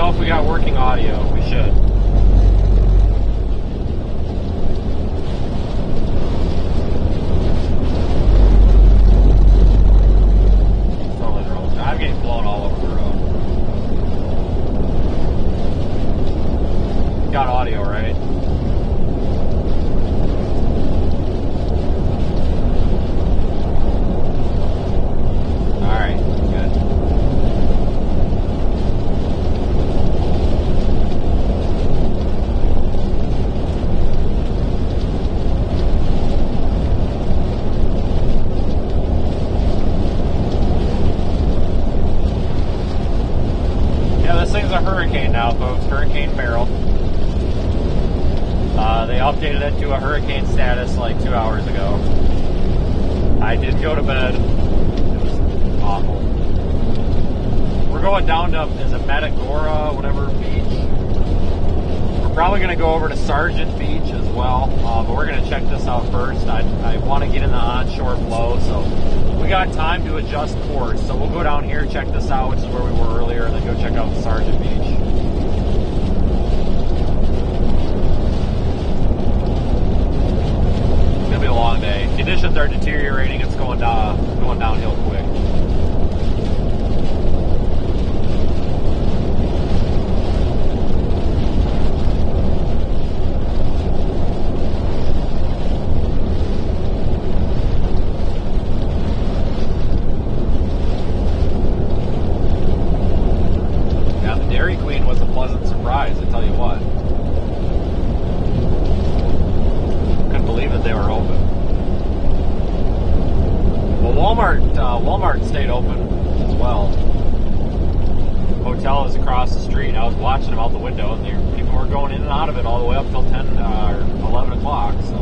know if we got working audio. We should. Totally the road. I'm getting blown all over the road. Got audio, right? Alright, good. Yeah, this thing's a hurricane now, folks. Hurricane Beryl. They updated it to a hurricane status like 2 hours ago. I did go to bed. It was awful. We're going down to, is it Matagorda, whatever beach? We're probably going to go over to Sargent Beach as well, but we're going to check this out first. I want to get in the onshore flow, so we got time to adjust course. So we'll go down here, check this out, which is where we were earlier, and then go check out Sargent Beach. Be a long day. Conditions are deteriorating. It's going downhill quick. Yeah, the Dairy Queen was a pleasant surprise, I tell you what. Believe that they were open. Well, Walmart stayed open as well. Hotel is across the street. I was watching them out the window, and people were going in and out of it all the way up till 10 or 11 o'clock. So.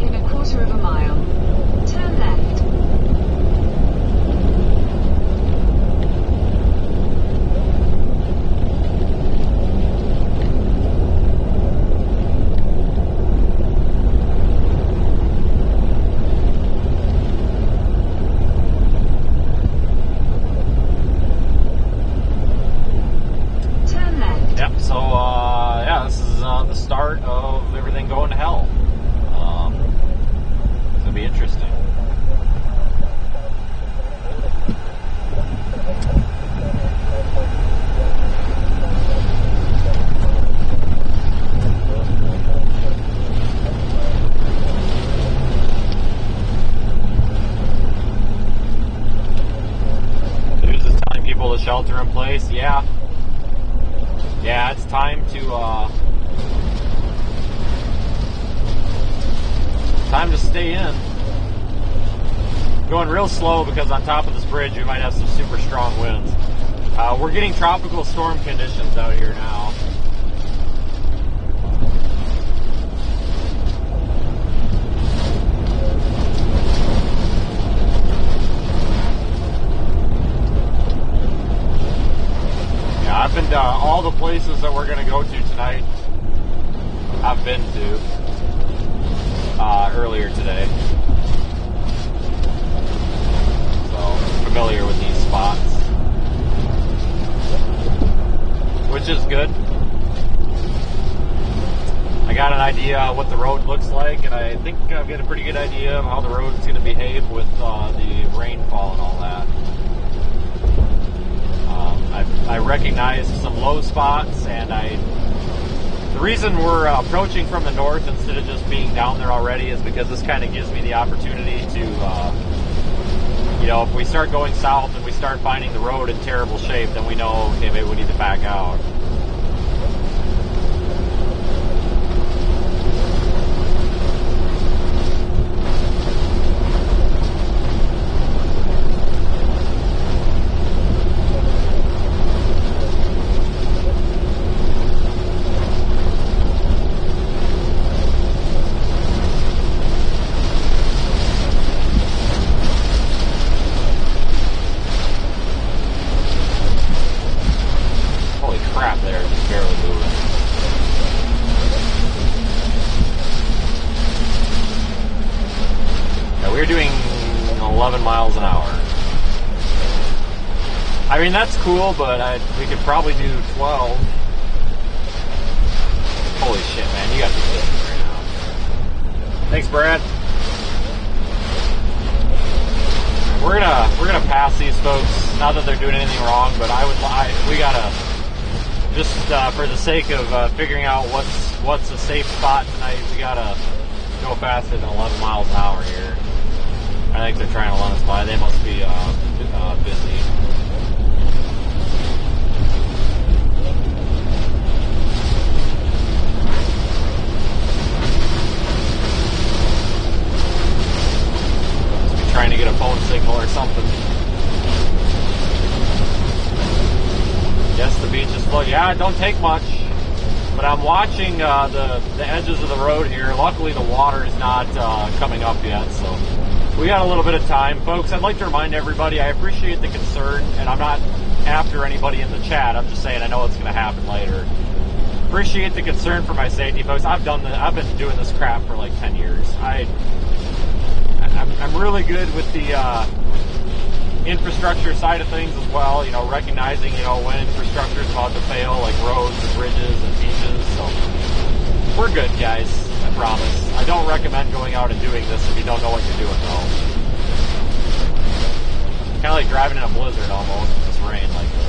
In a quarter of a mile, turn left. The start of everything going to hell. It's going to be interesting. They're just telling people to shelter in place. Yeah, it's time to stay in. Going real slow because on top of this bridge we might have some super strong winds. We're getting tropical storm conditions out here now. Yeah, I've been to all the places that we're going to go to tonight. I've been to earlier today. So, familiar with these spots. Which is good. I got an idea of what the road looks like, and I think I've got a pretty good idea of how the road is going to behave with the rainfall and all that. I recognized some low spots, and the reason we're approaching from the north instead of just being down there already is because this kind of gives me the opportunity to, if we start going south and we start finding the road in terrible shape, then we know, okay, maybe we need to back out. Holy crap. You're doing 11 miles an hour. I mean, that's cool, but we could probably do 12. Holy shit, man, you got to be kidding me right now. Thanks, Brad. We're gonna pass these folks. Not that they're doing anything wrong, but we gotta just for the sake of figuring out what's a safe spot tonight. We gotta go faster than 11 miles an hour here. I think they're trying to let us by. They must be busy. Trying to get a phone signal or something. Yes, the beach is flooded. Yeah, it don't take much. But I'm watching the edges of the road here. Luckily, the water is not coming up yet, so we got a little bit of time. Folks, I'd like to remind everybody, I appreciate the concern, and I'm not after anybody in the chat. I'm just saying I know it's going to happen later. Appreciate the concern for my safety, folks. I've been doing this crap for like 10 years. I'm really good with the infrastructure side of things as well, recognizing, when infrastructure is about to fail, like roads and bridges and beaches. So we're good, guys, I promise. I don't recommend going out and doing this if you don't know what you're doing, though. Kind of like driving in a blizzard almost in this rain like this.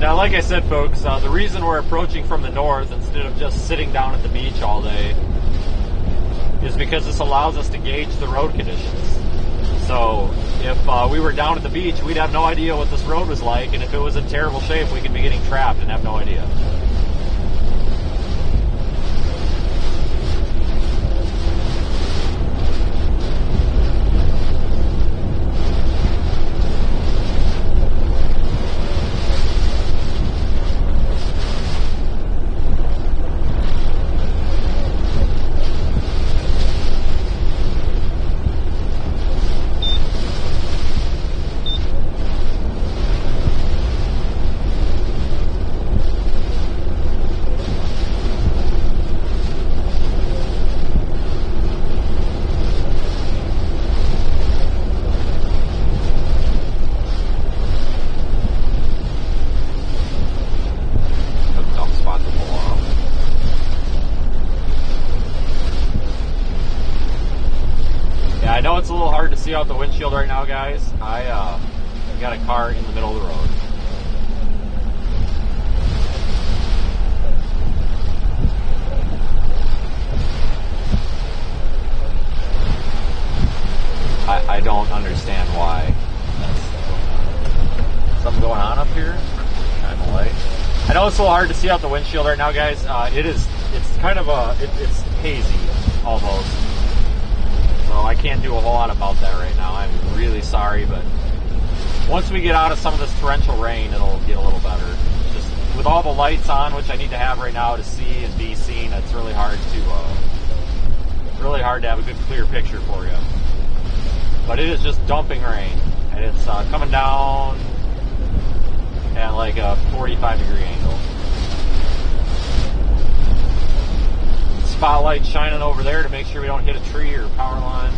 Like I said, folks, the reason we're approaching from the north instead of just sitting down at the beach all day is because this allows us to gauge the road conditions. So if we were down at the beach, we'd have no idea what this road was like, and if it was in terrible shape, we could be getting trapped and have no idea. I know it's a little hard to see out the windshield right now, guys. I got a car in the middle of the road. I don't understand why. Something going on up here? Kind of light. I know it's a little hard to see out the windshield right now, guys. It's kind of it's hazy almost. So I can't do a whole lot about that right now. I'm really sorry, but once we get out of some of this torrential rain, it'll get a little better. Just with all the lights on, which I need to have right now to see and be seen, it's really hard to have a good clear picture for you. But it is just dumping rain, and it's coming down at like a 45-degree angle. Spotlight shining over there to make sure we don't hit a tree or power line.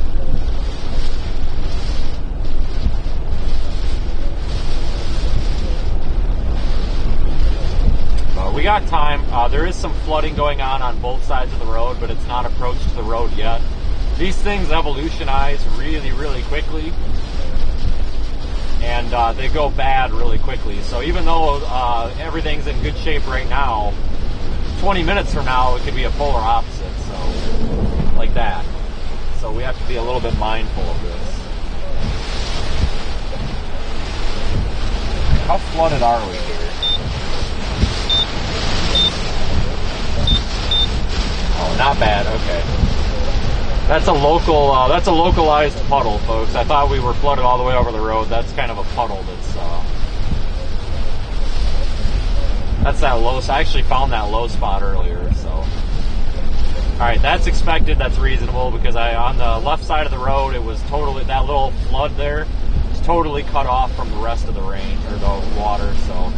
We got time. There is some flooding going on both sides of the road, but it's not approached the road yet. These things evolutionize really, really quickly, and they go bad really quickly. So even though everything's in good shape right now, 20 minutes from now it could be a polar opposite, so like that. So we have to be a little bit mindful of this. How flooded are we here? Oh, not bad. Okay. That's a localized puddle, folks. I thought we were flooded all the way over the road. That's kind of a puddle that's That's that low. I actually found that low spot earlier, so. Alright, that's expected, that's reasonable, because on the left side of the road, it was totally, that little flood there was totally cut off from the rest of the rain, or the water, so.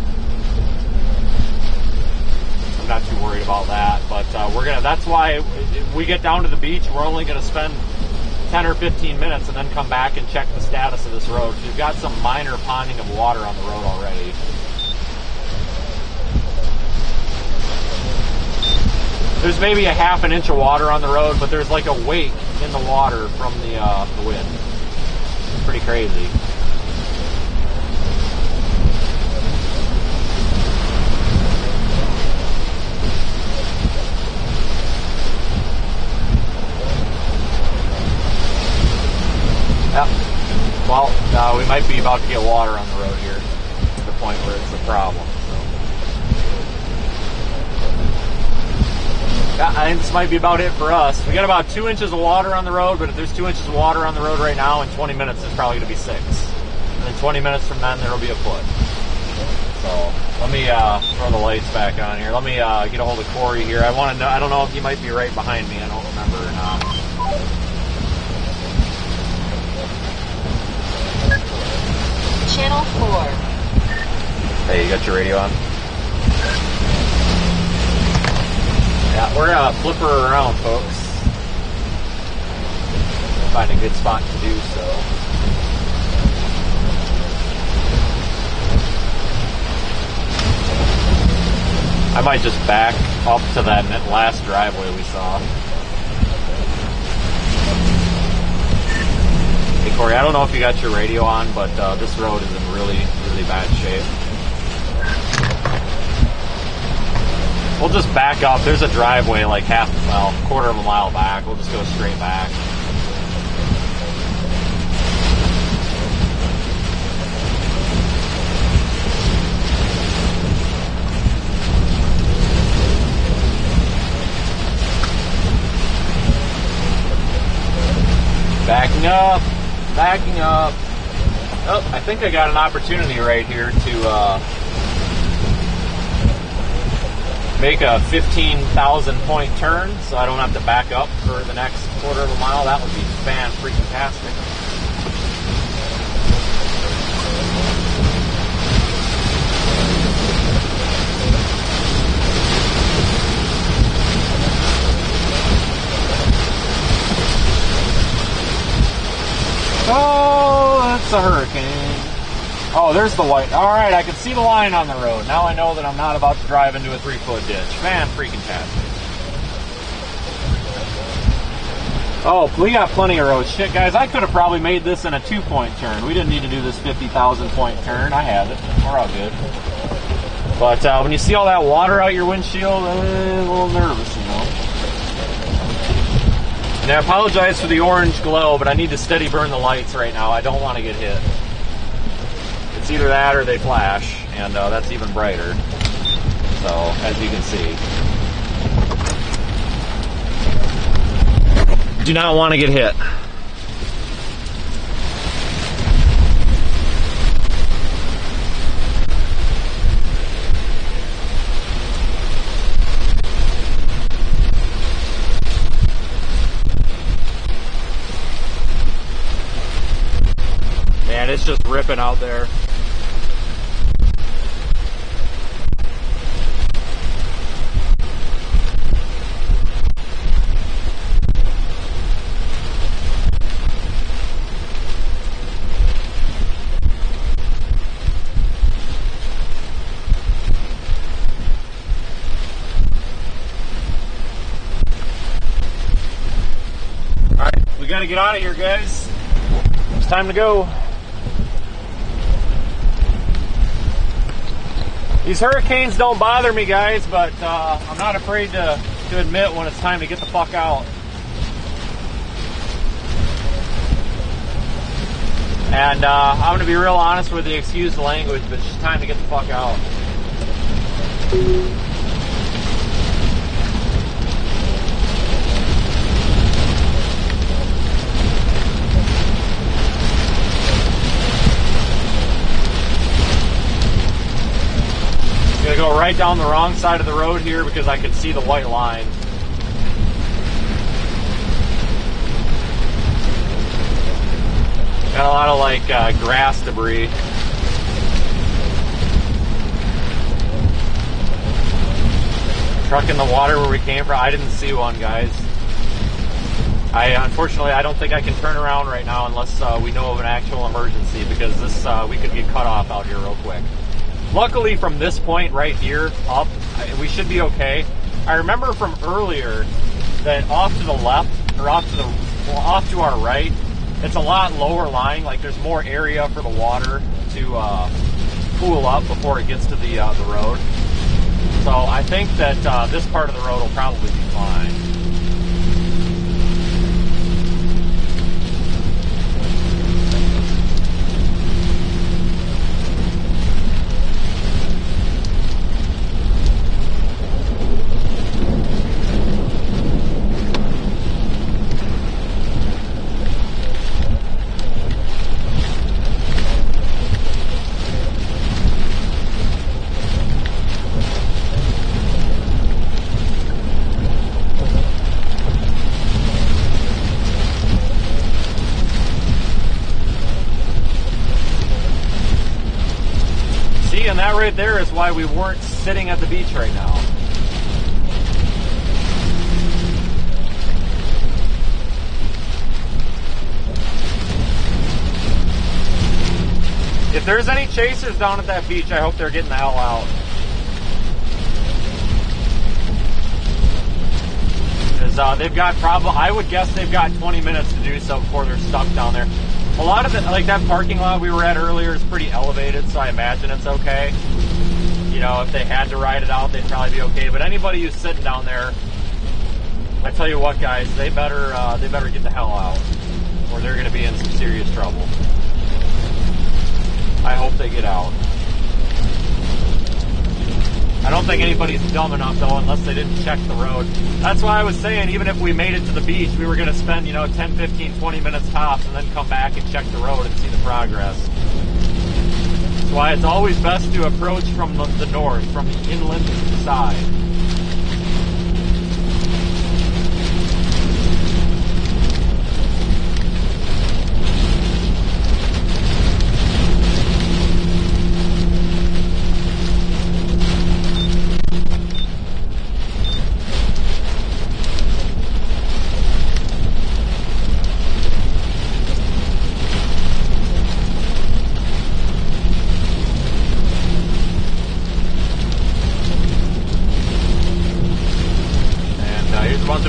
I'm not too worried about that, but that's why if we get down to the beach, we're only gonna spend 10 or 15 minutes and then come back and check the status of this road. We've got some minor ponding of water on the road already. There's maybe a half an inch of water on the road, but there's like a wake in the water from the wind. It's pretty crazy. Yeah. Well, we might be about to get water on the road here, to the point where it's a problem. Yeah, I think this might be about it for us. We got about 2 inches of water on the road, but if there's 2 inches of water on the road right now, in 20 minutes it's probably going to be 6. And then 20 minutes from then, there'll be a foot. So, let me throw the lights back on here. Let me get a hold of Corey here. I want to know, I don't know if he might be right behind me. I don't remember or not. Channel 4. Hey, you got your radio on? Yeah, we're gonna flip her around, folks. Find a good spot to do so. I might just back up to that last driveway we saw. Hey Corey, I don't know if you got your radio on, but this road is in really, really bad shape. We'll just back up. There's a driveway like quarter of a mile back. We'll just go straight back. Backing up. Backing up. Oh, I think I got an opportunity right here to make a 15,000 point turn, so I don't have to back up for the next quarter of a mile. That would be fan-freaking-tastic. Oh, that's a hurricane. Oh, there's the white. All right, I can see the line on the road. Now I know that I'm not about to drive into a 3-foot ditch. Fan-freaking-tastic. Oh, we got plenty of road. Shit, guys, I could have probably made this in a 2-point turn. We didn't need to do this 50,000 point turn. I have it. We're all good. But when you see all that water out your windshield, a little nervous, you know. And I apologize for the orange glow, but I need to steady burn the lights right now. I don't want to get hit. It's either that or they flash, and that's even brighter. So, as you can see. Do not want to get hit. Man, it's just ripping out there. We gotta get out of here, guys. It's time to go. These hurricanes don't bother me, guys, but I'm not afraid to admit when it's time to get the fuck out. And I'm gonna be real honest with you, excuse the language, but it's just time to get the fuck out. Gonna go go right down the wrong side of the road here because I could see the white line. Got a lot of like grass debris. Truck in the water where we came from. I didn't see one, guys. Unfortunately, I don't think I can turn around right now unless we know of an actual emergency, because this we could get cut off out here real quick. Luckily, from this point right here up, we should be okay. I remember from earlier that off to the left, or off to our right, it's a lot lower lying. Like there's more area for the water to pool up before it gets to the road. So I think that this part of the road will probably be fine. And that right there is why we weren't sitting at the beach right now. If there's any chasers down at that beach, I hope they're getting the hell out. Because they've got I would guess they've got 20 minutes to do so before they're stuck down there. A lot of it, like that parking lot we were at earlier, is pretty elevated, so I imagine it's okay. You know, if they had to ride it out, they'd probably be okay. But anybody who's sitting down there, I tell you what, guys, they better get the hell out, or they're going to be in some serious trouble. I hope they get out. I don't think anybody's dumb enough, though, unless they didn't check the road. That's why I was saying, even if we made it to the beach, we were going to spend, 10, 15, 20 minutes tops and then come back and check the road and see the progress. That's why it's always best to approach from the north, from the inland side.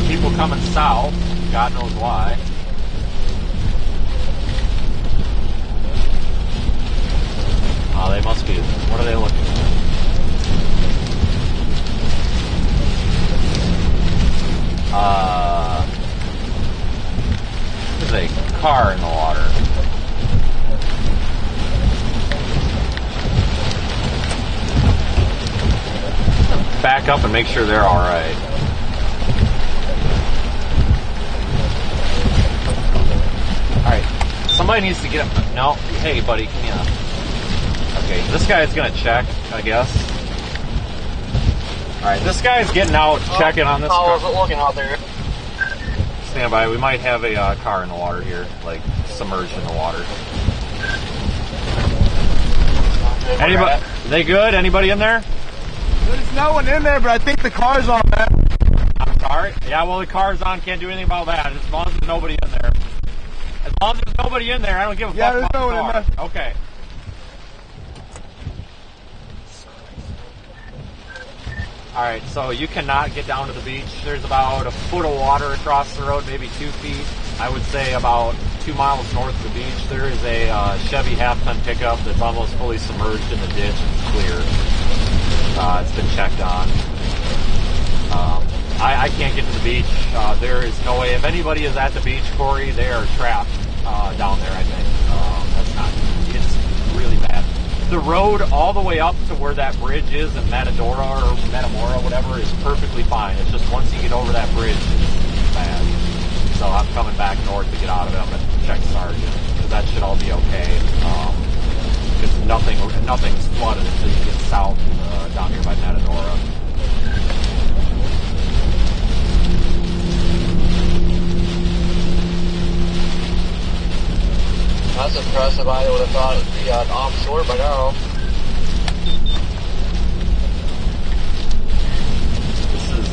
People coming south, God knows why. Oh, they must be. What are they looking at? There's a car in the water. Back up and make sure they're all right. Alright, somebody needs to get up. No, hey buddy, can you? Okay, this guy's gonna check, I guess. Alright, this guy's getting out, checking on this car. How is it looking out there? Stand by, we might have a car in the water here, like submerged in the water. Anybody? They good? Anybody in there? There's no one in there, but I think the car's on, man. I'm sorry? Yeah, well the car's on, can't do anything about that, as long as there's nobody in there. As long as there's nobody in there, I don't give a fuck about the car. Yeah, there's no one in there. Okay. Alright, so you cannot get down to the beach. There's about a foot of water across the road, maybe 2 feet. I would say about 2 miles north of the beach. There is a Chevy half-ton pickup that's almost fully submerged in the ditch. It's clear. It's been checked on. I can't get to the beach. There is no way. If anybody is at the beach, Corey, they are trapped down there, I think. That's not, it's really bad. The road all the way up to where that bridge is in Matadora or Metamora, whatever, is perfectly fine. It's just once you get over that bridge, it's bad. So I'm coming back north to get out of it. I'm going to check Sargent, because that should all be okay. Because nothing's flooded until you get south down here by Matadora. by, they would have thought it would be offshore by now. This is,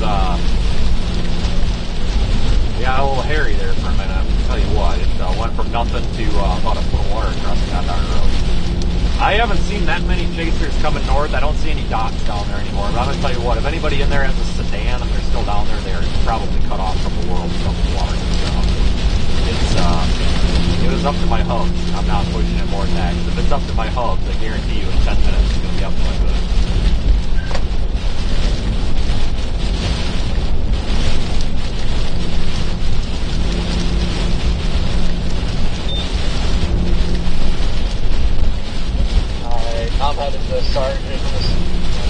yeah, a little hairy there for a minute. I'll tell you what, it went from nothing to about a foot of water across the goddamn road. I haven't seen that many chasers coming north. I don't see any docks down there anymore. But I'm going to tell you what, if anybody in there has a sedan and they're still down there, they're probably cut off from the world from the water. It was up to my hubs. I'm not pushing it more than that. If it's up to my hubs, I guarantee you in 10 minutes it's going to be up to my hood. I'm headed to Sergeant.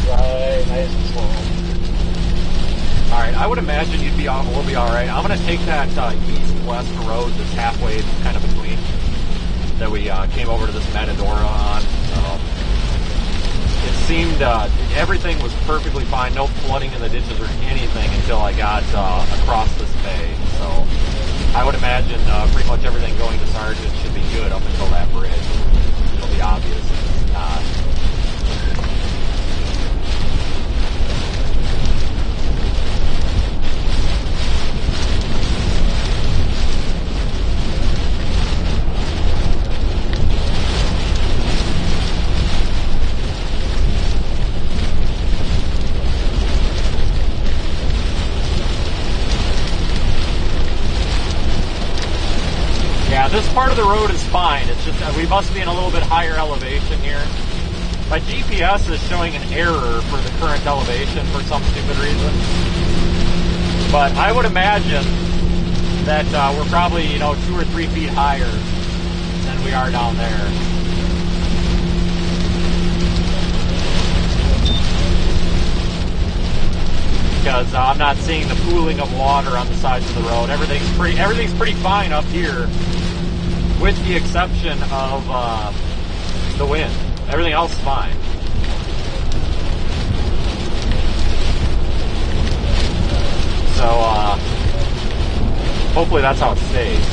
Right, nice and slow. Alright, I would imagine we'll be alright. I'm going to take that east-west road that's halfway kind of between that we came over to this Matadora on. It seemed everything was perfectly fine, no flooding in the ditches or anything until I got across this bay. So I would imagine pretty much everything going to Sergeant should be good up until that bridge. It'll be obvious if it's not. This part of the road is fine. It's just that we must be in a little bit higher elevation here. My GPS is showing an error for the current elevation for some stupid reason. But I would imagine that we're probably, 2 or 3 feet higher than we are down there. Because I'm not seeing the pooling of water on the sides of the road. Everything's pretty fine up here. With the exception of the wind. Everything else is fine. So, hopefully that's how it stays.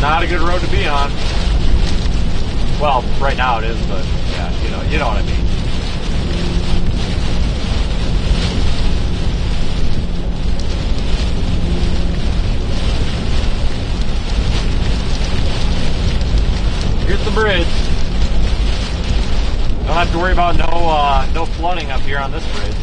Not a good road to be on. Well, right now it is, but yeah, you know what I mean. Here's the bridge. Don't have to worry about no flooding up here on this bridge.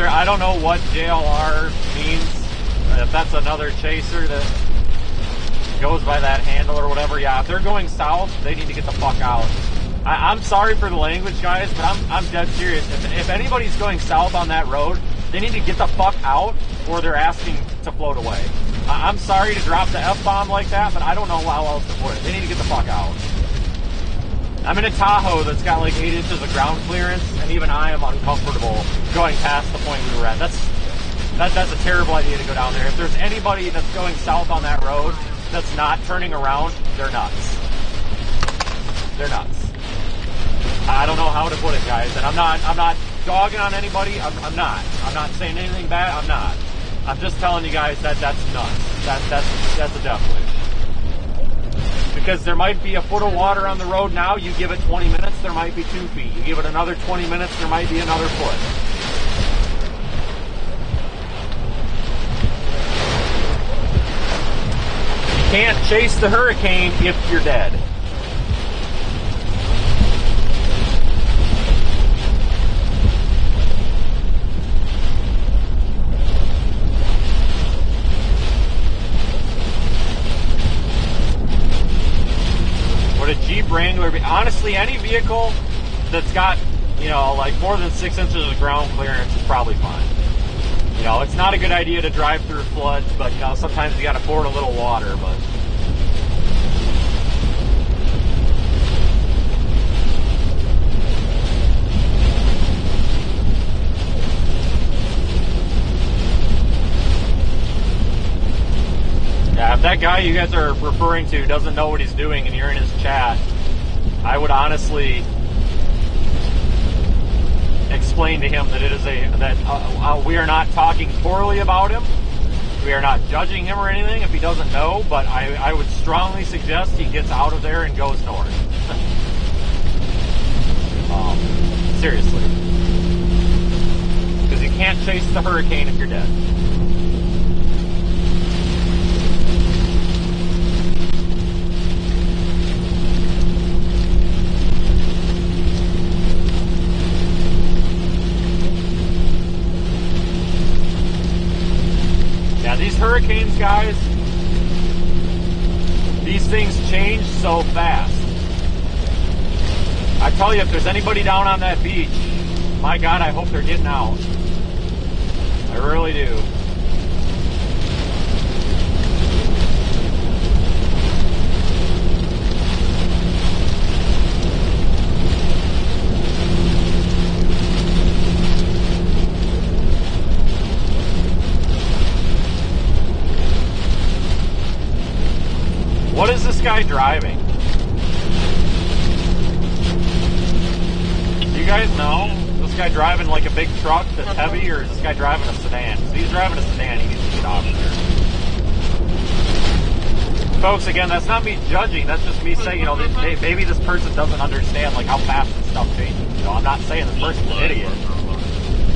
I don't know what JLR means, if that's another chaser that goes by that handle or whatever. Yeah, if they're going south, they need to get the fuck out. I'm sorry for the language, guys, but I'm dead serious. If anybody's going south on that road, they need to get the fuck out or they're asking to float away. I'm sorry to drop the F-bomb like that, but I don't know how else to put it. They need to get the fuck out. I'm in a Tahoe that's got like 8 inches of ground clearance, and even I am uncomfortable going past the point we were at. That's a terrible idea to go down there. If there's anybody that's going south on that road that's not turning around, they're nuts. They're nuts. I don't know how to put it, guys. And I'm not dogging on anybody. I'm not saying anything bad. I'm not. I'm just telling you guys that that's nuts. That's a death wish. Because there might be a foot of water on the road now, you give it 20 minutes, there might be 2 feet. You give it another 20 minutes, there might be another foot. You can't chase the hurricane if you're dead. Would a Jeep Wrangler be, honestly, any vehicle that's got, you know, like more than 6 inches of ground clearance is probably fine. You know, it's not a good idea to drive through floods, but, you know, sometimes you gotta ford a little water, but. Yeah, if that guy you guys are referring to doesn't know what he's doing and you're in his chat, I would honestly explain to him that it is we are not talking poorly about him. We are not judging him or anything if he doesn't know, but I would strongly suggest he gets out of there and goes north. Seriously. Because you can't chase the hurricane if you're dead. These hurricanes, guys, these things change so fast. I tell you, if there's anybody down on that beach, my God, I hope they're getting out. I really do. What is this guy driving? Do you guys know? Is this guy driving like a big truck that's heavy, or is this guy driving a sedan? If he's driving a sedan, he needs to get out of there. Folks, again, that's not me judging. That's just me saying, you know, maybe this person doesn't understand like how fast this stuff changes. You know, I'm not saying this person's an idiot.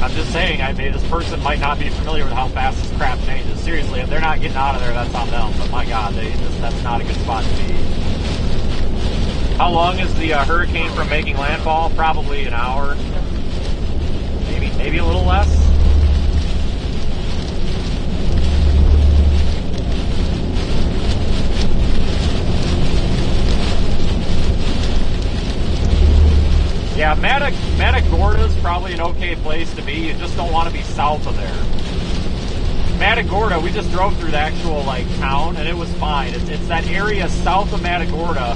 I'm just saying, this person might not be familiar with how fast this crap changes. Seriously, if they're not getting out of there, that's on them. But my God, that's not a good spot to be. How long is the hurricane from making landfall? Probably an hour. Maybe a little less. Yeah, Matagorda is probably an okay place to be. You just don't want to be south of there. Matagorda, we just drove through the actual town, and it was fine. It's that area south of Matagorda,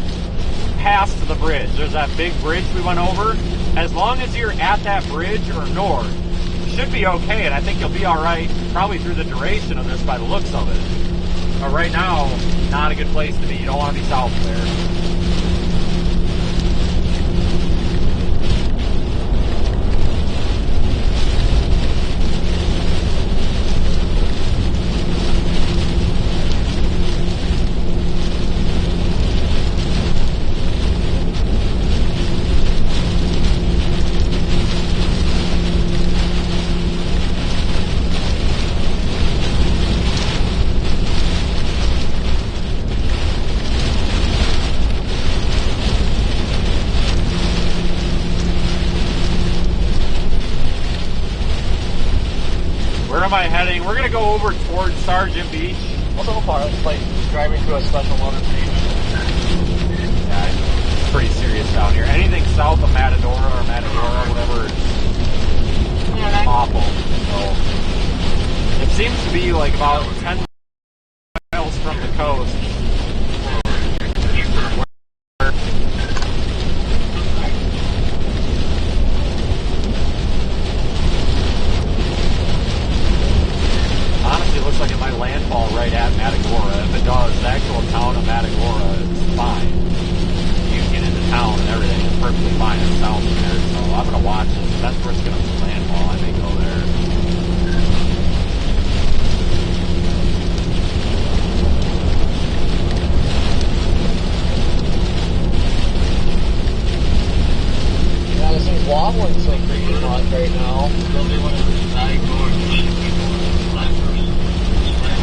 past the bridge. There's that big bridge we went over. As long as you're at that bridge or north, you should be okay, and I think you'll be all right probably through the duration of this by the looks of it. But right now, not a good place to be. You don't want to be south of there. Heading. We're gonna go over towards Sargent Beach. So far, it's like driving to a special water beach. Yeah, it's pretty serious down here. Anything south of Matadora or whatever, is awful. So it seems to be like about 10 miles from the coast. Looks like it might landfall right at Matagorda. If it does, the actual town of Matagorda is fine. You can get into town and everything is perfectly fine and south of there. So I'm going to watch this. If that's where it's going to landfall, I may go there. wobbling so freaking much right now.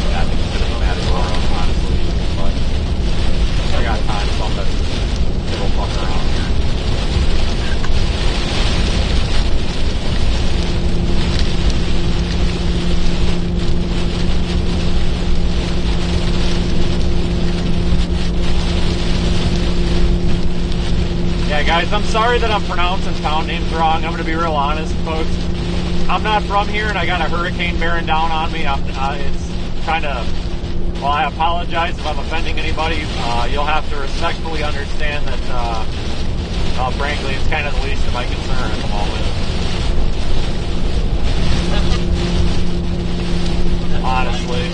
Yeah, I think it's gonna be mad at Laura, honestly. But I got time, so I'm gonna little fuck around here. Yeah, guys, I'm sorry that I'm pronouncing town names wrong. I'm going to be real honest, folks. I'm not from here, and I got a hurricane bearing down on me. It's kind of... Well, I apologize if I'm offending anybody. You'll have to respectfully understand that, frankly, it's kind of the least of my concern at the moment. Honestly.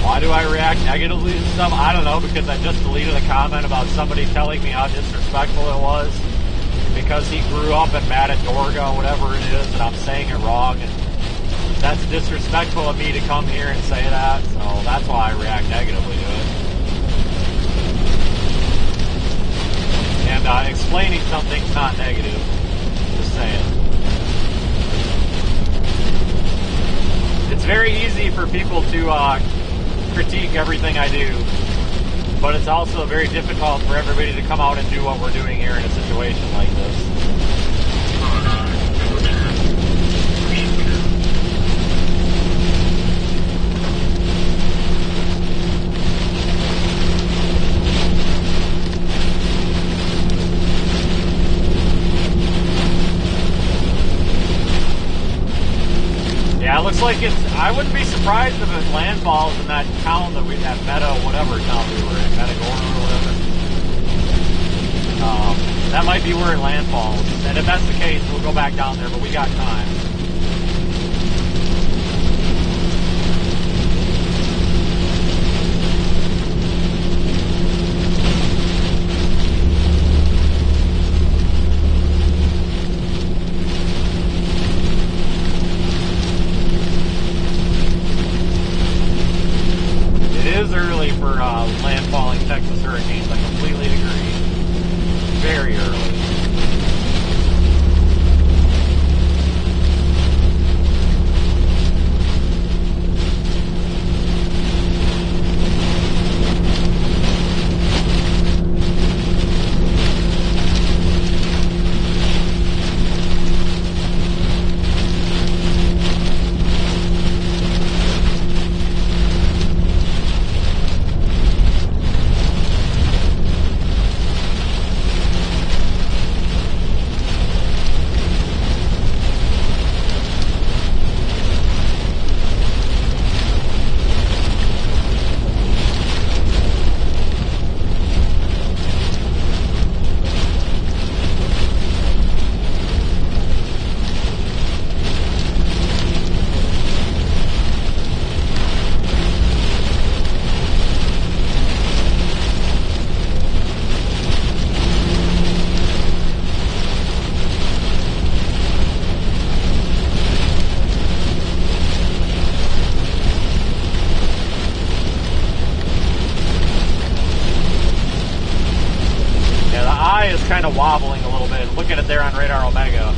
Why do I react negatively to stuff? I don't know, because I just deleted a comment about somebody telling me how disrespectful it was because he grew up in Matadorga, whatever it is, and I'm saying it wrong, and that's disrespectful of me to come here and say that, so that's why I react negatively to it. And explaining something's not negative, just saying. It's very easy for people to critique everything I do, but it's also very difficult for everybody to come out and do what we're doing here in a situation like this. Yeah, it looks like it's... I wouldn't be surprised if it landfalls in that town that we... that Meta, whatever town we were in, Metagora or whatever. That might be where it landfalls. And if that's the case, we'll go back down there, but we got time. It is early for landfalling Texas hurricanes. I completely agree. Very early. Kind of wobbling a little bit. Look at it there on Radar Omega.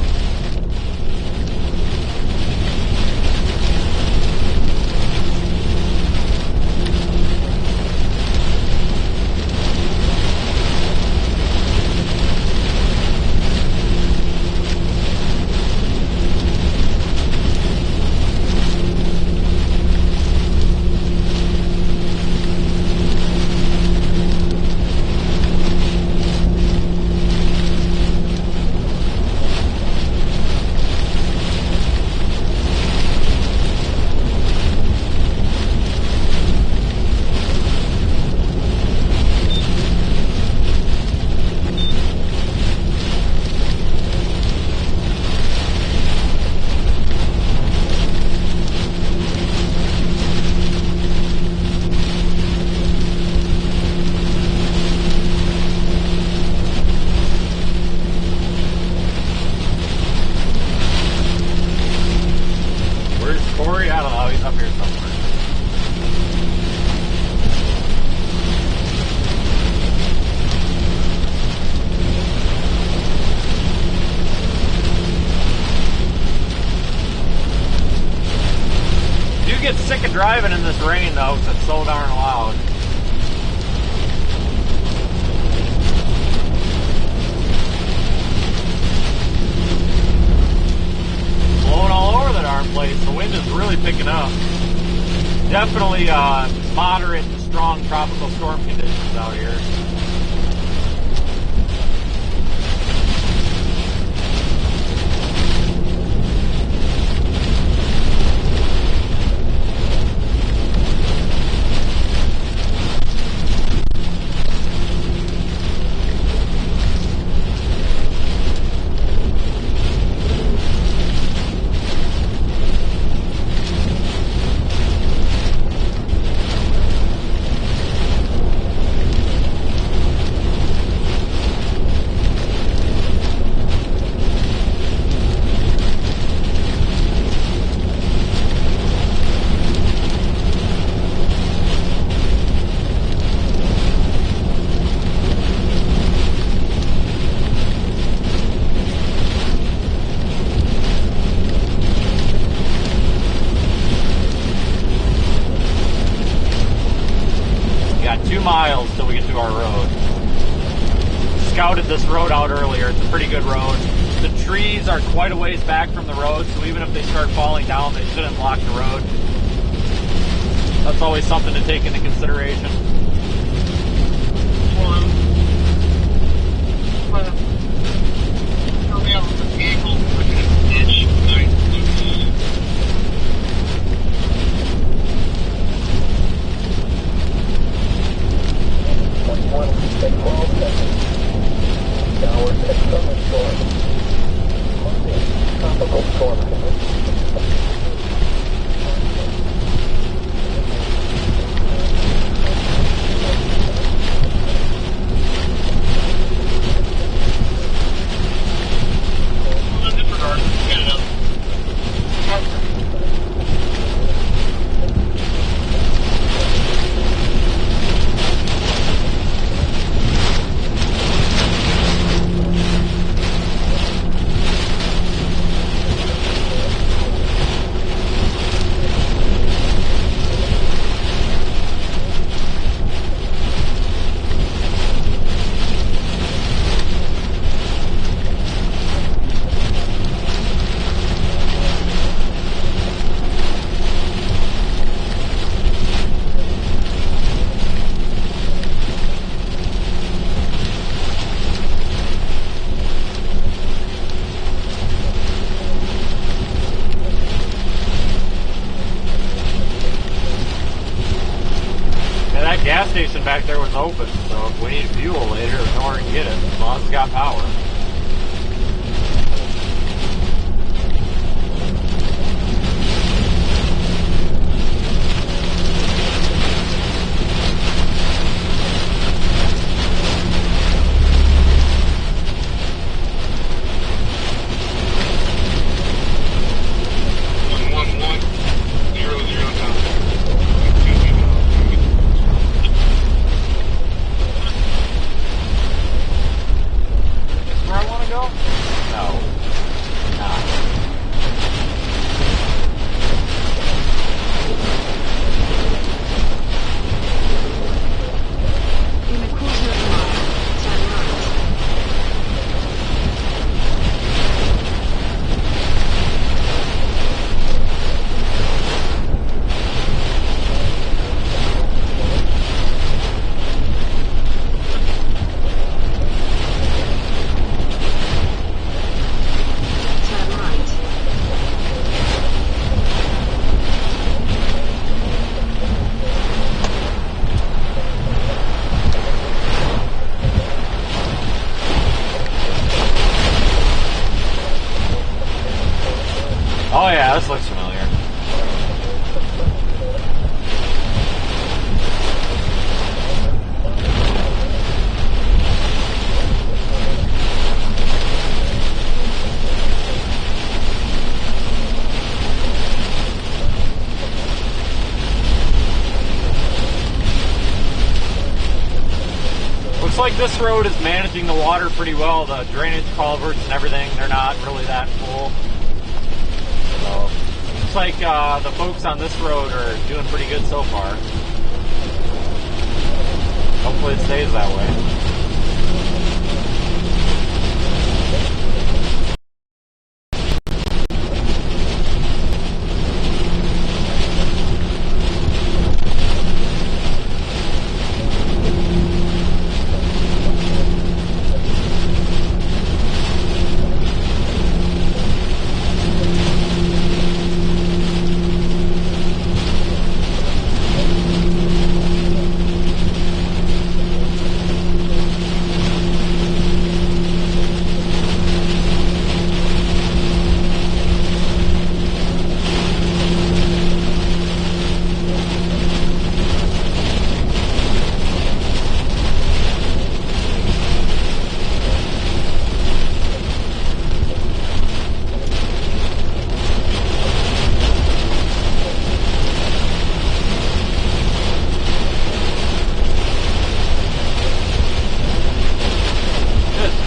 sick of driving in this rain though, because it's so darn loud. Blowing all over the darn place. The wind is really picking up. Definitely moderate to strong tropical storm conditions out here. Miles till we get to our road. Scouted this road out earlier. It's a pretty good road. The trees are quite a ways back from the road, so even if they start falling down, they shouldn't block the road. That's always something to take into consideration. Gas station back there was open, so if we need fuel later, there's nowhere to get it, as long as it's got power. Oh yeah, this looks familiar. Looks like this road is managing the water pretty well. The drainage culverts and everything, they're not really that full. So, looks like the folks on this road are doing pretty good so far. Hopefully it stays that way.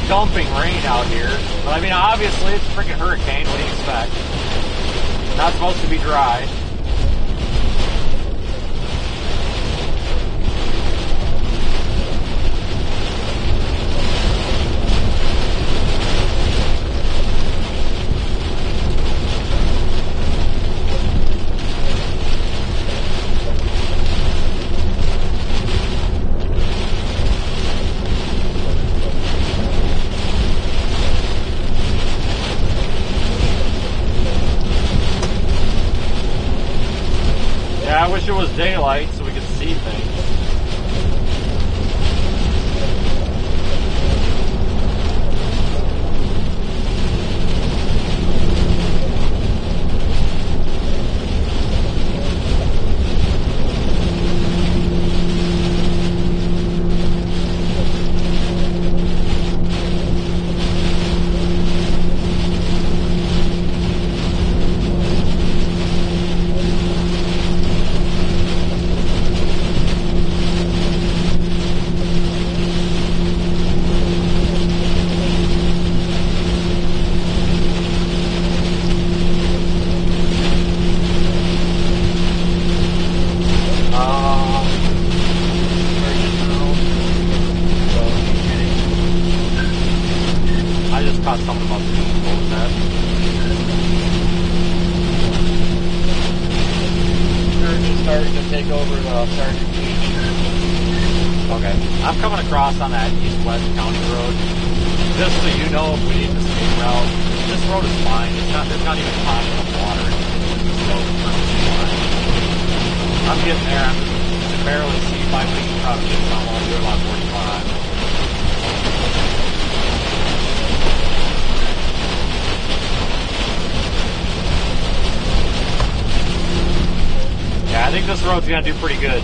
Dumping rain out here. But I mean, obviously it's a freaking hurricane. What do you expect? Not supposed to be dry. I wish it was daylight so we could see things. I just caught something about the beach. What was that? They're starting to take over the Sergeant Beach. Okay. I'm coming across on that east-west county road. Just so you know, if we need the state route, this road is fine. There's not even pocket of water. This road is perfectly fine. I'm getting there. I'm just barely see my week out of this. I'm only doing about 45. Yeah, I think this road's gonna do pretty good.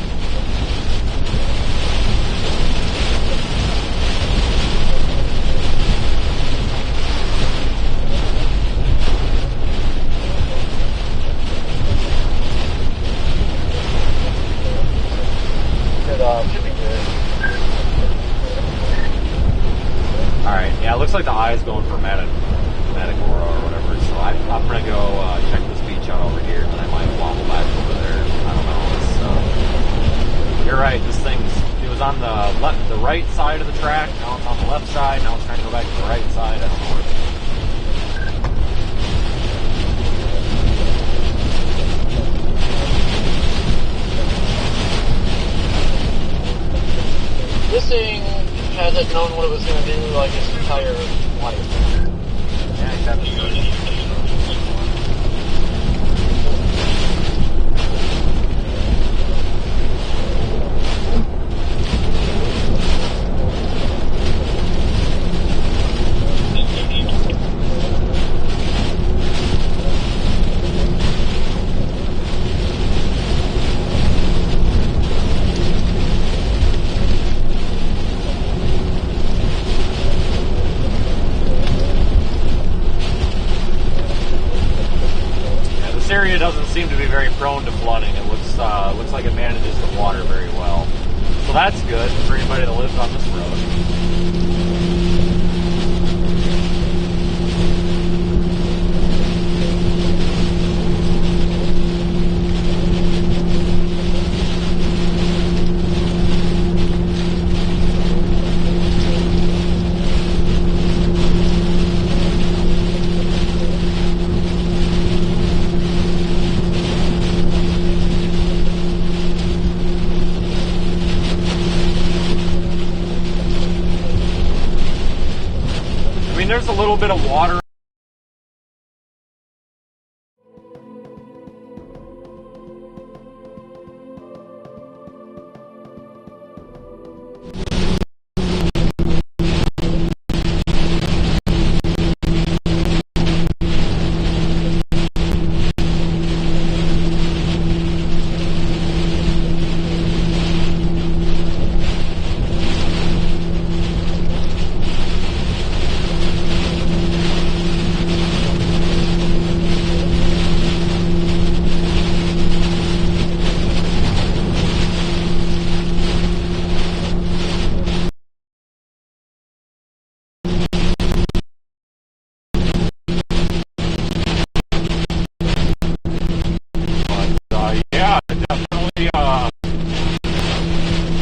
Should be good. Alright, yeah, it looks like the eye's going for Matagora or whatever, so I'm gonna go check this beach out over here, and then I might wobble back over there. I don't know. You're right, this it was on the right side of the track, now it's on the left side, now it's trying to go back to the right side, I don't know where it's going. This thing hasn't known what it was going to do like its entire life. Yeah, exactly. This area doesn't seem to be very prone to flooding. It looks like it manages the water very well. So that's good for anybody that lives on this road. bit of water.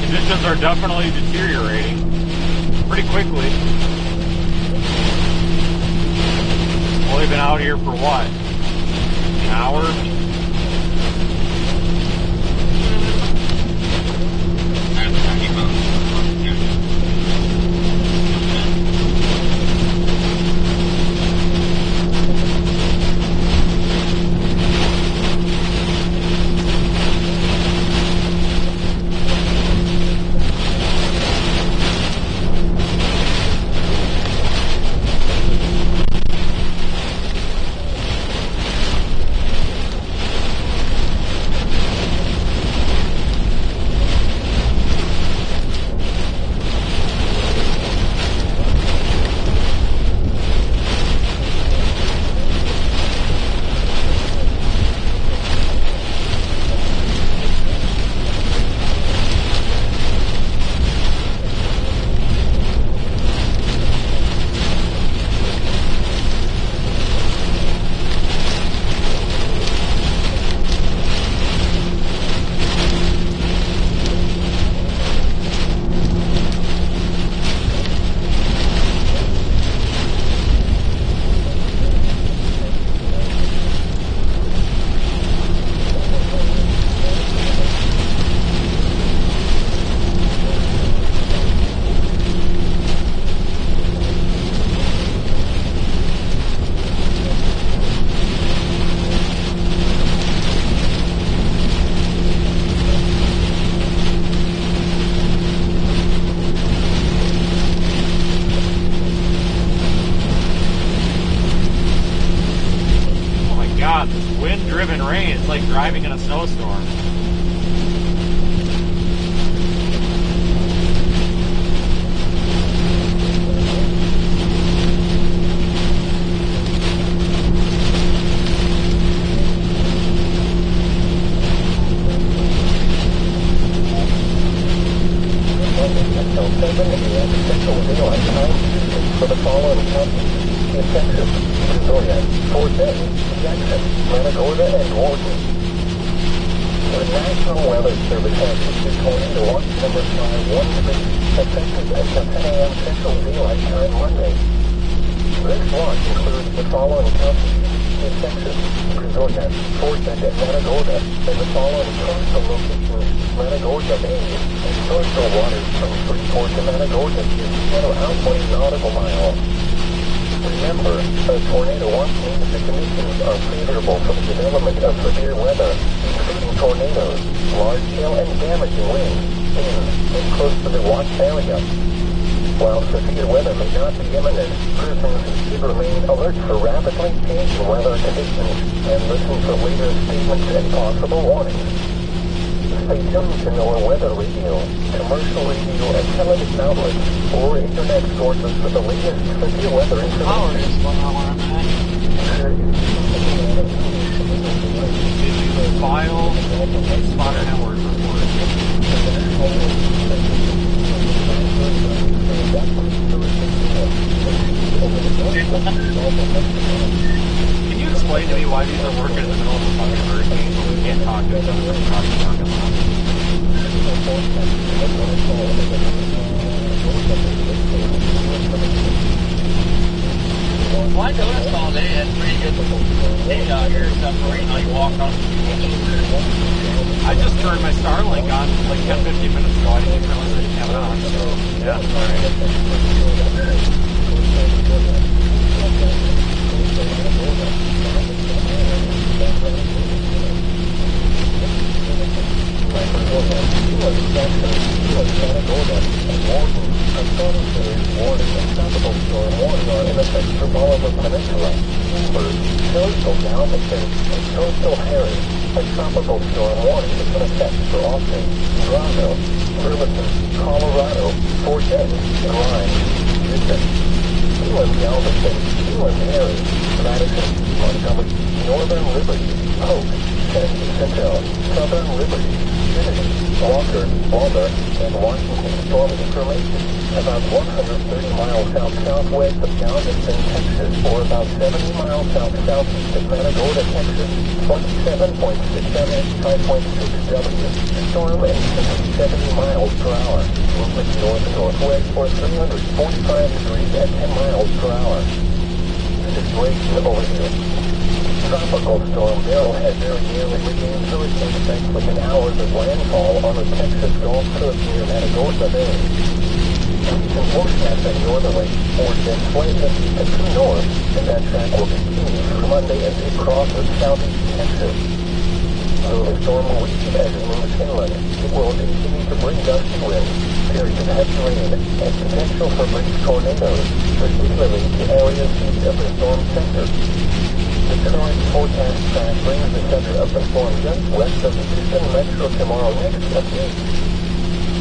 Conditions are definitely deteriorating pretty quickly. Only been out here for what? An hour? God, this wind-driven rain, it's like driving in a snowstorm. For the following counties in Texas, Missouri, Fort Bend, Jackson, Manitoba, and Waelti. The National Weather Service has issued tornado watch number 513 effective at 10 a.m. Central Daylight Time Monday. This watch includes the following counties in Texas, Missouri, Fort Bend, and Manitoba, and the following coastal locations: Manitoba Bay and coastal waters from Freeport to Manitoba at around 20 nautical miles. Remember, a tornado watch means the conditions are favorable for the development of severe weather, including tornadoes, large hail, and damaging winds in and close to the watch area. While severe weather may not be imminent, persons should remain alert for rapidly changing weather conditions and listen for later statements and possible warnings. Stay tuned to NOAA weather radio, commercial radio, and television outlets, or internet sources for the latest severe weather information. Power is what I want to File Spotter Network report. Can you explain to me why these are working in the middle of a fucking hurricane when we can't talk to each other across the parking lot? Well, I noticed all day it's pretty good day out here, except for you walk on the beach. I just turned my Starlink on like 10-15 minutes ago. I didn't even realize I didn't have it on, so yeah, alright. Tropical storm Beryl had very nearly regained hurricane strength within hours of landfall on the Texas Gulf Coast near Matagorda Bay. Recent forecasts are northerly, or then sway to true north, and that track will continue through Monday as it crosses southeast Texas. Though the storm will weaken as it moves inland, it will continue to bring gusty winds, periods of heavy rain, and potential for brief tornadoes, particularly to areas east of the storm center. The current forecast track brings the center of the storm just west of the Houston metro tomorrow next update.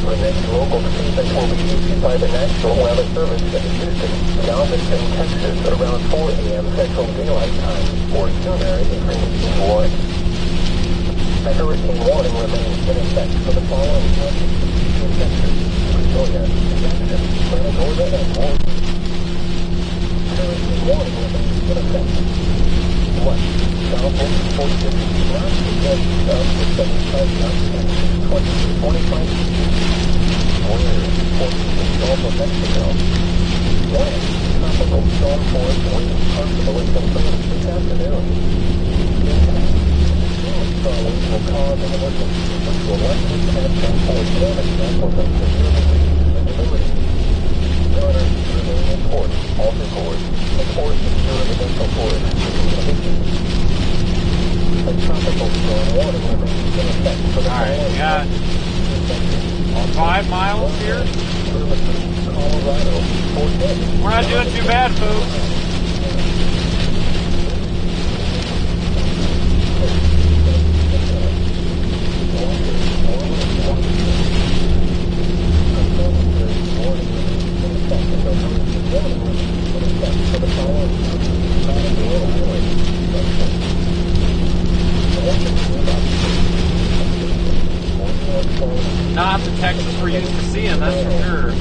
The next local statement will be issued by the National Weather Service in Houston, Galveston, Texas, around 4 a.m. Central Daylight Time, or sooner if they need one. A hurricane warning remains in effect for the following counties: Texas, Victoria, Jackson, Matagorda, and Waelti. Hurricane warning remains in effect. 1. Southwest 46 knots to west of the 75 knots and 20 to 25 feet. Wind 46 Gulf of Mexico. Wind tropical storm force winds possibly confirmed this afternoon. Impact. Extremely strong winds will cause an emergency, which will likely cause transport damage vessels and severely reduce visibility. Runners remain in port, alter course, and course secure residential forest. A tropical storm warning remains in effect for the we got 5 miles here. Colorado, We're not doing too bad, folks. Not the Texas we're used to seeing, that's for sure.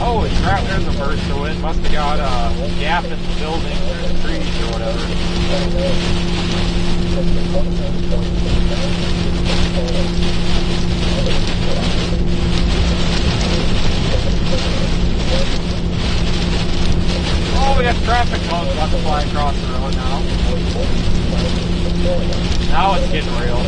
Holy crap, there's a burst of wind. Must have got a gap in the building or the trees or whatever. Oh, we got traffic cones about to fly across the road now. Now it's getting real.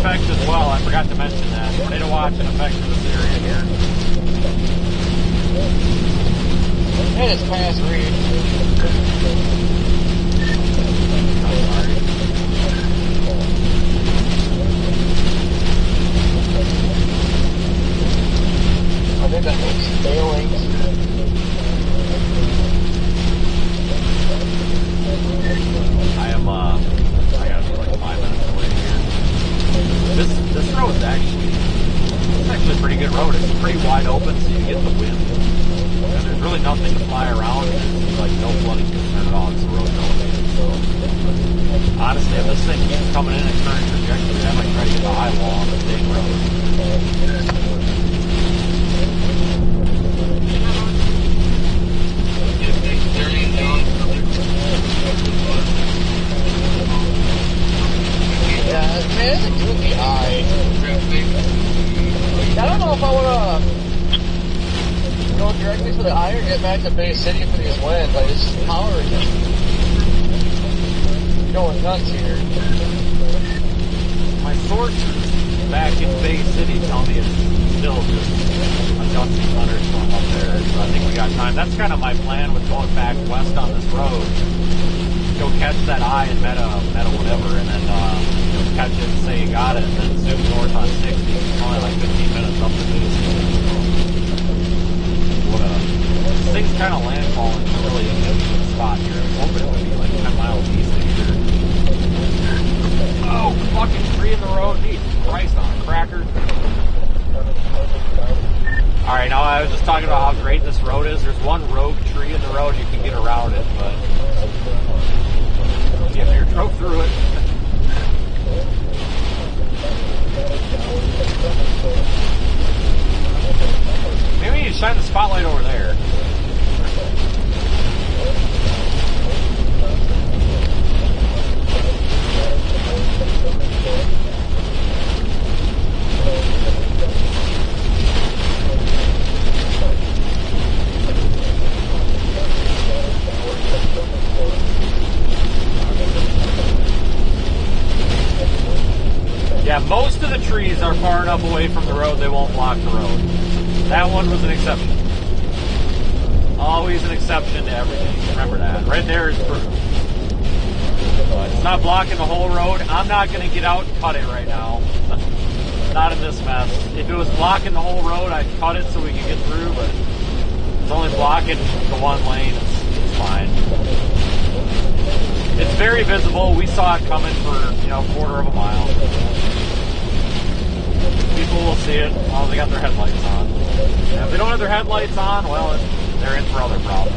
effect as well. I forgot to mention that. Tornado watch in effect for this area here. And it's past read. I think that makes failings. I gotta be like 5 minutes away here. This road is actually a pretty good road. It's pretty wide open, so you get the wind. And there's really nothing to fly around. There's like no flooding concern at all. It's the road's elevated. So honestly, if this thing keeps coming in at current trajectory, I might try to get the Eyewall on the same road. Yeah, man, it's a goofy eye. I don't know if I want to go directly for the eye or get back to Bay City for these winds. Like, it's powering going nuts here. My sources back in Bay City tell me it's still just a gusty thunderstorm up there, so I think we got time. That's kind of my plan with going back west on this road. Go catch that eye and meta whatever, and then catch it and say you got it, and then zoom north on 60. It's only like 15 minutes up to Bay City. This thing's kind of landfalling in a really interesting spot here. I was hoping it would be like 10 miles east of here. Oh, fucking tree in the road. Jesus Christ on a cracker. Alright, now I was just talking about how great this road is. There's one rogue tree in the road, you can get around it, but you have to drove through it. Maybe we need to shine the spotlight over there. Yeah, most of the trees are far enough away from the road they won't block the road. That one was an exception. Always an exception to everything. Remember that. Right there is proof. But it's not blocking the whole road. I'm not going to get out and cut it right now. Not in this mess. If it was blocking the whole road, I'd cut it so we could get through, but it's only blocking the one lane. It's fine. It's very visible. We saw it coming for, a quarter of a mile. People will see it as long as they got their headlights on. And if they don't have their headlights on, well, they're in for other problems.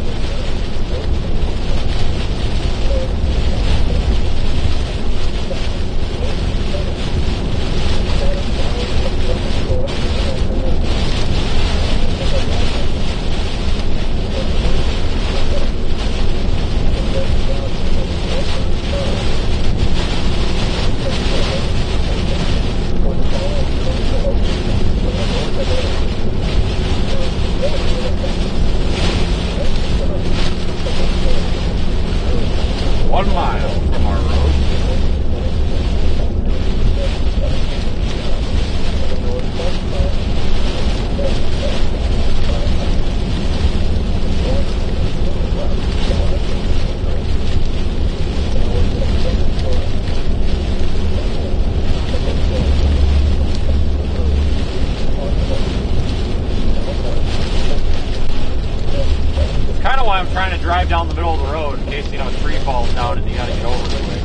Drive down the middle of the road in case, a tree falls down and you gotta get over it quick.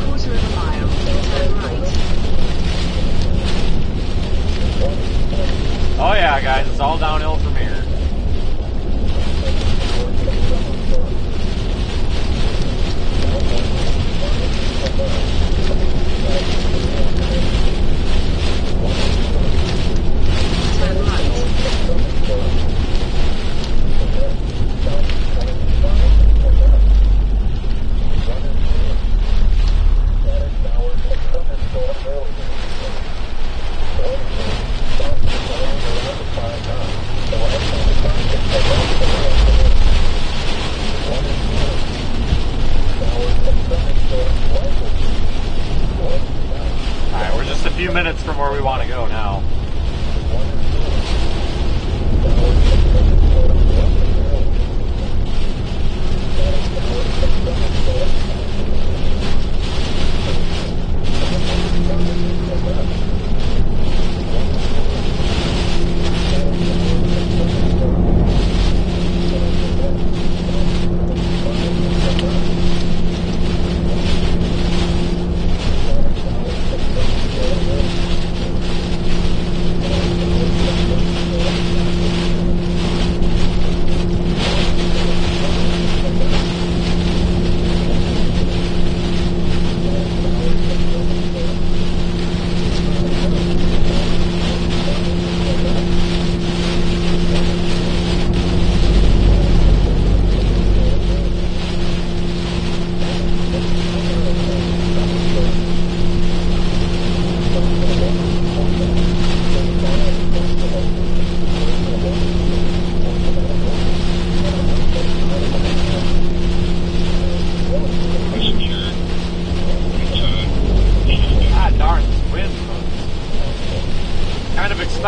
Quarter of a mile, turn right. Oh yeah, guys, it's all downhill from here.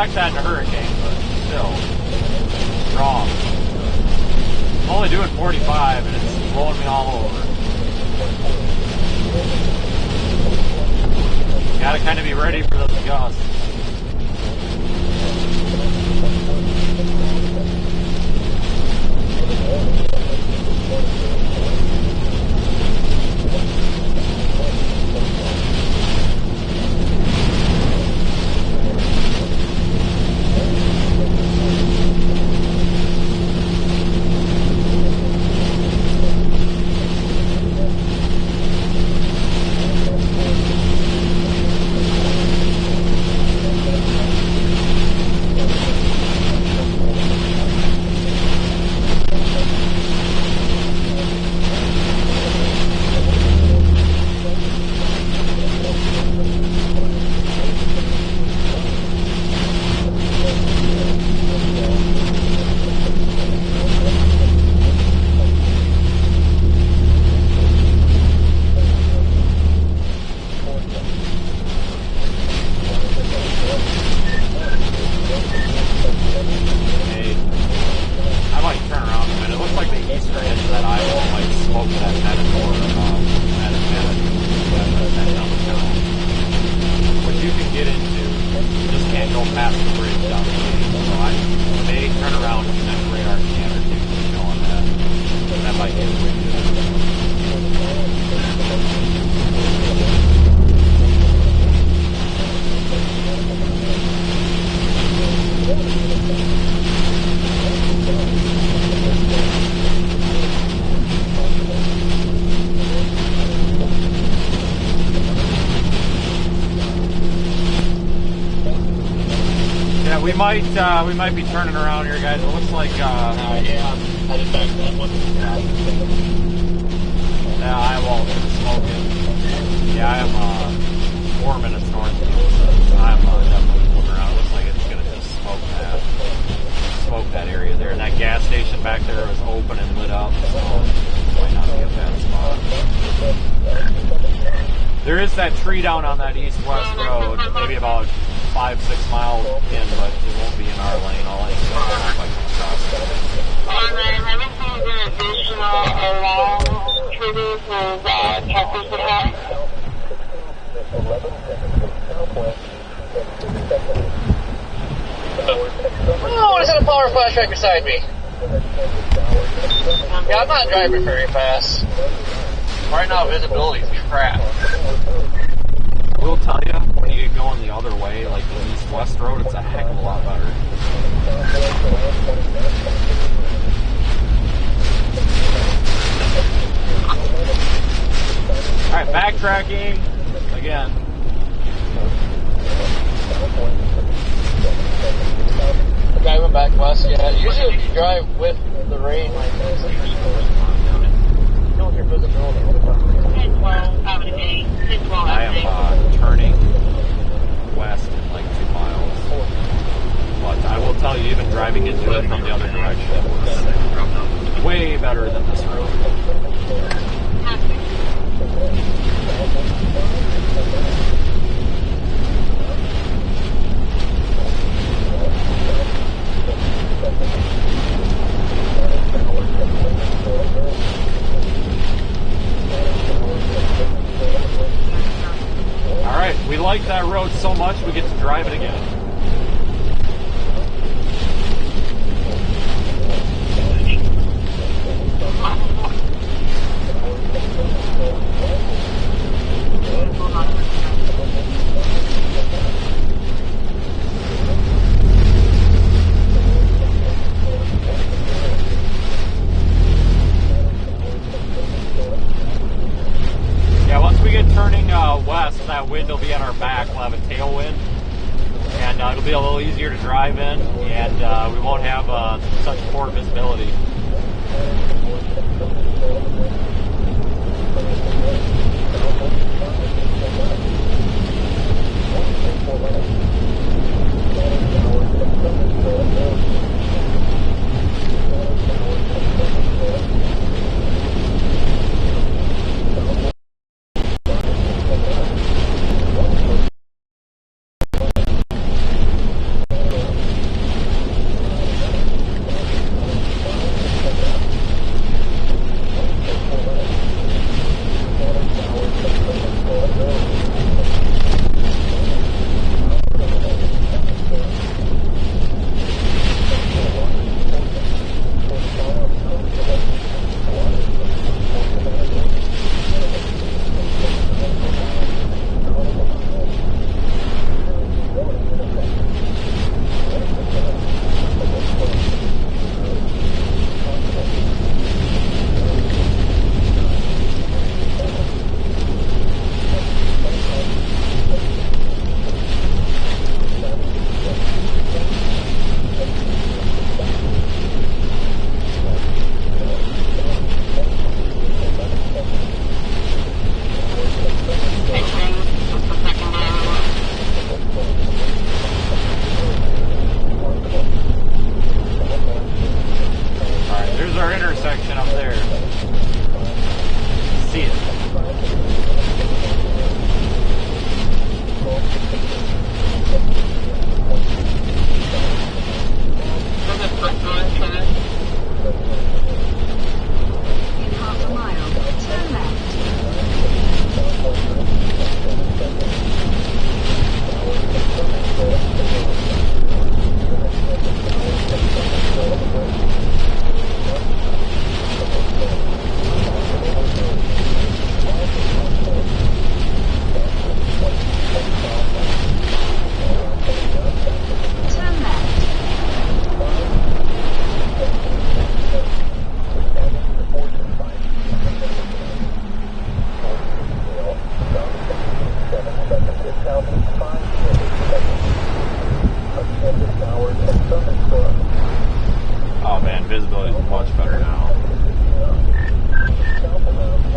expect that in a hurricane, but still, wrong. I'm only doing 45 and it's blowing me all over. Gotta kind of be ready for those gusts. We might be turning around here, guys. It looks like yeah, I'm headed back that one. Yeah, Eyewall is smoking. Yeah, I am 4 minutes north of you, so I'm definitely looking around. It looks like it's gonna just smoke that area there. And that gas station back there is open and lit up, so it might not be a bad spot. There is that tree down on that east-west road, maybe about 5-6 miles in, but it won't be in our lane. I'll let you know if I come across it. Alright, haven't found an additional alarm triggers with truckers would have. Oh, what is that a power flash right beside me? Yeah, I'm not driving very fast. Right now, visibility is crap. I will tell you, when you get going the other way, like the east-west road, it's a heck of a lot better. Alright, backtracking again. Driving back west, yeah. Usually if you drive with the rain like this, you know your visibility. 10-12, out of the gate. 10-12, I am turning west in like 2 miles. But I will tell you, even driving into it from the other direction, it was way better than this road. Alright, we like that road so much we get to drive it again. West, that wind will be at our back. We'll have a tailwind, and it'll be a little easier to drive in, and we won't have such poor visibility. our intersection up there. See it. In half a mile, turn left. Turn left. Oh man, visibility is much better now.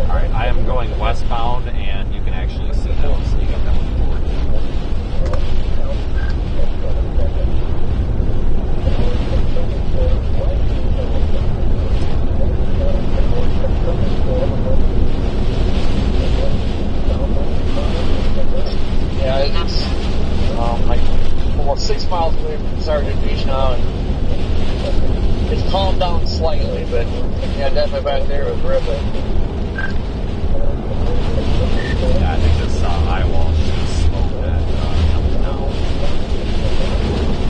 Alright, I am going westbound and you can actually see that one, so you got that one forward. Yeah, it's like almost 6 miles away from Sergeant Beach now, and it's calmed down slightly, but yeah, definitely back there was ripping. Yeah, I think this Eyewall is going to smoke that coming down.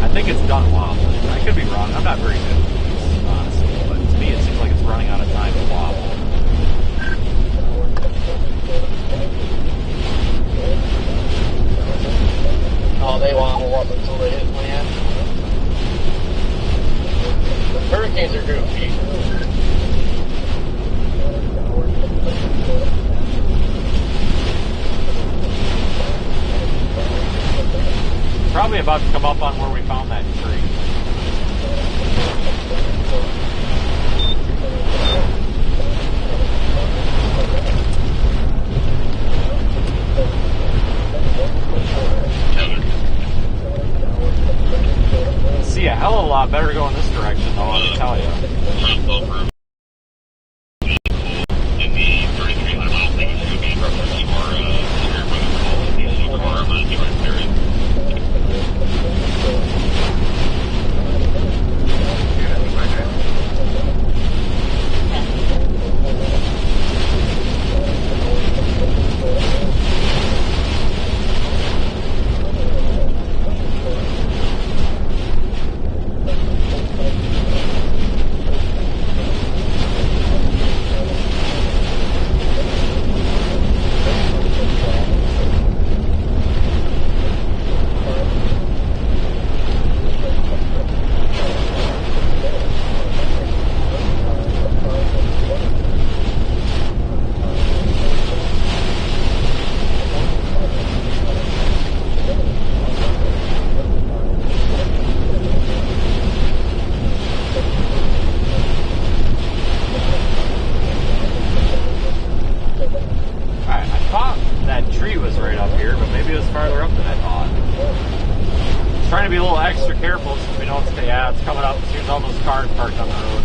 I think it's done wobbling. I could be wrong. I'm not very good with these, honestly, but to me it seems like it's running out of time to wobble. Oh, they wobble up until they hit land. Hurricanes are goofy. Probably about to come up on where we found that tree. See a hell of a lot better going this direction, though, I'll tell you. Trying to be a little extra careful since we know it's coming up. Here's all those cars parked on the road.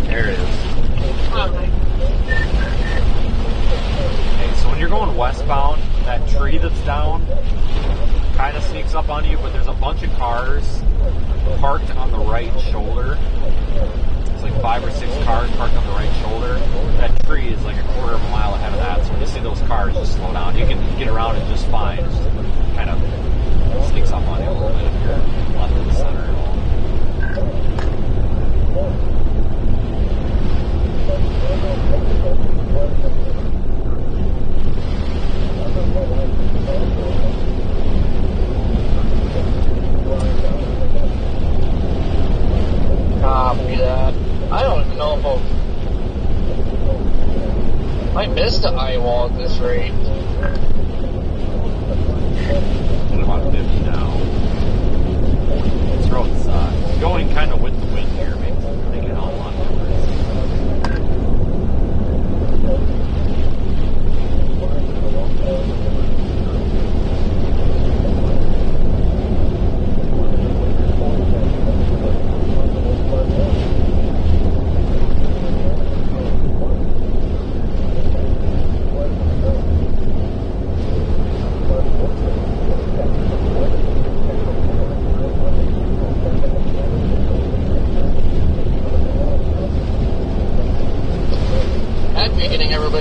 There it is. Okay, so when you're going westbound, that tree that's down kind of sneaks up on you, but there's a bunch of cars parked on the right shoulder. It's like 5 or 6 cars parked on the right shoulder. That tree is like a quarter of a mile ahead of that, so when you see those cars, just slow down. You can get around it just fine. It just kind of sneaks up on you a little bit if you're left of the center at all. Copy that. I don't even know if I missed the Eyewall at this rate. I'm about 50 now. This road's going kind of with the wind here, makes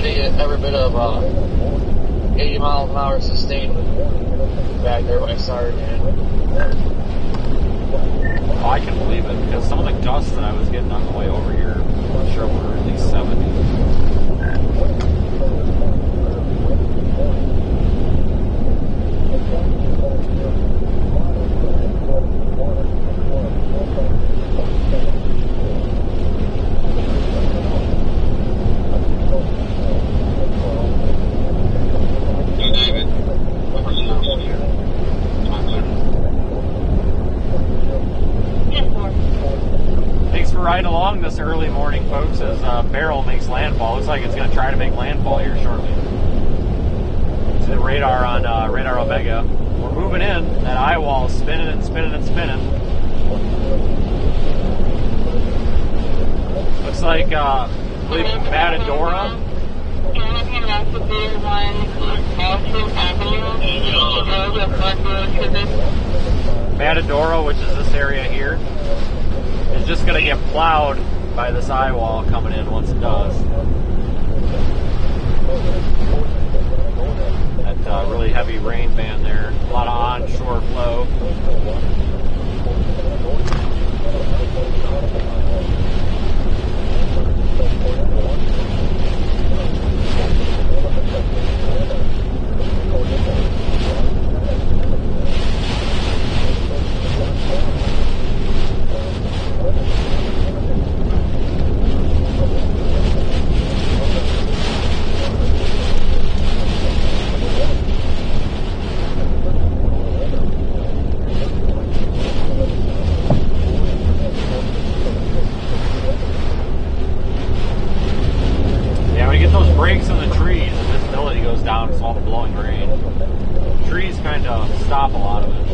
every bit of 80 miles an hour sustained back there when I started. Oh, I can believe it, because some of the gusts that I was getting on the way over here, I'm sure were at least 70. Riding along this early morning, folks, as Beryl makes landfall. Looks like it's going to try to make landfall here shortly. See the radar on Radar Omega. We're moving in. That Eyewall is spinning and spinning and spinning. Looks like, I believe Matadora. Matadora, which is this area here, is just going to get plowed by this Eyewall coming in once it does. That really heavy rain band there. A lot of onshore flow. Breaks in the trees and visibility goes down with all the blowing rain. Trees kind of stop a lot of it.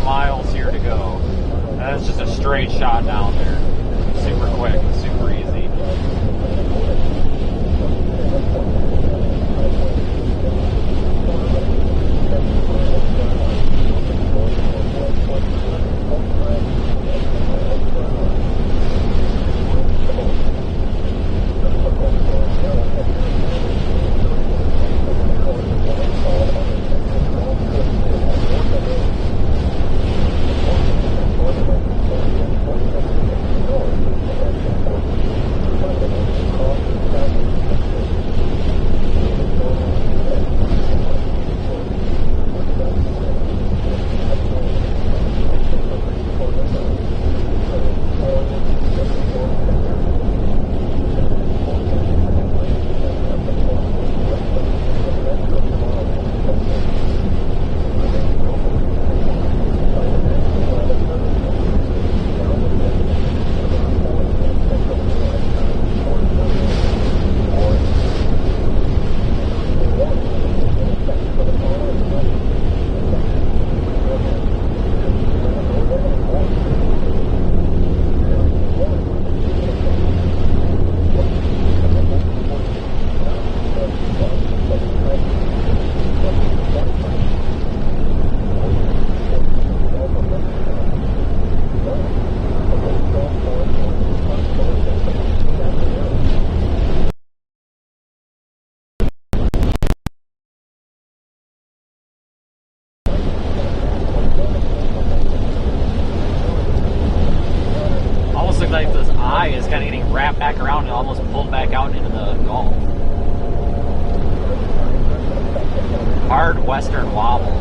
Miles here to go. And it's just a straight shot down there. Super quick, super easy. seems like this eye is kind of getting wrapped back around and almost pulled back out into the Gulf. Hard western wobble.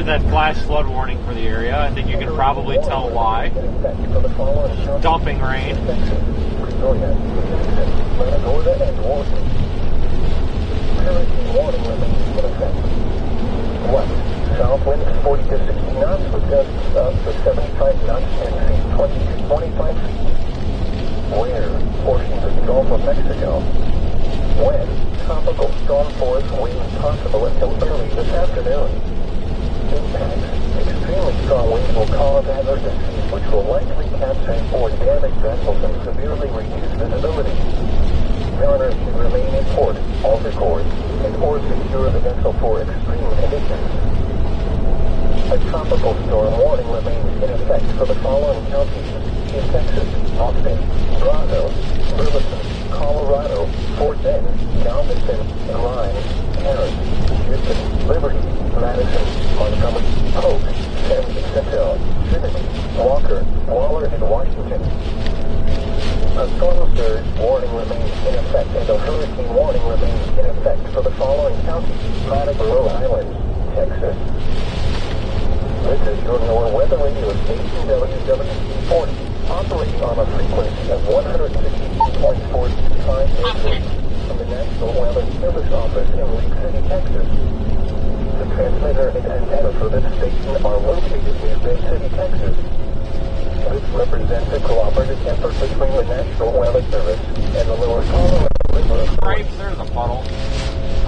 That flash flood warning for the area. I think you can probably tell why. Dumping rain. South winds 40 to 60 knots with gusts up to 75 knots and feet 20 to 25 feet. Where portions of the Gulf of Mexico. When tropical storm force winds possible until early this afternoon. Impacts. Extremely strong winds will cause hazardous seas which will likely capsize or damage vessels and severely reduce visibility. Mariners should remain in port, alter course, and or secure the vessel for extreme conditions. A tropical storm warning remains in effect for the following counties in Texas: Austin, Brazos, Burleson, Colorado, Fort Bend, Galveston, Grimes, Harris, Houston, Liberty, Madison, Montgomery, Polk, San Jacinto, Trinity, Walker, Waller, and Washington. A storm surge warning remains in effect and a hurricane warning remains in effect for the following counties: Matador Island, Texas. This is your NOAA weather radio station WWC-40, operating on a frequency of 162.45 MHz from the National Weather Service Office in Lake City, Texas. The transmitter and antenna for this station are located near Bay City, Texas. This represents a cooperative effort between the National Weather Service and the Lower Colorado River. Right, there's a puddle.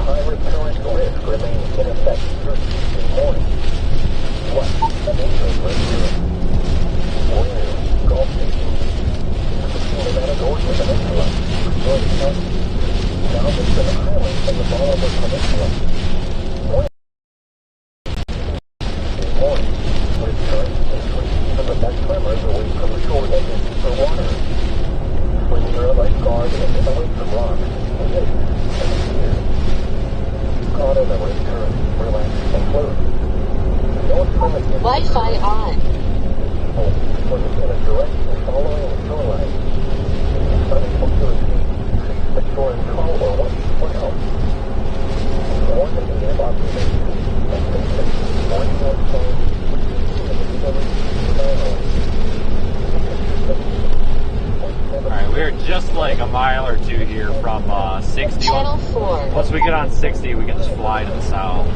High current risk remains in effect through Tuesday morning. What? The dangerous risk here. Where? Gulf Station. Between the Matagorda Peninsula, Florida County, Galveston Island, and the Bolivar Peninsula. When? Tuesday morning. With current and swing from the best swimmers away from the shore edges for water. Swim your lifeguard and away from rocks, waves, and fear. Caught in the wind current, relax and float 60. Channel 4. Once we get on 60, we can just fly to the south.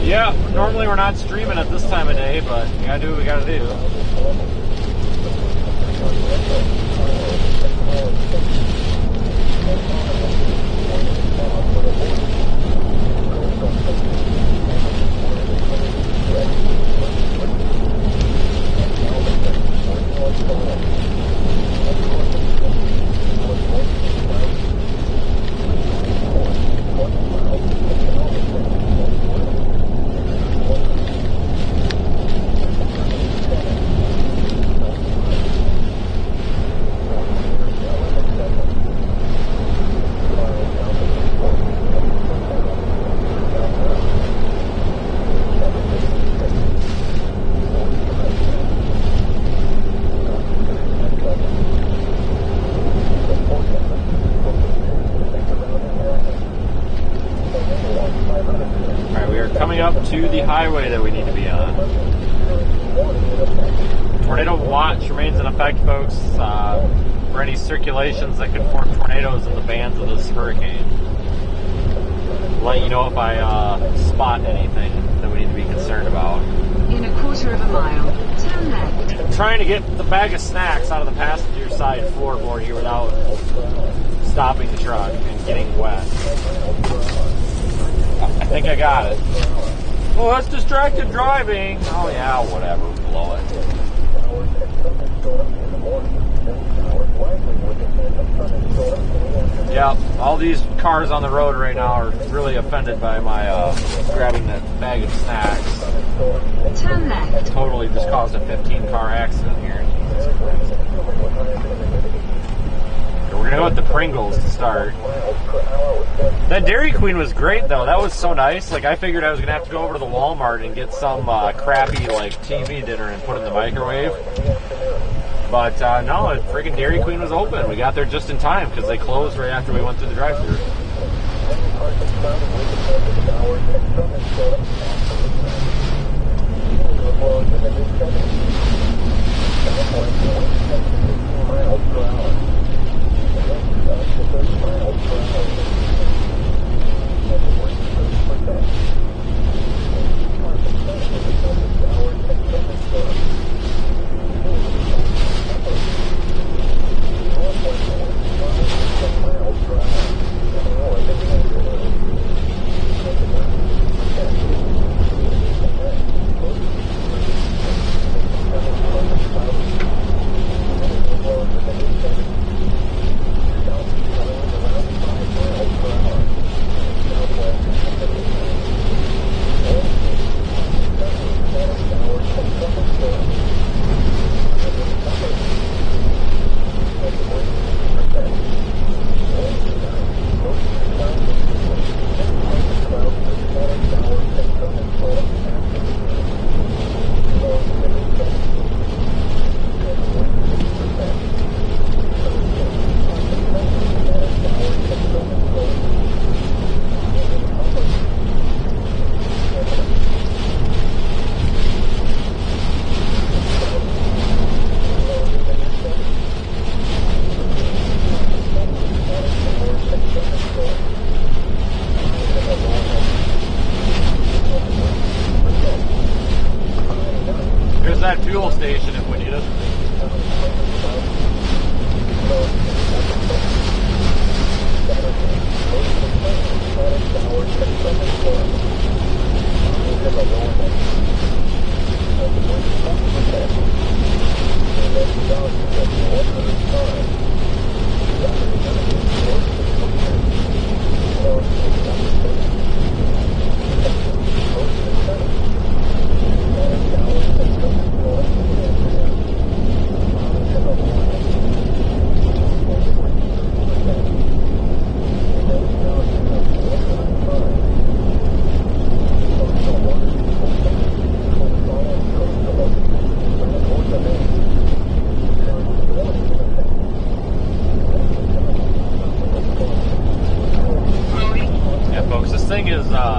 Yeah, normally we're not streaming at this time of day, but we gotta do what we gotta do. To the highway that we need to be on. Tornado watch remains in effect, folks, for any circulations that could form tornadoes in the bands of this hurricane. Let you know if I spot anything that we need to be concerned about. In a quarter of a mile, turn left. I'm trying to get the bag of snacks out of the passenger side floorboard here without stopping the truck and getting wet. I think I got it. Oh, that's distracted driving. Oh, yeah, whatever. Blow it. Yeah, all these cars on the road right now are really offended by my grabbing that bag of snacks. Turn left. Totally just caused a 15-car accident here. We're going to go with the Pringles to start. That Dairy Queen was great, though. That was so nice. Like, I figured I was going to have to go over to the Walmart and get some crappy, like, TV dinner and put it in the microwave. But, no, the freaking Dairy Queen was open. We got there just in time because they closed right after we went through the drive-thru.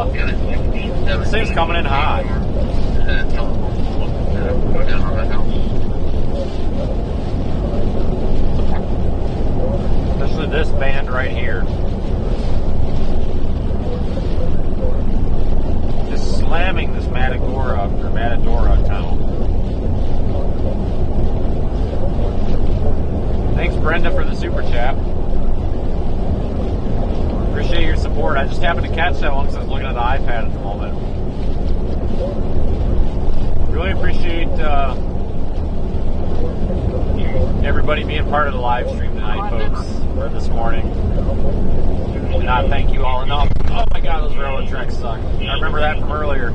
This thing's coming in hot. Especially this band right here. Just slamming this Matadora town. Thanks, Brenda, for the super chat. Appreciate your support. I just happened to catch that one because I was looking at the iPad at the moment. Really appreciate everybody being part of the live stream tonight, folks, or this morning. Cannot thank you all enough. Oh my god, those railroad tracks suck. I remember that from earlier.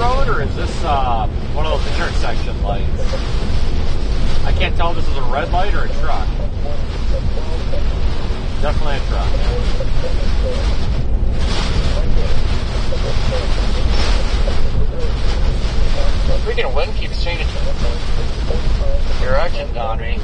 road, or is this one of those intersection lights? I can't tell if this is a red light or a truck. Definitely a truck. Freaking wind keeps changing direction on me.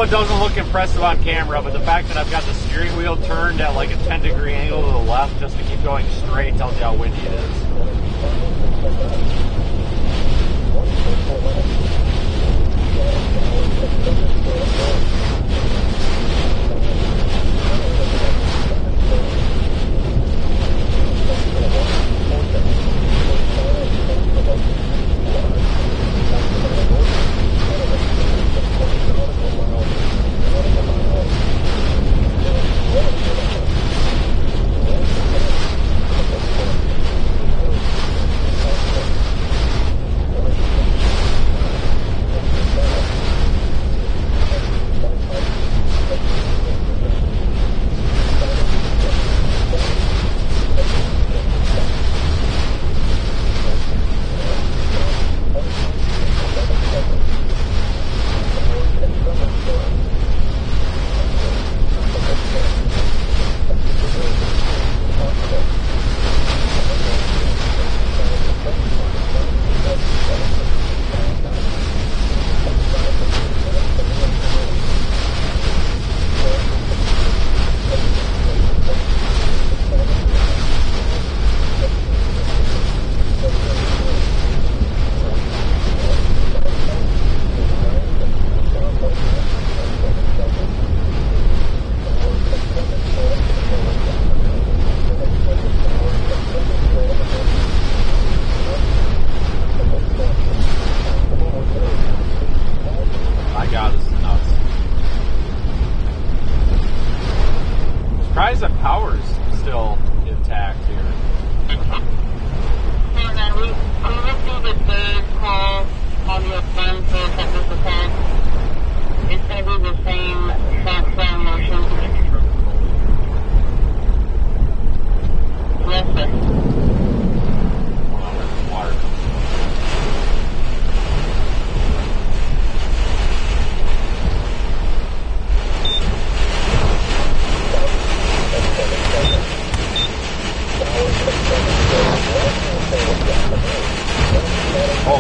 Doesn't look impressive on camera, but the fact that I've got the steering wheel turned at like a 10-degree angle to the left just to keep going straight tells you how windy it is.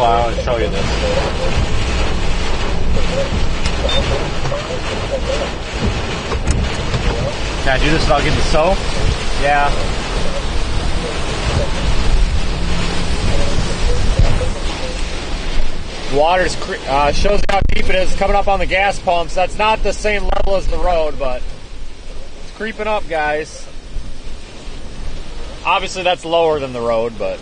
while and show you this. Can I do this without getting soaked? Yeah. Water's shows how deep it is coming up on the gas pumps. That's not the same level as the road, but it's creeping up, guys. Obviously that's lower than the road, but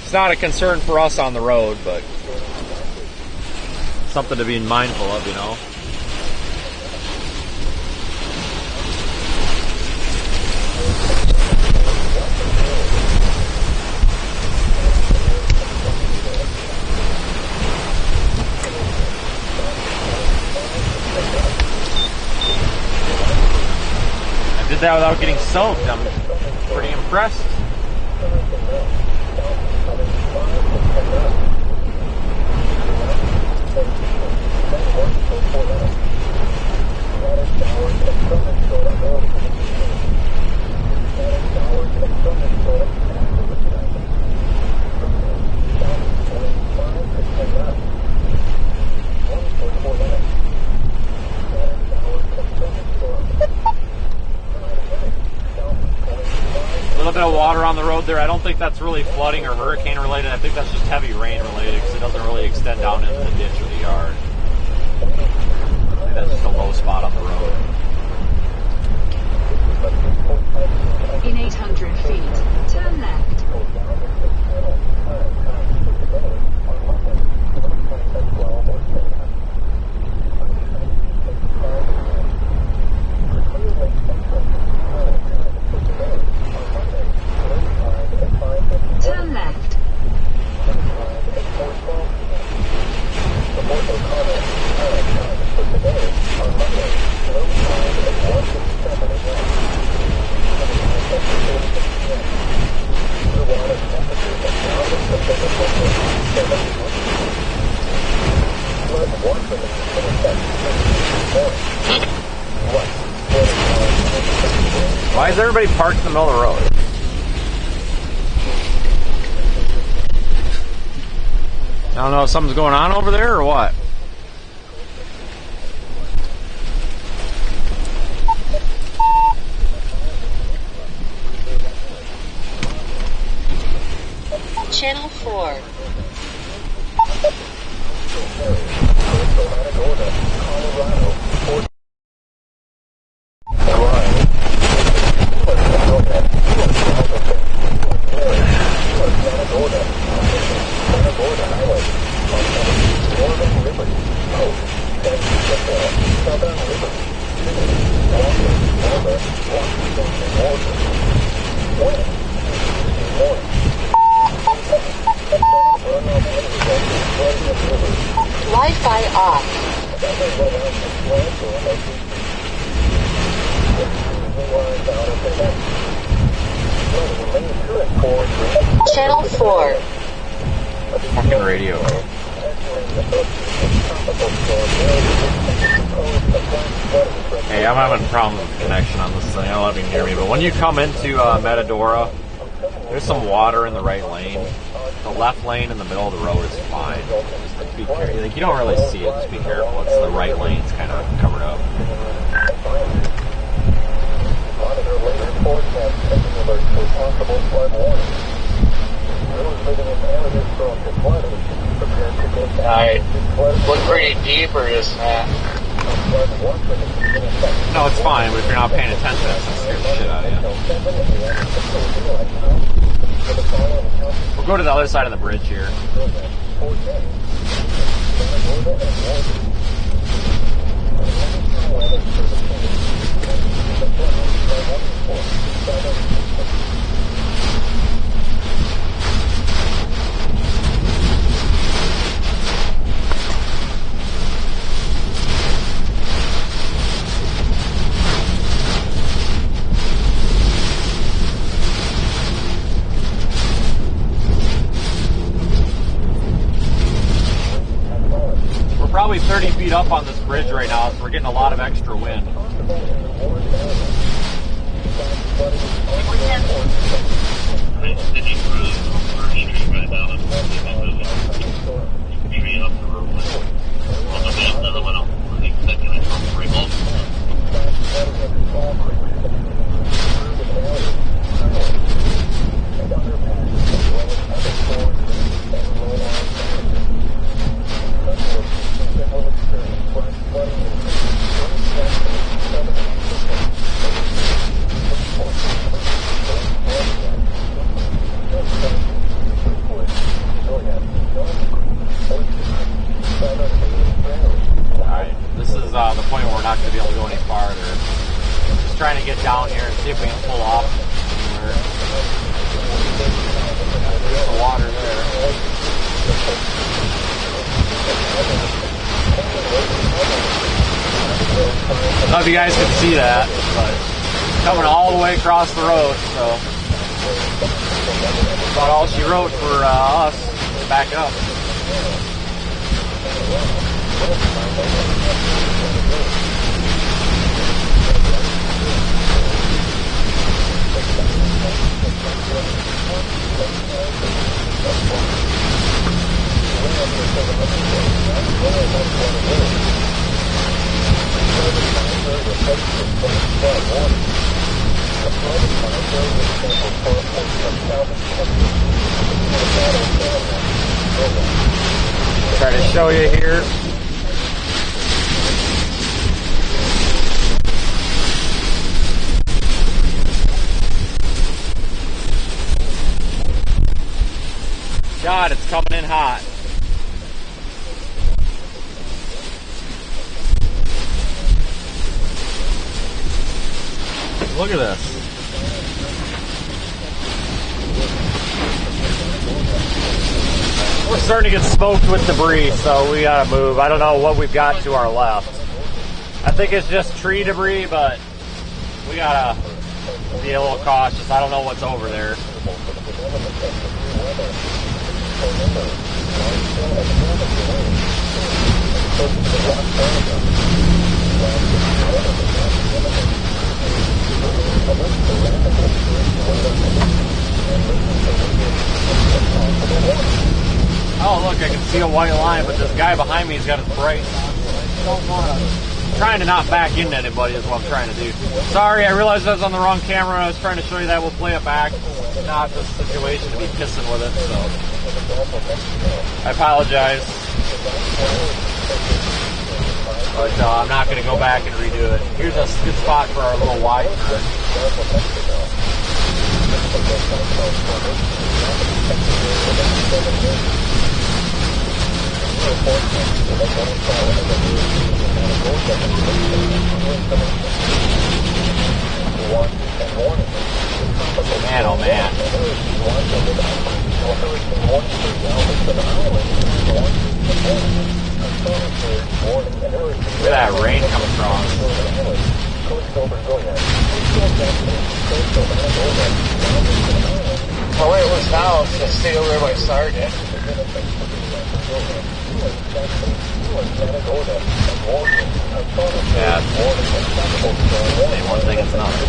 it's not a concern for us on the road, but something to be mindful of, you know. I did that without getting soaked. I'm pretty impressed. A little bit of water on the road there. I don't think that's really flooding or hurricane related. I think that's just heavy rain related because it doesn't really extend down into the ditch or the yard. I think that's just a low spot on the road. In 800 feet, turn left. Turn left. Why is everybody parked in the middle of the road? I don't know if something's going on over there or what. Channel 4. Wi-Fi off. Channel 4. Fucking radio. Hey, I'm having a problem with connection on this thing. I don't know if you can hear me, but when you come into Metadora, there's some water in the right lane. The left lane in the middle of the road is fine. Just be careful. Like, you don't really see it. Just be careful. It's the right lane's kind of covered up. Alright, look pretty deep or just not? No, it's fine, but if you're not paying attention, it's going to scare the shit out of you. We'll go to the other side of the bridge here. Probably 30 feet up on this bridge right now, so we're getting a lot of extra wind. trying to get down here and see if we can pull off somewhere. There's the water there. I don't know if you guys can see that, but it's coming all the way across the road, so that's about all she wrote for us to back up. Try to show you here. God, it's coming in hot. Look at this. We're starting to get smoked with debris, so we gotta move. I don't know what we've got to our left. I think it's just tree debris, but we gotta be a little cautious. I don't know what's over there. Oh, look, I can see a white line, but this guy behind me's got his brakes on. I'm trying to not back into anybody is what I'm trying to do. Sorry, I realized I was on the wrong camera. I was trying to show you that. We'll play it back. It's not the situation to be pissing with it, so I apologize. But I'm not going to go back and redo it. Here's a good spot for our little wide turn. Man, oh man. Look at that rain coming strong. Oh, wait, it was now. Just stay over there by Sergeant. Yeah. Say one thing, it's another.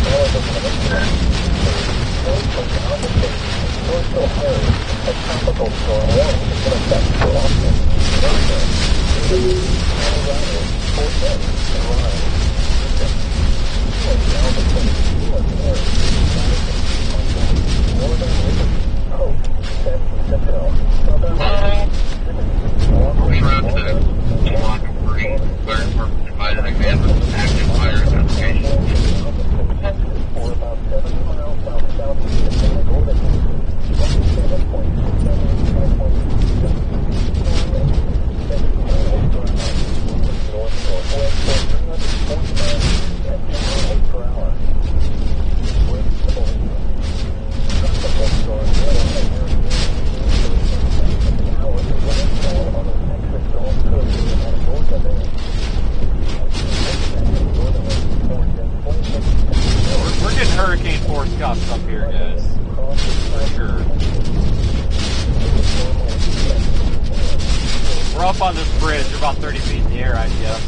On this bridge, you're about 30 feet in the air, I guess.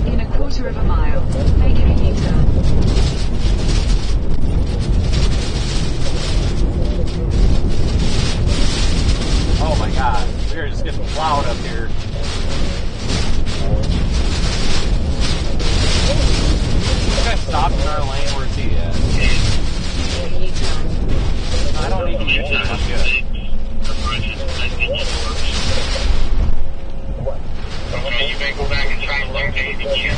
In a quarter of a mile, make a U-turn. Oh my god, we're just getting plowed up here. This guy stopped in our lane. Where's he at? I don't need to use it. I'm good. Okay, you may go back and try to locate the gear.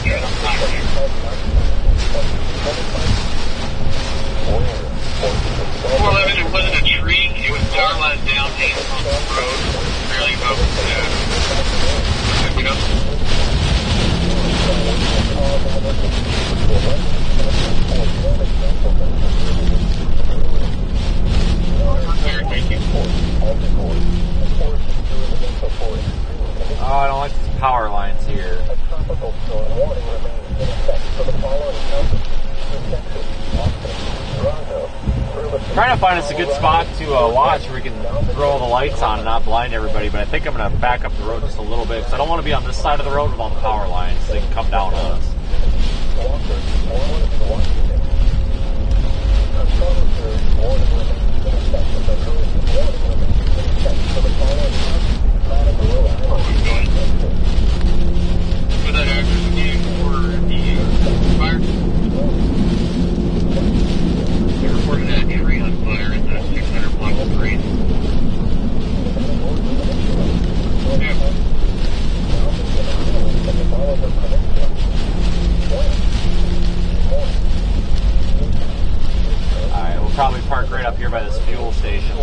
It wasn't a tree. It was power lines down. power lines here. A tropical storm warning remains in effect for the following counties: Texas, Austin, Toronto, Trying to find us a good spot to watch where we can throw all the lights on and not blind everybody, but I think I'm going to back up the road just a little bit because I don't want to be on this side of the road with all the power lines so they can come down on us. For that address again for the fire? They reported that tree on fire in the 600 block of green. Alright, we'll probably park right up here by this fuel station.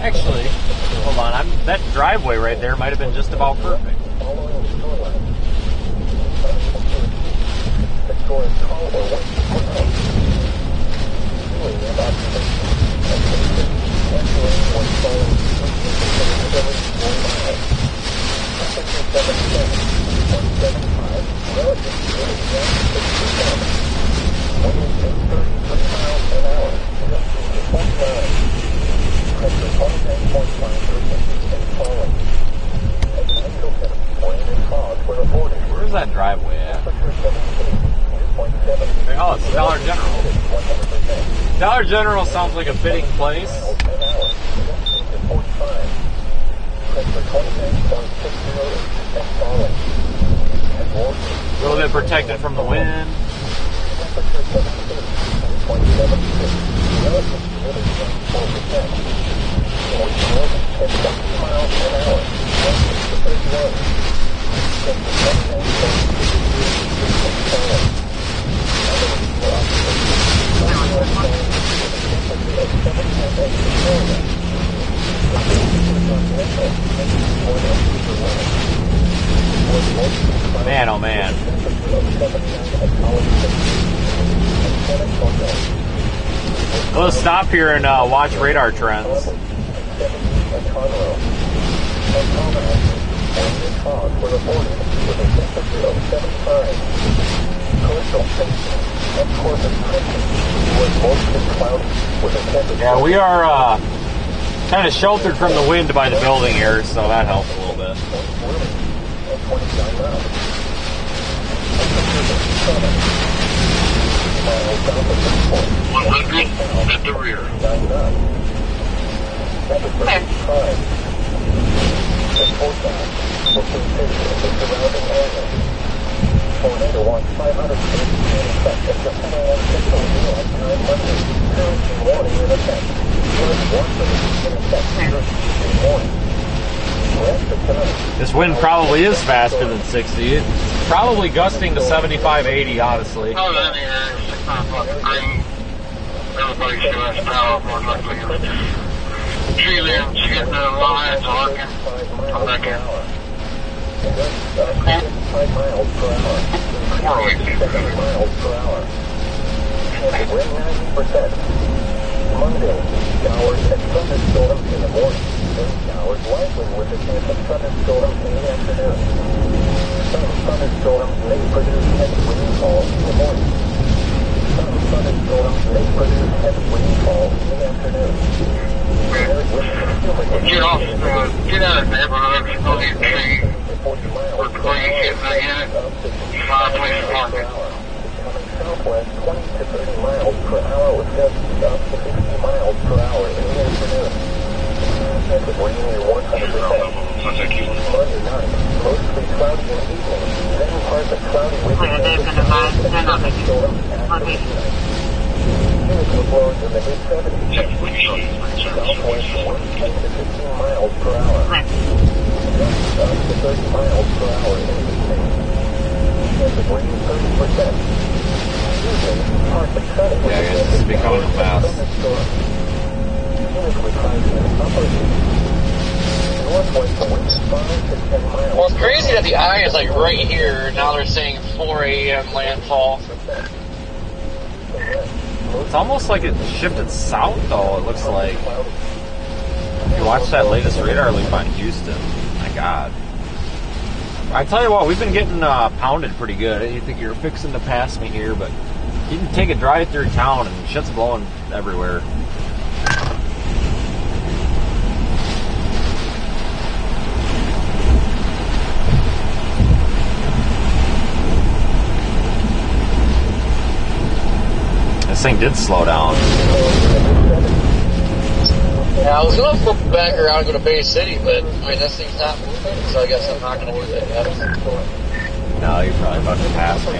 Actually, hold on, that driveway right there might have been just about perfect. Where's that driveway at? Oh, it's Dollar General. Dollar General sounds like a fitting place. A little bit protected from the wind. Man, oh man. Let's stop here and watch radar trends. Yeah, we are kind of sheltered from the wind by the building here, so that helps a little bit. 100 at the rear. Tornado watch 500 feet in effect at the 10 a.m. Central Daylight Time Monday. Hurricane warning in effect. Flood warning in effect. Hurricane warning. This wind probably is faster than 60. It's probably gusting to 75, 80, honestly. Oh, then here, 6 o'clock green. Everybody still has power, more likely. Tree limbs getting the lines working. Come back in. 5 miles per hour. 7 miles per hour. Wind 90%. Monday, showers and thunderstorms in the morning. Showers likely with a chance of thunderstorms in the afternoon. Some thunderstorms may produce heavy rainfall in the morning. Some thunderstorms may produce heavy rainfall in the afternoon. Get off, get out of the neighborhood, go to your tree. We're playing getting again. Fireplace market. Southwest 20 to 30 miles per hour with gusts up to 60 miles per hour in the afternoon. Chance of rain near 100%. Monday night, mostly cloudy in the evening. Then parts of cloudy with thunderstorms after midnight. Winds will blow in the mid-70s. Southwest 1 to 15 miles per hour. Gusts up to 30 miles per hour in the evening. Chance of rain 30%. Yeah, I guess this is becoming a mess. Well, it's crazy that the eye is like right here. Now they're saying 4 a.m. landfall. It's almost like it shifted south, though, it looks like. If you watch that latest radar loop on Houston, my God. I tell you what, we've been getting pounded pretty good. You think you're fixing to pass me here, but you can take a drive through town and shit's blowing everywhere. This thing did slow down. Yeah, I was going to flip back around and go to Bay City, but I mean, this thing's not moving, so I guess I'm not going to do that yet. No, you're probably about to pass me.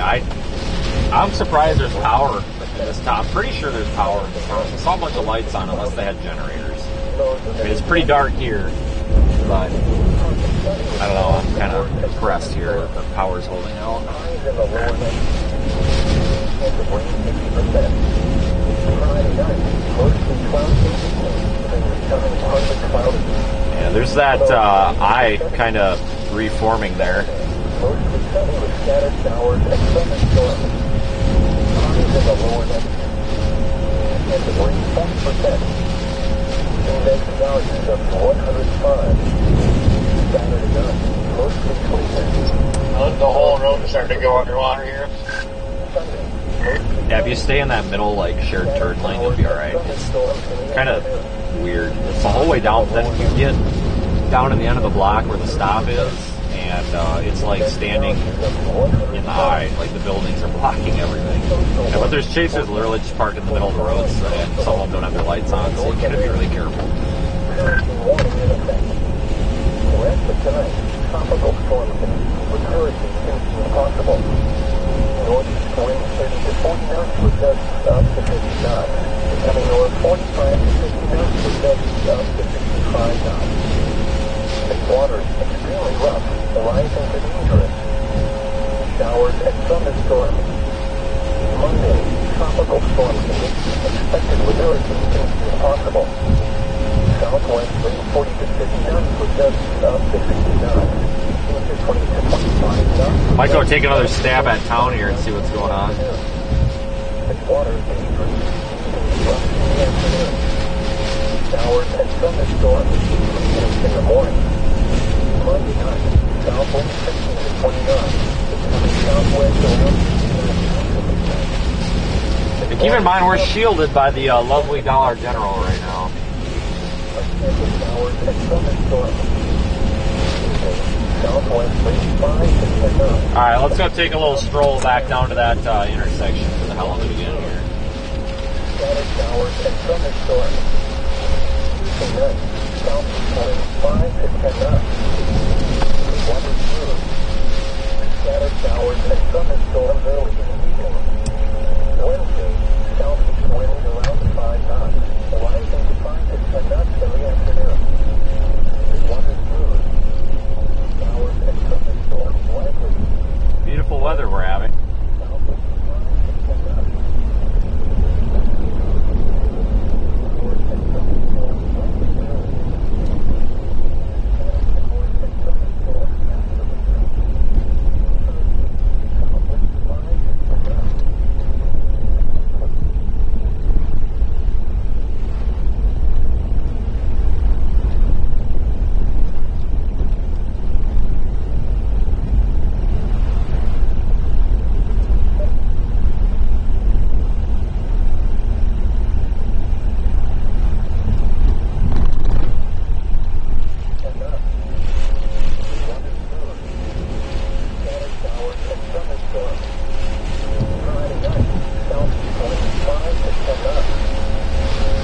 I'm surprised there's power in this town. I'm pretty sure there's power in this town. I saw a bunch of lights on unless they had generators. I mean, it's pretty dark here, but I don't know. I'm kind of impressed here that the power's holding out. Yeah, there's that eye kind of reforming there. The whole road is starting to go underwater here. Yeah, if you stay in that middle, like, shared turn lane, you'll be alright. It's kind of weird. It's the whole way down, then you get down in the end of the block where the stop is, and it's like standing in the eye, like the buildings are blocking everything. And but there's chasers literally just parked in the middle of the roads, and some of them don't have their lights on, so you gotta be really careful. Tropical storm with hurricane possible. Northeast winds 30 to 40 knots with gusts up to 50 knots. Becoming north 45 to 50 knots with gusts up to 65 knots. This water is extremely rough, rising to dangerous. Showers and thunderstorms. Monday, tropical storm conditions expected with hurricane possible. Southwest wind 40 to 50 knots with gusts up to 60 knots. Might go take another stab at town here and see what's going on. Showers and thunderstorms in the morning. Monday night, southwest 15 to 20 knots. Southwest around. And keep in mind, we're shielded by the lovely Dollar General right now. Showers and thunderstorms. Alright, let's go take a little stroll back down to that intersection for the hell of it again here. Scattered showers and thunderstorms. Tonight, southeast 5 to 10 knots. Water through. Scattered showers and thunderstorms early in the evening. Wednesday, southeast wind around 5 knots. Rising to 5 to 10 knots in the afternoon. Water through. Beautiful weather we're having.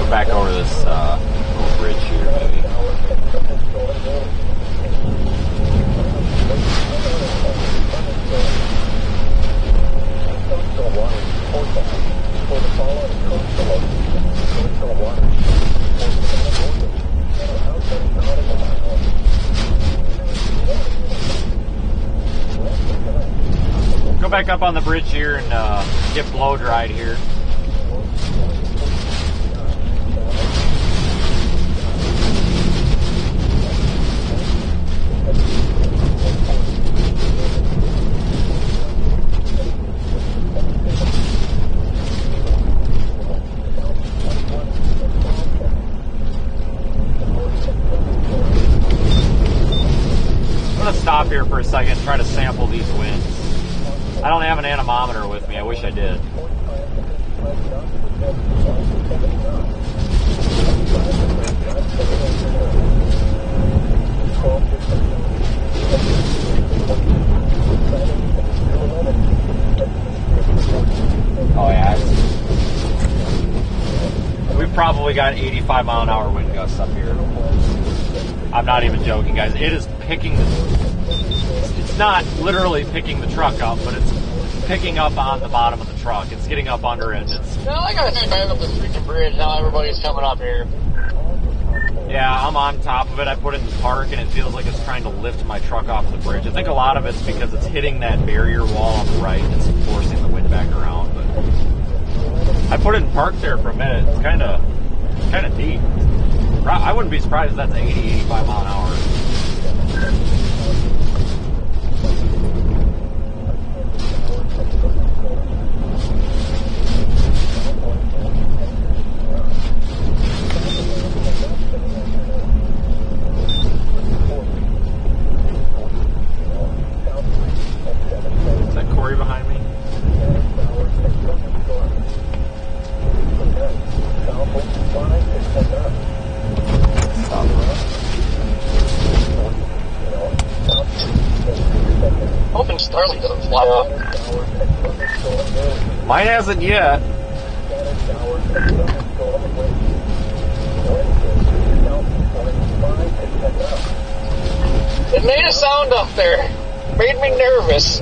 Back over this little bridge here, maybe. Go back up on the bridge here and get blow dried here. for a second and try to sample these winds. I don't have an anemometer with me. I wish I did. Oh yeah, we've probably got 85 mile an hour wind gusts up here. I'm not even joking, guys. It is picking it's not literally picking the truck up, but it's picking up on the bottom of the truck. It's getting up under it. No, I gotta get back up the freaking bridge. Now everybody's coming up here. Yeah, I'm on top of it. I put it in park, and it feels like it's trying to lift my truck off the bridge. I think a lot of it's because it's hitting that barrier wall on the right. It's forcing the wind back around. But I put it in park there for a minute. It's kind of deep. I wouldn't be surprised if that's 80, 85 mile an hour. Behind me. Hoping Starley doesn't fly up. Mine hasn't yet. It made a sound up there. Made me nervous.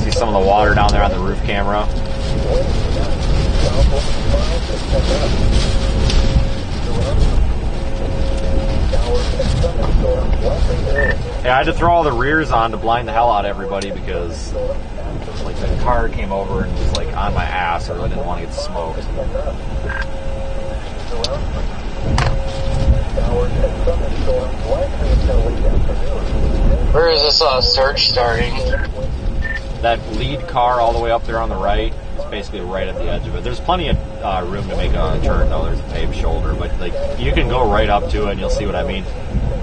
See some of the water down there on the roof camera. Yeah, I had to throw all the rears on to blind the hell out of everybody because like the car came over and was like on my ass, or I didn't want to get smoked. Where is this surge starting? That lead car all the way up there on the right is basically right at the edge of it. There's plenty of room to make a turn though. There's a paved shoulder, but like you can go right up to it and you'll see what I mean.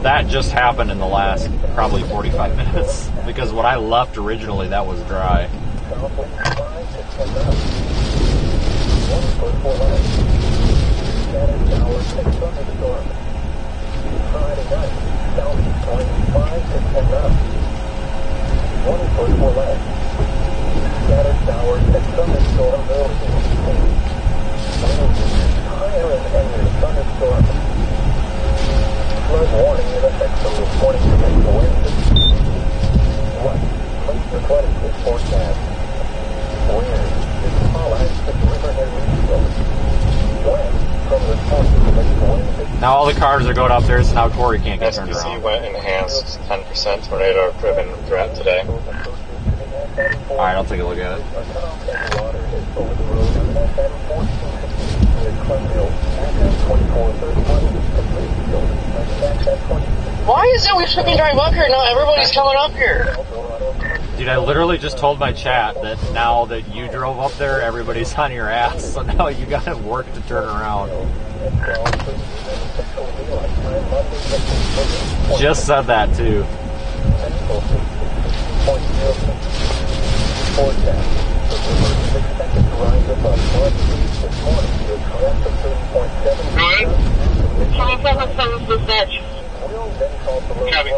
That just happened in the last probably 45 minutes because when I left originally that was dry. Now all the cars are going up there, so now Corey can't get turned around. SPC went enhanced 10% tornado driven threat today. Alright, I'll take a look at it. Why is it we shouldn't drive up here now? Everybody's coming up here. Dude, I literally just told my chat that now that you drove up there, everybody's on your ass, so now you gotta work to turn around. Just said that too. Good. 27 dispatch. Copy.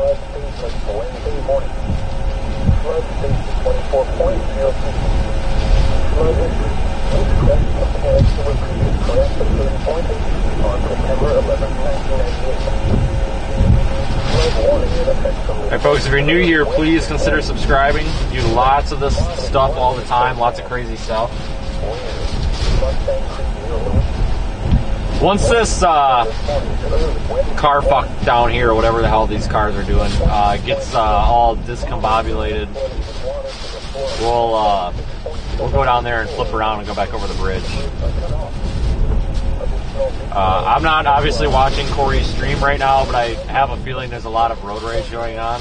Hey folks, if you're new here, please consider subscribing. Do lots of this stuff all the time, lots of crazy stuff. Once this car fuck down here, or whatever the hell these cars are doing, gets all discombobulated, we'll go down there and flip around and go back over the bridge. I'm not obviously watching Corey's stream right now, but I have a feeling there's a lot of road rage going on.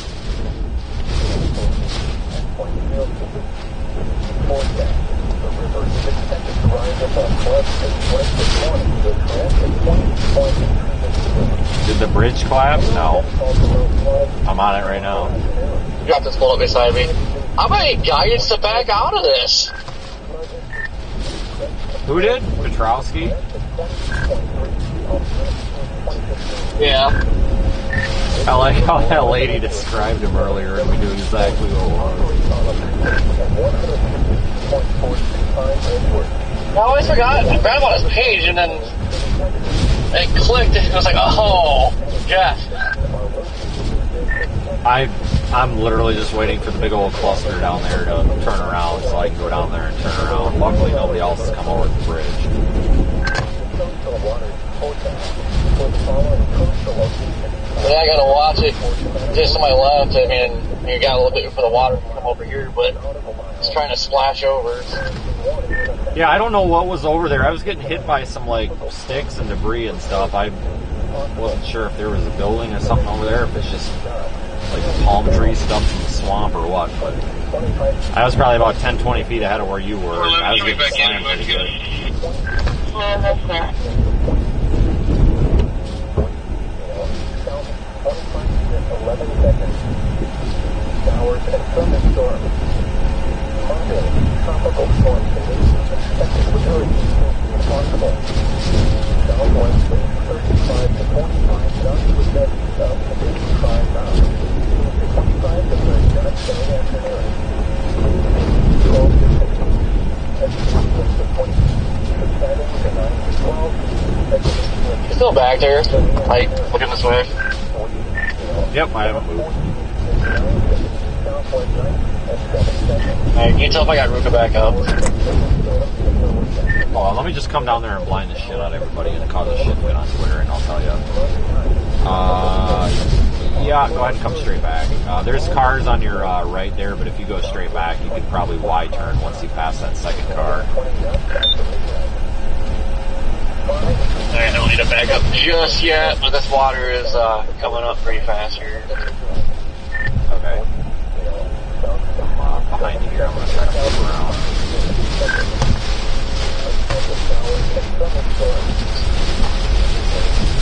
Did the bridge collapse? No. I'm on it right now. You got this pulled up beside me. How many guidance to back out of this? Who did? Petrowski? Yeah. I like how that lady described him earlier, and we knew exactly what it was. I always forgot. I grabbed on his page, and then it clicked, and it was like, oh, Jeff. I'm literally just waiting for the big old cluster down there to turn around so I can go down there and turn around. Luckily, nobody else has come over the bridge. Yeah, I gotta watch it just to my left. I mean, you got a little bit for the water to come over here, but it's trying to splash over. Yeah, I don't know what was over there. I was getting hit by some, like, sticks and debris and stuff. I wasn't sure if there was a building or something over there, if it's just, like, palm tree stuff in the swamp or what, but I was probably about 10, 20 feet ahead of where you were. I was getting slammed pretty good. Showers and thunderstorms. Monday, tropical storm conditions expected with hurricanes possible. Southwest winds 35 to 45 knots with gusts up to 85 knots. 25 to 30 knots Sunday afternoon. 12 to 16. And 26 to 20. 7 to 9 to 12. He's still back there, like, looking this way. Yep, I haven't moved. Alright, can you tell if I got Ruka back up? Hold on, let me just come down there and blind the shit out of everybody and cause a shit win on Twitter, and I'll tell you. Yeah, go ahead and come straight back. There's cars on your right there, but if you go straight back, you can probably Y-turn once you pass that second car. Alright, I don't need to back up just yet, but this water is coming up pretty fast here. Okay. I'm behind you here. I'm going to try to flip around.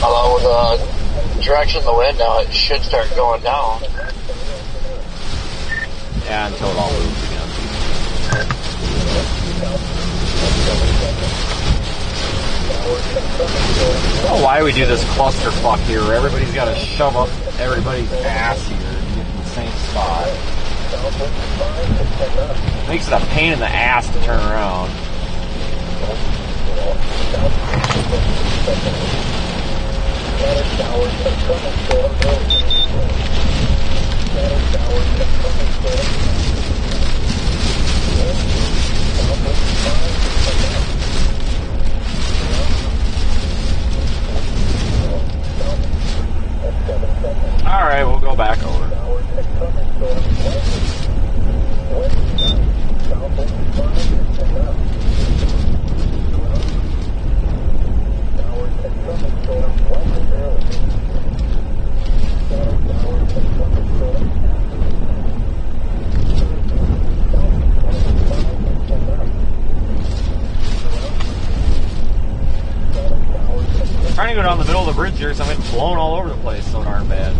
Although with the direction of the wind now, it should start going down. Yeah, until it all moves again. I don't know why we do this clusterfuck here where everybody's got to shove up everybody's ass here to get in the same spot. Makes it a pain in the ass to turn around. Alright, we'll go back over. I'm trying to go down the middle of the bridge here, so I'm getting blown all over the place so darn bad.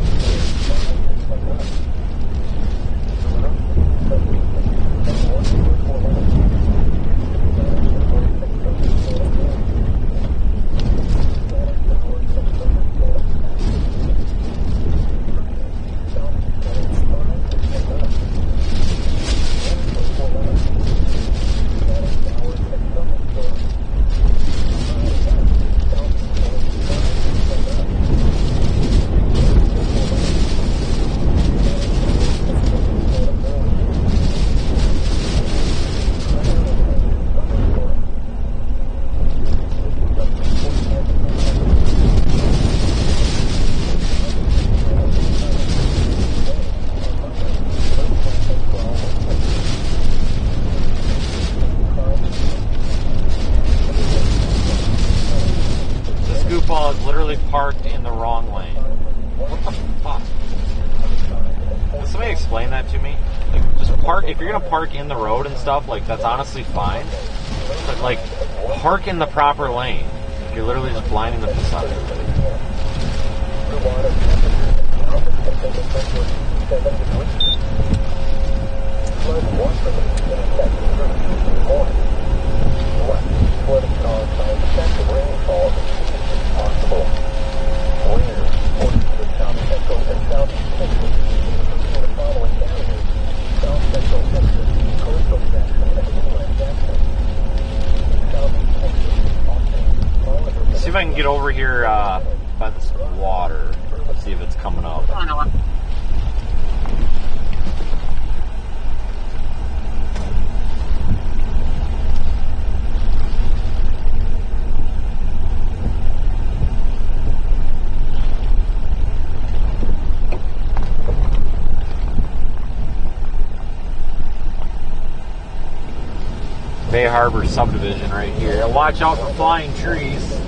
Parked in the wrong lane. What the fuck? Can somebody explain that to me? Like, just park, if you're gonna park in the road and stuff, like, that's honestly fine. But, like, park in the proper lane. You're literally just blinding the piss out of everybody. Underwater temperature now has taken the temperature 7 degrees. Flood watchfully in effect this morning. What? Flooding caused by excessive rainfall is seriously possible. Rare portions of South Central and Southeast Texas, including the following areas: South Central Texas, coastal Jackson, and inland Jackson. Southeast Texas, Austin, See if I can get over here by this water. See if it's coming up. Bay Harbor subdivision right here. Watch out for flying trees.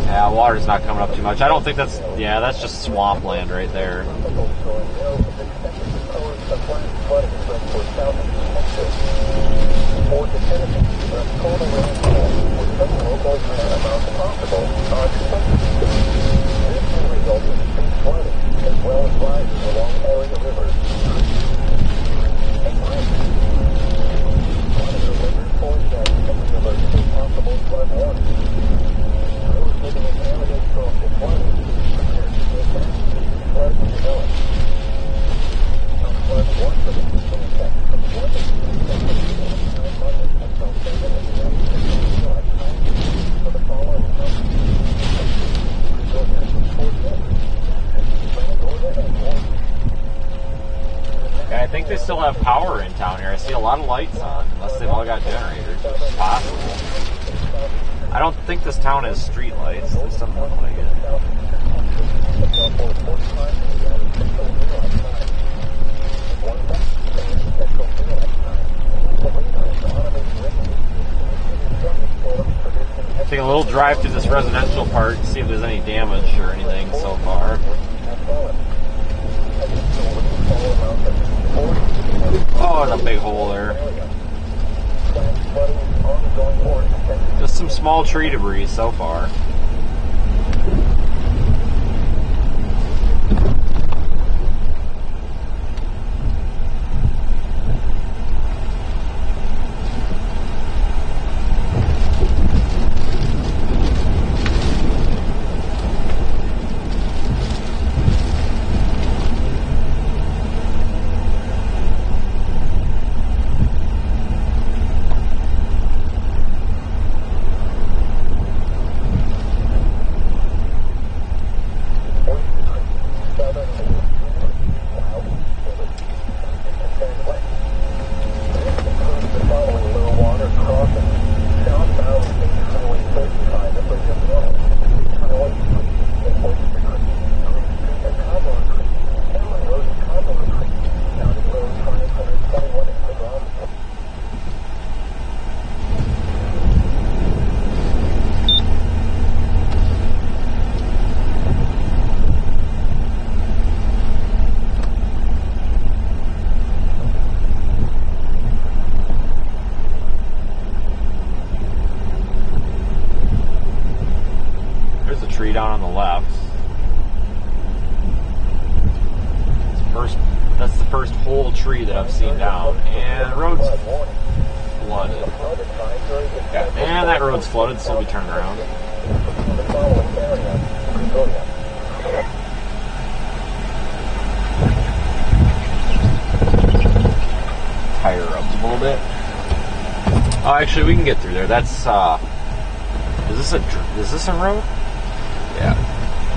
Yeah, water's not coming up too much. I don't think that's, yeah, that's just swampland right there. I think they still have power in town here. I see a lot of lights on, unless they've all got generators, which is possible. I don't think this town has street lights. This doesn't look like it. Take a little drive through this residential part to see if there's any damage or anything so far. Oh, there's a big hole there. Just some small tree debris so far. Down on the left. That's the first whole tree that I've seen down. And the road's flooded. Yeah, and that road's flooded, so we'll be turning around. Tire up a little bit. Oh, actually, we can get through there. That's is this a road? Yeah.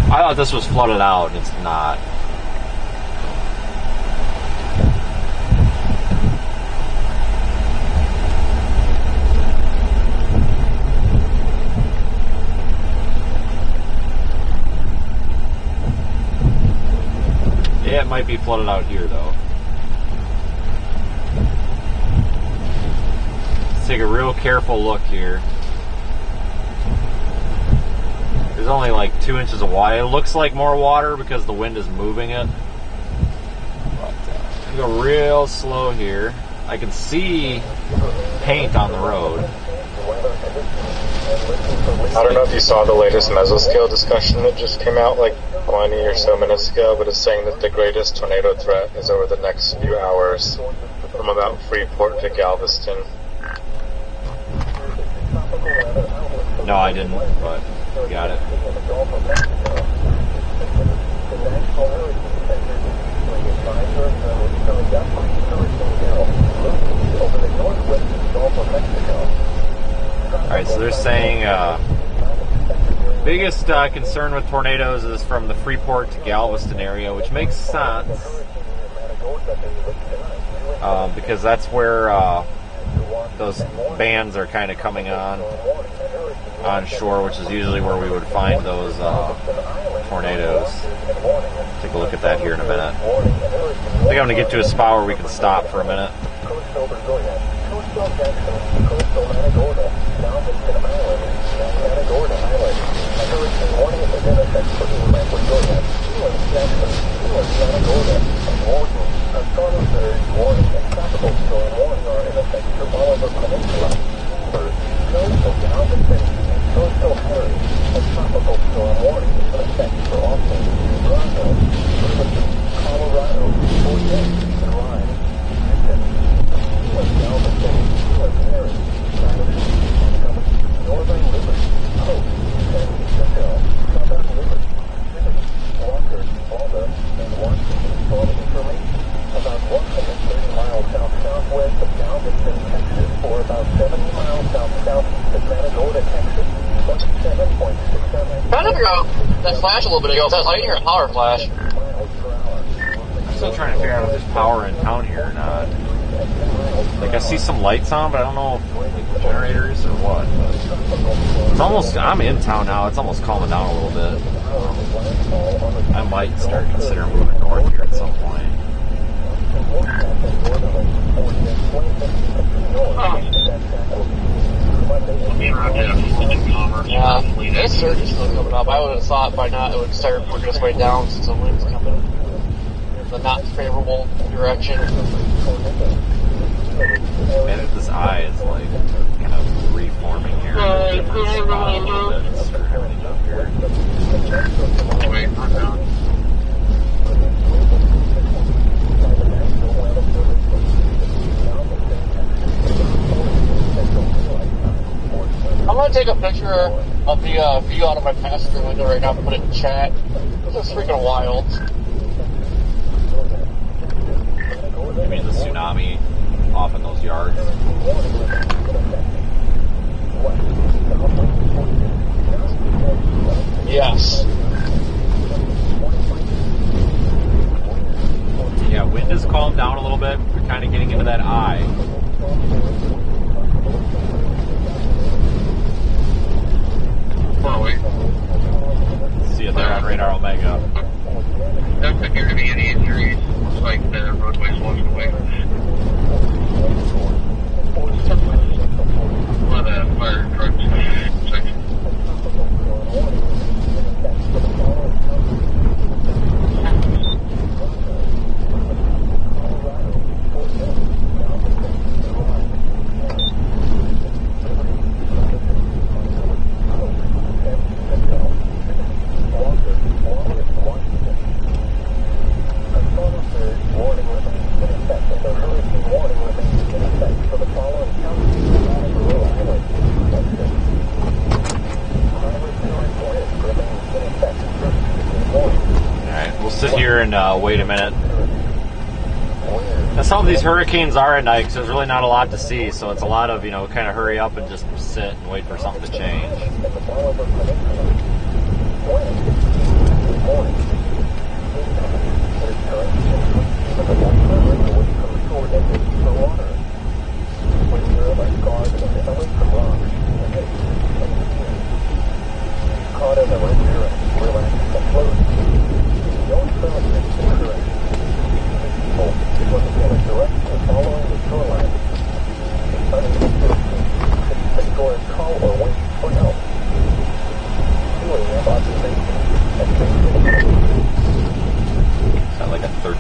I thought this was flooded out, and it's not. Yeah, it might be flooded out here, though. Let's take a real careful look here. There's only like 2 inches of water. It looks like more water because the wind is moving it. But I'm gonna go real slow here. I can see paint on the road. I don't know if you saw the latest mesoscale discussion that just came out like 20 or so minutes ago, but it's saying that the greatest tornado threat is over the next few hours from about Freeport to Galveston. No, I didn't, but got it. Alright, so they're saying biggest concern with tornadoes is from the Freeport to Galveston area, which makes sense because that's where those bands are kind of coming on shore, which is usually where we would find those tornadoes. Take a look at that here in a minute. I think I'm going to get to a spot where we can stop for a minute. That flash a little bit ago. I didn't hear a power flash. I'm still trying to figure out if there's power in town here or not. Like, I see some lights on, but I don't know if like generators or what. It's almost, I'm in town now. It's almost calming down a little bit. I might start considering moving north here at some point. Yeah, this surge is still coming up. I would have thought by now it would start working its way down since the wind's coming in the not favorable direction. Man, this eye is like kind of reforming here. It's sort of everything up here. I'm going to take a picture of the view out of my passenger window right now and put it in chat. This is freaking wild. You mean the tsunami off in those yards? Yes. Yeah, wind has calmed down a little bit. We're kind of getting into that eye. See it there on Radar Omega. Doesn't appear to be any injuries. Looks like the roadway's washed away. One of the fire trucks section. And wait a minute. Now, some of these hurricanes are at night, because there's really not a lot to see, so it's a lot of, kind of hurry up and just sit and wait for something to change.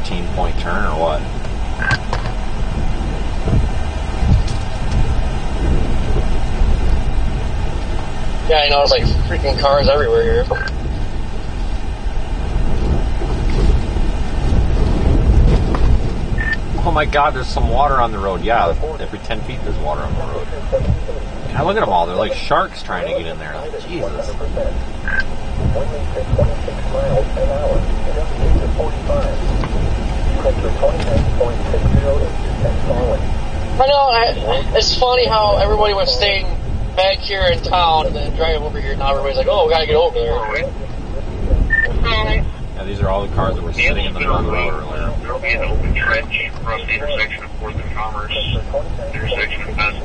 13-point turn or what? Yeah, I know, it's like freaking cars everywhere here. Oh my god, there's some water on the road. Yeah, every 10 feet there's water on the road. God, look at them all. They're like sharks trying to get in there. Jesus. I know, it's funny how everybody was staying back here in town and then drive over here. Now everybody's like, oh, we gotta get over here. Yeah, these are all the cars that were sitting in the middle of the road earlier. There will be an open trench across the intersection of 4th and Commerce, intersection of Best.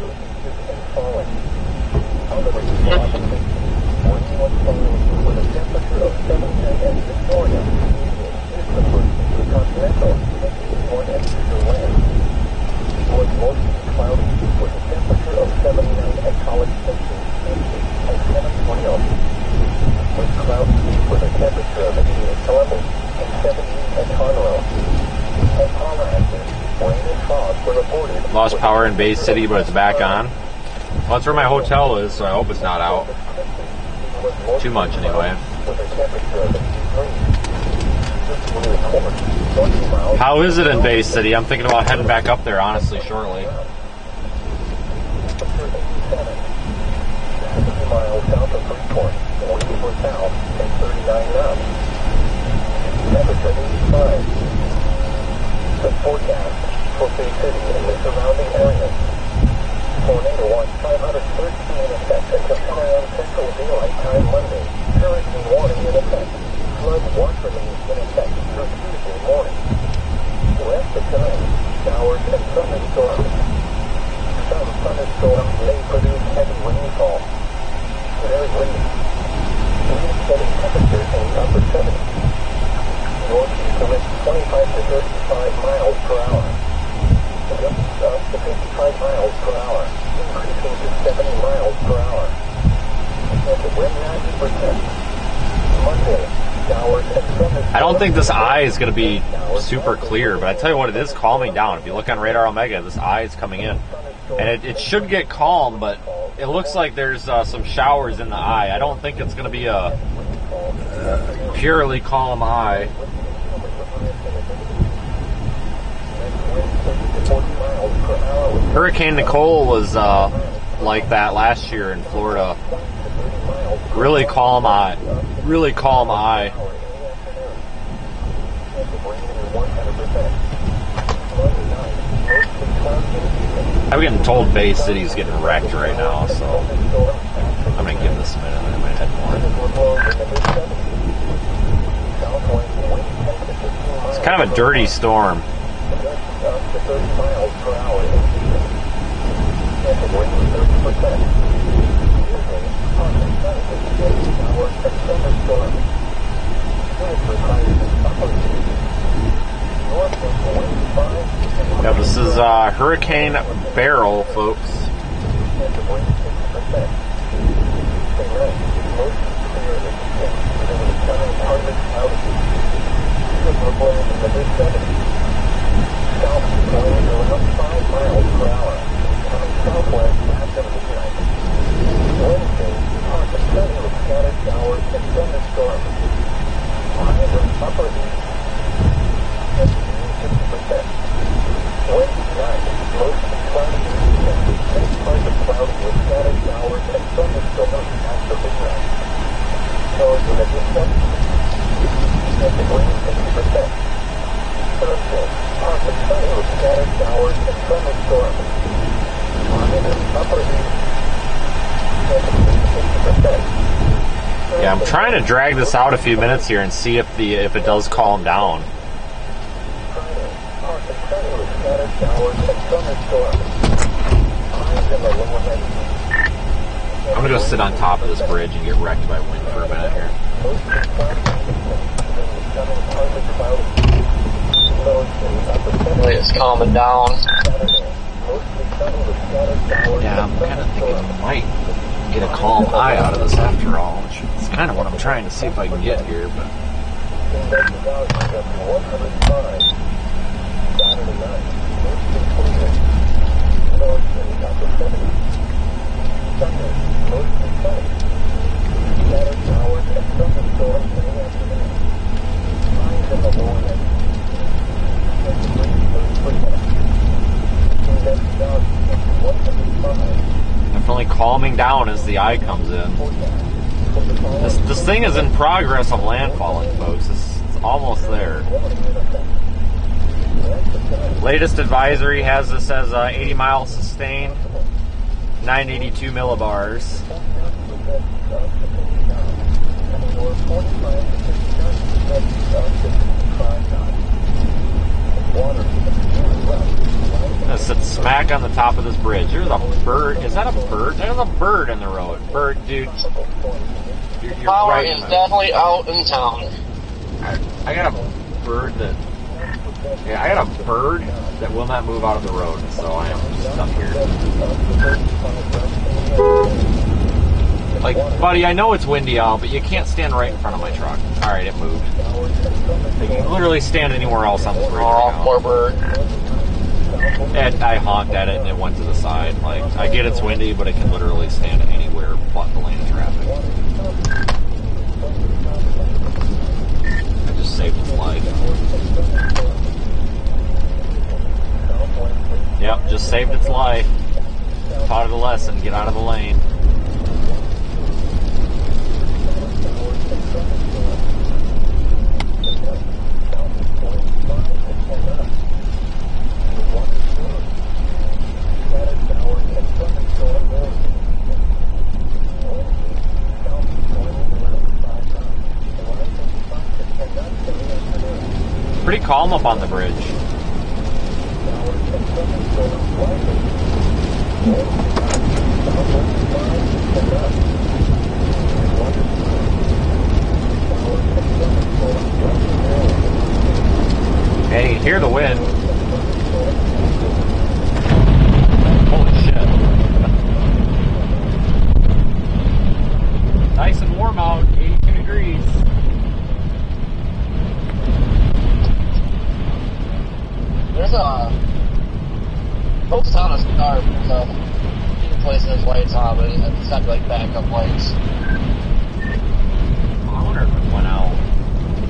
Lost power in Bay City, but it's back on. Well, that's where my hotel is, so I hope it's not out. Too much, anyway. How is it in Bay City? I'm thinking about heading back up there, honestly, shortly. The forecast for Bay City and the surrounding areas. Tornado watch 513 in effect until 10 a.m. Central Daylight Time Monday. Hurricane warning in effect. Flood watch remains in effect through Tuesday morning. Rest of time, showers and thunderstorms. Some thunderstorms may produce heavy rainfall. Very windy. Wind steady temperatures in the upper 70s. Northeast winds 25 to 35 miles per hour. The gusts up to 55 miles per hour, increasing to 70 miles per hour. And the wind 90%. Monday, showers and thunderstorms. I don't think this eye is going to be super clear, but I tell you what, it is calming down. If you look on Radar Omega, this eye is coming in. And it should get calm, but it looks like there's some showers in the eye. I don't think it's going to be a purely calm eye. Hurricane Nicole was like that last year in Florida. Really calm eye. Really calm eye. I'm getting told Bay City's getting wrecked right now, so I'm going to give this a minute and I might head more. It's kind of a dirty storm. Yeah, this is Hurricane Beryl, folks. Yeah, I'm trying to drag this out a few minutes here and see if it does calm down. I'm gonna go sit on top of this bridge and get wrecked by wind for a minute here. It's calming down. Yeah, I'm kind of thinking I might get a calm eye out of this after all, which is kind of what I'm trying to see if I can get here, but Definitely calming down as the eye comes in. This thing is in progress of landfalling, folks. It's almost there. Latest advisory has this as 80 miles sustained, 982 millibars. It sits smack on the top of this bridge. There's a bird. Is that a bird? There's a bird in the road. Bird, dude. You're Power right, is man. definitely out in town. I got a bird that. Yeah, I got a bird that will not move out of the road, so I am stuck here. Like, buddy, I know it's windy out, but you can't stand right in front of my truck. All right, it moved. You can literally stand anywhere else on this bridge right now. Poor bird. And I honked at it and it went to the side. Like, I get it's windy, but it can literally stand anywhere but the lane of traffic. I just saved its life. Yep, just saved its life. Taught it a lesson, get out of the lane. Pretty calm up on the bridge. And you can hear the wind. Holy shit. Nice and warm out, 82 degrees. There's a folks on us car. There's a place that has lights on, but it's not like backup lights. I wonder if it went out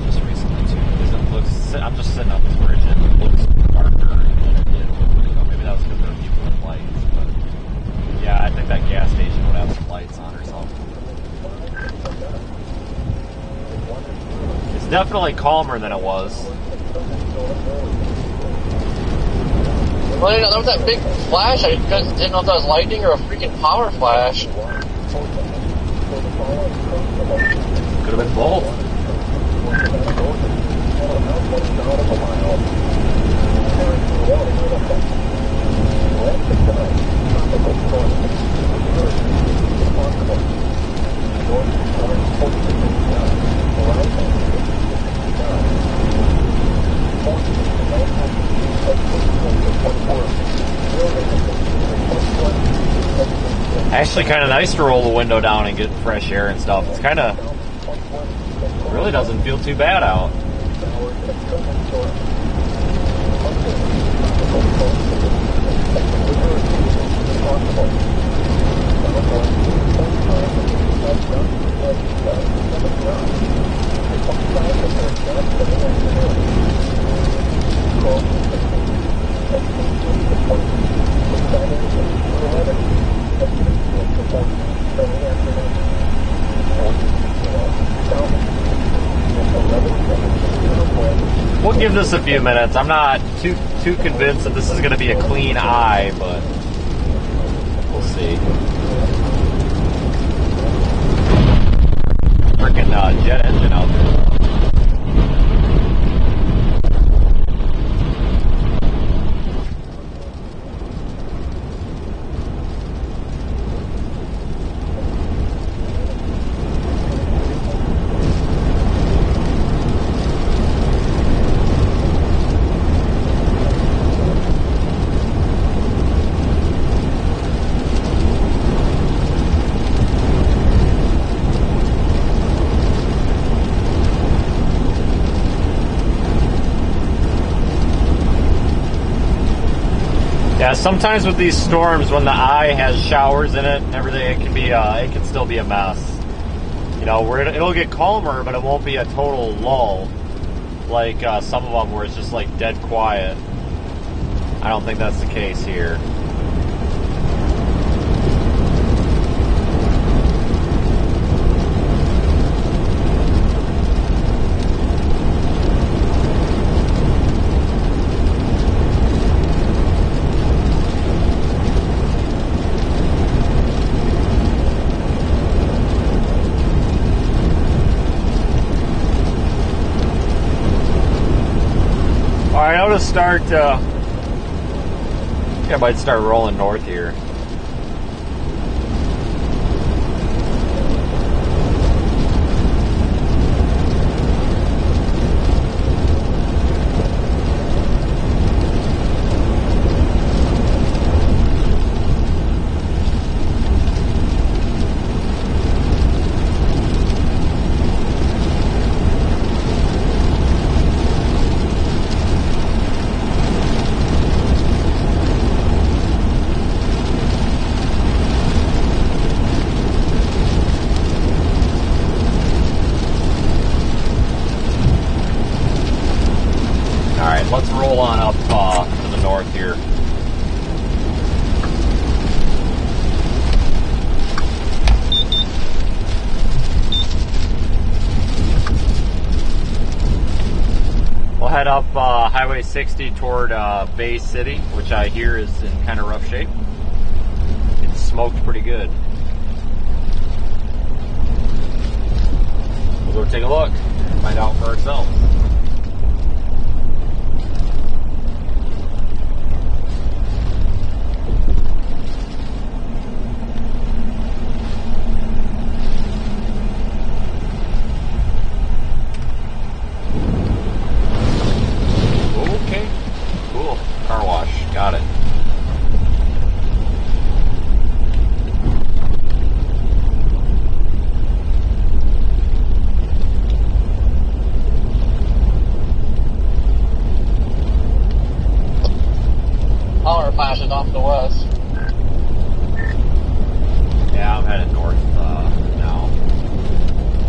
just recently too, because it looks. I'm just sitting up this bridge and it looks darker than it did. Maybe that was because there were people with lights, but yeah, I think that gas station would have some lights on or something. It's definitely calmer than it was. Well, there was that big flash. I didn't know if that was lightning or a freaking power flash. Could have been both. Actually, kind of nice to roll the window down and get fresh air and stuff. It's kind of really doesn't feel too bad out. We'll give this a few minutes. I'm not too convinced that this is going to be a clean eye, but we'll see. Freaking jet engine out there. Yeah, sometimes with these storms, when the eye has showers in it and everything, it can be it can still be a mess. You know, where it'll get calmer, but it won't be a total lull like some of them where it's just like dead quiet. I don't think that's the case here. Alright, I'll just start, I think I might start rolling north here. Let's roll on up to the north here. We'll head up Highway 60 toward Bay City, which I hear is in kind of rough shape. It's smoked pretty good. We'll go take a look, find out for ourselves. Got it. Power flashes off the west. Yeah, I'm headed north now.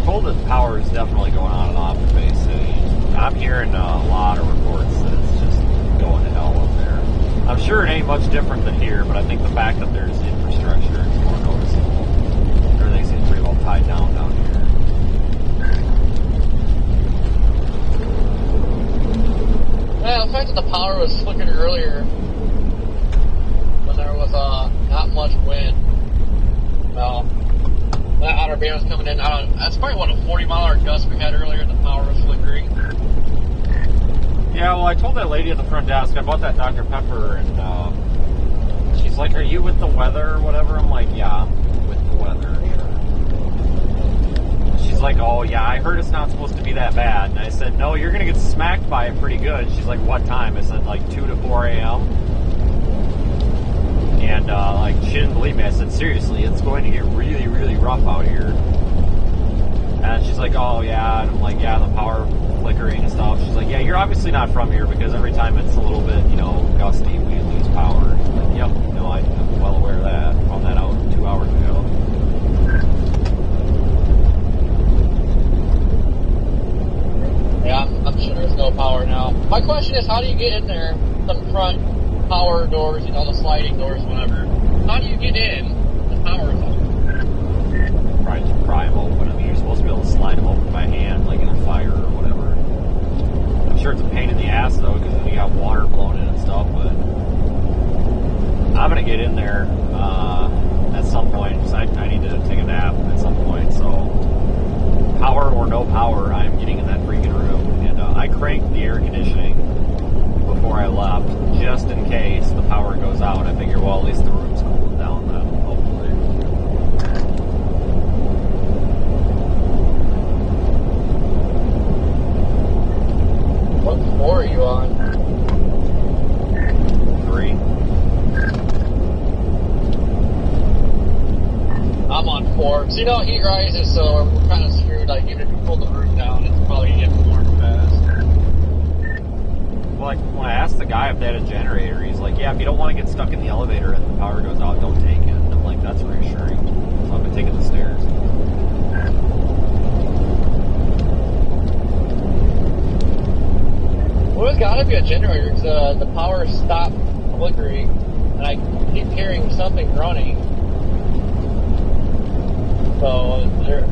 Told that power is definitely going on and off in Bay City. I'm hearing a lot of reports that it's just going to hell up there. I'm sure it ain't much different than here, but I think the fact that there's infrastructure is more noticeable. Everything seems pretty well tied down here. Yeah, the fact that the power was flickered earlier when there was not much wind. Well, that outer band was coming in. That's probably what, a 40-mile-an-hour gust we had earlier, and the power was flickering. Yeah, well, I told that lady at the front desk, I bought that Dr. Pepper, and she's like, are you with the weather or whatever? I'm like, yeah, I'm with the weather, sure. She's like, oh, yeah, I heard it's not supposed to be that bad. And I said, no, you're going to get smacked by it pretty good. She's like, what time? I said, like, 2 to 4 a.m. And, like, she didn't believe me. I said, seriously, it's going to get really, really rough out here. And she's like, oh, yeah. And I'm like, yeah, the power flickering and stuff. She's like, yeah, you're obviously not from here because every time it's a little bit, you know, gusty, we lose power. She's like, yep, no, I'm well aware of that. Found that out 2 hours ago. Yeah, I'm sure there's no power now. My question is, how do you get in there? The front power doors, you know, the sliding doors, whatever. How do you get in? The power's on. Probably just pry them open. I mean, you're supposed to be able to slide them open by hand, like in a fire or whatever. I'm sure it's a pain in the ass, though, because then you got water blowing in and stuff, but I'm going to get in there at some point, because I need to take a nap at some point, so power or no power, I'm getting in that freaking room. And I cranked the air conditioning before I left, just in case the power goes out. I figure, well, at least the room's cooled down then, hopefully. What floor are you on? 3. I'm on 4. So, you know, heat rises, so we're kind of screwed. Like, even if you pull the roof down, it's probably getting warm fast. Well, like, when I asked the guy if they had a generator, he's like, yeah, if you don't want to get stuck in the elevator and the power goes out, don't take it. And I'm like, that's reassuring. So I've been taking the stairs. Well, there's got to be a generator because the power stopped flickering, and I keep hearing something running. So there,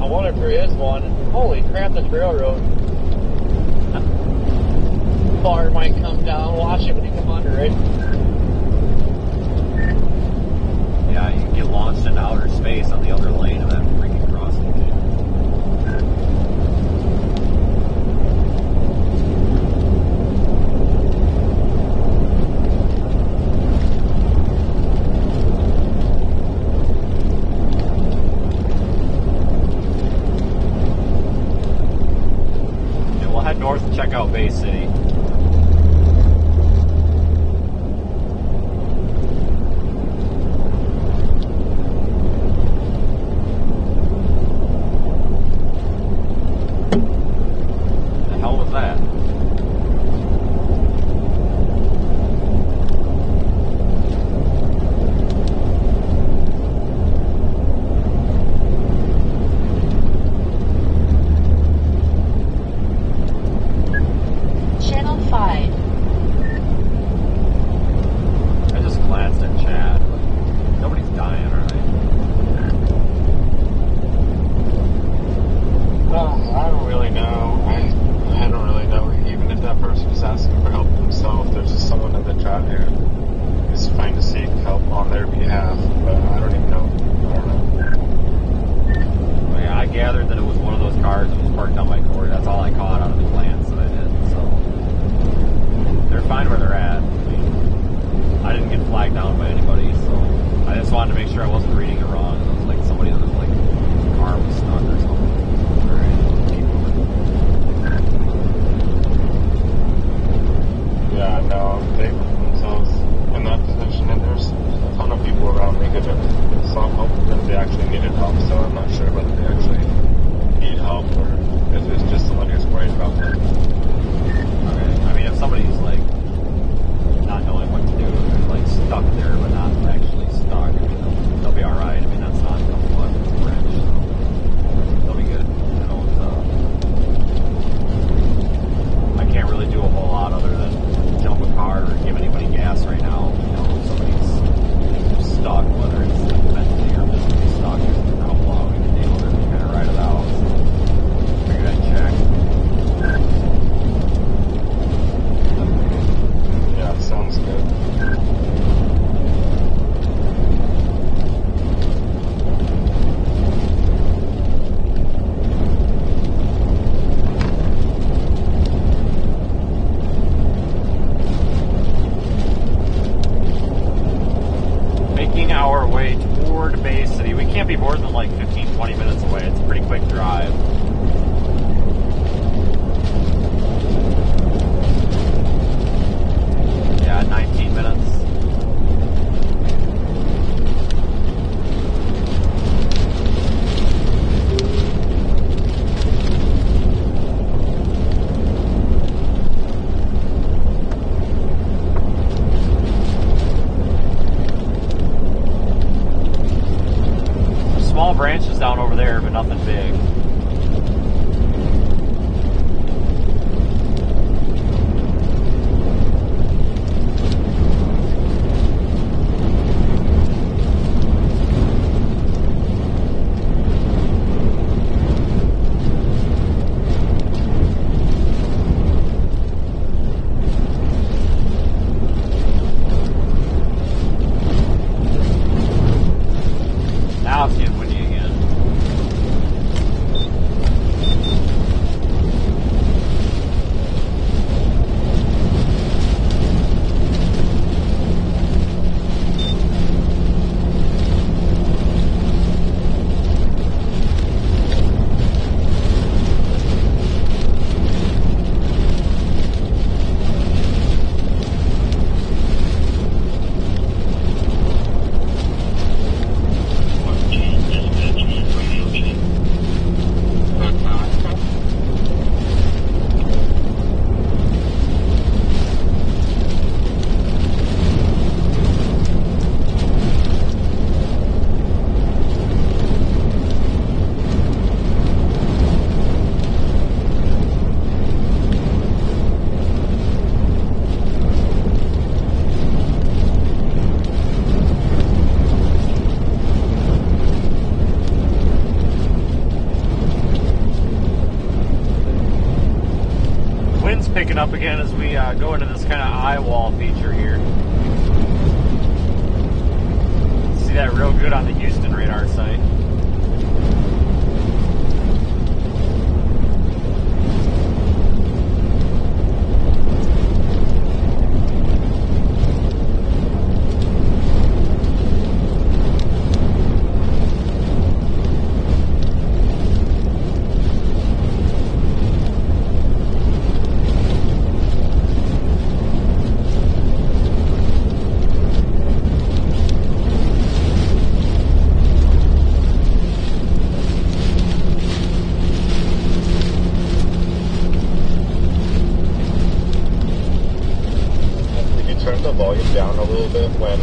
I wonder if there is one. Holy crap! This railroad bar might come down. Watch it when you come under it. Yeah, you can get launched into outer space on the other lane of that freaking crossing. North to check out Bay City. The hell was that? Branches down over there, but nothing big. Now it's getting windy again. wind's picking up again as we go into this kind of eyewall feature here. See that real good on the Houston radar site. Down a little bit when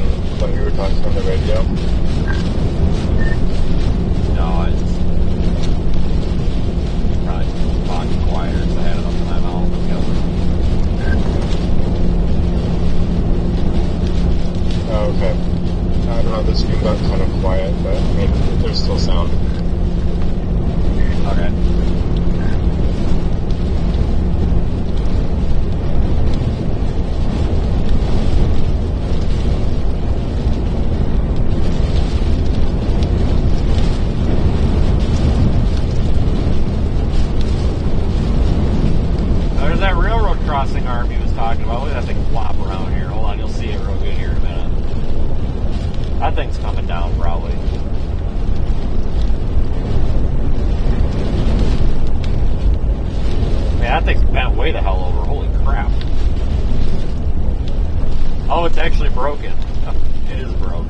we were talking on the radio? No, it's probably talking quieter because I had it up to my mouth. Oh, okay. I don't know, this room got kind of quiet, but I mean, there's still sound. Okay. Crossing arm he was talking about. Look at that thing flop around here. Hold on, you'll see it real good here in a minute. That thing's coming down probably. Man, that thing's bent way the hell over. Holy crap. Oh, it's actually broken. It is broke.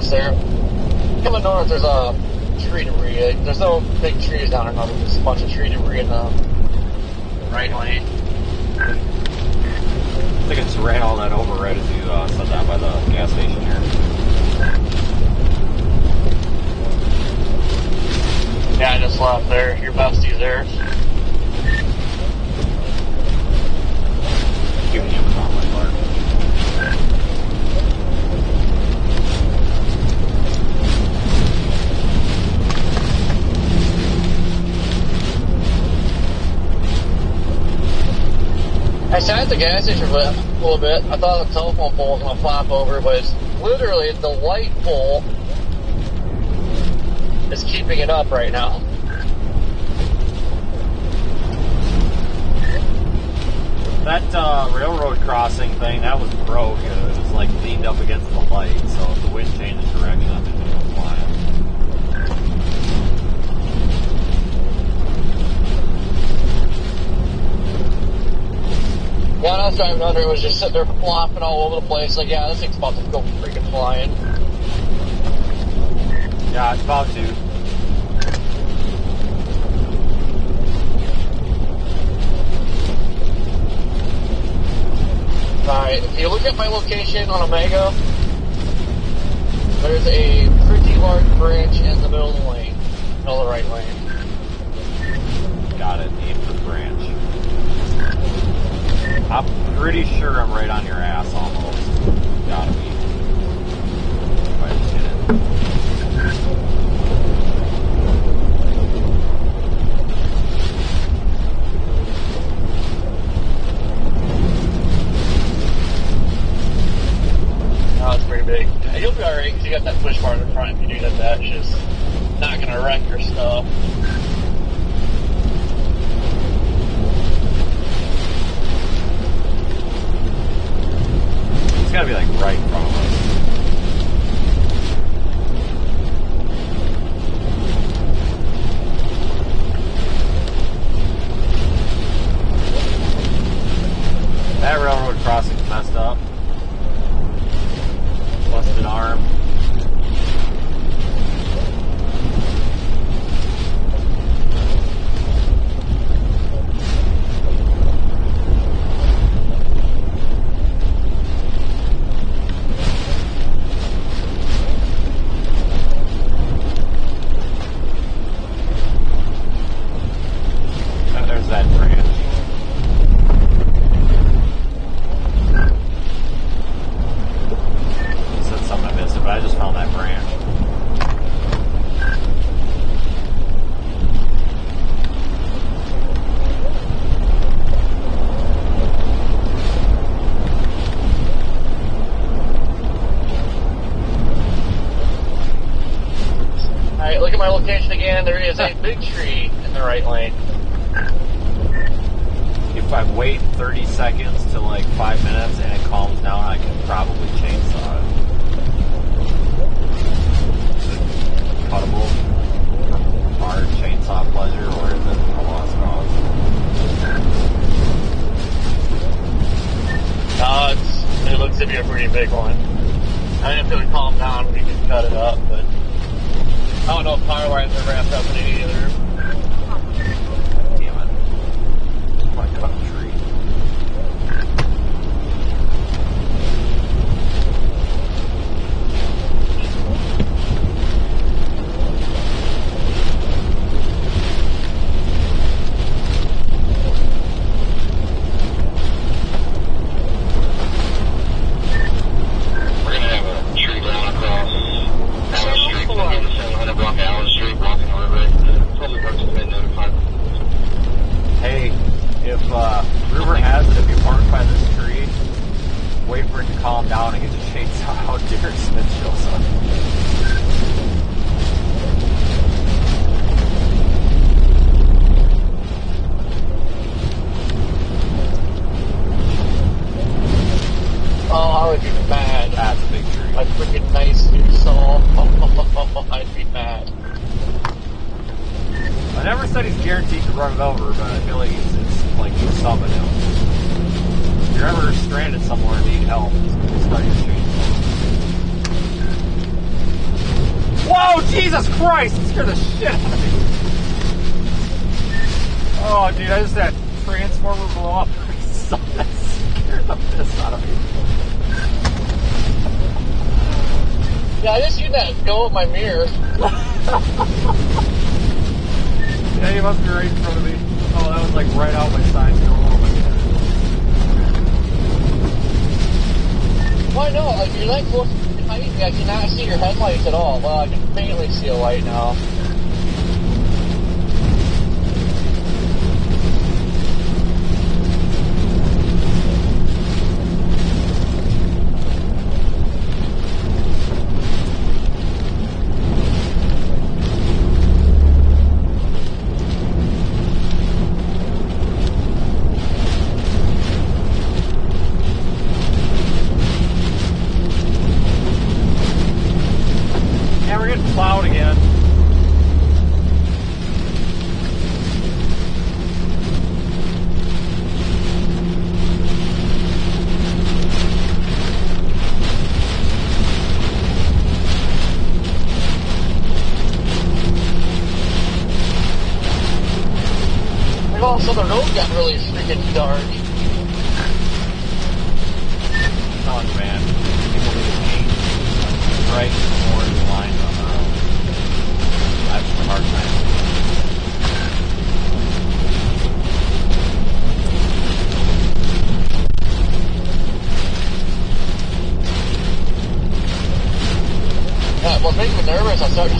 There. Coming north, there's a tree debris. There's no big trees down there, there's just a bunch of tree debris in the right lane. I think I just ran all that over right as you set down by the gas station here. Yeah, I just left there. Your bestie's there. Giving you a call, my Clark. I sat at the gas station for a little bit. I thought the telephone pole was going to flop over, but it's literally the light pole is keeping it up right now. That railroad crossing thing, that was broke. It was like leaned up against the light, so if the wind changes direction, I think it's going to fly. Yeah, when I was driving under, it was just sitting there flopping all over the place. Like, yeah, this thing's about to go freaking flying. Yeah, it's about to. Alright, if you look at my location on Omega, there's a pretty large branch in the middle of the lane. Middle of the right lane. Got it, aim for the branch. I'm pretty sure I'm right on your ass almost. Gotta be. If I just hit it. you got that push bar in the front, if you do that, it's just not gonna wreck your stuff. It's gotta be like right in front of us. That railroad crossing's messed up. Busted arm. There's that branch. Something I missed it, but I just found that branch. Alright, look at my location again. There is a big tree in the right lane. If I wait 30 seconds to like 5 minutes and it calms down, I can probably chainsaw it. Cuttable, hard chainsaw pleasure, or is it a lost cause? It looks to be a pretty big one. I mean, if it would calm down, we could cut it up, but I don't know if power lines are wrapped up in it either. Damn it. I'm gonna cut a tree. Hey, if rumor has it, if you park by this tree, wait for it to calm down and get your chainsaw out. Derek Smith shows up. Oh, I would be mad. That's a big tree. A freaking nice new saw. I'd be mad. I never said he's guaranteed to run it over, but I feel like it's like he's summing him. If you're ever stranded somewhere and need help, just start your chainsaw. Whoa, Jesus Christ! It scared the shit out of me. Oh, dude, I just had transformer blow up. Something that scared the piss out of me. Yeah, I just used that go with my mirror. Yeah, he must be right in front of me. Oh, that was like right out my side door. Oh my god. Why no? Like, you're that close behind me, I cannot see your headlights at all. Well, I can faintly see a light now. Plowed again. And also the road got really freaking dark. I'm telling you, man. People need to paint right before the lines on the road. That's a hard time. Yeah, what made me nervous, I started to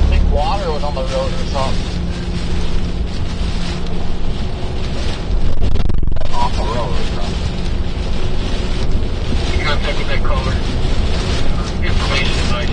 think water was on the road or something. Off the road or something. You gotta check with that caller. Information like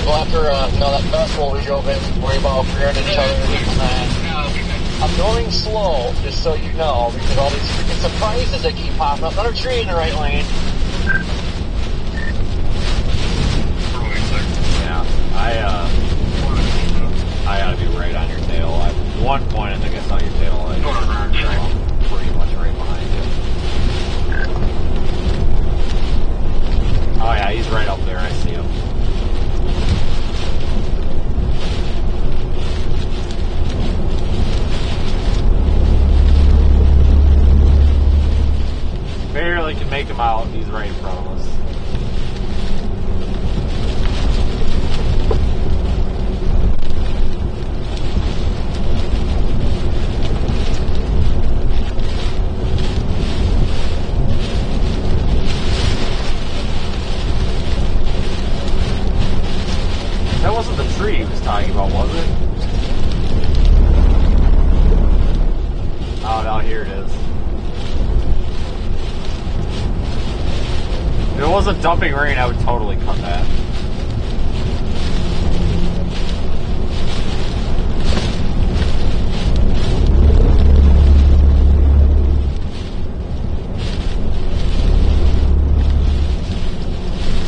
Well, after that festival we drove in, worry about rear-ending each other and that. I'm going slow, just so you know, because all these freaking surprises that keep popping up. Another tree in the right lane. Yeah, I gotta be right on your tail. At one point, I think I saw your tail light. Pretty much right behind you. Oh yeah, he's right up there. I see him. Barely can make him out. He's right in front of us. That wasn't the tree he was talking about, was it? Oh, no, here it is. If it wasn't dumping rain, I would totally cut that.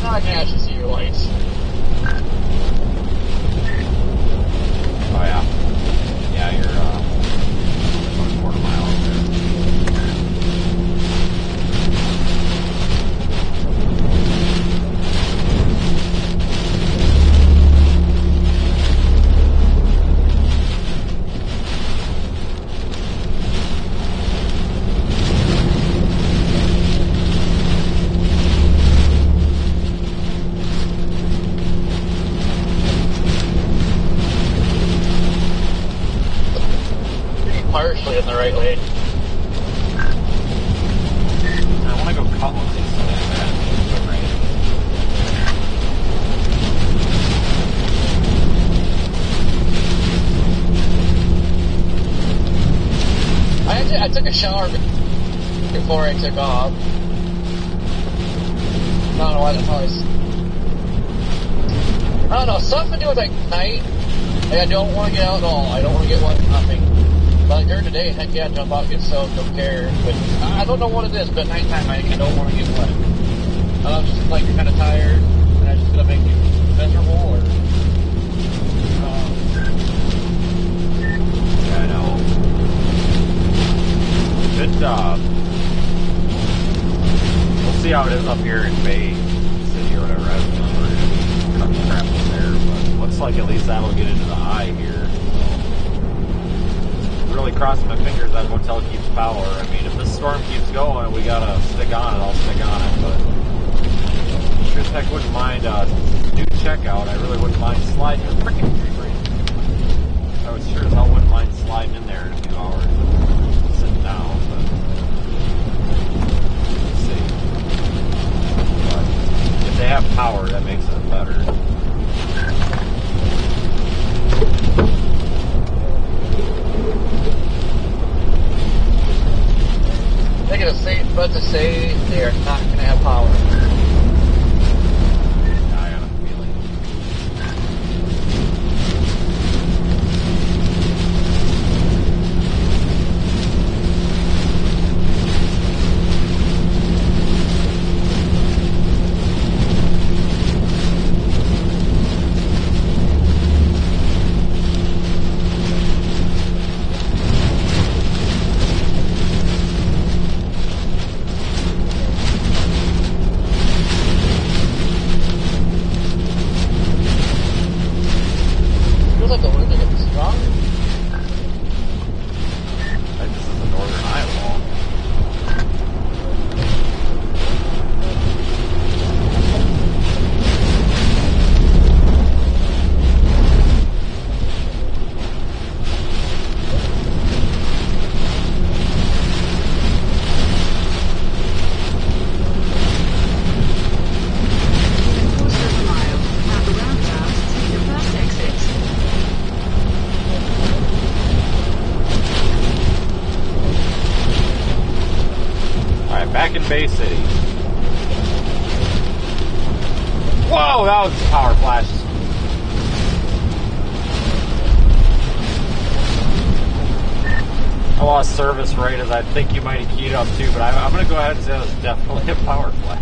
I can actually see your lights. Oh, yeah. Yeah, you're, about a quarter mile up there. Partially in the right lane. I want to go cut one of these things. I took a shower before I took off. I don't know why that noise. I don't know, something to do with like night. Like, I don't want to get out at all. I don't want to get wet, nothing. But during the day, heck yeah, jump out, get soaked, don't care. But I don't know what it is, but at nighttime I don't want to get wet. I'm just like kind of tired, and that's just going to make you miserable, or... Yeah, I know. Good job. We'll see how it is up here in Bay City or whatever. I don't know where we're going to be cutting crap up there, but looks like at least that'll get into the eye here. Really crossing my fingers that hotel keeps power. I mean, if this storm keeps going and we gotta stick on it, I'll stick on it, but sure as heck wouldn't mind new checkout. I really wouldn't mind sliding your freaking tree break. I would sure as hell wouldn't mind sliding in there in a few hours and sitting down, but let's see. But if they have power, that makes it better. They're going to say, but to say they are not going to have power. I got a feeling. Feels like the winds are getting stronger. I think this is the northern Eyewall. Quarter of a mile. At the roundabout, take the first exit. Alright, back in Bay City. Whoa, that was power flashes. service rate as I think you might have keyed up to, but I'm going to go ahead and say that's definitely a power flash.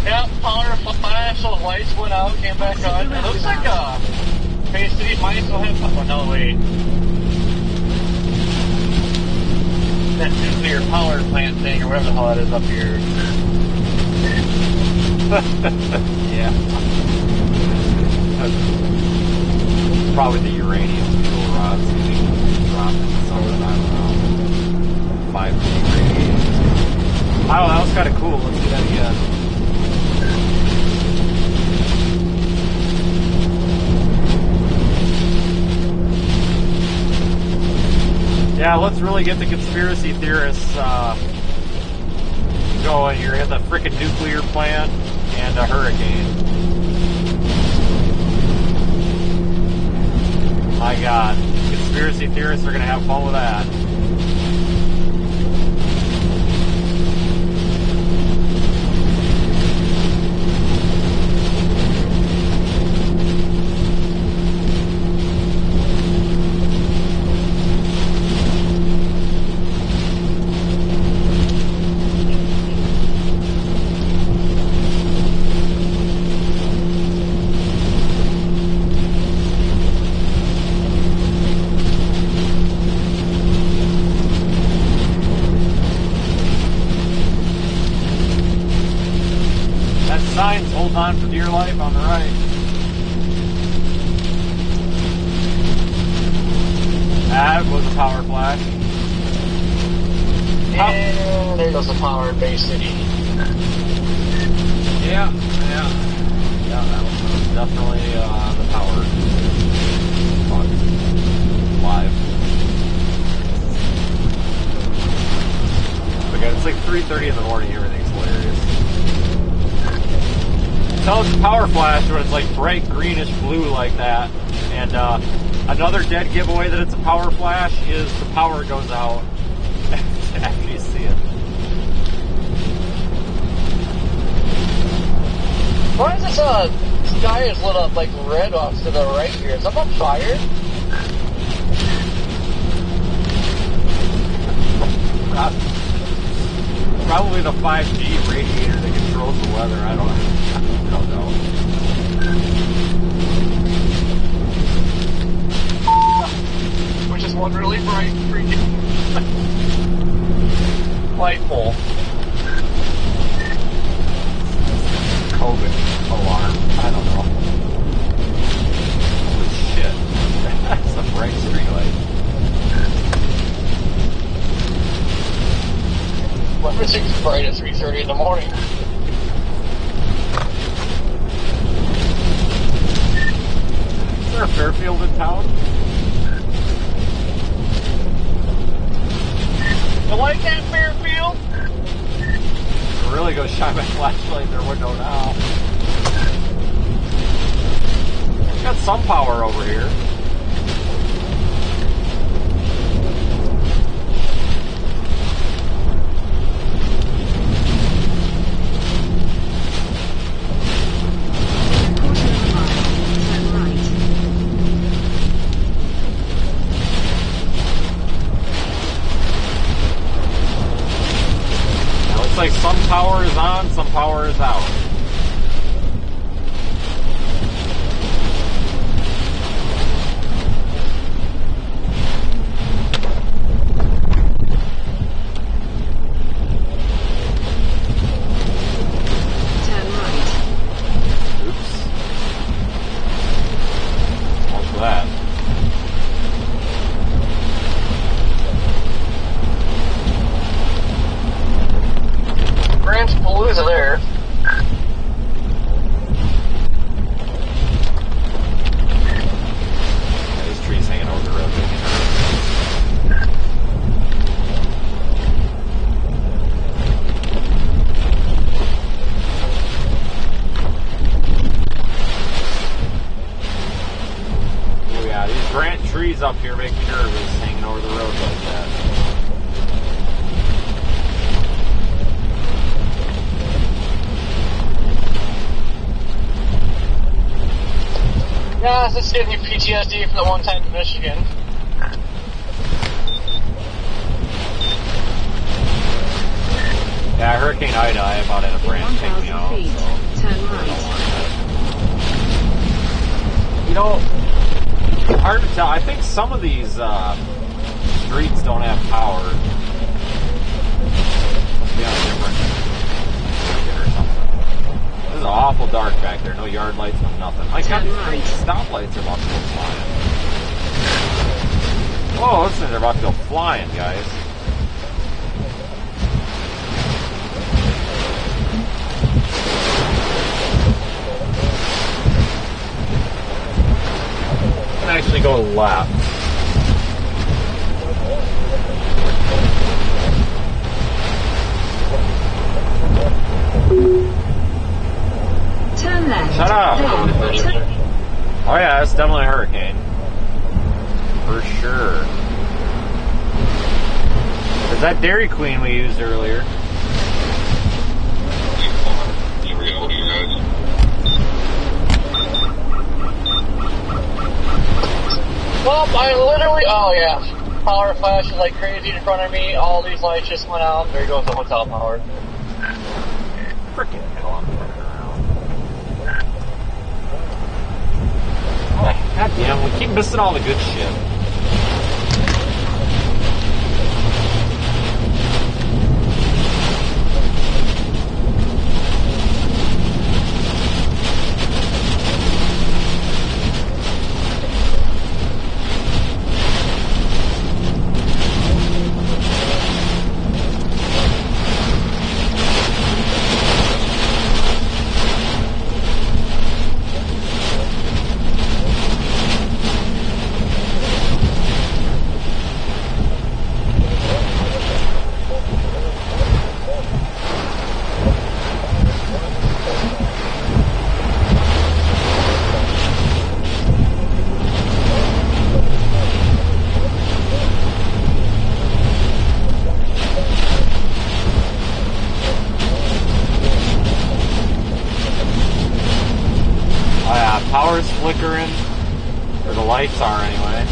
Yeah, power flash, so the lights went out, came back on. It looks like Bay City might still have oh no wait. That nuclear power plant thing or whatever the hell that is up here. Yeah. Probably the uranium fuel rods getting dropped in something, I don't know. 5G radiation. Oh, that was kind of cool. Let's do that again. Yeah, let's really get the conspiracy theorists going here. You have the frickin' nuclear plant and a hurricane. My God, conspiracy theorists are going to have fun with that. Signs, hold on for dear life on the right. That was a power flash. And there goes the power in Bay City. Yeah, that was definitely the power live. Again, it's like 3:30 in the morning, everything's hilarious. Tell it's a power flash when it's like bright greenish blue like that. And another dead giveaway that it's a power flash is the power goes out after you see it. Why is this sky is lit up like red off to the right here? Is someone fired? Probably the 5G radiator that controls the weather. I don't know. Which is one really bright freaking light pole. COVID alarm. I don't know. Holy shit. That's a bright street light. Everything's bright at 3:30 in the morning. Is there a Fairfield in town? You like that Fairfield? I'll really go shine my flashlight in their window now. Got some power over here. Like some power is on, some power is out. Turn right. Oops. What's that? Grant's Palooza there. Yeah, this tree's hanging over the road. Oh yeah, these Grant trees up here make me nervous hanging over the road like that. Yeah, Nah, this is giving me PTSD from the one time in Michigan. Yeah, Hurricane Ida, I about had a branch take me 1,000 out. feet. So. Turn right. You know, hard to tell. I think some of these streets don't have power. Must be on a different circuit or something. This is awful dark back there. No yard lights, no nothing. My God, these great stoplights are about to go flying. Oh, those things are about to go flying, guys. Actually go left. Turn left. Shut up. Then Oh yeah, it's definitely a hurricane. For sure. There's that Dairy Queen we used earlier. Well, I literally, oh yeah, power flashes like crazy in front of me, all these lights just went out, there goes the hotel power. Frickin' hell, I'm turning around. Oh, God damn, we keep missing all the good shit. Power's flickering, or the lights are anyway.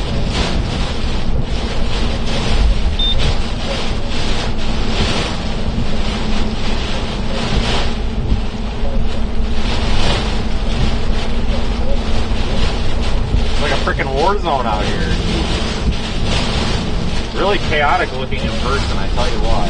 It's like a freaking war zone out here. Really chaotic looking in person, I tell you what.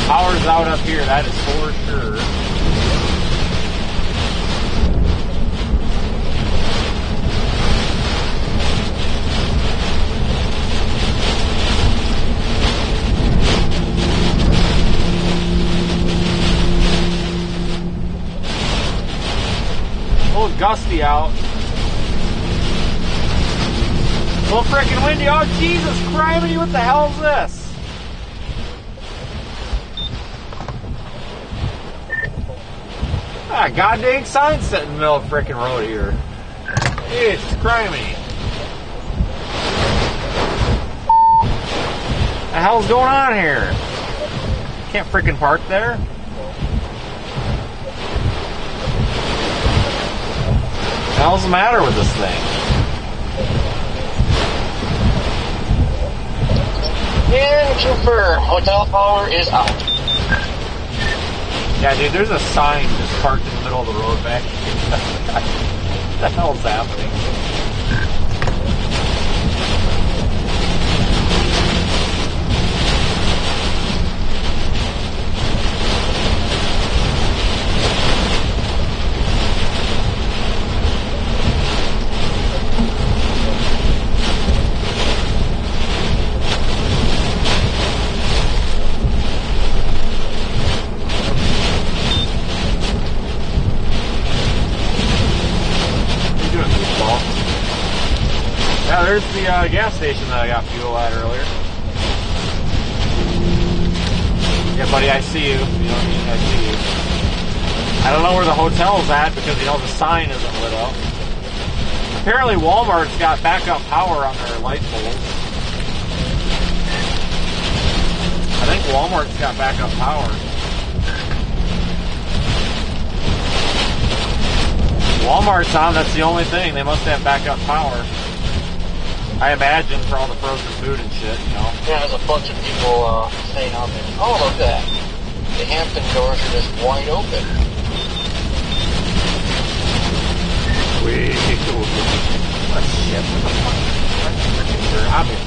Power's out up here, that is for sure. A little gusty out. A little frickin' windy. Oh, Jesus criminy, what the hell is this? Ah, god dang sign set in the middle of the frickin' road here. It's criminy. What the hell's going on here? Can't frickin' park there. What the hell's the matter with this thing? And confirm, hotel power is out. Yeah, dude, there's a sign just parked in the middle of the road back here. What the hell's happening? Yeah, there's the gas station that I got fuel at earlier. Yeah, buddy, I see you. You know what I mean? I see you. I don't know where the hotel's at because, you know, the sign isn't lit up. Apparently Walmart's got backup power on their light poles. I think Walmart's got backup power. Walmart's on, that's the only thing. They must have backup power. I imagine for all the frozen food and shit, you know. Yeah, there's a bunch of people staying out there. Oh, look at that. The Hampton doors are just wide open. Wait. What shit? What the fuck? They're obvious.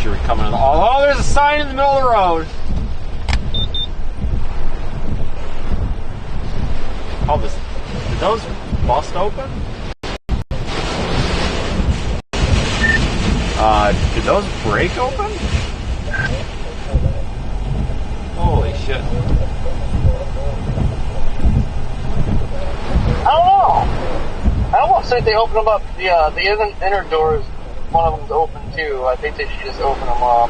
Sure, we coming in. Oh, there's a sign in the middle of the road. Oh, this. Did those bust open? Did those break open? Holy shit. I don't know. I almost think they opened them up. The inner doors, one of them's open too. I think they should just open them up.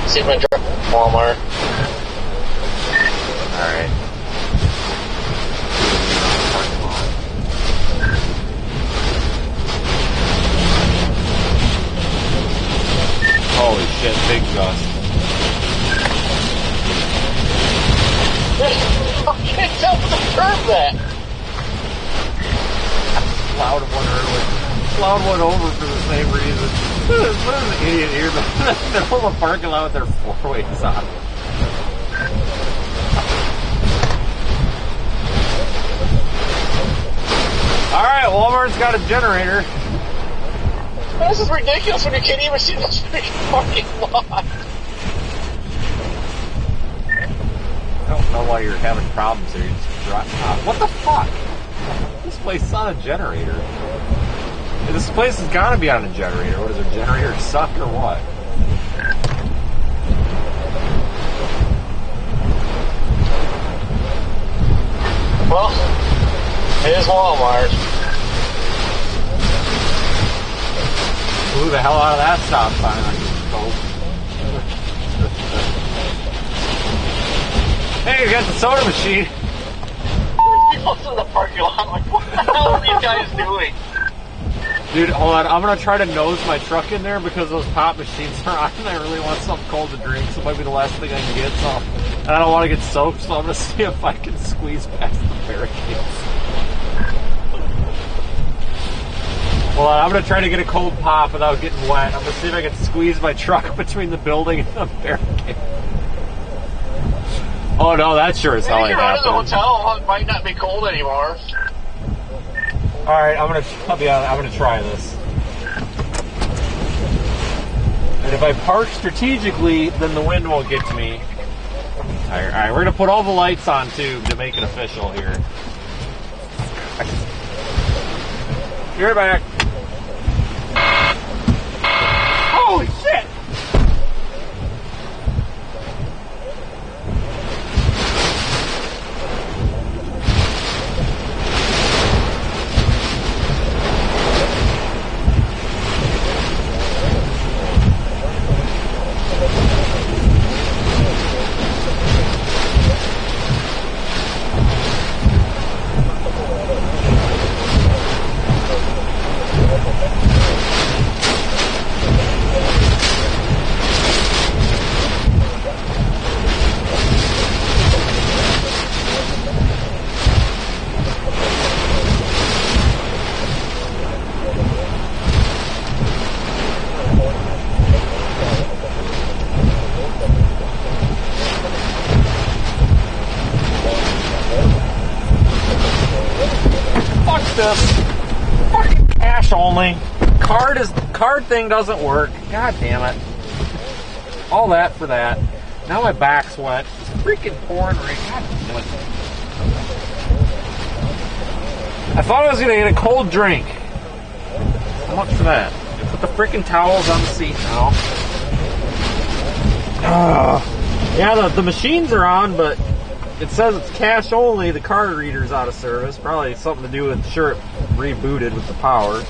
See if I can drop Walmart. Alright. Holy shit, big gust. I can't tell what the curve that. Plowed one over for the same reason. What is an idiot here in the middle of the parking lot with their four-ways on? Alright, Walmart's got a generator. This is ridiculous when you can't even see the freaking parking lot. I don't know why you're having problems here. You just drive. What the fuck? This place is on a generator. This place has got to be on a generator. What is it, generator suck or what? Well, it is Walmart. Blew the hell out of that stop sign. Hey, you got the soda machine. People in the parking lot. I'm like, what the hell are these guys doing? Dude, hold on. I'm going to try to nose my truck in there because those pop machines are on and I really want something cold to drink, so it might be the last thing I can get. And I don't want to get soaked, so I'm going to see if I can squeeze past the barricades. Hold on, I'm going to try to get a cold pop without getting wet. I'm going to see if I can squeeze my truck between the building and the barricade. Oh no, that sure as hell ain't happening. You're out of the hotel, it might not be cold anymore. Alright, I'm gonna try this. And if I park strategically, then the wind won't get to me. Alright, we're gonna put all the lights on too to make it official here. Be right back. Holy shit! This fucking cash only. Card thing doesn't work. God damn it. All that for that. Now my back's wet. It's freaking pouring rain. God damn it. I thought I was gonna get a cold drink. How much for that? Put the freaking towels on the seat now. Yeah, the machines are on, but it says it's cash only. The card reader's out of service. Probably something to do with sure it rebooted with the power.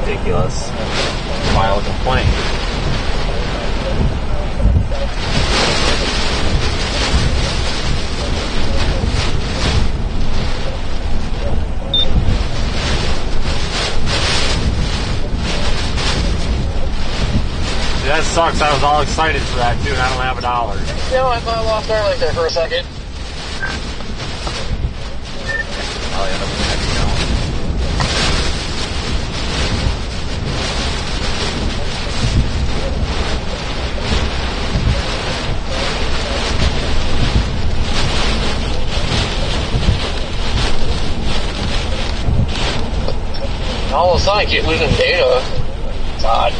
Ridiculous. File a complaint. See, that sucks. I was all excited for that too, and I don't have $1. You know, I thought I lost Starlink there for a second. I'll end up with the next going. All of a sudden I keep losing data. It's odd.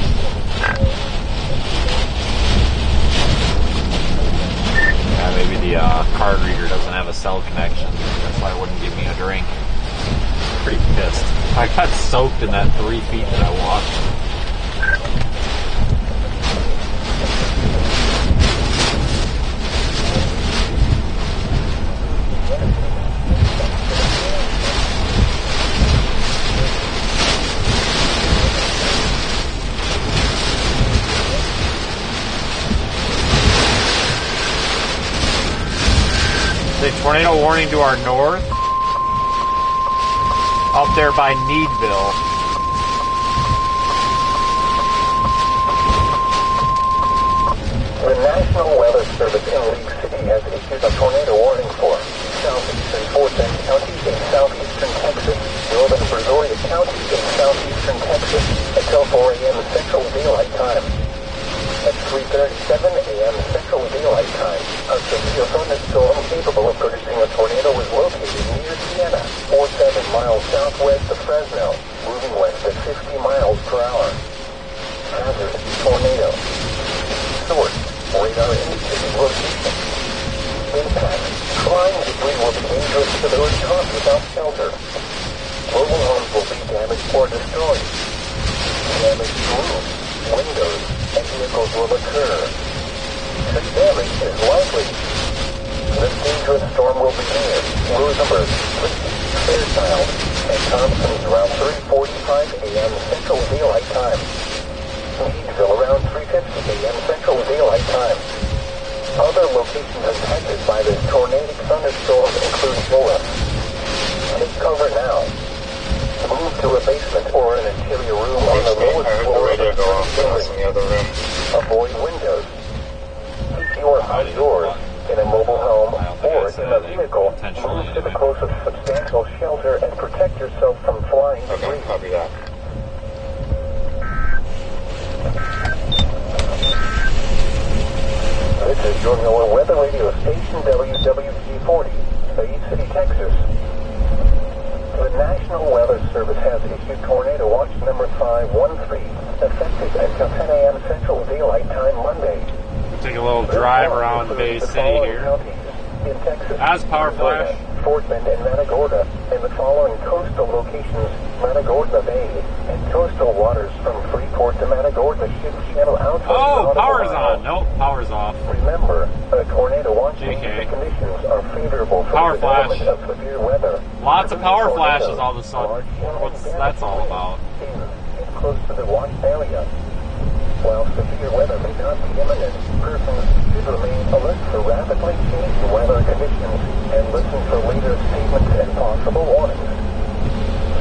Yeah, maybe the card reader doesn't have a cell connection. That's why it wouldn't give me a drink. Pretty pissed. I got soaked in that 3 feet that I walked. The tornado warning to our north, up there by Needville. The National Weather Service in League City has issued a tornado warning for southeastern Fort Bend County in southeastern Texas, northern Brazoria County in southeastern Texas until 4 a.m. Central Daylight Time. At 3:37 a.m. Central Daylight Time, a severe thunderstorm capable of producing a tornado is located near Siena, 47 miles southwest of Fresno, moving west at 50 miles per hour. Hazard, tornado. Source, radar indicating location. Impact, flying debris will be dangerous to those caught without shelter. Mobile homes will be damaged or destroyed. Damaged roofs, windows, and vehicles will occur. The damage is likely. This dangerous storm will be near Rosenberg, Lincoln, Fairchild, and Thompson's around 3:45 a.m. Central Daylight Time. Meadville around 3:50 a.m. Central Daylight Time. Other locations impacted by this tornadic thunderstorm include Bola. Take cover now. Move to a basement or an interior room on the lowest floor of the building. Avoid windows. If you are outdoors, in a mobile home, or in a vehicle, move to the closest substantial shelter and protect yourself from flying debris. Copy that. This is your NOAA weather radio station WWG40, Bay City, Texas. The National Weather Service has issued tornado watch number 513, effective until 10 a.m. Central Daylight Time Monday. Take a little drive around Bay City here. In Texas, That's power flash. Fort Bend and Matagorda, and the following coastal locations: Matagorda Bay and coastal waters from Freeport to Matagorda Ship Channel out. Oh, power's on. Nope, power's off. Remember, a tornado watch JK. conditions are favorable for Power the flash. development of severe weather. Lots of power flashes all of a sudden. What's that's all about? Get close to the watch area. While severe weather may not be imminent, persons should remain alert for rapidly changing weather conditions and listen for later statements and possible warnings.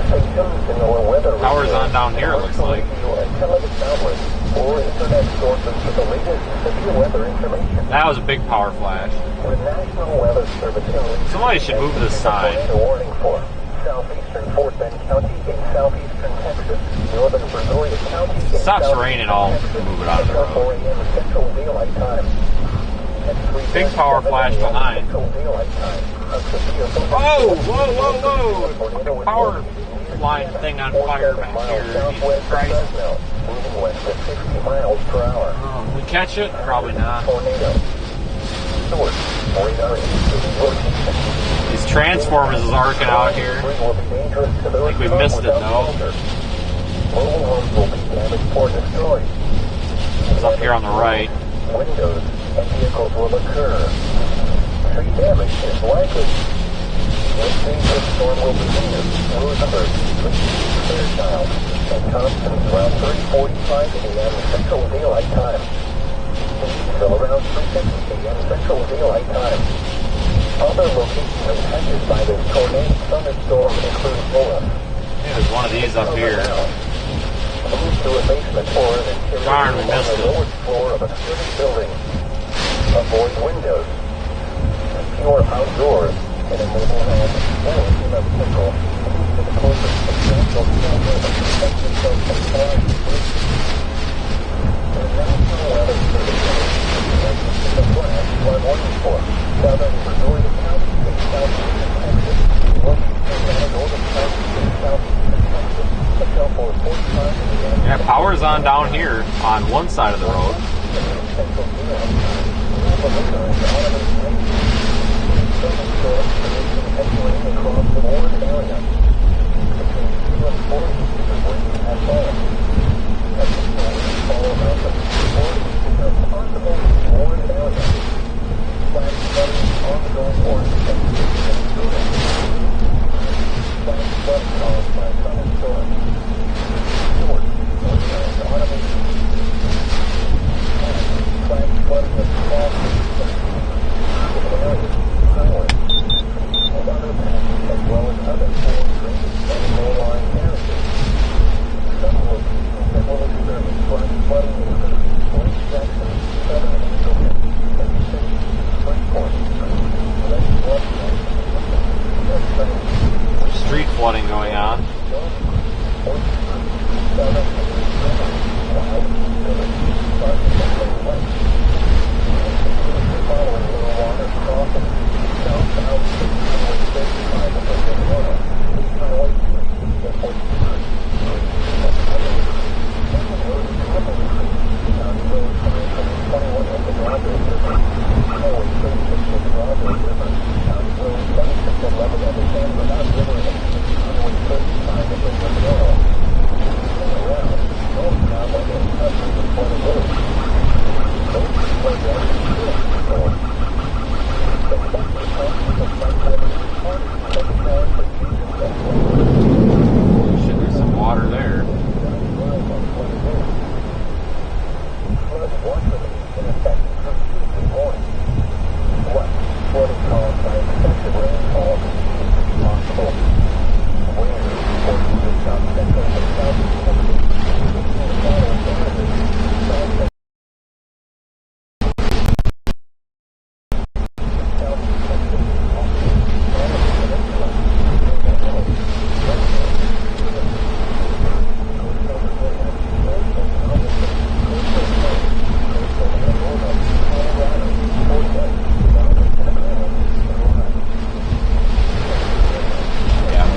Stations in our weather Power's on down here, it looks like. radio and television outlets or internet sources for the latest severe weather information. That was a big power flash. The National Weather Service Somebody should move this sign. a warning for southeastern Fort Bend County in southeastern Texas, northern Brazoria County in Stops southeastern raining, I'll Texas, move it out of the until road. 4 a.m. Central Daylight Time. At big power flash behind. Whoa, whoa, whoa, whoa! Fucking power line thing on fire back here. Jesus Christ. Oh, we catch it? Probably not. These transformers is arcing out here. I think we missed it though. It's up here on the right. Windows and vehicles will occur. Tree damage is likely. When dangerous storm will begin, Rosenberg, Fairchild, and Constance around 3:45 a.m. Central Daylight Time. Until around 3:50 a.m. Central Daylight Time. Other locations impacted by this tornado thunderstorm include Bullis. Yeah, there's one of these up here. Move to a basement or an interior Darn, we missed on the it. lowest floor of a sturdy building. Avoid windows. Secure outdoors in a mobile home or in a vehicle. Move to the closest substantial shelter and protect yourself from fire. The National Weather Service is the flash flood warning for southern Missouri County, southeastern Texas, northeastern Manitoba County, southeastern Texas, until 4:45 a.m. Yeah, power's on down here on one side of the road. Street flooding going on. Shit, there's some water there.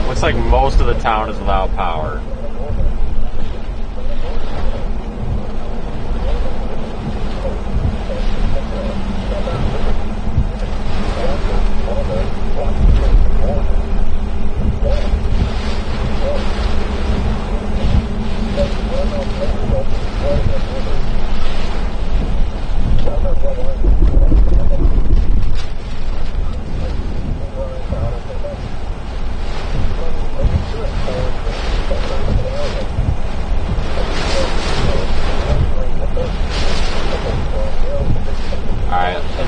Looks like most of the town is without power.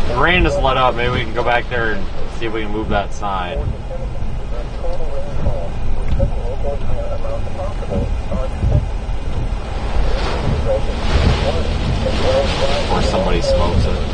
The rain just let up. Maybe we can go back there and see if we can move that sign. Or somebody smokes it.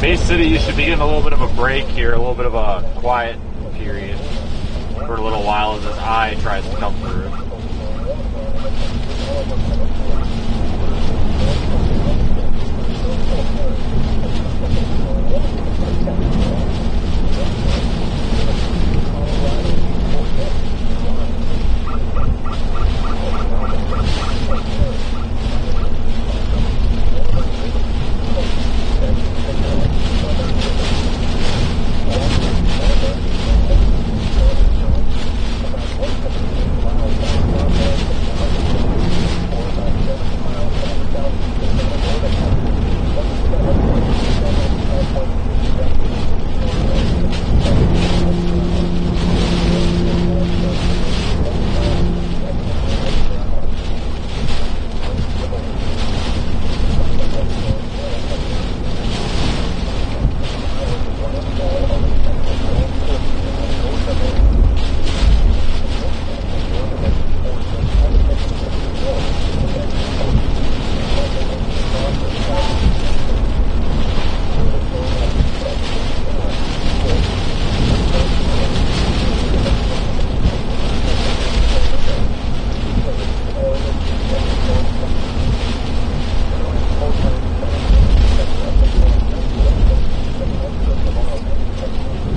Bay City, you should be getting a little bit of a break here, a little bit of a quiet period for a little while as this eye tries to come through.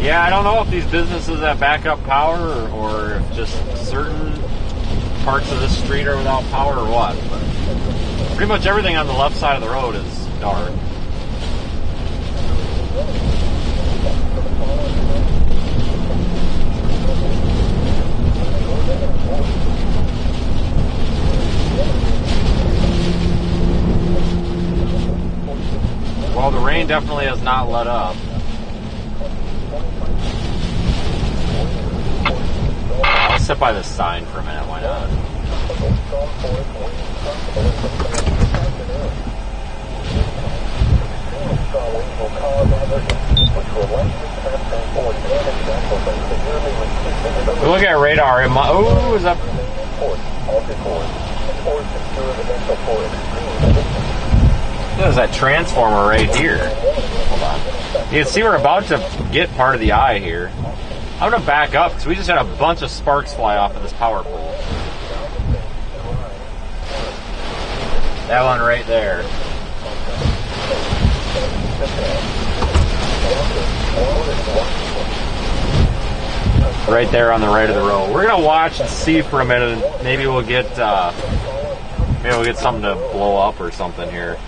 Yeah, I don't know if these businesses have backup power or if just certain parts of this street are without power or what. But pretty much everything on the left side of the road is dark. Well, the rain definitely has not let up. I'll sit by this sign for a minute, why not? Look at radar. Oh, is that? There's that transformer right here. Hold on. You can see we're about to get part of the eye here. I'm going to back up because we just had a bunch of sparks fly off of this power pole. That one right there. Right there on the right of the road. We're going to watch and see for a minute and maybe we'll get something to blow up or something here.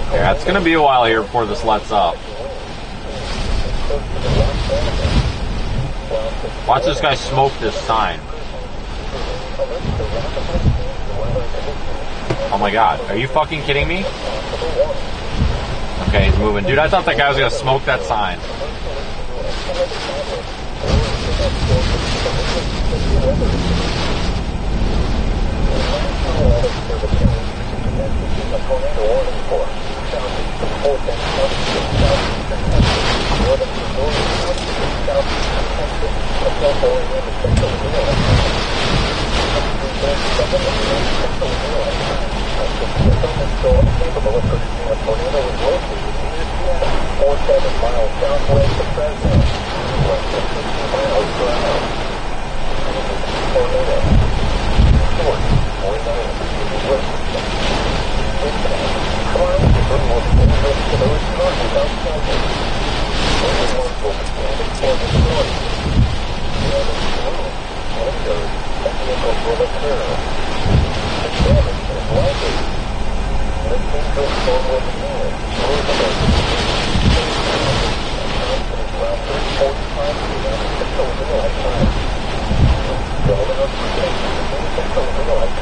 Yeah, it's going to be a while here before this lets up. Watch this guy smoke this sign. Oh my god, are you fucking kidding me? Okay, he's moving. Dude, I thought that guy was going to smoke that sign.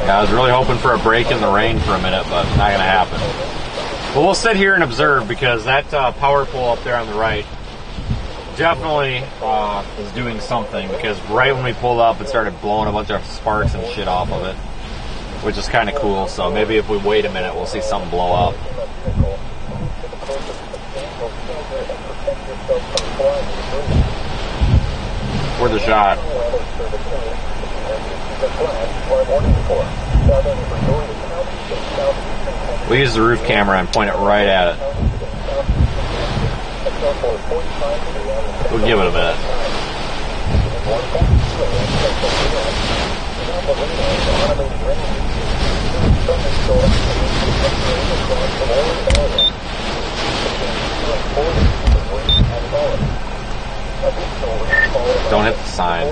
Yeah, I was really hoping for a break in the rain for a minute, but not going to happen. But we'll sit here and observe because that power pole up there on the right definitely is doing something, because right when we pulled up it started blowing a bunch of sparks and shit off of it, which is kind of cool. So maybe if we wait a minute we'll see something blow up. Worth a shot. We'll use the roof camera and point it right at it. We'll give it a minute. Don't hit the sign.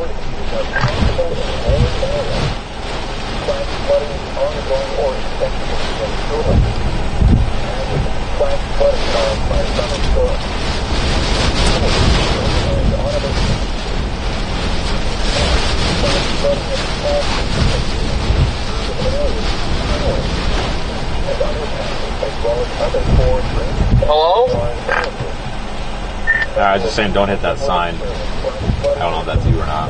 Hello? I was just saying don't hit that sign. I don't know if that's you or not.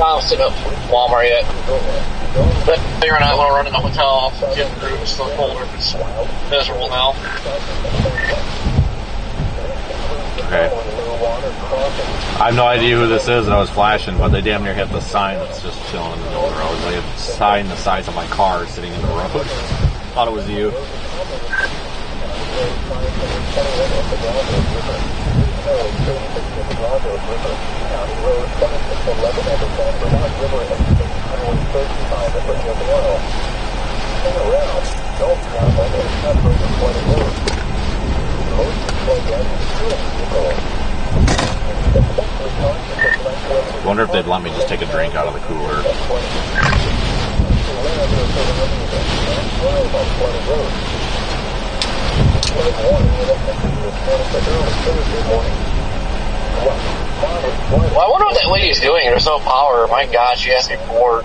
I'm sitting up Walmart yet. But figuring out when I run in the hotel, get the room still colder. It's miserable now. Okay. I have no idea who this is that I was flashing, but they damn near hit the sign that's just chilling in the middle of the road. They had a sign the size of my car sitting in the road. Thought it was you. Wonder if they'd let me just take a drink out of the cooler. Well, I wonder what that lady's doing. There's no power. My God, she has to be bored.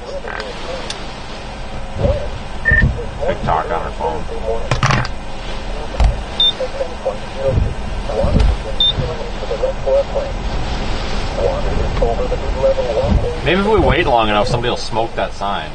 TikTok on her phone. Maybe if we wait long enough, somebody will smoke that sign.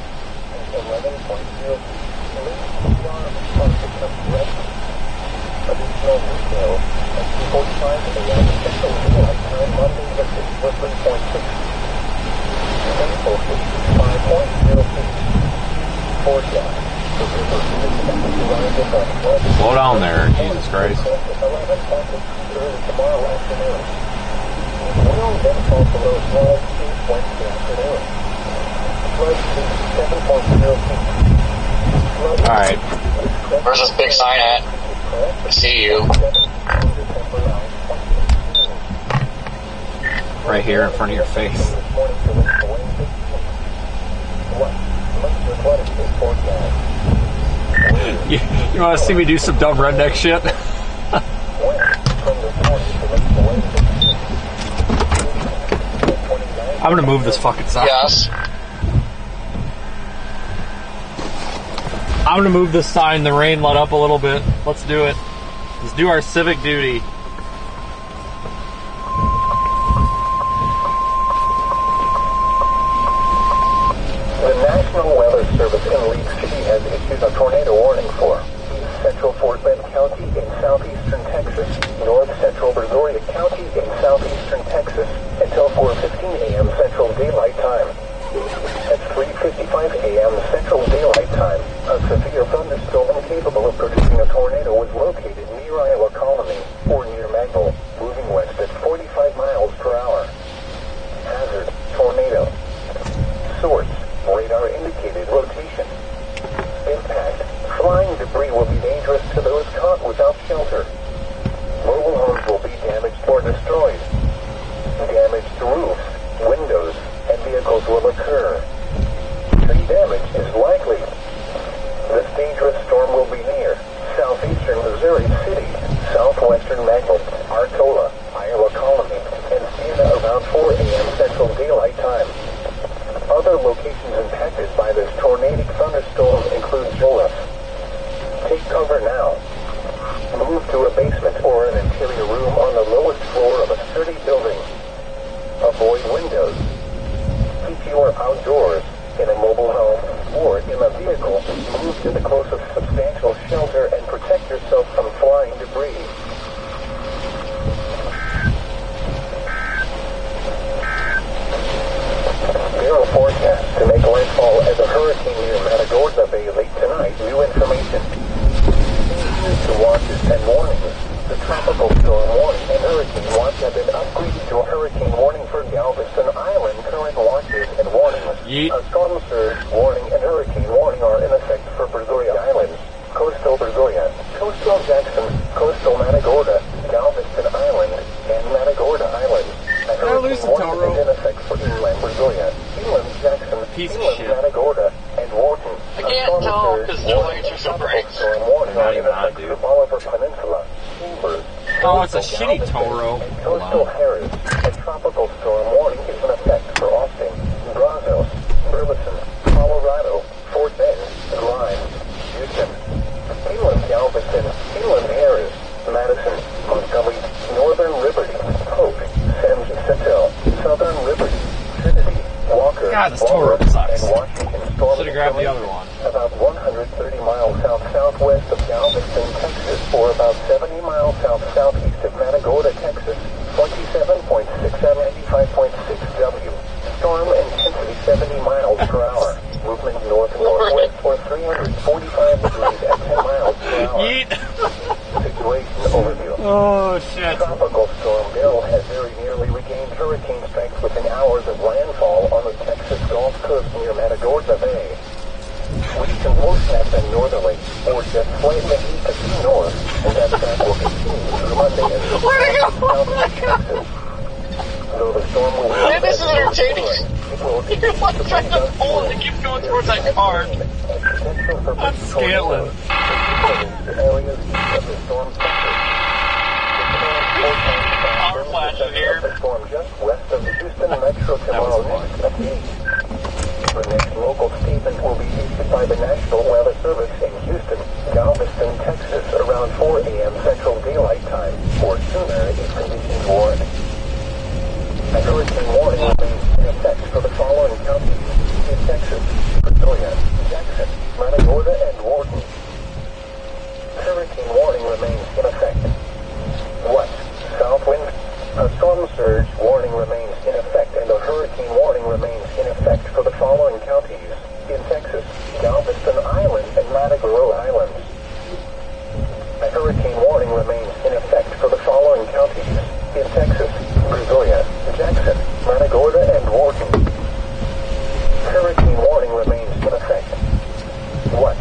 Slow down there, Jesus Christ. Alright. Where's this big sign at? I see you. Right here in front of your face. You want to see me do some dumb redneck shit? I'm gonna move this fucking sign. Yes. I'm gonna move this sign. The rain let up a little bit. Let's do it. Let's do our civic duty. The National Weather Service in Leeds City has issued a tornado warning for central Fort Bend County in southeastern Texas, north central Brazoria County in southeastern Texas, until 4:15 a.m. Central Daylight Time. At 3:55 a.m. Central Daylight Time, a severe thunderstorm incapable of producing a tornado was located near Iowa Colony, or vehicle, move to the closest substantial shelter and protect yourself from flying debris. Beryl forecast to make landfall as a hurricane near Matagorda Bay late tonight. New information. To watches and warnings. The tropical storm warning and hurricane watch have been upgraded to a hurricane warning for Galveston Island. Current watches and warnings. A storm surge warning and hurricane warning are in effect for Brazoria Islands, coastal Brazoria, coastal Jackson, coastal Matagorda, Galveston Island, and Matagorda Island. A hurricane warning is in effect for inland Brazoria, inland Jackson, inland Matagorda, and Wharton. I can't tell because the lights are so bright. Storm warning are in effect for Bolivar Peninsula, Chambers. Oh, it's a shitty tow rope. Coastal Harris. A tropical storm warning is in effect for Austin, Brazos, Burleson, Colorado, Fort Bend, Grimes, Houston, inland Galveston, inland Harris, Madison, Montgomery, Northern Liberty, Hope, San Jacinto, Southern Liberty, Trinity, Walker, God, this tow rope sucks. and Washington. Storm Should have grabbed the other one. About 130 miles south-southwest of Galveston, Texas, or about 70 miles south-southeast of Matagorda, Texas. 27.6 and 85.6 W. Storm intensity 70 miles per hour. Movement north-northwest for 345 degrees at 10 miles per hour. Yeet. Situation overview. Oh, shit. Tropical storm Beryl has very nearly regained hurricane strength within hours of landfall on the Texas Gulf Coast near Matagorda Bay. Winds can forecast and northerly, or just slightly east of due north, and that track will continue through Monday and southeast Texas. Though the storm will be Man, this is entertaining. it will You're like trying to pull and keep going towards that car. I'm scaling. Areas east of the storm center. Power flashes here. The storm just west of Houston Metro tomorrow next at 8. The next local statement will be issued by the National Weather Service in Houston, Galveston, Texas, around 4 a.m. Central Daylight Time, or sooner if conditions warrant. A hurricane warning will be in effect for the following counties in Texas: Brazoria, Jackson, Matagorda, and Wharton. Hurricane warning remains in effect. What? South wind? A storm surge warning remains in effect, and a hurricane warning remains in effect for the following counties in Texas: Galveston Island and Matagorda Islands. A hurricane warning remains in effect for the following counties in Texas: Brazoria, Jackson, Matagorda, and Wharton. Hurricane warning remains in effect. What?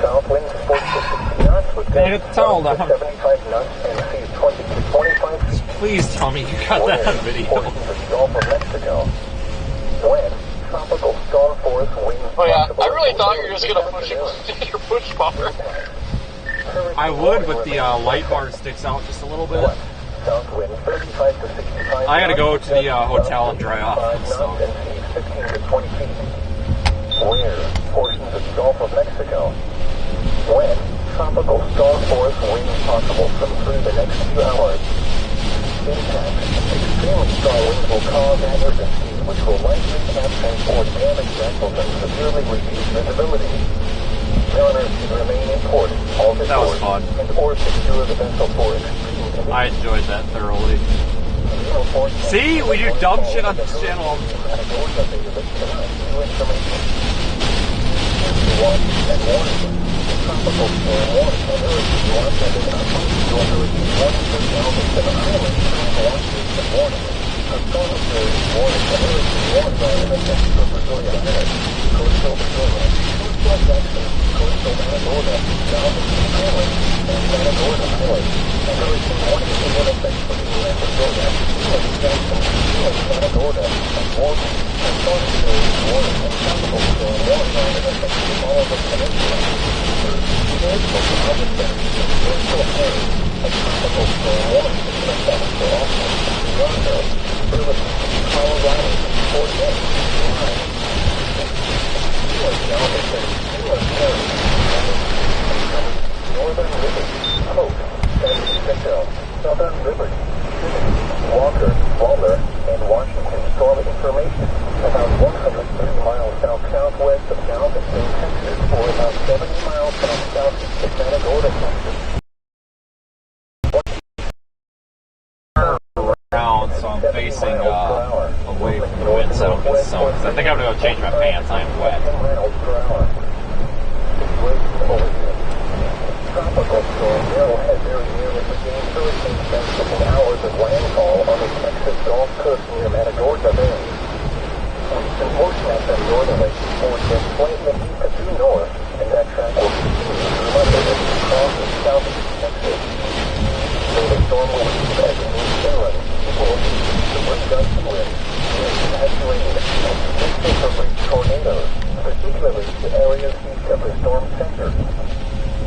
South winds 40 to 60 knots with gusts 75 knots and seas 20 to 25 feet. Please tell me you got that on video. Portions of the Gulf of Mexico. When tropical storm force winds. Oh yeah, I really thought you were just gonna push it with your push bar. I would, but the light bar sticks out just a little bit. South wind 35 to 65. I gotta go to the hotel and dry off. So. And seas 15 to 20 feet. Where portions of the Gulf of Mexico. When tropical storm force winds possible from through the next few hours. Impact. Extremely strong winds will cause emergencies, which will likely capsize or damage vessels and severely reduce visibility. Runners should remain in port, all the That was fun. and or secure the vessel for extreme conditions. I enjoyed that thoroughly. See, we do dumb shit on this channel. Tropical storm warning and hurricane watch have been updated to a hurricane warning for Galveston Island, watches and warnings. A storm surge warning and hurricane warning are in effect for Brazoria Island, coastal Brazoria, coastal Jackson, coastal Matagorda, Galveston Island, and Matagorda Island. A hurricane warning is in effect for inland Brazoria, inland Jackson, inland Matagorda, and Wharton. A storm surge warning and tropical storm warning are in effect for all of the peninsula. Coastal Galveston, coastal Harris, a tropical storm warning is in effect for Austin, Toronto, Burleson, Colorado, Fort Bend, Grimes, inland Galveston, inland Harris, Northern Liberty, Hope, San Jacinto, Southern Liberty, Trinity, Walker, Waelti, and Washington storm information about 130 miles south-southwest of Galveston, Texas, or County in Matagorda, Texas. Around, so I'm facing away from the wind so I don't get soaked. 'Cause I think I'm gonna go change my pants. I am wet. Miles per hour. Situation overview. Tropical storm Beryl has very nearly regained hurricane strength within hours of landfall on the Texas Gulf Coast near Matagorda Bay. Recent forecast northerly force is slightly deep to due north, and that track will continue through Monday as it crosses southeast Texas. So the storm will leave as it moves inland. It will lead to wind gusts and winds, heavy rain, and significantly tornadoes, particularly the areas east of the storm center.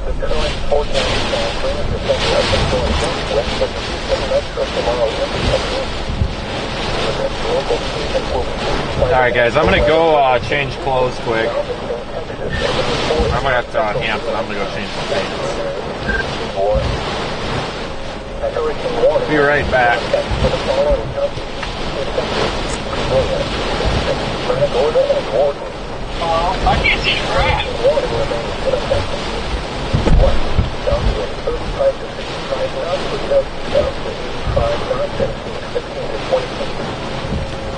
The current forecast plan brings the center of the storm northwest of Houston metro tomorrow afternoon. Alright guys, I'm gonna go change clothes quick. I'm gonna have to Hampton, I'm gonna go change my pants. Be right back. I can't see crap.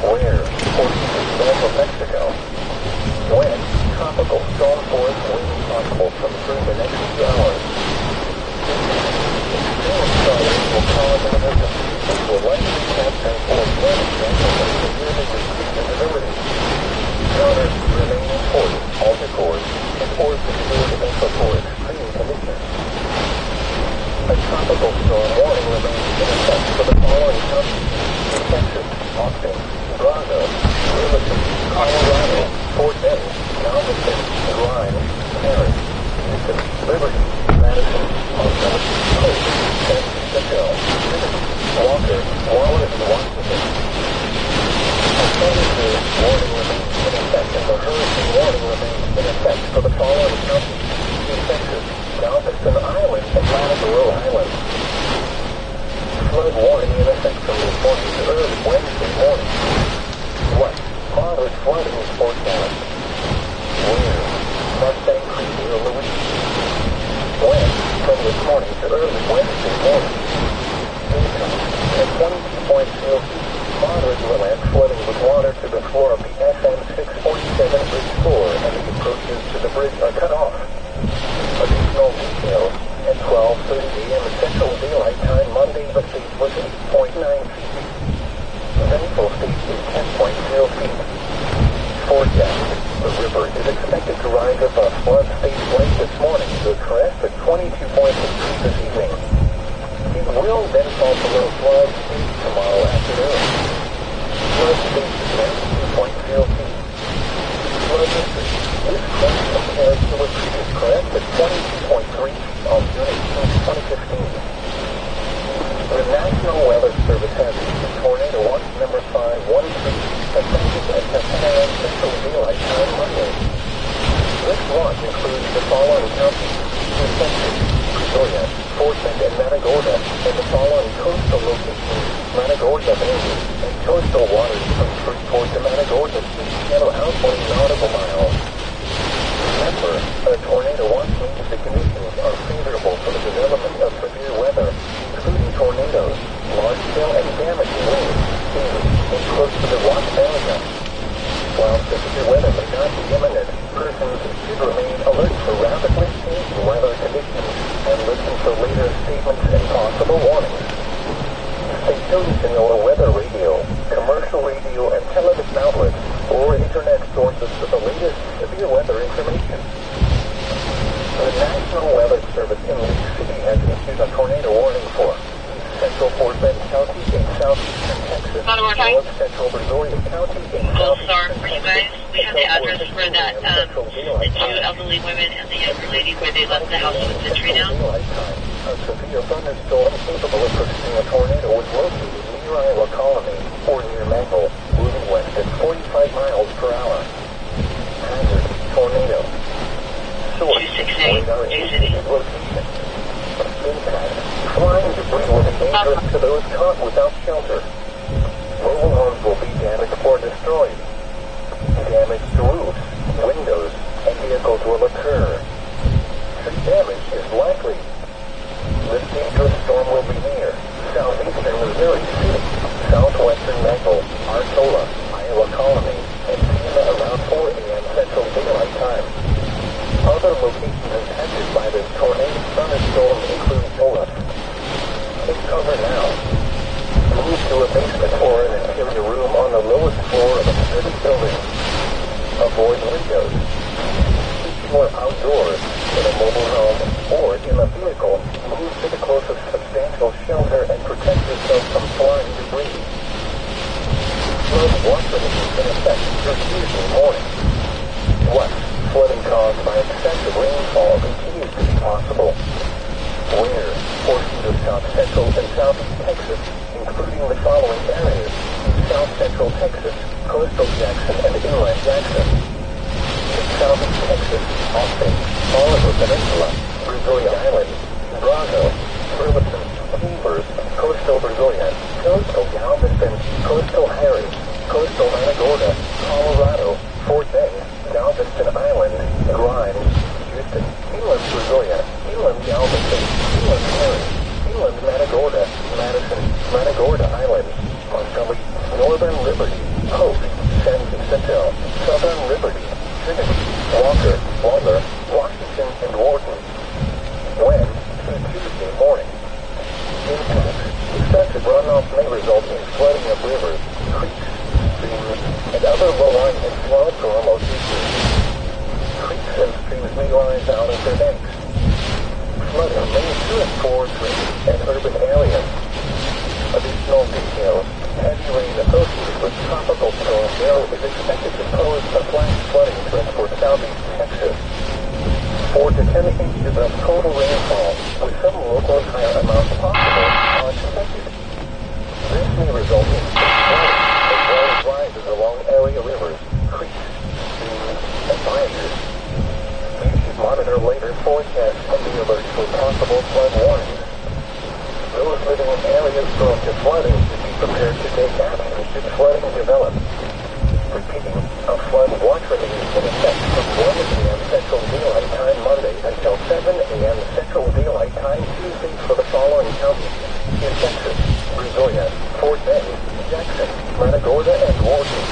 Where? Portions of Gulf of Mexico. When? Tropical storm force winds possible from through the next few hours. Extreme storms will cause an emergency, which will likely have transport damage and severely reduce visibility. Counters remain in port, alter course, and port secured vessel for extreme conditions. A tropical storm warning remains in effect for the following counties: Texas, Austin, Bravo, Riverton, Colorado, Fort Bend, Galveston, Grimes, Paris, Houston, Liberty, Madison, Montgomery, Coast, San Francisco, Trinity, Walker, Waller, and Washington. A thunderstorm warning remains in effect, and the hurricane warning remains in effect for the following counties: Texas, Galveston Island, and Matagorda Island. Flood warning in effect from this morning to early Wednesday morning. What? Moderate flooding is forecast. Where? Mustang Creek near Louise. When? From this morning to early Wednesday morning. Income at 22.0 feet. Moderate inland flooding with water to the floor of the FM 647 bridge floor, and the approaches to the bridge are cut off. Additional details at 12:30 a.m. Central Daylight Time Monday, the state was 8.9 feet. Ventral state is 10.0 feet. Forecast: the river is expected to rise above flood stage lake this morning to a crest at 22.8 feet this evening. It will then fall below flood stage tomorrow afternoon. Flood stage is 19.0 feet. Flood history: this crest compares to a previous crest at 22.3 feet on June 18, 2015. The National Weather Service has issued Tornado Watch number 513 effective at 10 a.m. Central Daylight Time Monday. This watch includes the following counties: Texas, Pretoria, Fort Bend, and Matagorda, and the following coastal locations: Matagorda Bay, and coastal waters from Freeport to Matagorda Sea channel out 1 nautical miles. Remember, a tornado watch means the conditions are favorable for the development of severe weather, including tornadoes, large-scale and damaging winds, and close to the watch area. While severe weather may not be imminent, persons should remain alert for rapidly changing weather conditions and listen for later statements and possible warnings. Stay tuned to your weather radio, commercial radio, and television outlets, or internet sources for the latest severe weather information. The National Weather Service in Lake City has issued a tornado warning for Central Fort Bend County in southeastern Texas, North Central Brazoria County in southeastern for you guys. We have the address for that, the two elderly women and the younger lady where they left the house with the tree down. A severe thunderstorm capable of producing a tornado was located near Iowa Colony or near Mangle, moving west at 45 miles per hour. Hazard: tornado. Source: 268, J-City. Location: impact: flying debris will be dangerous to those caught without shelter. Mobile homes will be damaged or destroyed. Damage to roofs, windows, and vehicles will occur. tree damage is likely. This dangerous storm will be near southeastern Missouri City, southwestern Landfall, Artola, Iowa Colony, and Pima around 4 a.m. Central Daylight Time. Other locations impacted by this tornado thunderstorm include Olaf. Take cover now. Move to a basement or an interior room on the lowest floor of a sturdy building. Avoid windows. If you are outdoors, in a mobile home, or in a vehicle, move to the closest substantial shelter and protect yourself from flying debris. Flood watering in effect through Tuesday morning. West, flooding caused by excessive rainfall continues to be possible. Where portions of South Central and Southeast Texas, including the following areas: South Central Texas, Coastal Jackson, and Inland Jackson. In Southeast Texas, Austin, Oliver Peninsula, Brazoria Island, Brazo, Burleson, Chambers, Coastal Brazoria, Coastal Galveston, Coastal Harris, Coastal Matagorda, Colorado, Fort Bend, Galveston Island, Grimes, Houston, Inland Brazoria, Inland Galveston, Inland Harris, Inland Matagorda, Madison, Matagorda Island, Montgomery, Northern Liberty, Hope, San Jacinto, Southern Liberty, Trinity, Walker, Waller, Washington, and Wharton. When? Through Tuesday morning. Impacts. Excessive runoff may result in flooding of rivers, creeks, streams, and other low-lying and swell-storm locations. Creeks and streams may rise out of their banks. Flooding may occur in forest ranges and urban areas. Additional details. Heavy rain associated with tropical storm Beryl is expected to pose a flash flooding threat for southeast Texas. 4 to 10 inches of total rainfall, with some local higher amounts possible, are expected. This may result in flooding, as well as rises along area rivers, creeks, streams, and bayous. You should monitor later forecasts and be alert for possible flood warnings. Those living in areas prone to flooding should be prepared to take action should flooding develop. Repeating, a flood watch remains in effect from 1 a.m. Central Daylight Time Monday until 7 a.m. Central Daylight Time Tuesday for the following counties: in Texas, Brazoria, Fort Bend, Jackson, Matagorda, and Wharton.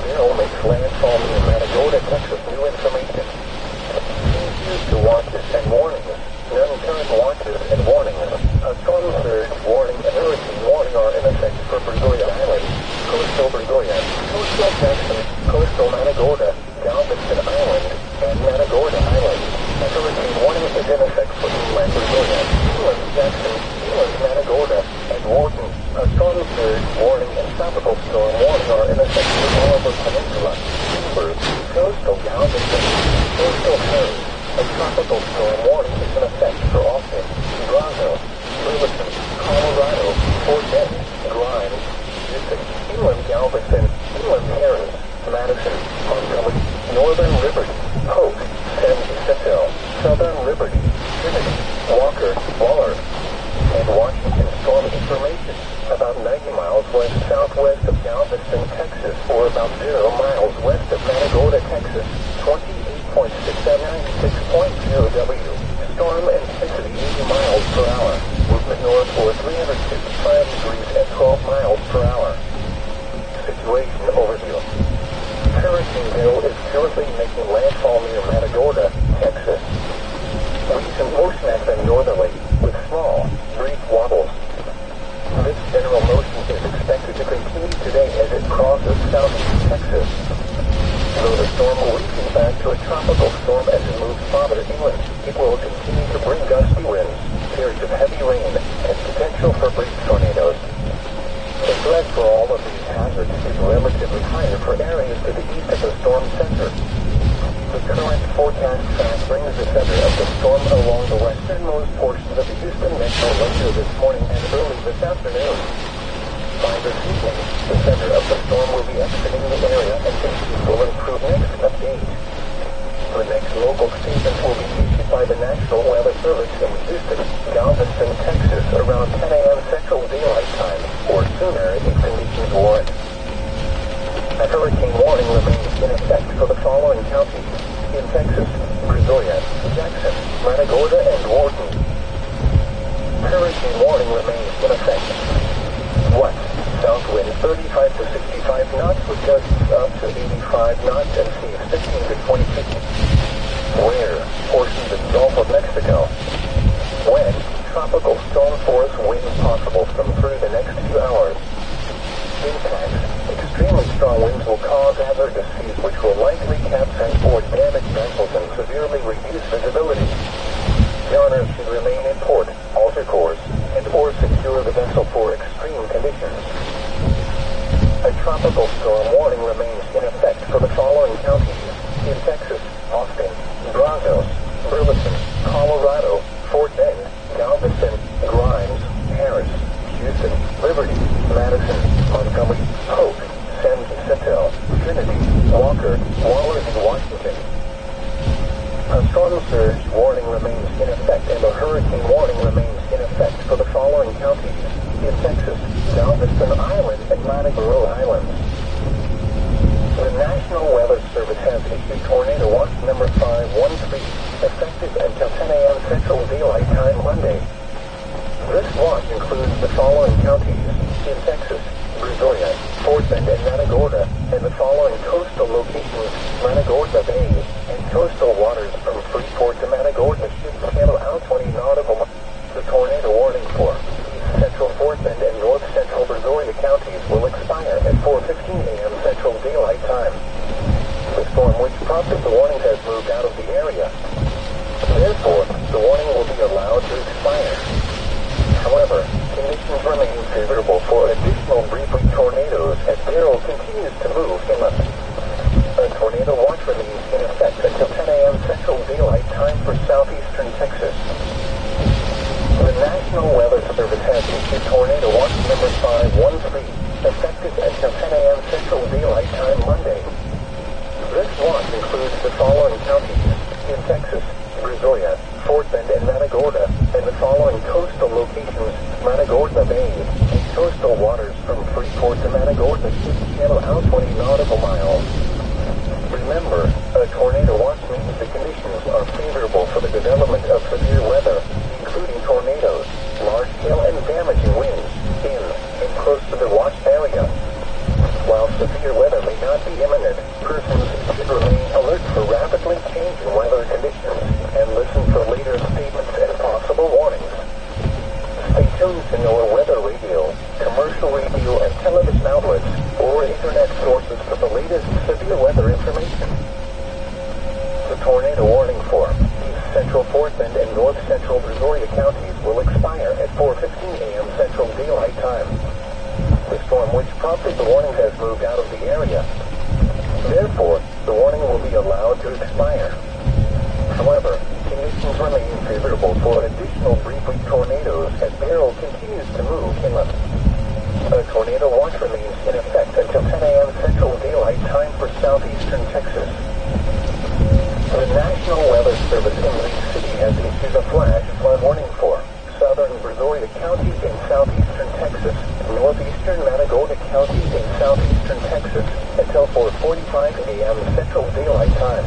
Beryl makes landfall near Matagorda, Texas. New information. Please use the watches and warnings. Non-current watches and warnings. A storm surge warning and hurricane warning are in effect for Brazoria Island, Coastal Brazoria, Coastal Jackson, Coastal Matagorda, Galveston Island, and Matagorda Island. A hurricane warning is in effect for Inland Brazoria, Inland Jackson, Inland Matagorda, and Wharton. A storm surge warning and tropical storm warning are in effect for Oliver Peninsula, Chambers, Coastal Galveston, Coastal Harris. A tropical storm warning is in effect for Austin, Brazo, Burleson, Colorado, Fort Bend, Grimes, Houston, Inland Galveston, Inland Harris, Madison, Montgomery, Northern Liberty, Hope, San Jacinto, Southern Liberty, Trinity, Walker, Waller, and Washington. Storm information. About 90 miles west-southwest of Galveston, Texas, or about 0 miles west of Matagorda, Texas, 28.696.0 W. Storm intensity 80 miles per hour. Movement north for 355 degrees at 12 miles per hour. Situation overview. Hurricane Beryl is currently making landfall near Matagorda, Texas. Recent motion has been northerly, with small, brief wobbles. This general motion is expected to continue today as it crosses southeast Texas. Though the storm will weaken back to a tropical storm as it moves farther inland, it will continue to bring gusty winds, periods of heavy rain, and potential for brief tornadoes. The threat for all of these hazards is relatively higher for areas to the east of the storm center. The current forecast track brings the center of the storm along the westernmost portions of the Houston metro later this morning and early this afternoon. By this evening, the center of the storm will be exiting the area and conditions will improve next update. The next local statement will be issued by the National Weather Service in Houston, Galveston, Texas around 10 a.m. Central Daylight Time, or sooner if conditions warrant. A hurricane warning remains in effect for the following counties: in Texas, Brazoria, reduce visibility. Yarners should remain in port, alter course, and or secure the vessel for extreme conditions. A tropical storm warning remains in effect for the following counties in Texas: Austin, Brazos, Burleson, Colorado, Fort Bend, Galveston, Grimes, Harris, Houston, Liberty, Madison, Montgomery, Polk, San Jacinto, Trinity, Walker, Waller, and Washington. A storm surge warning remains in effect and a hurricane warning remains in effect for the following counties in Texas: Galveston Island and Matagorrow Islands. The National Weather Service has issued Tornado Watch number 513, effective until 10 a.m. Central Daylight Time Monday. This watch includes the following counties in Texas: Brazoria, Fort Bend, and Matagorda, and the following coastal locations: Matagorda Bay, and coastal waters from Freeport to Matagorda should channel out 20 nautical miles. The tornado warning for East Central Fort Bend and North Central Brazoria counties will expire at 4:15 a.m. Central Daylight Time. The storm which prompted the warning has moved out of the area. Therefore, the warning will be allowed to expire. However, conditions remain favorable for additional brief tornadoes as Beryl continues to move inland. A tornado watch remains in effect until 10 a.m. Central Daylight Time for southeastern Texas. The National Weather Service has issued Tornado Watch number 513, effective until 10 a.m. Central Daylight Time Monday. This watch includes the following counties in Texas: Brazoria, Fort Bend, and Matagorda, and the following coastal locations: Matagorda Bay, and coastal waters from Freeport to Matagorda should channel out 20 nautical miles. Remember, a tornado watch means the conditions are favorable for the development of severe weather, including tornadoes, large hail, and damaging winds in and close to the watch area. While severe weather may not be imminent, persons should remain alert for rapidly changing weather conditions and listen for later statements and possible warnings. Stay tuned to NOAA weather radio, commercial radio and television outlets, or internet sources for the latest severe weather information. The tornado warning for East Central Fort Bend and North Central Brazoria counties will expire at 4:15 a.m. Central Daylight Time. The storm which prompted the warning has moved out of the area. Therefore, the warning will be allowed to expire. However, conditions remain favorable for additional brief tornadoes as Beryl continues to move inland. A tornado watch remains in effect until 10 a.m. Central Daylight Time for southeastern Texas. The National Weather Service in League City has issued a flash flood warning for southern Brazoria County in southeastern Texas, northeastern Matagorda County in southeastern Texas until 4:45 a.m. Central Daylight Time.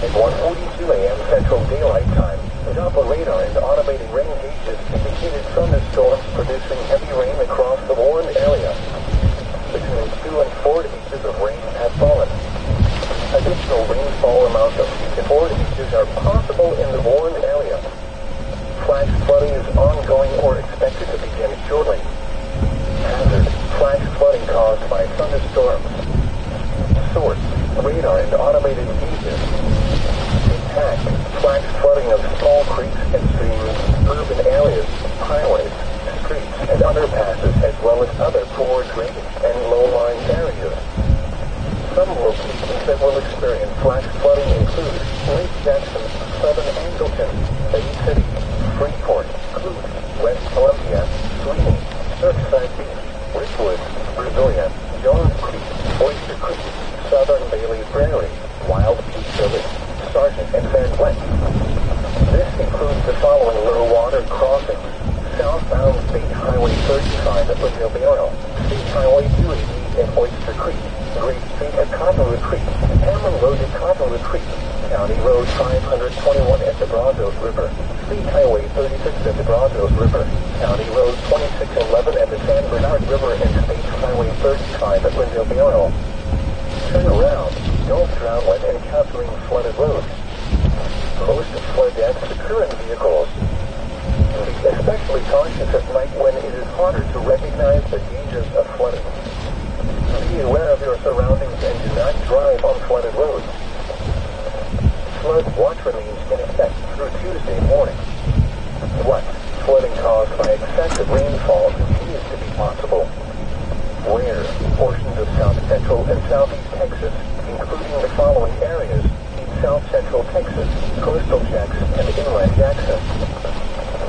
At 1:42 a.m. Central Daylight Time, Doppler radar and automated rain gauges indicated thunderstorms producing heavy rain across the warned area. Between 2 and 4 inches of rain have fallen. Additional rainfall amounts of 2 to 4 inches are possible in the warned area. Flash flooding is ongoing or expected to begin shortly. Hazard: flash flooding caused by thunderstorms. Source: radar and automated gauges. Impact: flash flooding of small creeks and streams, urban areas, highways, streets, and underpasses, as well as other poor drainage and low-lying areas. Some locations that will experience flash flooding include Lake Jackson, Southern Angleton, Bay City, Freeport, Clute, West Columbia, Sweeney, Surfside Beach, Richwood, Brazoria, Jones Creek, Oyster Creek, Southern Bailey Prairie, Wild Peak Village, Sargent, and Van West. This includes the following low water crossings: southbound State Highway 35 at Brazil, State Highway 280 at Oyster Creek, Great Street at Cottonwood Creek, Hammond Road at Cottonwood Creek, County Road 521 at the Brazos River, State Highway 36 at the Brazos River, County Road 2611 at the San Bernard River, and State Highway 35 at Brazil. Turn around, don't drown when encountering flooded roads. Most flood deaths occur in vehicles. Be especially cautious at night when it is harder to recognize the dangers of flooding. Be aware of your surroundings and do not drive on flooded roads. flood watch remains in effect through Tuesday morning. Flooding caused by excessive rainfall continues to be possible. Where portions of south central and southeast Texas, including the following areas: in south central Texas, coastal Jackson and inland Jackson.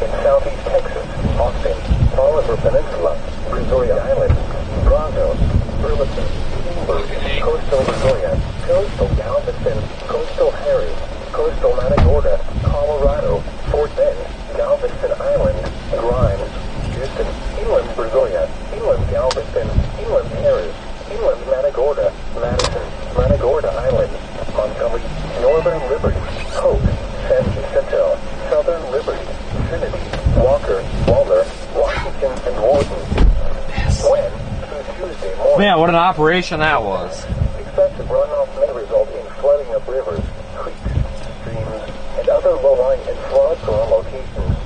In southeast Texas, Austin, Bolivar Peninsula, Brazoria Island, Brazos, Burleson, Greenberg, coastal Brazoria, coastal Galveston, coastal Harris, coastal Matagorda, Colorado, Fort Bend, Galveston Island, Grimes, Houston, inland Brazoria, inland Galveston, inland Harris, inland Matagorda, Madison, Matagorda Island, Montgomery, northern Liberty, Hope, San Jacinto, southern Liberty, Trinity, Walker, Waller, Washington, and Warden. When, through Tuesday morning... Man, what an operation that was. Excessive runoff may result in flooding of rivers, creeks, streams, and other low-lying and flood-prone locations.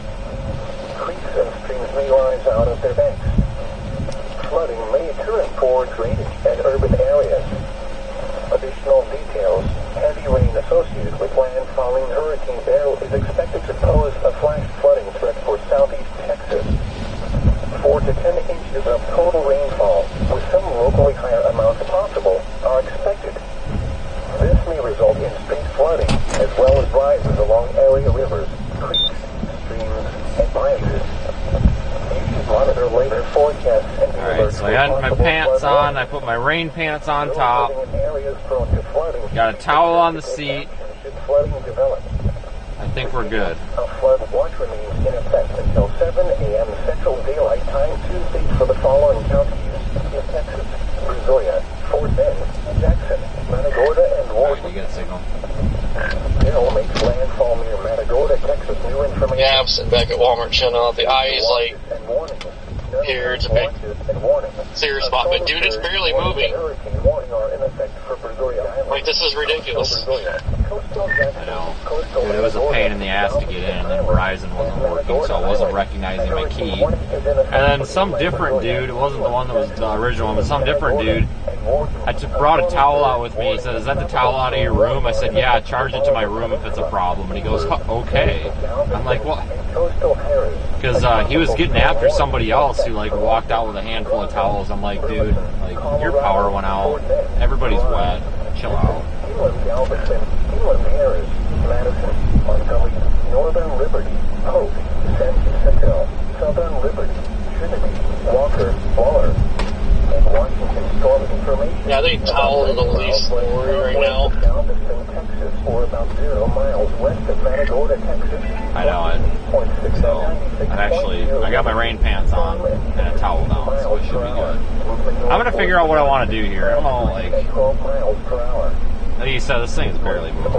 Creeks and streams may rise out of their banks. Flooding may occur in poor drainage and urban areas. Additional details: heavy rain associated with landfalling Hurricane Beryl is expected to pose a flash flooding threat for southeast Texas. 4 to 10 inches of total rainfall, with some locally higher amounts possible, are expected. This may result in street flooding, as well as rises along area rivers, creeks, streams, and bayous. You should monitor later forecasts and Alright, so I got my pants on, I put my rain pants on top, got a towel on the seat. I think we're good. A flood watch remains in effect until 7 a.m. Central Daylight Time Tuesday for the following counties: in Texas, Brazoria, Fort Bend, Jackson, Matagorda, and Warden. You get a signal. Beryl makes landfall near Matagorda, Texas. New information. Yeah, I'm sitting back at Walmart chilling out. The eye is like here. It's a big serious spot, but dude, it's barely moving. Like, this is ridiculous. I know. Dude, it was a pain in the ass to get in, and then Verizon wasn't working, so I wasn't recognizing my key. And then some different dude, it wasn't the one that was the original one, but some different dude, brought a towel out with me. He said, "Is that the towel out of your room?" I said, "Yeah, charge it to my room if it's a problem." And he goes, "Okay." I'm like, "What?" Because he was getting after somebody else who like walked out with a handful of towels. I'm like, "Dude, like your power went out. Everybody's wet. Chill out." Galveston, inland Harris, Madison, Montgomery, northern Liberty, Hope, San Jacinto, southern Liberty, Trinity, Walker, Waller, and Washington storm information. Yeah, I think towels are the least worry right now. Galveston, Texas, or about 0 miles west of Matagorda, Texas. I know it. So, I got my rain pants on and a towel down, so it should be good. I'm gonna figure out what I want to do here. I don't know, like, 12 miles per hour. like you said, this thing is barely moving,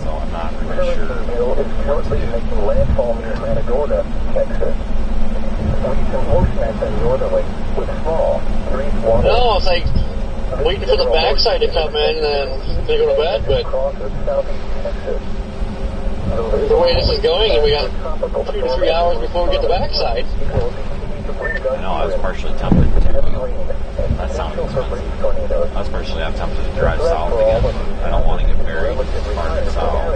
so I'm not really sure. Beryl is currently making landfall near Matagorda, Texas. Winds and motion and northerly with small, brief water. No, it's like waiting for the backside to come in and then they go to bed, but the way this is going, and we got 2 to 3 hours before we get the backside. I know, I was partially tempted to. That sounds expensive. I was partially tempted to drive south again. I don't want to get buried farther south.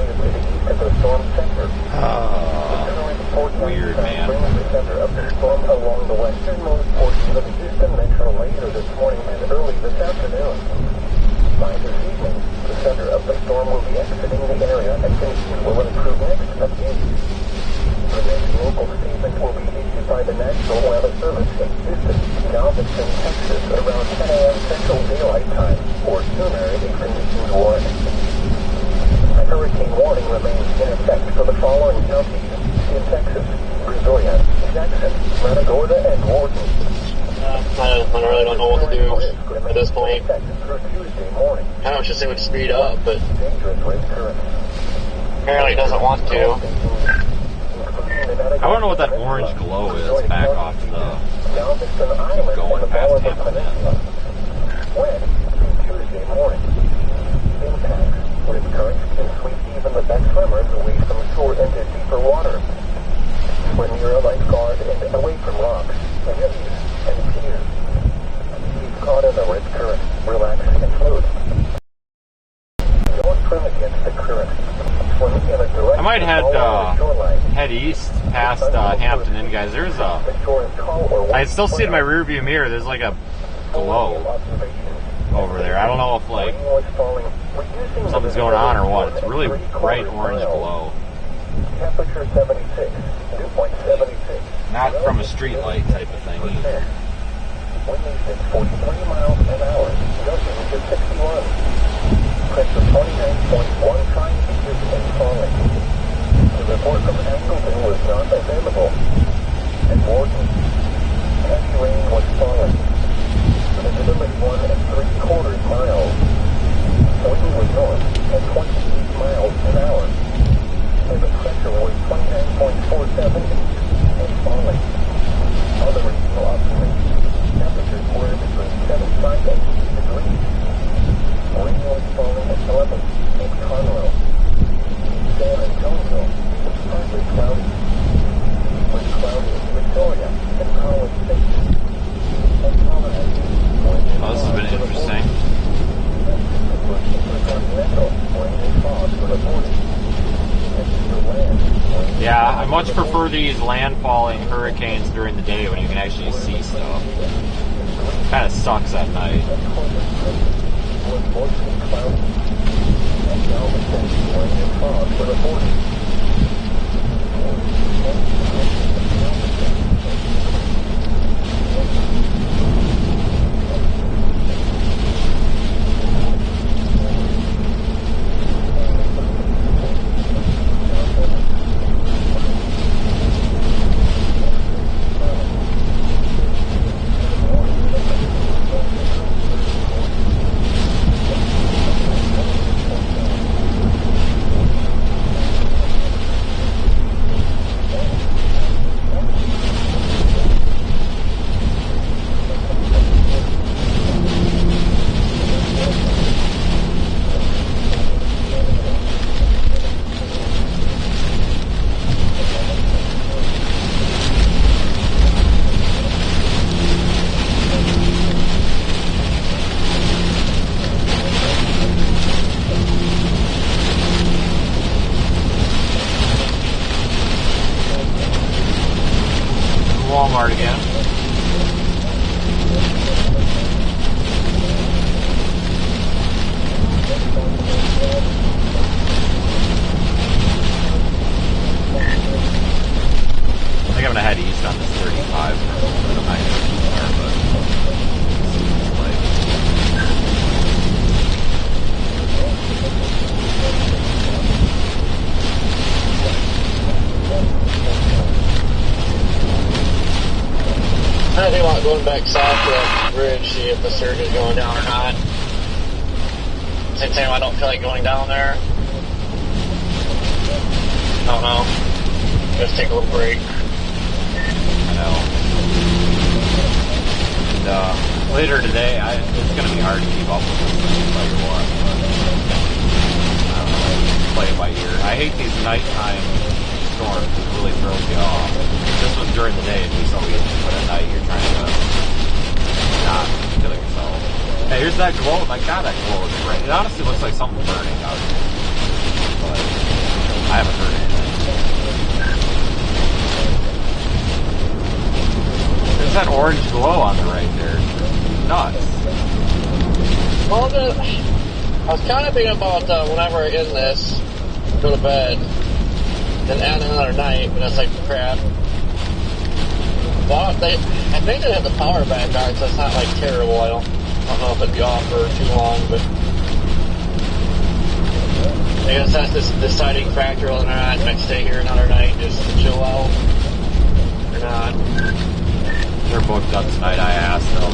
Weird, man. Along the westernmost portions of the Houston metro later this morning and early this afternoon. By this evening, the center of the storm will be exiting the area and conditions will improve next again. The next local statement will be issued by the National Weather Service in Houston, Galveston, Texas, around 10 a.m. Central Daylight Time, or sooner if conditions warrant. A hurricane warning remains in effect for the following counties: in Texas, Brazoria, Jackson, Matagorda, and Warden. I really don't know what to do at this point. I don't just say would speed up, but apparently it doesn't want to. I don't know what that orange glow is back off the going past Hamilton. When, Tuesday morning, impacts with currents can sweep even the best swimmers away from shore into deeper water. When you're a lifeguard and away from rocks, waves, and piers, keep caught in the rich current, relax and float. Don't swim against the current. might head east past Hampton Inn, guys. There's I still see it in my rearview mirror. There's like a glow over there. I don't know if like something's going on or what. It's really bright orange glow. Temperature 76, dew point 76. Not from a street light type of thing either. Wind is 43 miles an hour. Gusting to 61. Pressure 29.15 inches and falling. The report from Angleton was not available. And Morton, heavy rain was falling. Visibility 1.75 miles. Wind was north at 28 miles an hour. And the pressure was 29.47 and falling. Other regional observations, temperatures were between 75 and 80 degrees. Rain was falling at 11 in Conroe. San Antonio was partly cloudy. With cloudy in Victoria and College Station. And Tallahassee. Oh, this has been interesting. Intercontinental, rain and fog for the 40s. Yeah, I much prefer these landfalling hurricanes during the day when you can actually see stuff. Kind of sucks at night. Walmart again. I think I'm gonna head east on this 35 for a little bit. I might go too far, but let's see what it's like. I think about going back south to that bridge, see if the surge is going down or not. Same time, I don't feel like going down there. I don't know. Just take a little break. I know. And later today, it's going to be hard to keep up with this thing, I'll tell you what. But, I don't know, play it by ear. I hate these nighttime storms. It really throws you off. If this was during the day, it'd be so easy, but at night you're trying to not kill yourself. Hey, here's that glow. My God, that glow is bright. It honestly looks like something burning out here. But I haven't heard anything. There's that orange glow on the right there. Nuts. Well, I was kind of thinking about whenever I end this, go to bed, then add another night, and it's like crap. Well, I think they have the power back on, so it's not like terrible. I don't know if it'd be off for too long, but I guess that's this deciding factor whether or not I might stay here another night just to chill out or not. They're booked up tonight, I asked them.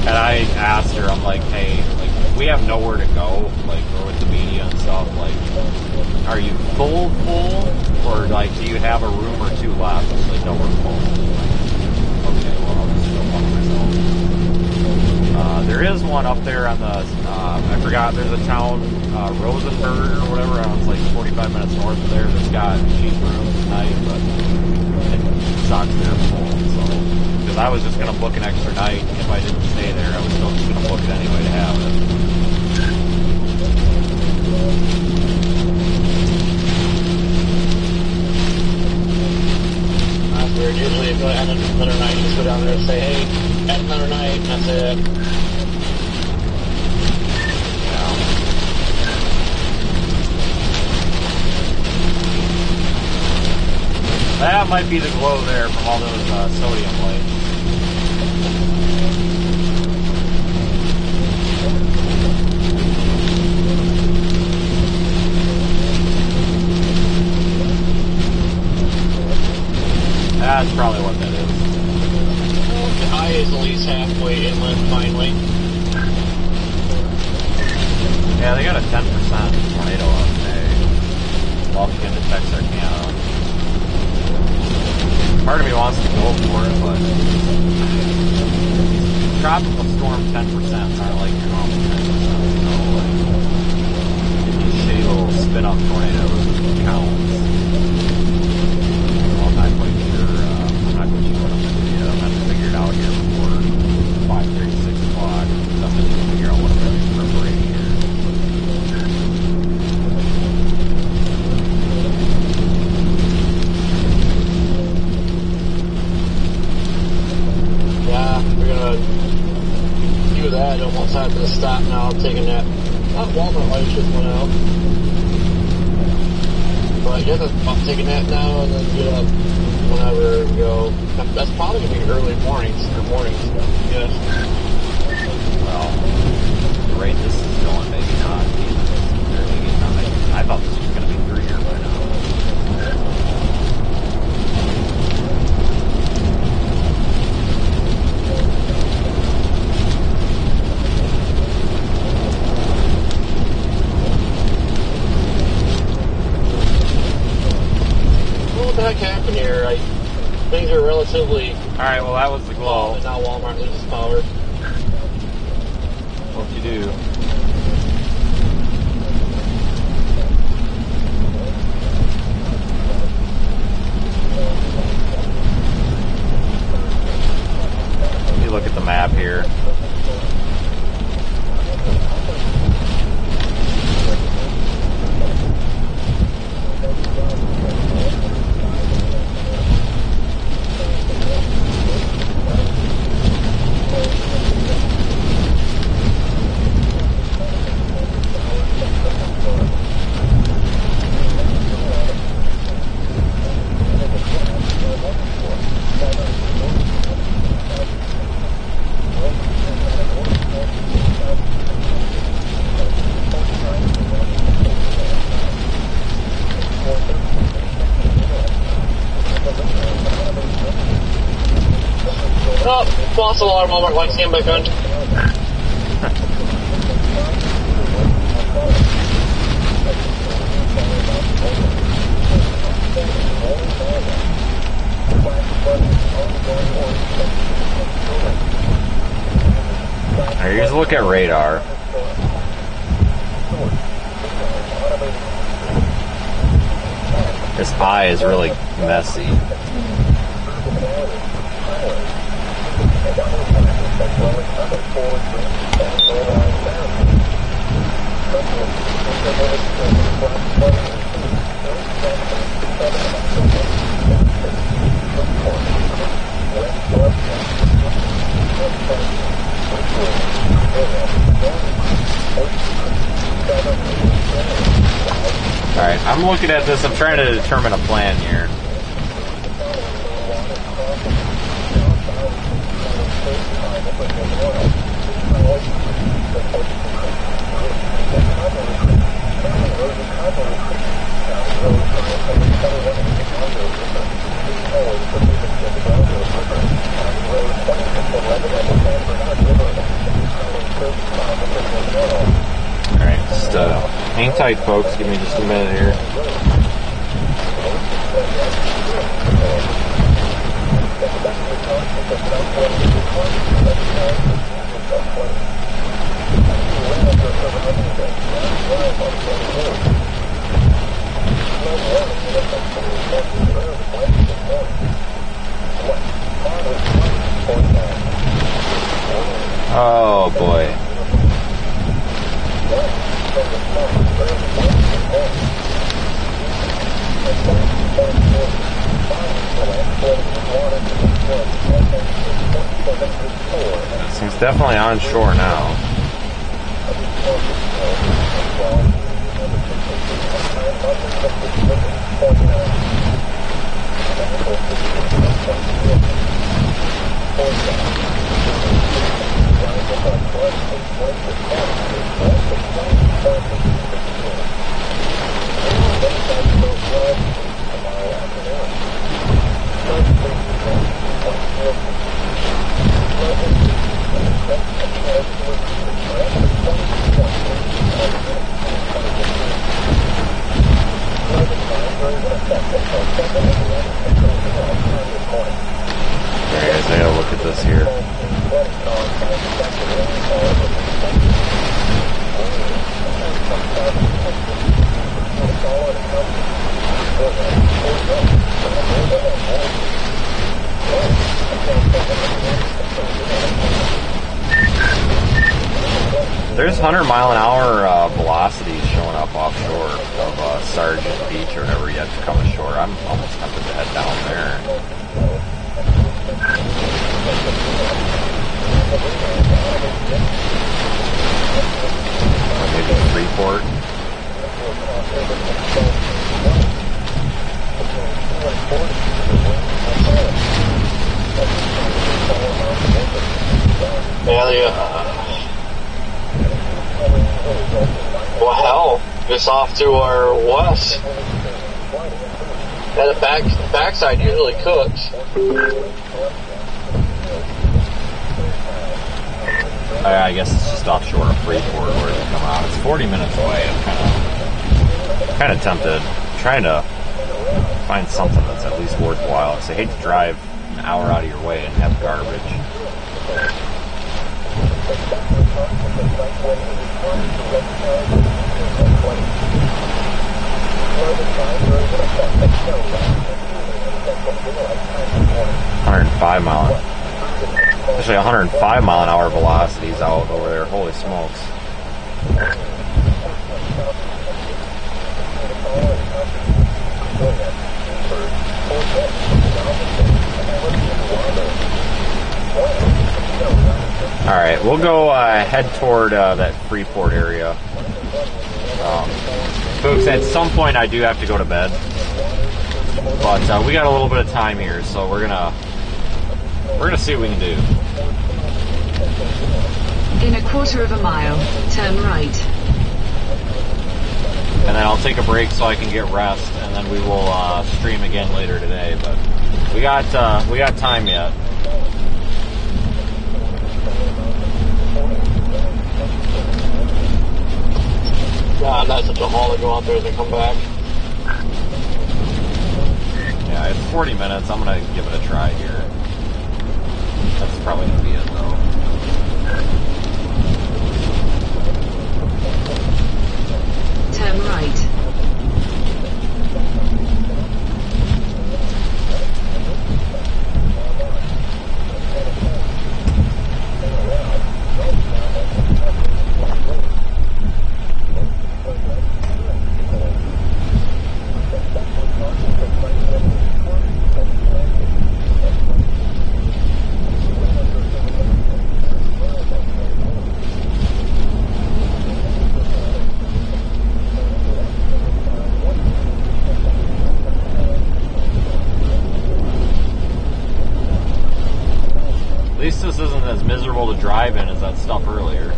And I asked her, I'm like, hey, like, we have nowhere to go, like, or with the media and stuff, like, are you full, or, like, do you have a room or two left? She's like, no, we're full. Like, okay, well, I'll just go fuck myself. There is one up there on the, I forgot, there's a town, Rosenberg or whatever, it's like 45 minutes north of there, that's got cheap rooms tonight, but it sucks, they're full, so. Because I was just going to book an extra night. If I didn't stay there, I was still just going to book it anyway to have it. weird. Usually if you add another night, you just go down there and say, hey, add another night, and that's it. That might be the glow there from all those sodium lights. That's probably what that is. The eye is at least halfway inland, finally. Yeah, they got a 10% tornado on today. Lufkin detects Arcana. Part of me wants to go for it, but tropical storm 10% aren't like your normal 10%. So, like, these shitty little spin-up tornadoes counts. I'm not quite sure what I'm going to do yet. I'm going to figure it out here before 5:30, 6 o'clock. So I'm going to figure out what I'm going to incorporate here. Yeah, we're gonna do that. Almost have to stop now. I'm taking that. That Walmart light just went out. But I guess I'm taking that now and then get up whenever we go. That's probably gonna be early mornings or mornings. Yes. Well, the rate this is going, maybe not. Barely getting on it. I thought this was going to be 3 here by now. What the heck happened here? Things are relatively. Alright, well that was the glow. And now Walmart loses power. What'd you do? Let me look at the map here. Oh, false alarm, Walmart lights came back on. Alright, here's a look at radar. This eye is really messy. Alright, I'm looking at this, I'm trying to determine a plan here. Alright, just hang tight, folks. Give me just a minute here. Oh boy. This thing's definitely on shore now. Alright guys, I gotta look at this here. There's 100-mile-an-hour velocities showing up offshore of Sargent Beach or whatever yet to come ashore. I'm almost tempted to head down there. Maybe Freeport. Yeah, well, hell, just off to our west. And the backside usually cooks. I guess it's just offshore of Freeport where they come out. It's 40 minutes away. I'm kind of tempted, trying to find something that's at least worthwhile. I hate to drive an hour out of your way and have garbage. Actually 105 mile an hour velocities out over there. Holy smokes. Alright, we'll go head toward that Freeport area. Folks, at some point I do have to go to bed. But we got a little bit of time here, so we're gonna see what we can do. In a quarter of a mile, turn right. And then I'll take a break so I can get rest, and then we will stream again later today. But we got time yet. God, that's such a haul to go out there and come back. Yeah, it's 40 minutes. I'm gonna give it a try here. That's probably gonna be it though. Turn right. At least this isn't as miserable to drive in as that stuff earlier.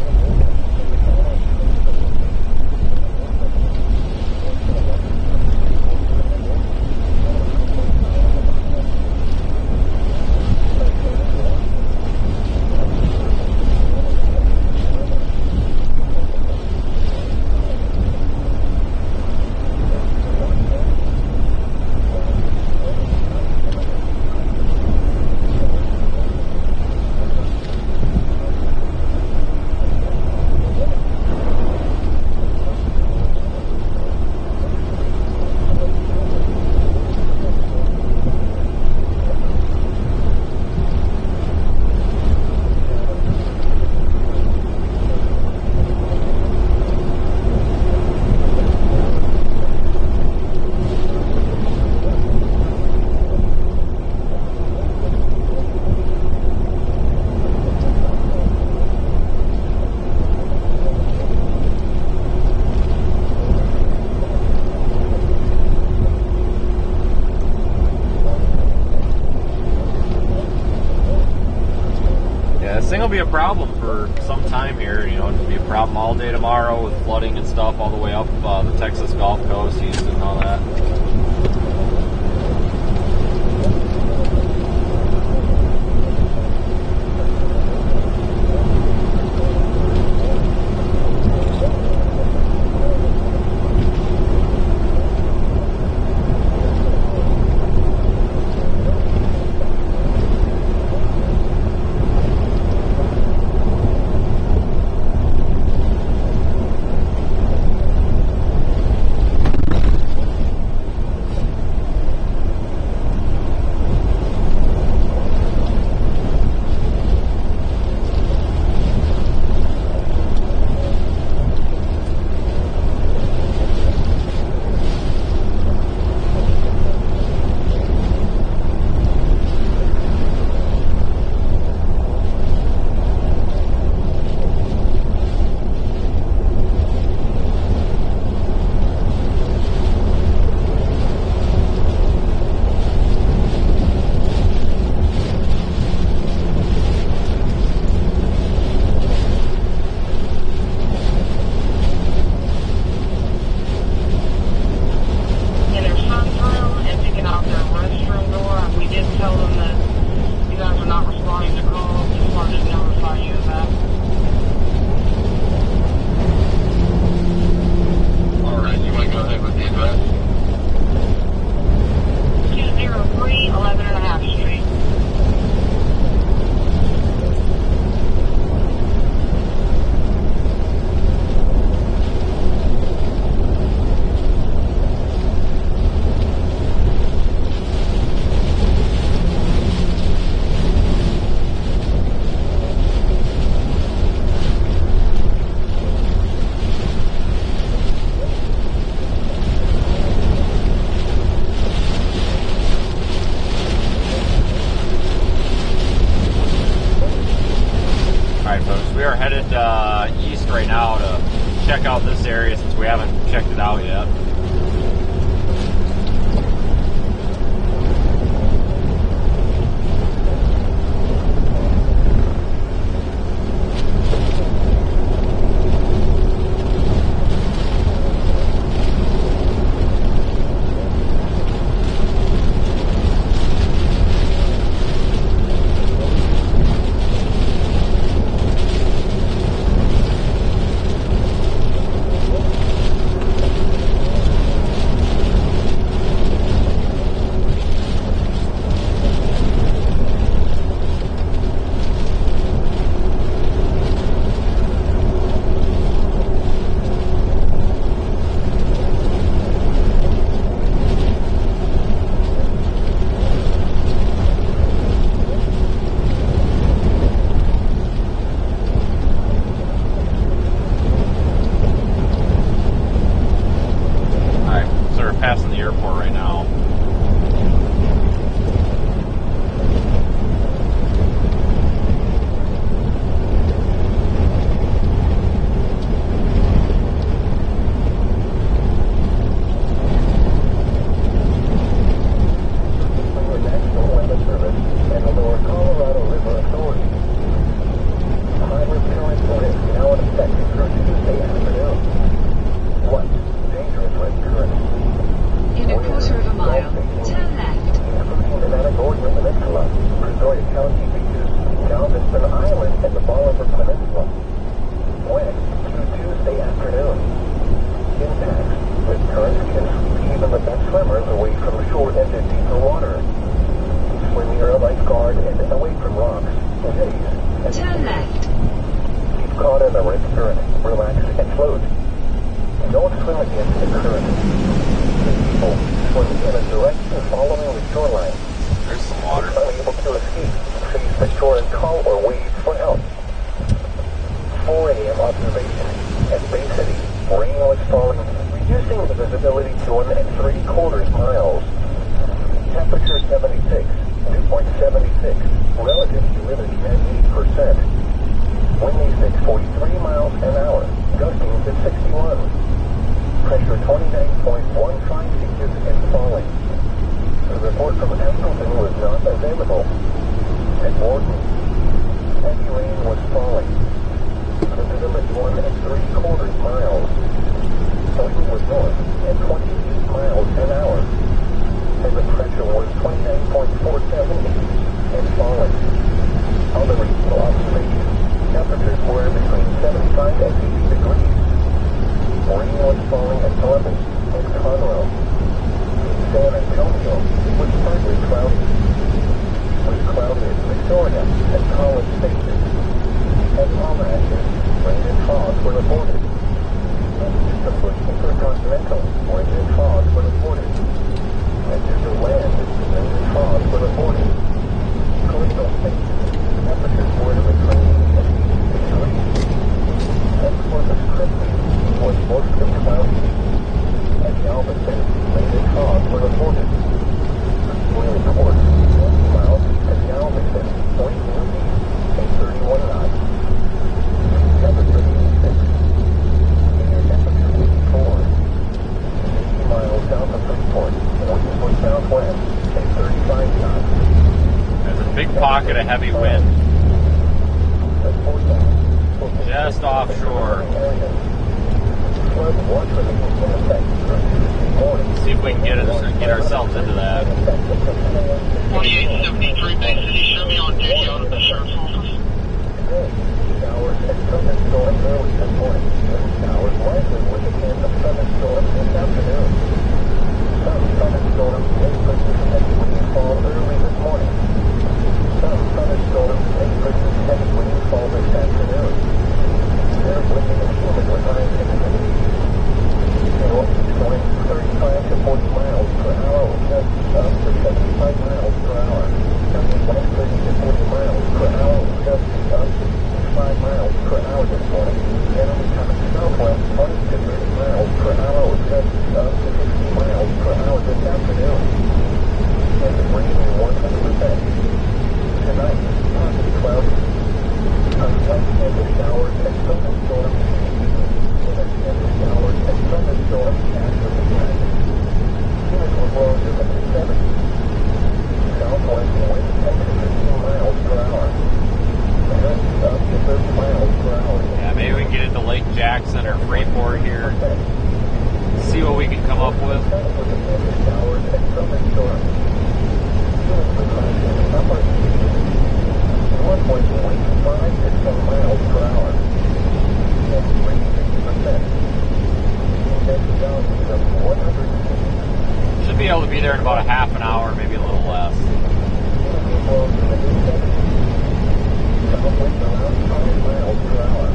it'll be a problem for some time here. You know, it'll be a problem all day tomorrow with flooding and stuff all the way up the Texas Gulf Coast, Houston, and all that. East right now to check out this area since we haven't checked it out yet. Passing the airport right now. National Weather Service and the Lower Colorado River Authority. High current warning now in effect through Tuesday afternoon. 1. Dangerous wind current. In a quarter of a mile, Antonio was partly cloudy. Was cloudy at Victoria and College Station. At Outages, rain and fog were reported. For Torrential, rain and fog were reported. And due to land, rain and fog were reported. Coastal Station, temperatures were between 60 degrees. At Corpus Christi was mostly cloudy. At Galveston, rain and fog were reported. Wind report, cloud at Galveston, point windy, at 31 knots. Temperature 86. Air temperature 84. 80 miles south of Freeport, winds were southwest, at 35 knots. There's a big pocket of heavy wind just offshore. See if we can get ourselves into that. 4873 Bay City, show me on duty out of the sheriff's office. Showers and thunderstorms early this morning. Showers likely with a chance of thunderstorms this afternoon. Some thunderstorms may produce heavy rainfall early this morning. Some thunderstorms may produce heavy rainfall this afternoon. They're windy and humid with high humidity. Northeast winds 35 to 40 miles per hour with gusts up to 75 miles per hour. Coming west 30 to 40 miles per hour with gusts up to 65 miles per hour this morning. Generally coming southwest 20 to 30 miles per hour with gusts up to 50 miles per hour this afternoon. And the rain 100%. Tonight, partly cloudy. Unextended showers and thunderstorms. Unextended showers and thunderstorms after midnight. Humid will blow to the mid-70s. Southwest winds 10 to 15 miles per hour. Gusts up to 30 miles per hour. Yeah, maybe we can get into Lake Jackson or Freeport here. See what we can come up with. Showers and thunderstorms. Humid will blow to the upper 1.25 to 10 miles per hour. And 60%. Values of 100. Should be able to be there in about a half an hour, maybe a little less. Southwinds around 5 miles per hour.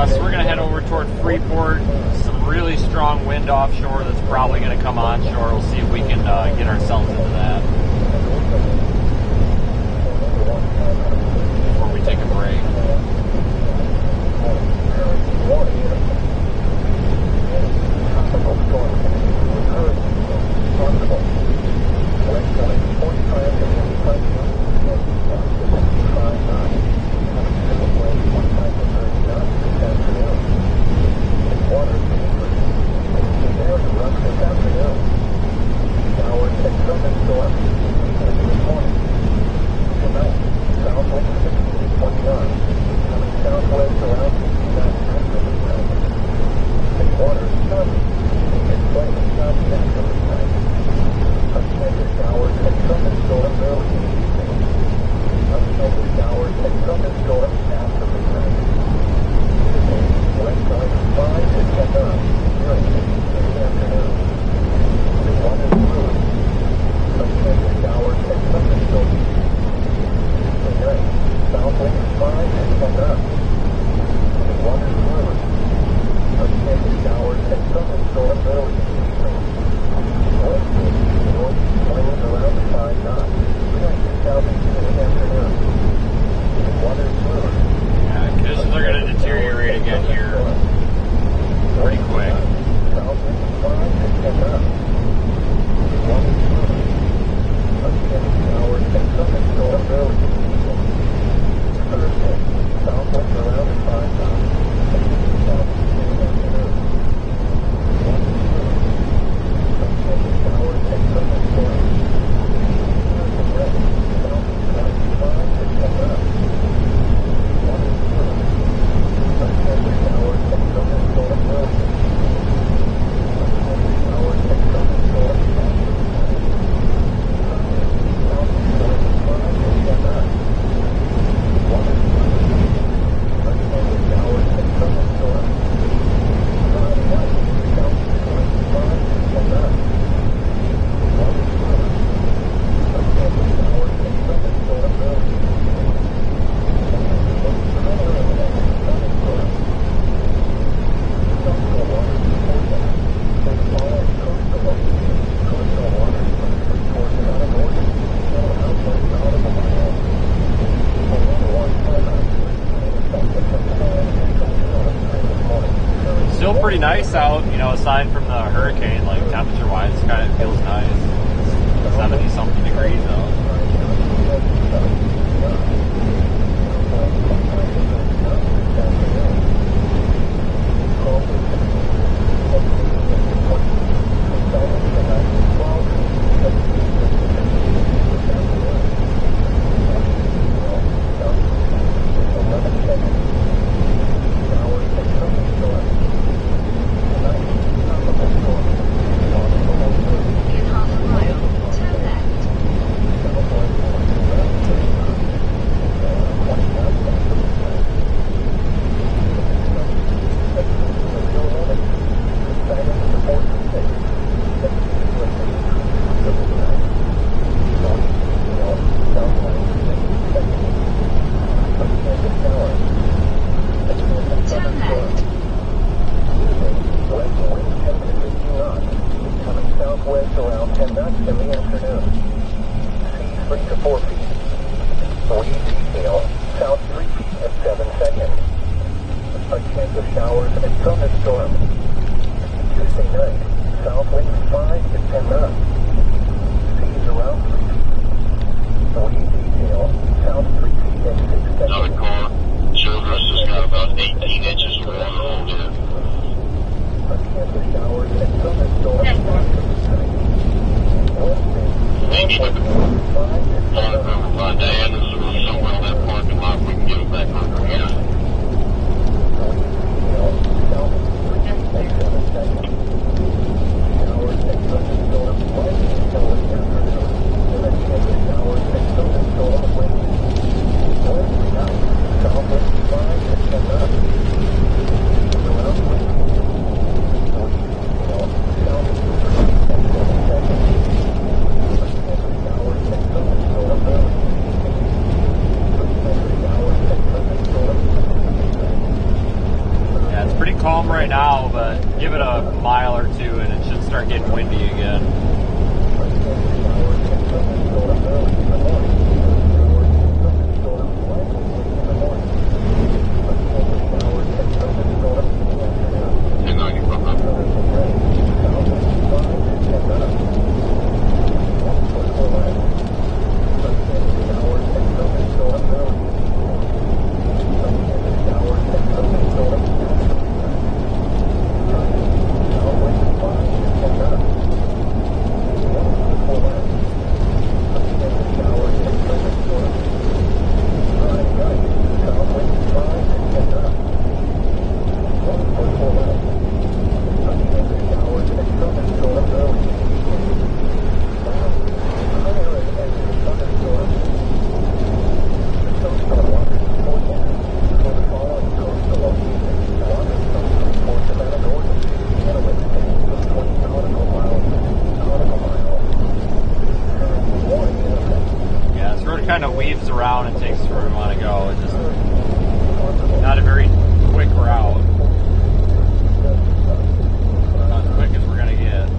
So we're going to head over toward Freeport. Some really strong wind offshore that's probably going to come onshore. We'll see if we can get ourselves into that before we take a break. Showers and thunderstorms. nice out, you know, aside from the hurricane, like temperature-wise, it kind of feels nice. It's 70-something degrees out. In half a mile, turn left. Turn left. West wind 10 to 15 knots. Coming southwest around 10 knots in the afternoon. Sea 3 to 4 feet. Wind detail, south 3 feet at 7 seconds. A chance of showers and thunderstorms. Tuesday night, south wind 5 to 10 knots. Seas around 3 feet. Wind detail, south 3 feet at 6 seconds. Another car. Children's just got about 18 inches of water over there. A chance of showers and thunderstorms. Maybe the water by Diana's or somewhere in that parking lot, we can get it back under here. Yeah, it's pretty calm right now, but give it a mile or two and it should start getting windy again. Kind of weaves around and takes us where we want to go. It's just not a very quick route. Not as quick as we're going to get.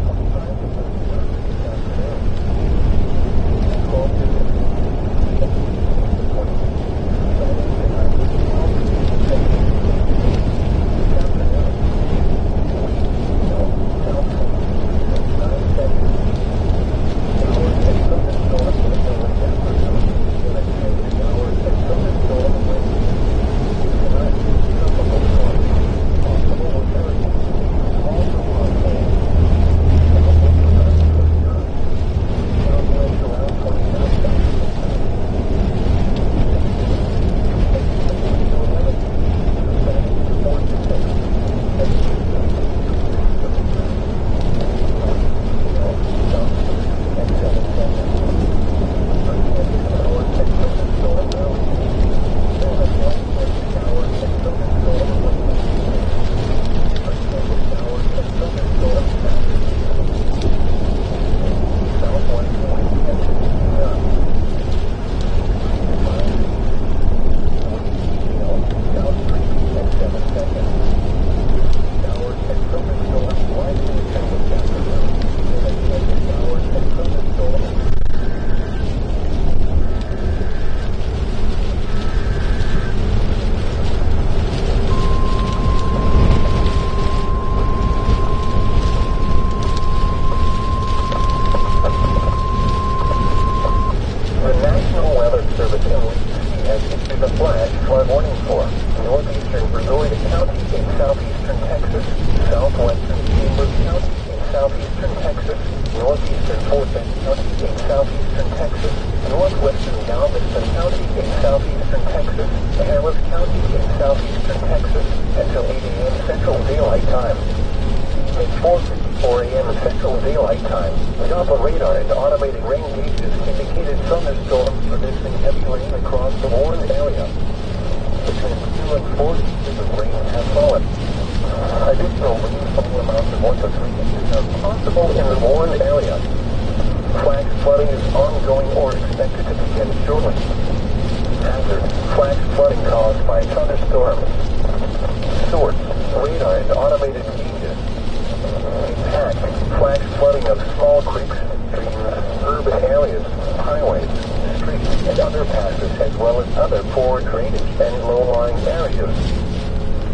in southeastern Texas, northwestern Galveston County in southeastern Texas, Harris County in southeastern Texas, until 8 a.m. Central Daylight Time. At 4:54 a.m. Central Daylight Time, Doppler radar and automated rain gauges indicated thunderstorms producing heavy rain across the Warren area. Between 2 and 4 inches of rain have fallen. Additional rainfall amounts of 1 to 3 inches are possible in the Warren area. Flash flooding is ongoing or expected to begin shortly. Hazard: flash flooding caused by thunderstorms. Source: radar and automated gauges. Impact: flash flooding of small creeks, streams, urban areas, highways, streets, and underpasses, as well as other poor drainage and low-lying areas.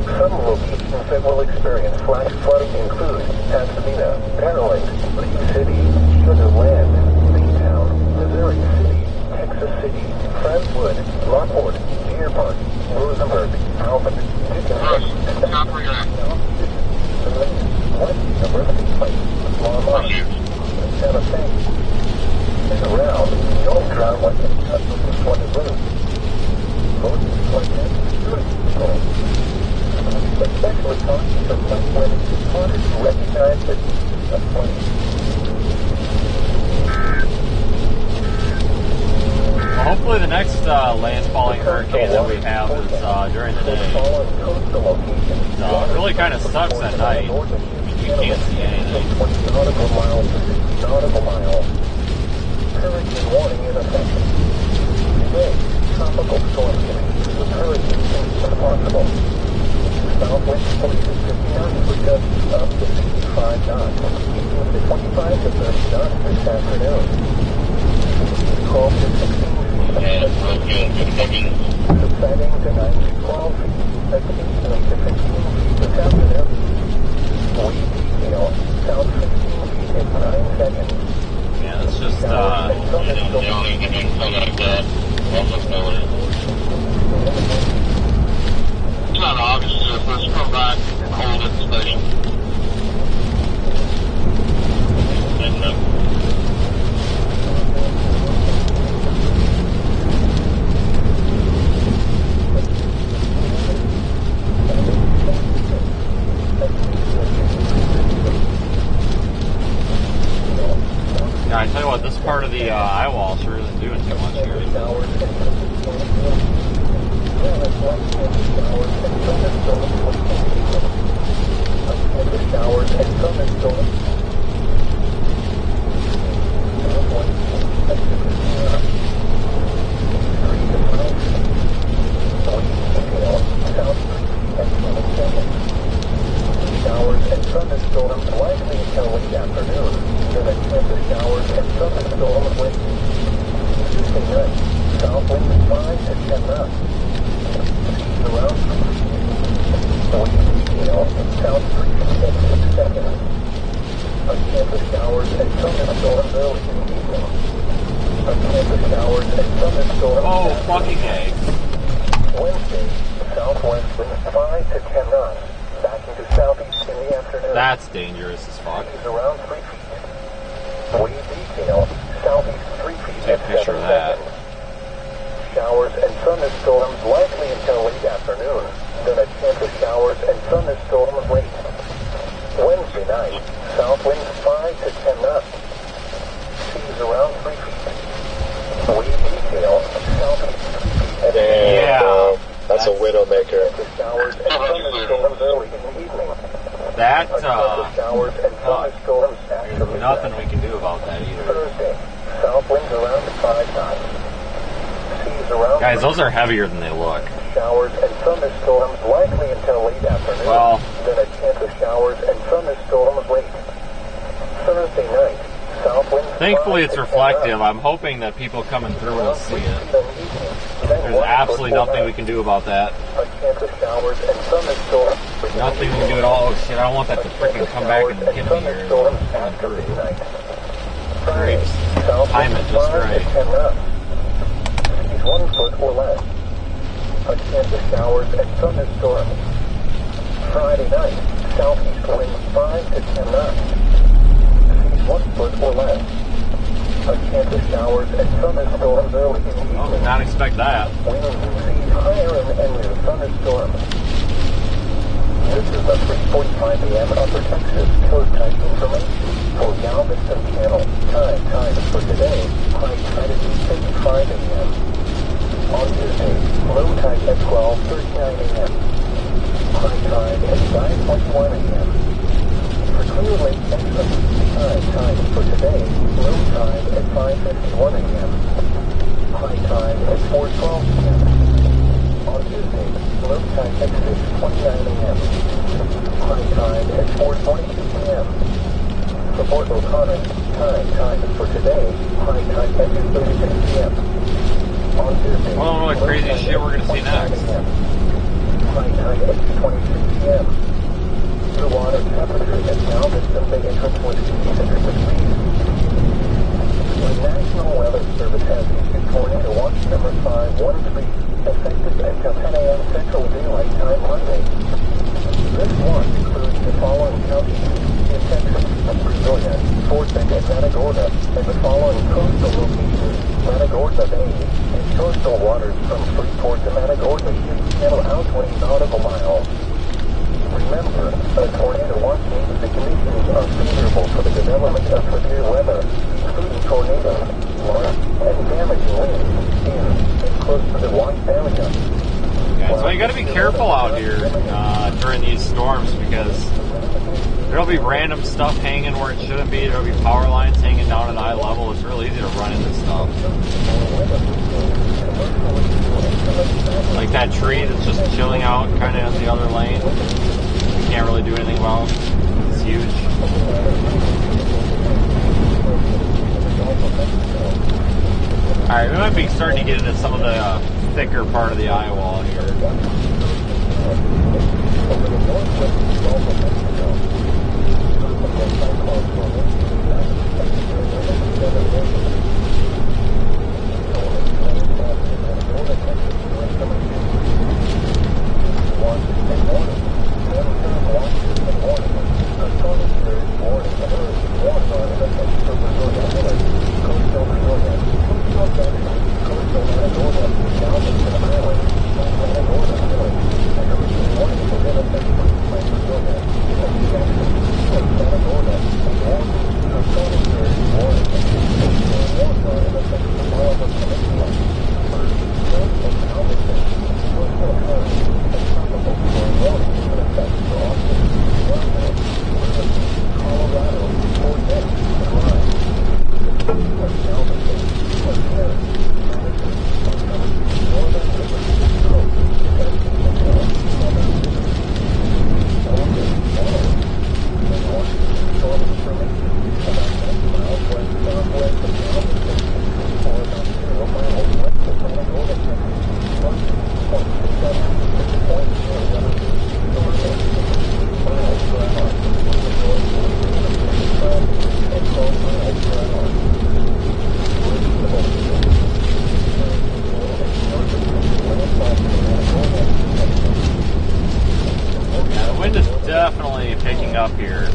Some locations that will experience flash flooding include Pasadena, Beryl, Lee City, Sugar Land, Baytown, Missouri City, Texas City, Friendswood, Lockport, Deer Park, Rosenberg, Alvin, Dickinson, West University Place, Longmont, Santa Fe. And around, don't drown like a cut with this one is loose. Most like that, good. Especially talking to some when it's important to recognize that that's funny. Well, hopefully the next landfalling hurricane that we have is during the day. It really kind of sucks at night. You can't see anything. Nautical mile. Hurricane warning in effect. Today, tropical storm conditions with hurricane as possible. Southwest 40 to 50 knots for gusts up to 65 knots. East to 25 to 30 knots this afternoon. 12 to 16 feet. Subsiding to 9 to 12 feet. Occasionally to 15 feet this afternoon. Wind detail, south 15 feet in 9 seconds. Yeah, it's just, It's not obvious if let's come back and hold it station. yeah, I tell you what, this part of the Eyewall sure isn't doing too much here. Showers and thunderstorms. Showers and thunderstorms likely until late afternoon. Then a chance of showers and thunderstorms with Tuesday night. South winds 5 to 10 knots. Around south 6 seconds. A chance of showers and thunderstorms early in the evening. A chance of showers and thunderstorms. Oh, fucking A. Wednesday, southwest winds 5 to 10 knots. Backing to southeast in the afternoon. That's dangerous as fuck. Is around 3 feet. Wave detail, southeast 3 feet. Take a picture of that. Showers and thunderstorms likely until late afternoon. Then a chance of showers and thunderstorms late. Wednesday night, south winds 5 to 10 knots. Seas around 3 feet. Wave detail, southeast 3 feet. Yeah. That's a widowmaker. Showers and thunderstorms early in the evening. That, showers and thunderstorms actually. nothing we can do about that either. Thursday, south winds around 5 knots. Seas around. Guys, those are heavier than they look. Showers and thunderstorms likely until late afternoon. Well, then a chance of showers and thunderstorms late. Thursday night, south winds. thankfully it's reflective. I'm hoping that people coming through will see it. There's absolutely nothing we can do about that. A chance of showers and thunderstorms. Nothing we can do at all. Oh shit, I don't want that to freaking come back and hit me here. After midnight. Friday, south Time it just right. 10 knots. Seas 1 foot or less. A chance of showers and thunderstorms. Friday night, southeast winds 5 to 10 knots. Seas 1 foot or less. A chance of showers and thunderstorms early in the evening. Oh, did not expect that. Winds exceed higher and near thunderstorms. This is the 3:45 a.m. Upper Texas Coast Tide information for Galveston Channel. Time for today. High tide at 8:55 a.m. On Tuesday, low tide at 12:39 a.m. High tide at 5:21 a.m. For Clear Lake Texas, time for today, low tide at 5:51 a.m. High tide at 4:12 p.m. On Tuesday, low tide at 6:29 a.m. High tide at 4:22 p.m. For Fort O'Connor, time for today, high tide at 2:36 p.m. On Tuesday, I don't know what crazy shit we're gonna see next. High tide at 2:26 p.m. The water temperature at Galveston Bay entrance was 86 degrees. The National Weather Service has issued tornado watch number 513, effective until 10 a.m. Central Daylight Time Monday. This watch includes the following counties in Texas, Virginia, Fort Bend, and Matagorda, and the following coastal locations: Matagorda Bay and coastal waters from Freeport to Matagorda should channel out 20 nautical miles. Remember, a tornado watch means the conditions are favorable for the development of severe weather, including tornadoes, large and damaging winds in and close to the watch area. Yeah, so you got to be careful out here during these storms because there'll be random stuff hanging where it shouldn't be. There'll be power lines hanging down at eye level. It's real easy to run into stuff. Like that tree that's just chilling out kind of in the other lane. You can't really do anything about it. It's huge. Alright, we might be starting to get into some of the thicker part of the Eyewall here. Definitely picking up here.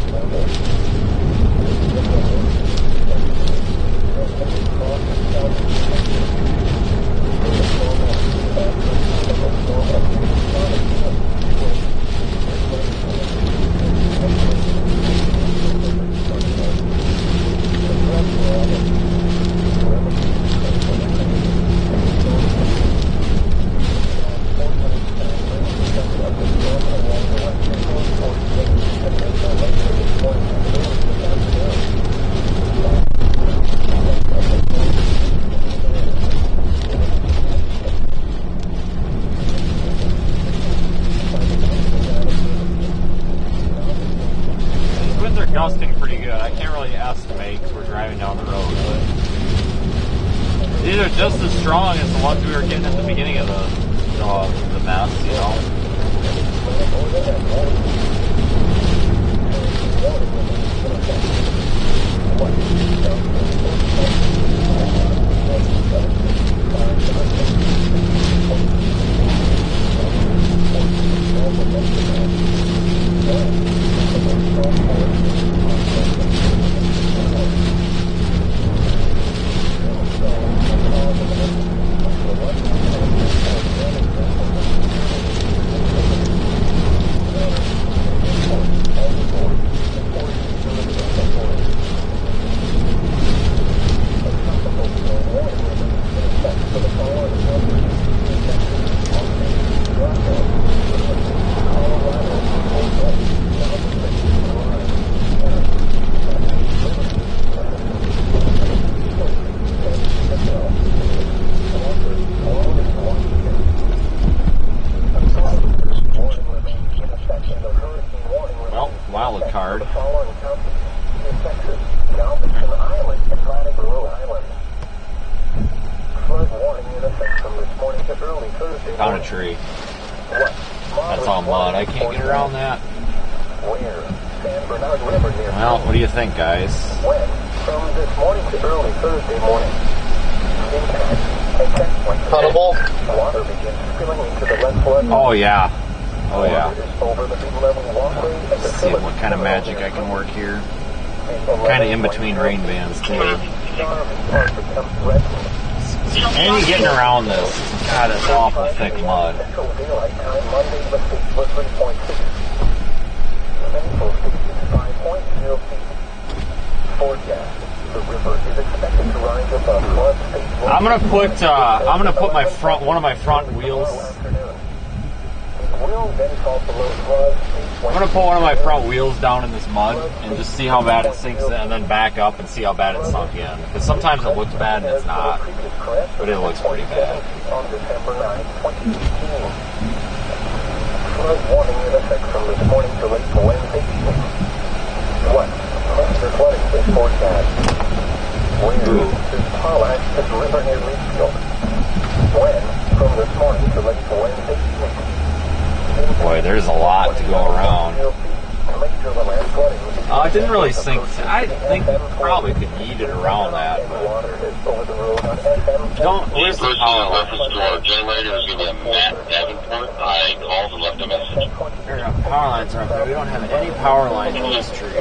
Gusting pretty good. I can't really estimate because we're driving down the road, but these are just as strong as the ones we were getting at the beginning of the mess, you know. Found a tree. That's all mud. I can't get around that. Well, what do you think, guys? From this morning to early Thursday morning. Cuttable. Water begins spilling into the Landfall. Oh, yeah. Oh, yeah. Over the mid-level walkway and the Let's see what kind of magic I can work here. Kind of in between rain bands, too. And you getting around this. God, it's awful thick mud. I'm gonna put my one of my front wheels. I'm gonna put one of my front wheels down in this mud and just see how bad it sinks in, and then back up and see how bad it sunk in. Because sometimes it looks bad and it's not, but it looks pretty bad. On December 9, 2018. Flood warning in effect from this morning to late Wednesday evening. What? Cluster flooding is forecast. Where is Parlach to the river near Leachfield? When? From this morning to late Wednesday evening. Boy, there's a lot to go around. I didn't really sink. I think we probably could eat it around that. Where's the power line? Reference to our generator is going to be a Matt Davenport. I called and left a message. Power lines are up there. We don't have any power lines in this tree.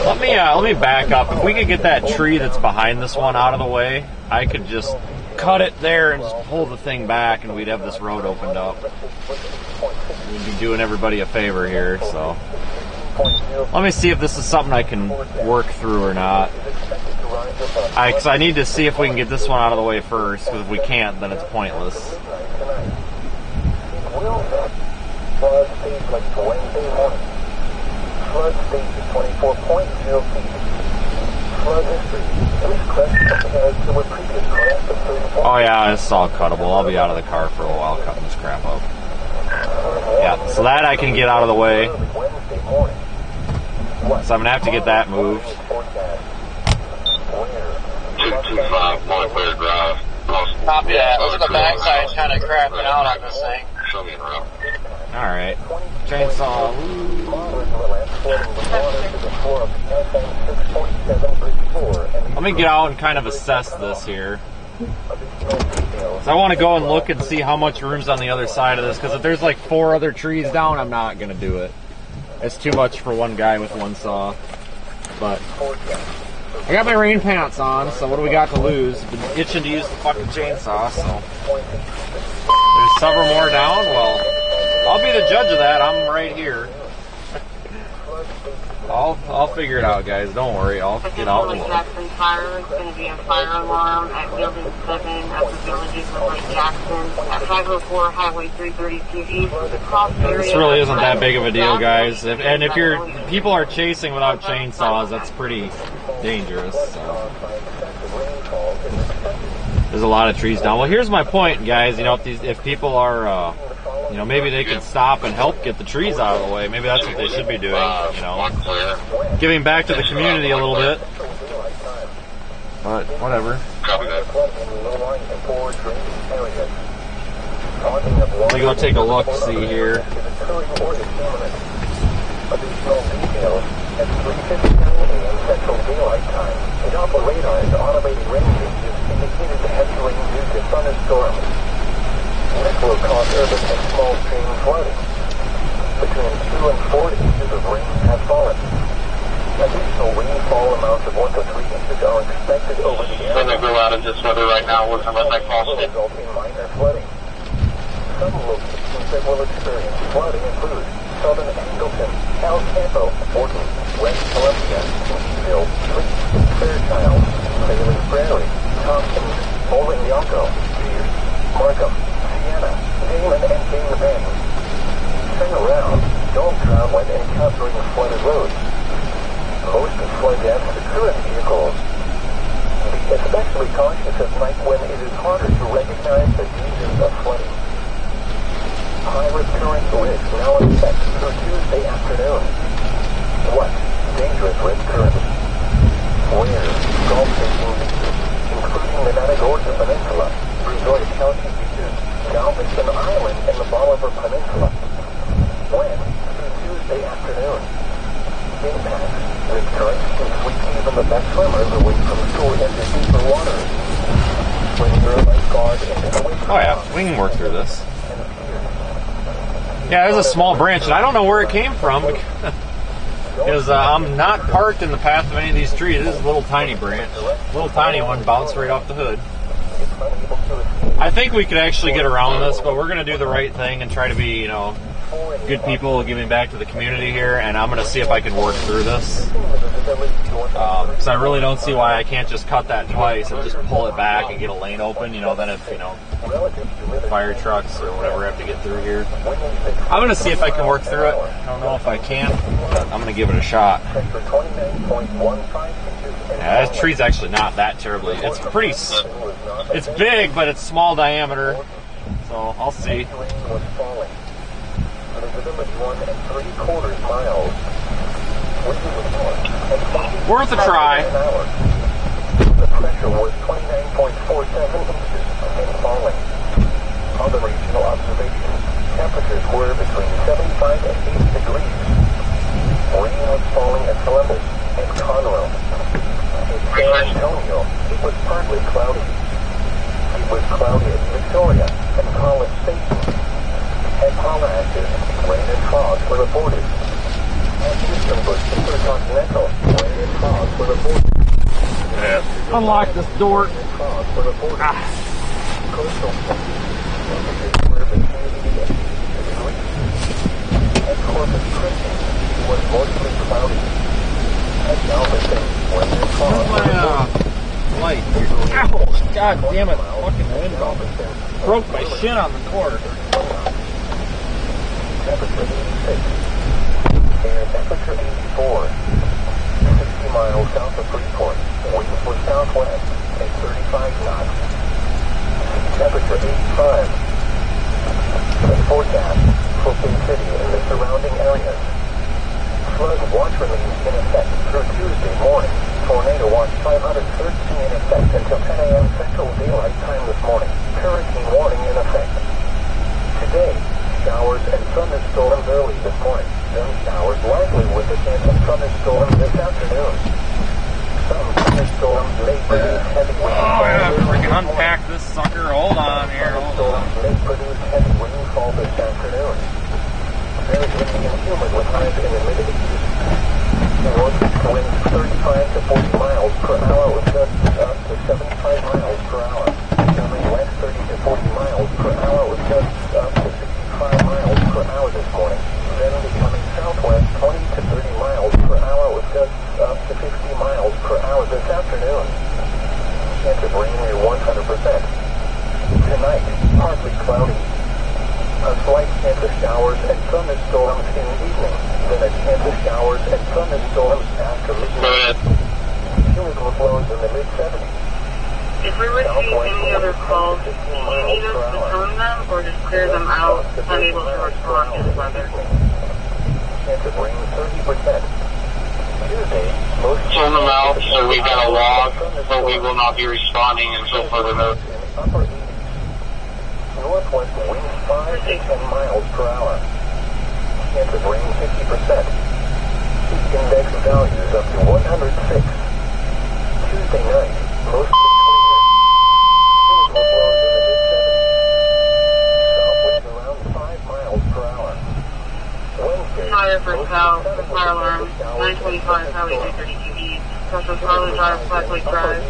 Let me back up. If we could get that tree that's behind this one out of the way, I could just cut it there and just pull the thing back, and we'd have this road opened up. We'd be doing everybody a favor here, so. Let me see if this is something I can work through or not. Because I need to see if we can get this one out of the way first, because if we can't, then it's pointless. Flood stage like Wednesday morning. Flood stage is 24.0 feet. Flood history. This crest compares to a previous crest of 34. Oh yeah, it's all cuttable. I'll be out of the car for a while cutting this crap up. Yeah, so that I can get out of the way. So I'm going to have to get that moved. 225 Montclair Drive. Copy that. Look at the backside kind of crapping out on this thing. Show me around. Alright. Chainsaw. Let me get out and kind of assess this here. So I want to go and look and see how much room's on the other side of this, because if there's like 4 other trees down, I'm not going to do it. It's too much for one guy with one saw. But I got my rain pants on, so what do we got to lose? Been itching to use the fucking chainsaw, so. There's several more down. Well, I'll be the judge of that. I'm right here. I'll figure it out, guys. Don't worry. I'll get out and look. Jackson Fire is going to be a fire alarm at Building 7 at the Villages of Lake Jackson at 504 Highway 332 East. This really isn't that big of a deal, guys. And if people are chasing without chainsaws, that's pretty dangerous. So. There's a lot of trees down. Well, here's my point, guys. You know, if people are, you know, maybe they could stop and help get the trees out of the way. Maybe that's what they should be doing. You know, giving back to the community a little bit. But whatever. Let me go take a look, see here. Additional details at 3:59 a.m. Central Daylight Time. The Doppler radar's automated rain gauges indicated the heavy rain due to thunderstorms. This will cause urban and small stream flooding. Between 2 and 4 inches of rain have fallen. Additional rainfall amounts of 1 to 3 inches are expected over the area. When they go out of this weather right now, we're going to let that call stick. Result in minor flooding. Some locations that will experience flooding include Southern Angleton, El Campo, Morton, West Columbia, Eastville, Fairchild, Sailor's Prairie, Thompson, Bowling Yonko, Pierce, Markham, Sienna, Damon, and Game Bend. Turn around, don't drown when encountering flooded roads. Most flood deaths occur in vehicles. Be especially cautious at night when it is harder to recognize the dangers of flooding. High recurrent risk now in effect through Tuesday afternoon. What? Dangerous risk currently. Where? Gulf fishing beaches, including the Matagorda Peninsula, Resort County, We can work through this. Yeah, there's a small branch, and I don't know where it came from because I'm not parked in the path of any of these trees. This is a little tiny branch. Little tiny one bounced right off the hood. I think we could actually get around this, but we're going to do the right thing and try to be, you know, good people giving back to the community here, and I'm going to see if I can work through this. Because I really don't see why I can't just cut that twice and just pull it back and get a lane open, you know, then if, you know, fire trucks or whatever have to get through here. I'm going to see if I can work through it. I don't know if I can, but I'm going to give it a shot. Yeah, that tree's actually not that terribly. It's pretty, it's big, but it's small diameter, so I'll see. Worth a try. The pressure was 29.47 inches and falling. Other regional observations, temperatures were between 75 and 80 degrees. Rain was falling at Columbus and Conroe. In San Antonio, it was partly cloudy. It was cloudy at Victoria and College Station. At Palacios, rain and fog were reported. At Houston Bush and Torrential, rain and fog were reported. Yeah. Unlock this door. Rain and fog were reported. Coastal temperatures were between 80 and 82 degrees. At Corpus Christi, it was mostly cloudy. At Galveston, rain and fog were reported. Light here. Ow! God damn it. Fucking wind broke my shin on the cord. Temperature 86. Air temperature 84. 60 miles south of Freeport. Wind was southwest at 35 knots. Temperature 85. The forecast for Bay City and the surrounding areas. Flood watch remains in effect through Tuesday morning. Tornado watch 513 in effect until 10 a.m. Central Daylight Time this morning. Hurricane warning in effect. Today, showers and thunderstorms early this morning. Then showers likely with a chance of thunderstorms this afternoon. Some thunderstorms may produce heavy rainfall. Oh, I gotta freaking unpack this sucker. Hold on here. Hold on. May produce heavy rainfall this afternoon. Very windy and humid with highs in the mid-80s. Northeast winds 35 to 40 miles per hour with gusts up to 75 miles per hour. Coming west 30 to 40 miles per hour with gusts up to 65 miles per hour this morning. Then becoming southwest 20 to 30 miles per hour with gusts up to 50 miles per hour this afternoon. Chance of rain near 100%. Tonight, partly cloudy. A slight chance of showers and thunderstorms in the evening. Then a chance of showers and thunderstorms after midnight. Humid flows in the mid-70s. If we receive any other calls, do you need us to tone them or just clear them out, unable to respond to the weather? Chance of rain 30%. Tuesday, most Tone them out, so we got a log, but we will not be responding until further notice. upper 80s. Northwest winds 5 to 10 miles per hour. Chance of rain 50%. Heat index values up to 106. Tuesday night, mostly clear. Winds will blow in the mid-70s. South winds around 5 miles per hour. Wednesday, Fire for mostly South, sunny with fire alarm, a chance of showers 925 Highway and 232 East, Central Charlie Drive, Flat Lake Drive,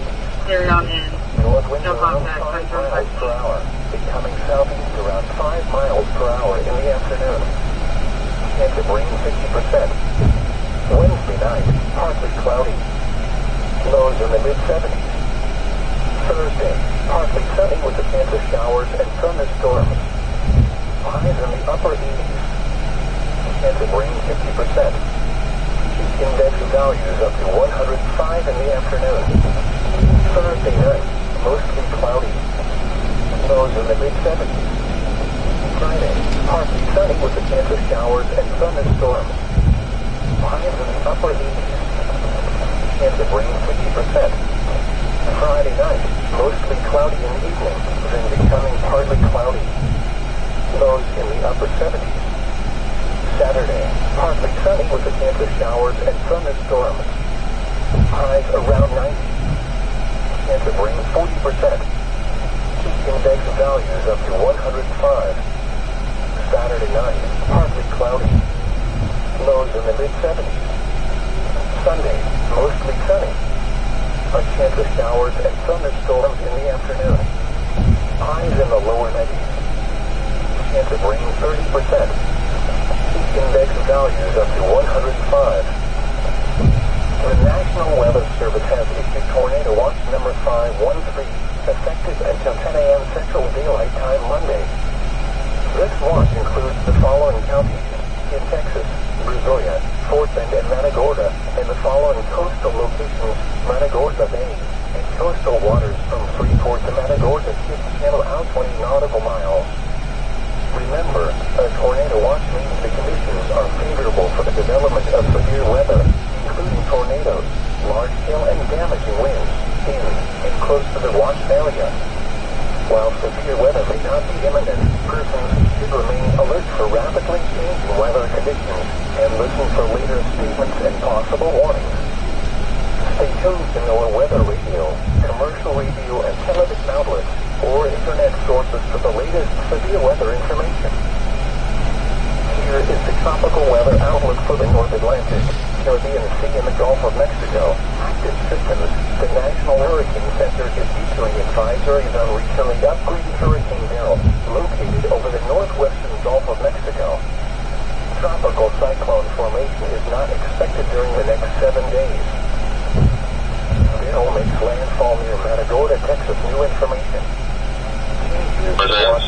carry on in. North winds No around contact, 5 Central miles per hour. Becoming southeast around 5 miles per hour in the afternoon. Chance of rain 50%. Wednesday night, partly cloudy. Lows in the mid-70s. Thursday, partly sunny with a chance of showers and thunderstorms. Highs in the upper 80s. Chance of rain 50%. Heat index values up to 105 in the afternoon. Thursday night, mostly cloudy. Lows in the mid-70s. Friday, partly sunny with a chance of showers and thunderstorms. Highs in the upper 80s. Chance of rain 50%. Friday night, mostly cloudy in the evening, then becoming partly cloudy. Lows in the upper 70s. Saturday, partly sunny with a chance of showers and thunderstorms. Highs around 90. Chance of rain 40%. Heat Index values up to 105. Saturday night, partly cloudy. Lows in the mid-70s. Sunday, mostly sunny. A chance of showers and thunderstorms in the afternoon. Highs in the lower 90s. Chance of rain 30%. Index values up to 105. The National Weather Service has issued Tornado Watch number 513, effective until 10 a.m. Central Daylight Time Monday. This watch includes the following counties in Texas: Brazoria, Fort Bend, and Matagorda, and the following coastal locations: Matagorda Bay, and coastal waters from Freeport to Matagorda Ship Channel out 20 nautical miles. Remember, a tornado watch means the conditions are favorable for the development of severe weather, including tornadoes, large-scale and damaging winds, in and close to the watch area. While severe weather may not be imminent, persons should remain alert for rapidly changing weather conditions and listen for later statements and possible warnings. Stay tuned to NOAA weather radio, commercial radio and television outlets, or internet sources for the latest severe weather information. Here is the tropical weather outlook for the North Atlantic, Caribbean Sea, and the Gulf of Mexico. Active systems. The National Hurricane Center is issuing advisories on recently upgraded Hurricane Beryl, located over the northwestern Gulf of Mexico. Tropical cyclone formation is not expected during the next 7 days. Beryl makes landfall near Matagorda, Texas. New information. Non-current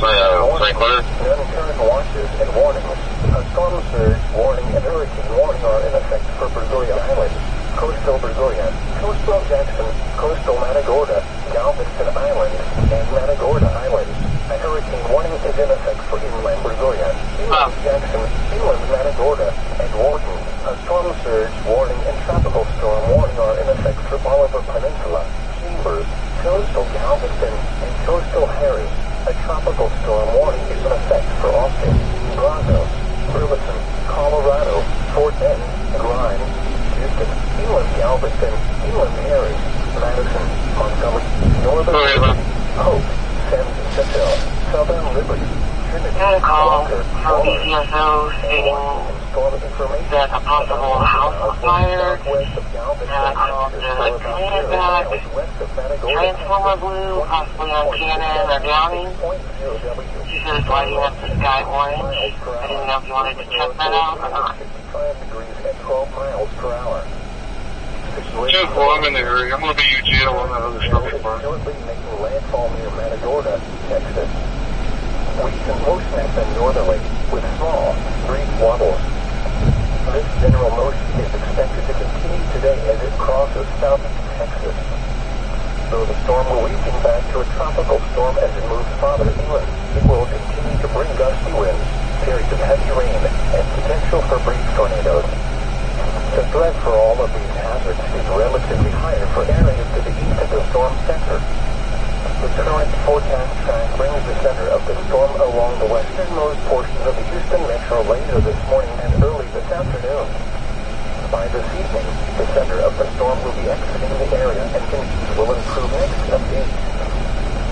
watches and warnings. A storm surge warning and hurricane warning are in effect for Brazoria Island, coastal Brazoria, coastal Jackson, coastal Matagorda, Galveston Island, and Matagorda Island. A hurricane warning is in effect for inland Brazoria, inland Jackson, inland Matagorda, and Wharton. A storm surge warning and tropical storm warning are in effect for Bolivar Peninsula, Chambers, coastal Galveston, and coastal Harris. A tropical storm warning is in effect for Austin, Brazos, Burleson, Colorado, Fort Bend, Grimes, Houston, inland Galveston, inland Harris, Madison, Montgomery, Northern Hope, San Jacinto, Southern Liberty, Trinity, Walker, DCSO stating that a possible house fire, transformer blew, possibly on Cannon or Downing. She said it's lighting up the sky orange. I didn't know if you wanted to check that out or not. 55 degrees at 12 miles per hour. Just while I'm in the area, I'm going to be UGL on that other stuff. Currently making landfall near Matagorda, Texas. Recent motion has been northerly, with small, brief wobbles. This general motion is expected to continue today as it crosses southeast Texas. Though the storm will weaken back to a tropical storm as it moves farther inland, it will continue to bring gusty winds, periods of heavy rain, and potential for brief tornadoes. The threat for all of these hazards is relatively higher for areas to the east of the storm center. The current forecast track brings the center of the storm along the westernmost portions of the Houston metro later this morning and early this afternoon. By this evening, the center of the storm will be exiting the area and conditions will improve next update.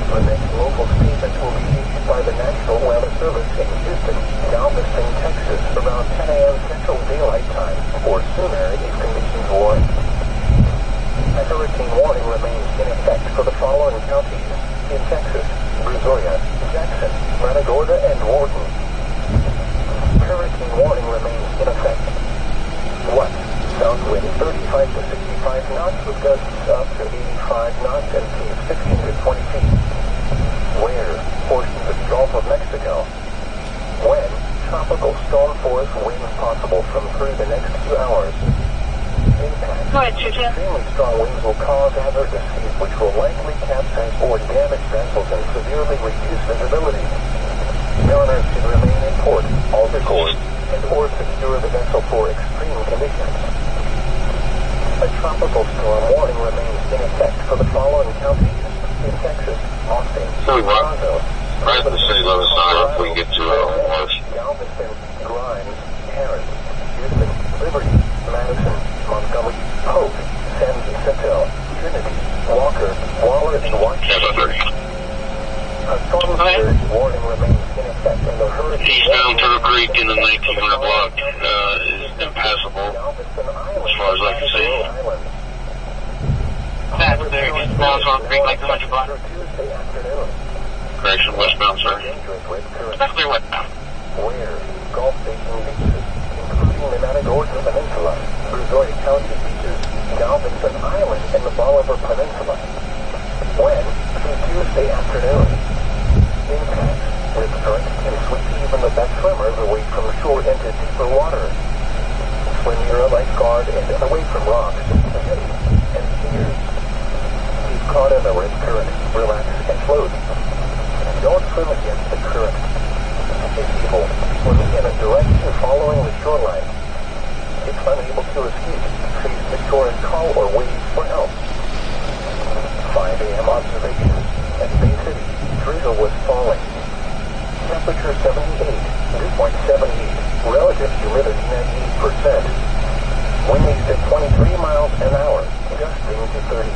The next local statement will be issued by the National Weather Service in Houston, Galveston, Texas, around 10 a.m. Central Daylight Time, or sooner if conditions warrant. A hurricane warning remains in effect for the following counties in Texas: Brazoria, Jackson, Matagorda, and Wharton. Hurricane warning remains in effect. What? South wind 35 to 65 knots with gusts up to 85 knots and seas 15 to 20 feet. Where? Portions of the Gulf of Mexico. When? Tropical storm force winds possible from through the next few hours. Impact. Go ahead, Chicha. Extremely strong winds will cause hazardous seas which will likely capsize or damage vessels and severely reduce visibility. Mariners should remain in port, alter course, and or secure the vessel for extreme conditions. A tropical storm warning remains in effect for the following counties in Texas: Austin, Brazos, Right in the city limits now if we get to Marsh. Galveston, Grimes, Harris, Houston, Liberty, Madison, Montgomery, Hope, San Jacinto, Trinity, Walker, Waller, and Washington. A storm surge warning remains in effect in the hurricane. Eastbound Turtle Creek in the 1900 block is impassable as far as I can see. That's there. Eastbound Turtle Creek, like 200 block. Correction, westbound, sir. That's clear westbound. Where Gulf Station beaches, including the Matagorda Peninsula, Brazoria County beaches, Galveston Island, and the Bolivar Peninsula. When, through Tuesday afternoon, impacts with current can sweep even the best swimmers away from shore into deeper water. Swim near a lifeguard and away from rocks, and piers. Keep caught in the rip current, relax and float. Don't swim against the current. If able, swim in a direction following the shoreline. If unable to escape, face the shore and call or wave for help. 5 a.m. observations. At Bay City, drizzle was falling. Temperature 78, dew point 78, relative humidity 98%. Wind speed at 23 miles an hour, gusting to 30.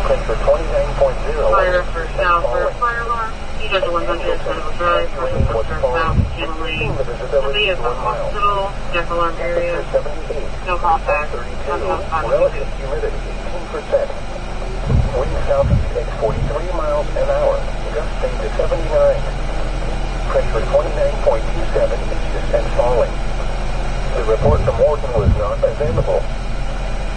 Pressure 29.0. Fire for south for fire alarm. You got the 100 Central Drive, for south, Channel Lane. Somebody at the hospital, death alarm area. No contact. Relative humidity 18%. Wind southeast at 43 miles an hour, gusting to 79. Pressure 29.27 inches and falling. The report from Morton was not available.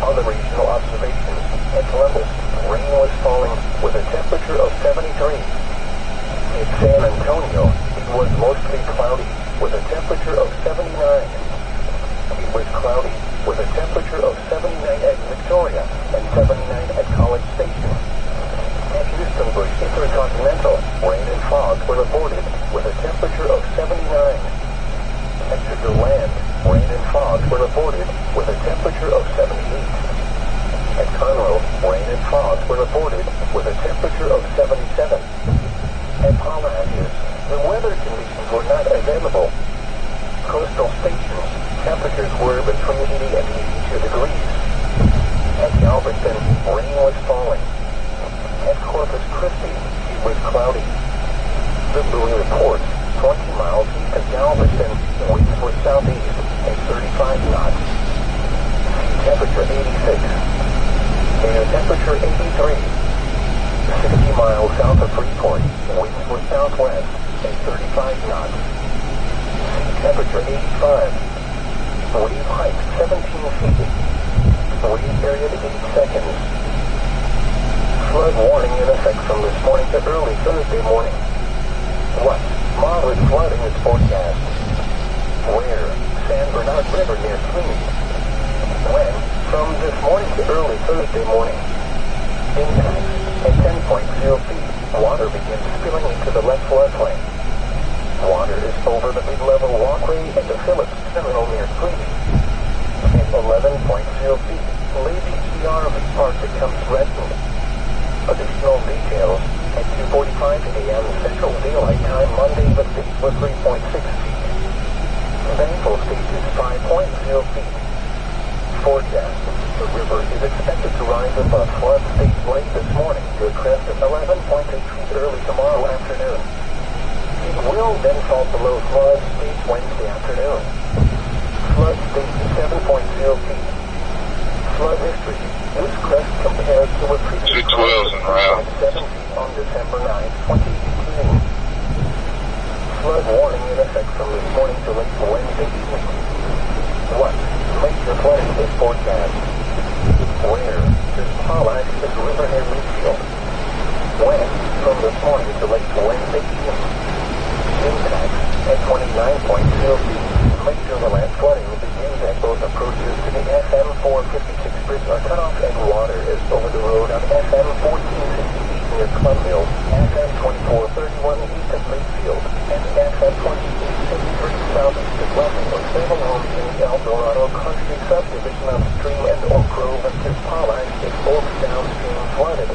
Other regional observations. At Columbus, rain was falling with a temperature of 73. In San Antonio, it was mostly cloudy with a temperature of 79. It was cloudy with a temperature of 79 at Victoria and 79 at College Station. At Houston Bush Intercontinental, rain and fog were reported with a temperature of 79. At Sugar Land, rain and fog were reported with a temperature of 78. At Conroe, rain and fog were reported with a temperature of 77. At Palacios, the weather conditions were not available. Coastal stations, temperatures were between 80 and 82 degrees. At Galveston, rain was falling. At Corpus Christi, it was cloudy. The buoy reports 20 miles east of Galveston, winds were southeast at 35 knots. Sea temperature 86. Air temperature 83. 60 miles south of Freeport, winds were southwest at 35 knots. Sea temperature 85. Wave height 17 feet. Wave period 8 seconds. Flood warning in effect from this morning to early Thursday morning. What? Moderate flooding is forecast. Where? San Bernard River near Queens. When? From this morning to early Thursday morning. Impacts at 10.0 feet. Water begins spilling into the left floodplain. Water is over the mid-level walkway at the Phillips Terminal near Queens. At 11.0 feet, Lady RV Park becomes threatened. Additional details at 2:45 a.m. Central Daylight Time Monday, the stage was 3.6 feet. Landfall stage is 5.0 feet. Forecast: the river is expected to rise above flood stage late this morning to a crest of 11.8 feet early tomorrow afternoon. It will then fall below flood stage Wednesday afternoon. Flood stage is 7.0 feet. Flood history. This crest compares to a previous 212 en route. 7 feet on December 9, 2018. Flood warning in effect from this morning to late Wednesday evening. What? Major flooding is forecast. Where? Is Palacios River near Linfield. When? From this morning to late Wednesday evening. Impacts at 29.0 feet. Major land flooding begins at both approaches to the FM 456 bridge are cut off and water is over the road on FM 1468 near Clunville, FM 2431 east of Mayfield, and FM 2873 southeast of Fleming or several homes in the El Dorado Country subdivision upstream and Oak Grove and Tispalac is both downstream flooded.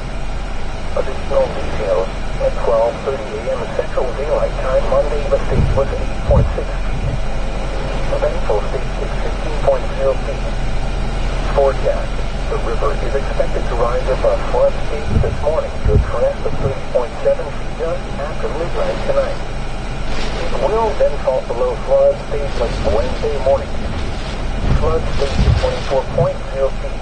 Additional details at 12:30 a.m. Central Daylight Time Monday, the stage was 8.6 feet. Landfall stage is 15.0 feet. Forecast: the river is expected to rise above flood stage this morning to a crest of 30.7 feet just stage late Wednesday morning. Flood stage 24.0 feet.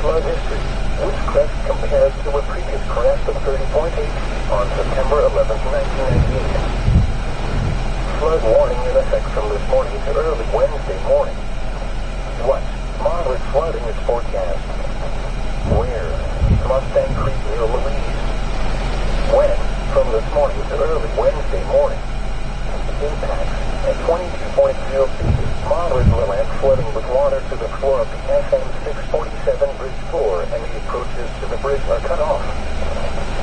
Flood history. Which crest compares to a previous crest of 30.8 feet on September 11, 1998? Flood warning in effect from this morning to early Wednesday morning. What? Moderate flooding is forecast. Where? Mustang Creek near Louise. When? From this morning to early Wednesday morning. Impacts at 22.0 feet. Moderate relief flooding with water to the floor of the FM 647 bridge floor, and the approaches to the bridge are cut off.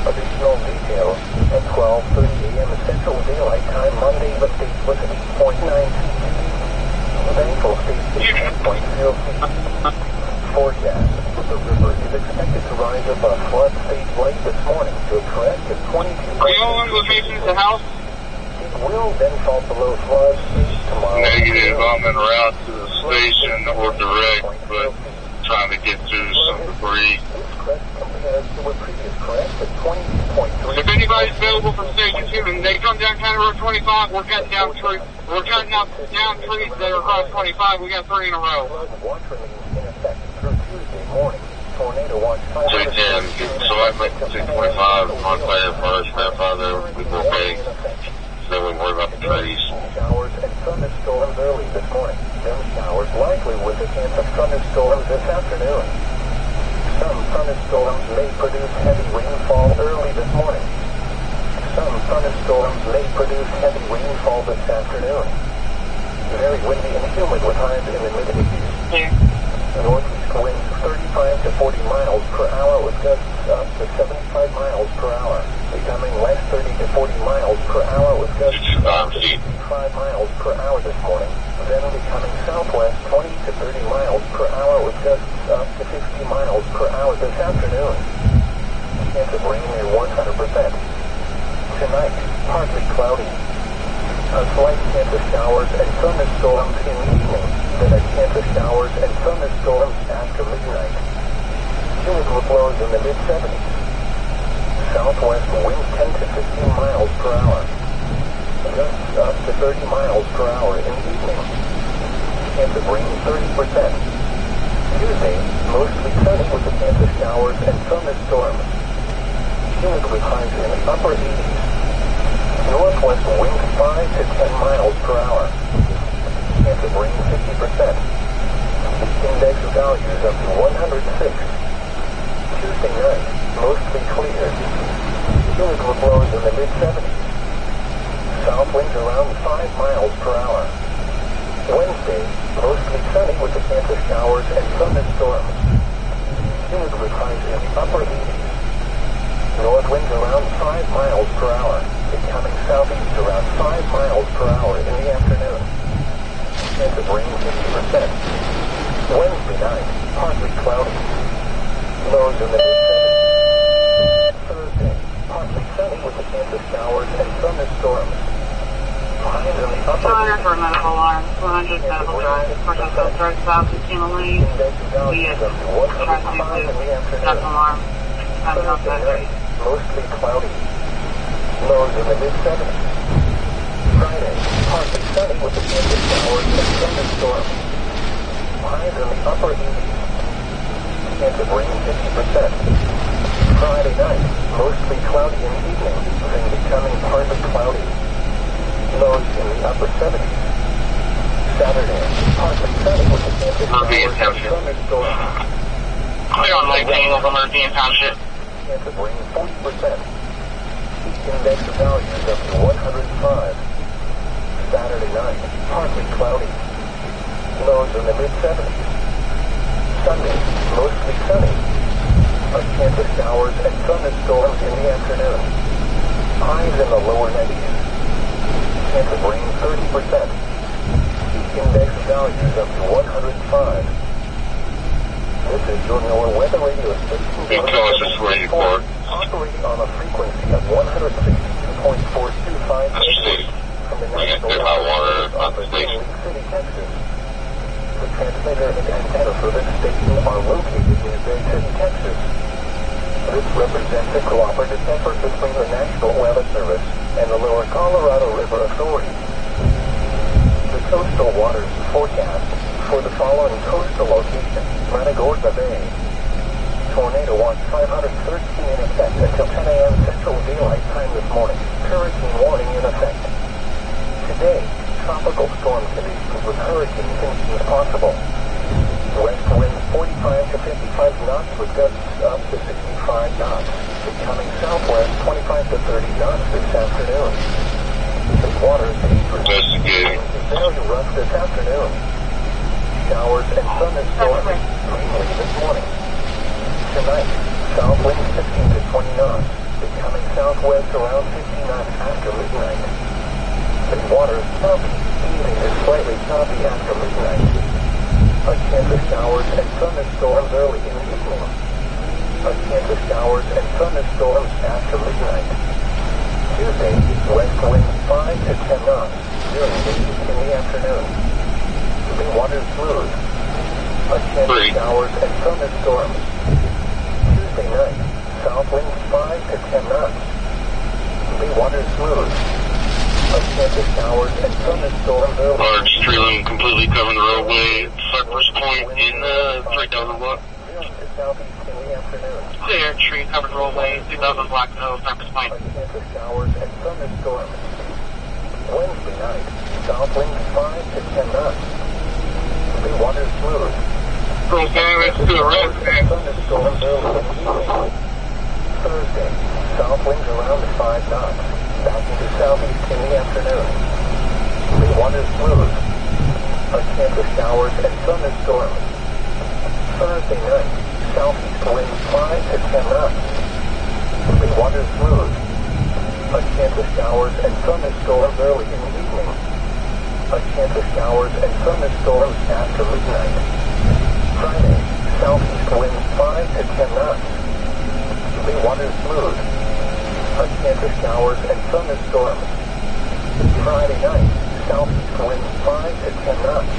Additional details at 12:30 a.m. Central Daylight Time Monday. The state was 8.9 feet. Landfall state is 10.0 feet. Forecast. The river is expected to rise above flood stage late this morning to a crest of 22. Are you all in location at the house? It will then fall below flood stage tomorrow. Negative. I'm en route to the station or direct, but trying to get through some debris. This crest compares to a previous crest of 22.3. If anybody's available from Station 2 and they come down County Road 25, we're cutting down trees. We're cutting down trees that are across 25. We got 3 in a row. Flood watch remains in effect through Tuesday morning. Tornado watch. 210, so I make 225 on fire first, that 5 there, we go okay. So we worry about the trees. Showers and thunderstorms early this morning. Then showers likely with a chance of thunderstorms this afternoon. Some thunderstorms may produce heavy rainfall early this morning. Some thunderstorms may produce heavy rainfall this afternoon. Very windy and humid with highs in the mid-80s. Northeast winds 35 to 40 miles per hour with gusts up to 75 miles per hour. Becoming less 30 to 40 miles per hour with gusts up to 55 miles per hour this morning. Then becoming southwest 20 to 30 miles per hour with gusts up to 50 miles per hour this afternoon. Chance of rain near 100%. Tonight, partly cloudy. A slight chance of showers and thunderstorms in the evening. Then a chance of showers and thunderstorms after midnight. Humid blows in the mid-70s. Southwest winds 10 to 15 miles per hour. Gusts up to 30 miles per hour in the evening. Chance of rain 30%. Tuesday, mostly sunny with a chance of showers and thunderstorms. Humid with highs in the upper 80s. Northwest winds 5 to 10 miles per hour. Chance of rain 50%. Index values up to 106. Tuesday night, mostly clear. Humid blows in the mid-70s. South winds around 5 miles per hour. Wednesday, mostly sunny with a chance of showers and thunderstorms. Humid with highs in the upper 80s. North winds around 5 miles per hour. Becoming southeast around 5 miles per hour in the afternoon. Chance of rain 50%. Wednesday night, partly cloudy. Lows in the mid-70s. Thursday, partly sunny with a chance of showers and thunderstorms. Highs in the upper 200 for a medical alarm. 100 medical drive. Torrential drive south to Kima Lane. Yes. That's an alarm. Thursday night, mostly cloudy. Lows in the mid-70s. Friday, partly sunny with a chance of showers and thunderstorms. Highs in the upper 80s. Chance of rain 50%. Friday night, mostly cloudy in the evening, then becoming partly cloudy. Lows in the upper 70s. Saturday, partly sunny with a chance of showers and thunderstorms. Clear on 19 over Meridian Township. Chance of rain 40%. Index values up to 105. Saturday night, partly cloudy. Lows in the mid-70s. Sunday, mostly sunny. A chance of showers and thunderstorms in the afternoon. Highs in the lower 90s. Chance of rain 30%. Index values up to 105. This is your NOAA weather radio station. Be cautious where you park. Operating on a frequency of 162.425 City. from the We got National good high water Weather on the Office in station. Lake City, Texas. The transmitter and antenna for this station are located near Bay City, Texas. This represents a cooperative effort between the National Weather Service and the Lower Colorado River Authority. The coastal waters forecast for the following coastal locations: Matagorda Bay. Tornado watch 513 in effect until 10 a.m. Central Daylight Time this morning. Hurricane warning in effect. Today, tropical storm conditions with hurricane conditions possible. West winds 45 to 55 knots with gusts up to 65 knots. Becoming southwest 25 to 30 knots this afternoon. The water is dangerous. Very rough this afternoon. Showers and thunderstorms mainly this morning. Tonight, south winds 15 to 20 knots. Becoming southwest around 50 knots after midnight. The water is choppy. Evening is slightly choppy after midnight. A chance of showers and thunderstorms early in the evening. A chance of showers and thunderstorms after midnight. Tuesday, west winds 5 to 10 knots during the evening in the afternoon. The water is smooth. A chance of showers and thunderstorms. Tuesday night, south winds 5 to 10 knots. The water is smooth. A chance of showers and thunderstorms early. Large tree limb completely covering the roadway. Cypress Point in 3,000 watt. Southeast in the afternoon. Clear, tree covered roadway, 2,000 Black Hills, Cypress Point. A chance of showers and thunderstorms. Wednesday night, south winds 5 to 10 knots. The water is smooth. From Canvas to the rest, man. Thunderstorms early in the evening. Thursday, south winds around 5 knots. Backing to southeast in the afternoon. The water is smooth. A chance of showers and thunderstorms. Thursday night, southeast winds 5 to 10 knots. The water is smooth. A chance of showers and thunderstorms early in the evening. A chance of showers and thunderstorms after midnight. Friday, southeast winds 5 to 10 knots. The water is smooth. A chance of showers and thunderstorms. Friday night, southeast winds 5 to 10 knots.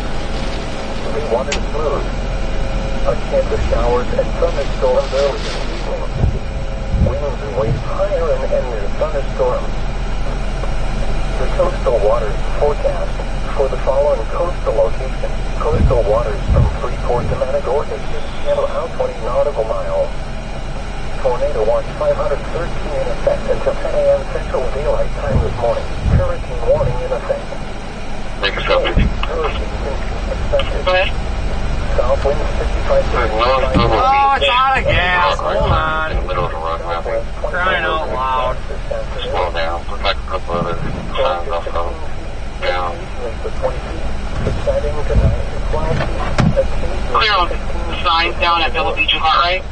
The water is smooth. A chance of showers and thunderstorms early in the evening. Winds and waves higher and near thunderstorms. The coastal waters forecast for the following coastal locations. Coastal waters from Freeport to Matagorda should handle out 20 nautical miles. Tornado watch 513 in effect until 10 a.m. Central Daylight Time this morning. Hurricane warning in effect. Make a selfie. Hurricane conditions expected. Go ahead. South winds 55 to 65 Oh, it's out of gas. Hold on. In the middle of the runway. Crying out loud. Slow down. Look like a couple other signs also. Down. Clear on the signs down at Villa Beach and Cartwright.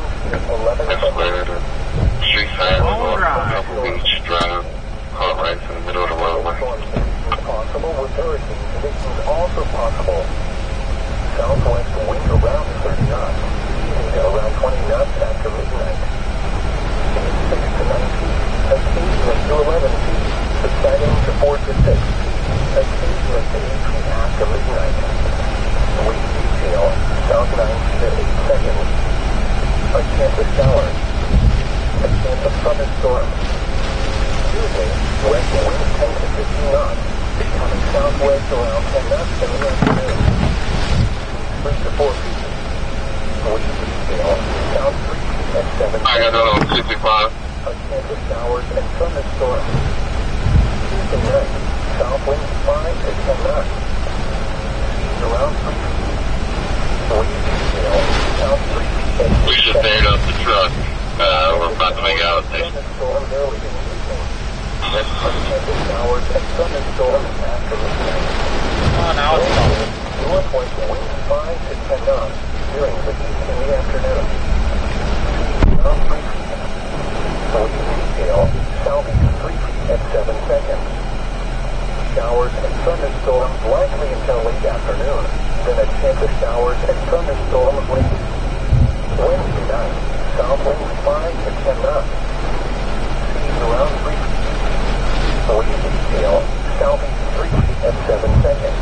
Escalator to street side. Couple beach drive. Cartwright's in the middle of the roadway. Possible with hurricane conditions also possible. Southwest wind around 30 knots. Evening to around 20 knots after midnight. 6 to 9 feet. Occasionally to 11 feet. Subsiding to 4 to 6 feet. Occasionally to 8 feet after midnight. Wind detail. South 9 feet at 8 seconds. A chance of showers. A chance of thunderstorms. Tuesday, west winds 10 to 15 knots. Becoming southwest around 10 knots in the afternoon. 3 to 4 feet. Wind detail. South 3 feet at 7 I got seconds. on 65. A chance of showers and thunderstorms. Tuesday night, south winds 5 to 10 knots. Seas around 3 feet. Wind detail. South 3 feet at 6 We just stayed up the truck. We're about to make out a station. Thunderstorms early in the evening. A chance of showers and thunderstorms after midnight. Oh, now it's coming. Northwest winds 5 to 10 knots during the east in the afternoon. Seas around 3 feet. Wind detail. Southeast 3 feet at 7 seconds. Showers and thunderstorms likely until late afternoon. Then a chance of showers and thunderstorms late. Wednesday night, south winds 5 to 10 knots. Seas around 3 feet. Wind detail, southeast 3 feet at 7 seconds.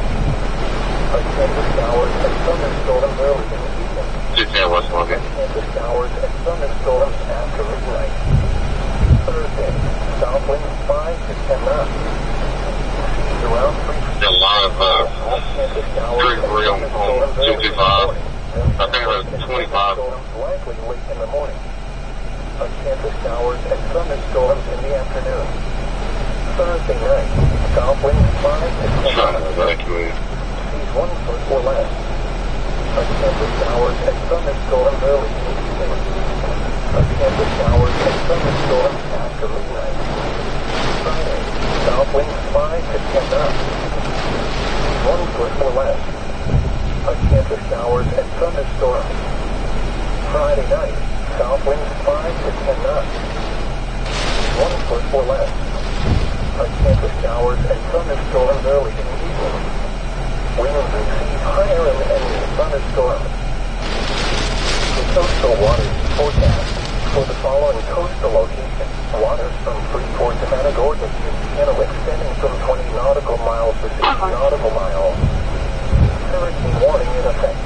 A chance of showers and thunderstorms early in the evening. 6 West Morgan. A chance of 3 on 225. I think it was 25. Likely late in the morning. A chance of showers and thunderstorms in the afternoon. Thursday night, south winds 5 to 10 Trying to knots. evacuate. Seas 1 foot or less. A chance of showers and thunderstorms early in the evening. A chance of showers and thunderstorms after midnight. Friday, south winds 5 to 10 knots. Seas 1 foot or less. A chance of showers and thunderstorms. Friday night, south winds 5 to 10 knots. 1 foot or less. A chance of showers and thunderstorms early in the evening. Winds and seas higher and any thunderstorms. The coastal waters forecast for the following coastal locations. Waters from Freeport to Matagorda, Louisiana, extending from 20 nautical miles to 60 nautical miles. Hurricane warning in effect.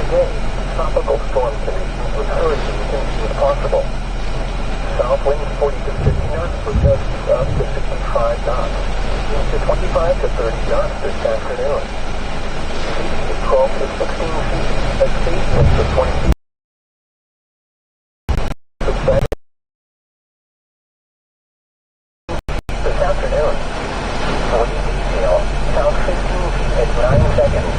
Today, tropical storm conditions with hurricane conditions possible. South winds 40 to 50 knots with gusts up to 65 knots. Winds to 25 to 30 knots this afternoon. Seas 12 to 16 feet. Escape winds of 20 feet. Subsiding this afternoon. Wind detail. South 15 feet at 9 seconds.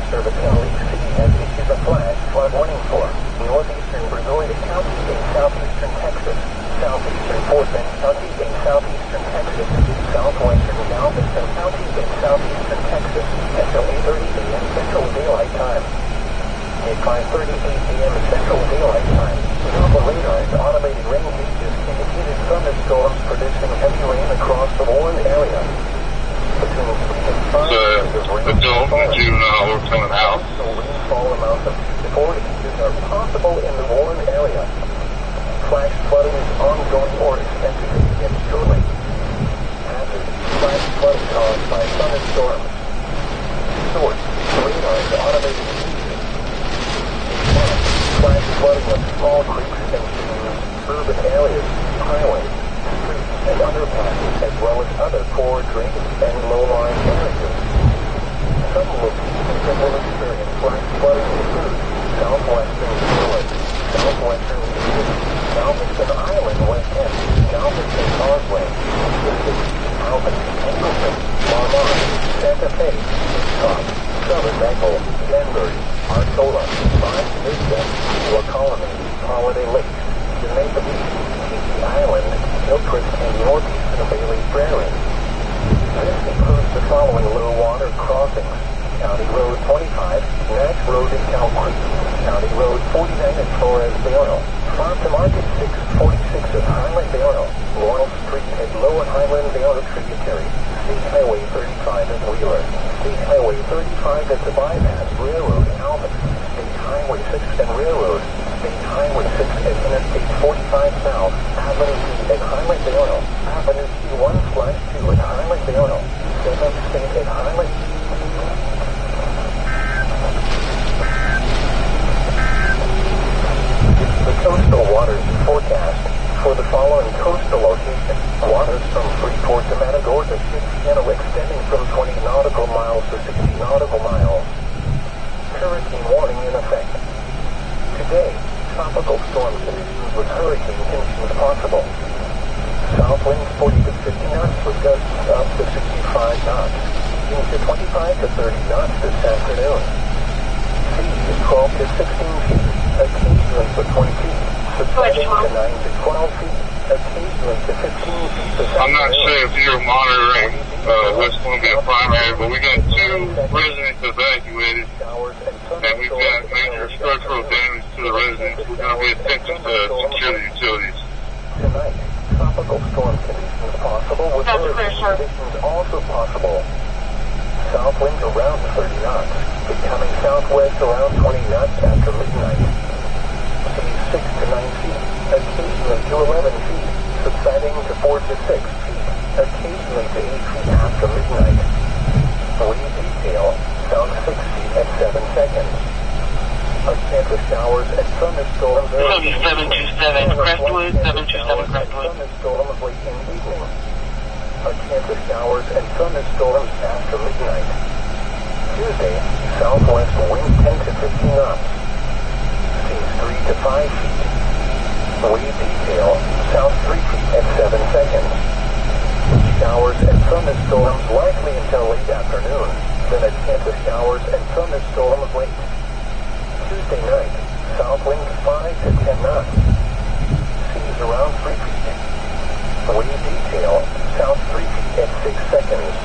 Service in Lake City has issued a flash flood warning for northeastern Brazil County in southeastern Texas, southeastern Fort Bend County in southeastern Texas, southwestern Galveston County in southeastern Texas until 8:30 a.m. Central Daylight Time. At 5:38 a.m. Central Daylight Time, Nova radar's automated rain gauges indicated thunderstorms producing heavy rain across the Warren area. Between 3 and 5 inches of rain. Adult and juvenile were coming out. Rainfall amounts of 2 to 4 inches are possible in the Warren area. Flash flooding is ongoing or expected to begin shortly. Hazard: flash flooding caused by thunderstorms. Source: radar's automated gauges. Flash flooding of small creeks and streams, urban areas, highways, streets, and underpasses, as well as other poor drainage and low-lying areas. Some locations that will experience flash flooding include southwestern Village, southwestern City, Galveston Island, West End, Galveston Causeway, Mississippi, Alvin, Angleton, Marmont, Santa Fe, Hitchcock, Southern Echo, Danbury, Arcola, Mont Vista, La Colony, Holiday Lakes, Jamaica Beach, Kiki Island, Hillcrest, and northeastern Bailey Prairie. This includes the following low water crossings: County Road 25, Nash Road in Cow Creek, County Road 49 at Flores Beryl, Farm to Market 646 at Highland Beryl, Laurel Street at Low and Highland Beryl tributary, State Highway 35 at Wheeler, State Highway 35 at the Bypass, Railroad Alvin, State Highway 6 and Railroad, State Highway 6 at Interstate 45 South, Avenue B at Highland Beryl, Avenue C1/2 at Highland Beryl, 7th State at Highland. The coastal waters forecast for the following coastal locations. Waters from Freeport to Matagorda, Louisiana, extending from 20 nautical miles to 60 nautical miles. Hurricane warning in effect. Today, tropical storm conditions with hurricane conditions possible. South winds 40 to 50 knots with gusts up to 65 knots. Winds to 25 to 30 knots this afternoon. Seas 12 to 16 feet. Occasionally to 20 feet. Subsiding to 9 to 12 feet. Occasionally to 15 feet this afternoon. I'm not sure if you're monitoring West Columbia primary, but we got 2 residents evacuated, and we've got major structural damage to the residents. We're going to be attempting to secure the utilities. Tonight, tropical storm conditions possible with hurricane conditions also possible. South winds around 30 knots, becoming southwest around 20 knots after midnight. Seas 6 to 9 feet, occasionally to 11 feet, subsiding to 4 to 6 feet, occasionally to 8 feet after midnight. thunderstorms early. 727 Crestwood, 727 Crestwood. Thunderstorms late in the evening. A chance of showers and thunderstorms after midnight. Tuesday, southwest wind 10 to 15 knots. Seas 3 to 5 feet. Wave detail, south 3 feet at 7 seconds. Showers and thunderstorms likely until late afternoon. Then a chance of showers and thunderstorms late. Tuesday night, south wind 5 to 10 knots. Seas around 3 feet. Wave detail, south 3 feet at 6 seconds.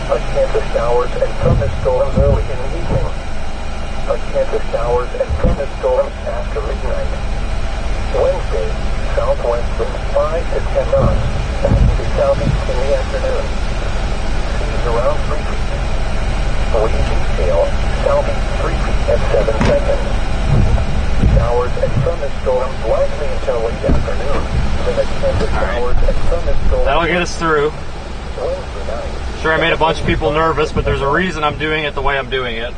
A chance of showers and thunderstorms early in the evening. A chance of showers and thunderstorms after midnight. Wednesday, southwest winds 5 to 10 knots. Back to southeast in the afternoon. Seas around 3 feet. Wave detail, southeast 3 feet at 7 seconds. Showers and thunderstorms likely until late afternoon. Then a chance of showers and thunderstorms. That'll get us through. Wednesday night. Sure, I made a bunch of people nervous, but there's a reason I'm doing it the way I'm doing it.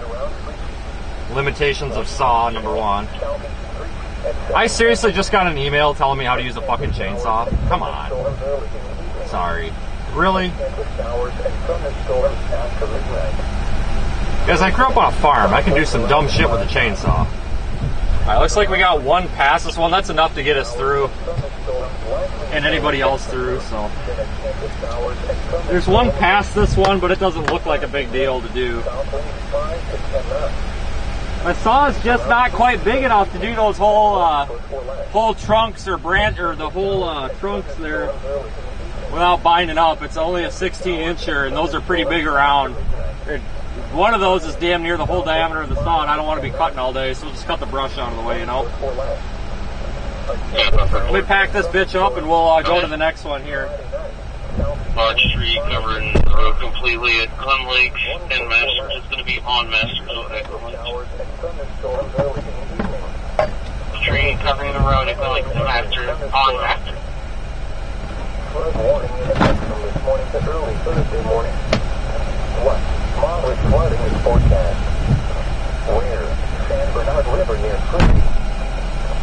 Limitations of SAW, number 1. I seriously just got an email telling me how to use a fucking chainsaw. Come on. Sorry. Really? Guys, I grew up on a farm. I can do some dumb shit with a chainsaw. Alright, looks like we got one past this one. That's enough to get us through. And anybody else through, so. There's one past this one, but it doesn't look like a big deal to do. My saw is just not quite big enough to do those whole trunks or the whole trunks there without binding up. It's only a 16-incher, and those are pretty big around. One of those is damn near the whole diameter of the saw, and I don't want to be cutting all day, so we'll just cut the brush out of the way, you know. Let me pack this bitch up, and we'll go to the next one here. Large tree covering the road completely at Glen Lake, and Masters is going to be on Masters at tree covering the road at Glen Lake, and Masters on Masters. Flood warning in effect from this morning to early Thursday morning. What? Moderate flooding is forecast. Where? San Bernard River near Fruity.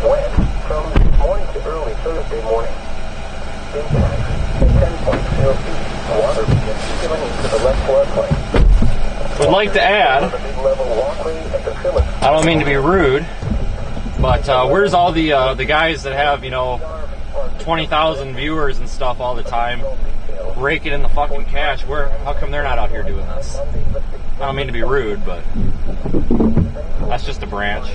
When? From this morning to early Thursday morning. Impacts. 10.0 feet. Water begins spilling into the left floodplain. Would like to add, I don't mean to be rude, but where's all the guys that have, 20,000 viewers and stuff all the time, raking in the fucking cash? How come they're not out here doing this? I don't mean to be rude, but that's just a branch.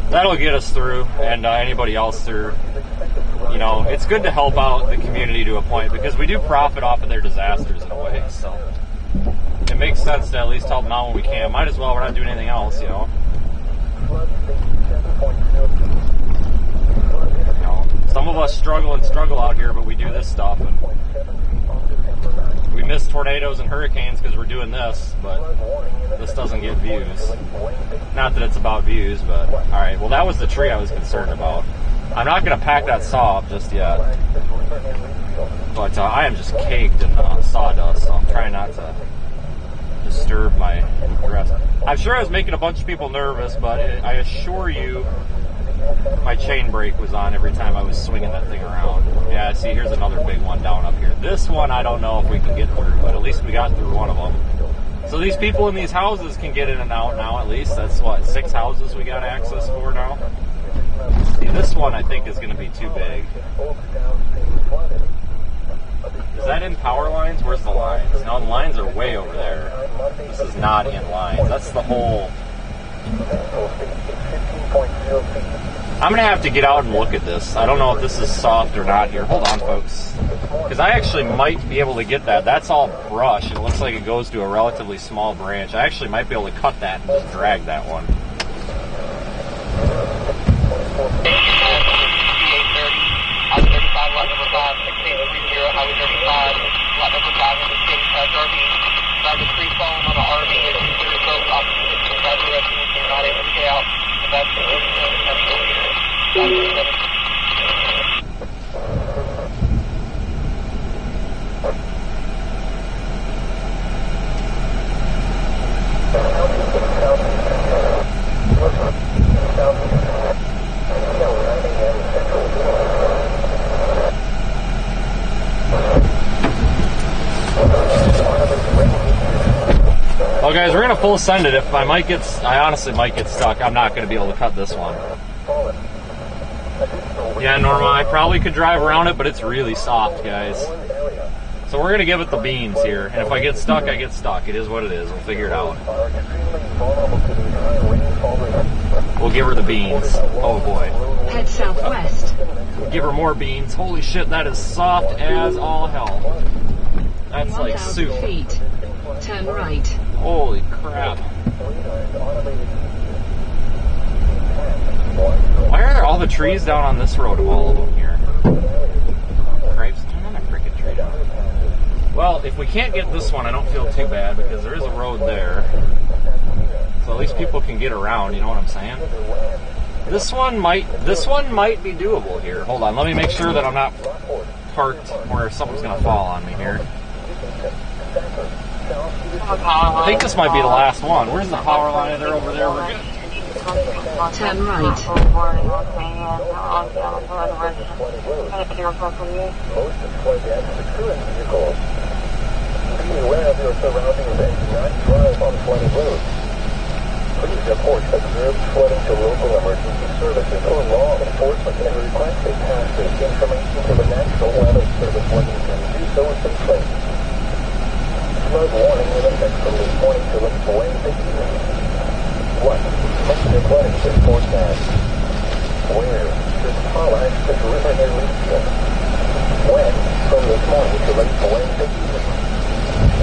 That'll get us through, and anybody else through. It's good to help out the community to a point, because we do profit off of their disasters in a way, so it makes sense to at least help them out when we can. Might as well, we're not doing anything else, Some of us struggle out here, but we do this stuff, and we miss tornadoes and hurricanes because we're doing this, but this doesn't get views. Not that it's about views, but alright, well that was the tree I was concerned about. I'm not going to pack that saw up just yet, but I am just caked in sawdust, so I'm trying not to disturb my rest. I'm sure I was making a bunch of people nervous, but I assure you my chain brake was on every time I was swinging that thing around. Yeah, see, here's another big one down up here. This one I don't know if we can get through, but at least we got through one of them. So these people in these houses can get in and out now, at least. That's what, 6 houses we got access for now? See, this one I think is going to be too big. Is that in power lines? Where's the lines? No, the lines are way over there. This is not in lines. That's the whole... I'm going to have to get out and look at this. I don't know if this is soft or not here. Hold on, folks. Because I actually might be able to get that. That's all brush, and it looks like it goes to a relatively small branch. I actually might be able to cut that and just drag that one. full send it. If I honestly might get stuck. I'm not going to be able to cut this one. Yeah, Norma, I probably could drive around it, but it's really soft, guys. So we're going to give it the beans here. And if I get stuck, I get stuck. It is what it is. We'll figure it out. We'll give her the beans. Oh, boy. Head southwest. Give her more beans. Holy shit, that is soft as all hell. That's like 1,000 soup. feet. Turn right. Holy crap. Why are all the trees down on this road of all of them here? Cripes, turn on a freaking tree down. Well, if we can't get this one, I don't feel too bad because there is a road there. So at least people can get around, you know what I'm saying? This one might be doable here. Hold on, let me make sure that I'm not parked where something's gonna fall on me here. I think this might be the last one. Where's the power line? They're over there. We're good. Turn right. Most deployed active crewing vehicles. Be aware of your surroundings and do not drive on flooded roads. Please report observed flooding to local emergency services or law enforcement and request they pass this information to the National Weather Service when you can do so safely. Flood warning in effect from this morning to late Wednesday evening. 1. Major flooding is forecast. Where? This Paul Access River near Linfield. When? From this morning to late Wednesday evening.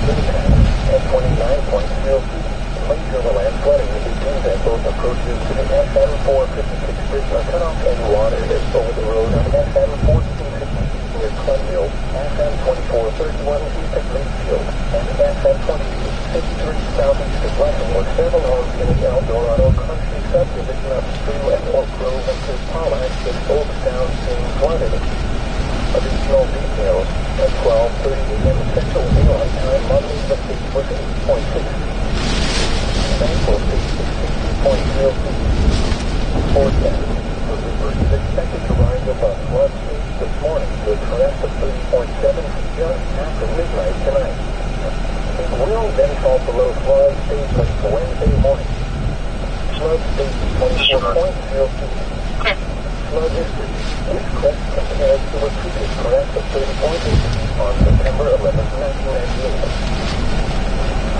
Impact at 29.0 feet. Major land flooding begins at both approaches to the FM 456 bridge are cut off and water is over the road on FM 1450 near Clenville, FM 2431 east of Linfield, and FM 2253 southeast of Blessing, where several homes in the El Dorado Country subdivision upstream at Oak Grove and Chris Pollack with Oaks downstream flooded. Additional details at 12:30 a.m. Central Daylight Time, Monday the 6th was 8.6 feet. Landfall peak is 60.0 feet. Forecast. The river is expected to rise above flood stage this morning to a crest of 30.7 feet just after midnight tonight. It will then fall below flood stage late Wednesday morning. Flood stage 24.0 feet. Flood history. This crest compares to a previous crest of 30.8 feet on September 11, 1998.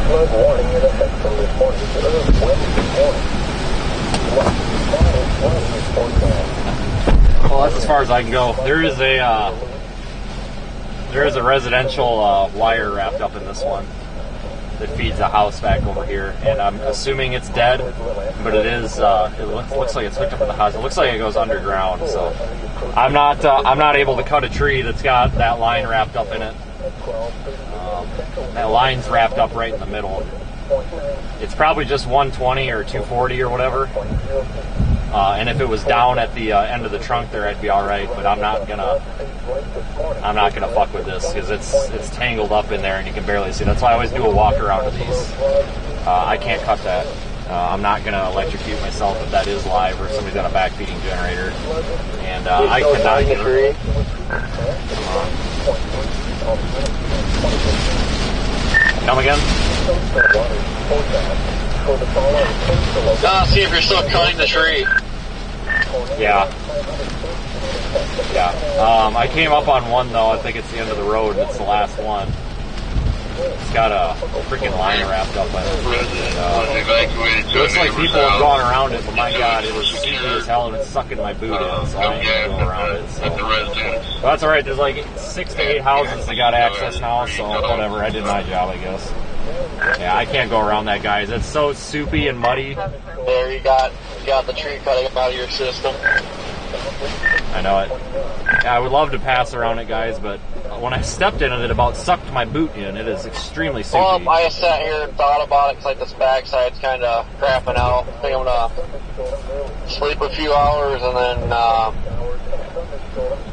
Flood warning in effect from this morning to early Wednesday morning. Flood is forecast. Well, that's as far as I can go. There is a residential wire wrapped up in this one that feeds a house back over here, and I'm assuming it's dead, but it is. It looks like it's hooked up to the house. It looks like it goes underground, so I'm not able to cut a tree that's got that line wrapped up in it. That line's wrapped up right in the middle. It's probably just 120 or 240 or whatever. And if it was down at the end of the trunk there, I'd be all right. But I'm not gonna fuck with this because it's tangled up in there and you can barely see. That's why I always do a walk around of these. I can't cut that. I'm not gonna electrocute myself if that is live or somebody's got a backfeeding generator. And I cannot get it. Come again? See if you're still cutting the tree. Yeah. I came up on one though. I think it's the end of the road and it's the last one. It's got a freaking line wrapped up on it. Looks like people have gone around it, but my god, it was sticky as hell and it's sucking my boot in, so I ain't gonna go around it. So. But that's alright, there's like 6 to 8 houses that got access now, so whatever, I did my job, I guess. Yeah, I can't go around that, guys. It's so soupy and muddy. There, you got the tree cutting out of your system. I know it. Yeah, I would love to pass around it, guys, but when I stepped in it about sucked my boot in. It is extremely soupy. Well, I sat here and thought about it because like this backside's kind of crapping out. I think I'm going to sleep a few hours and then...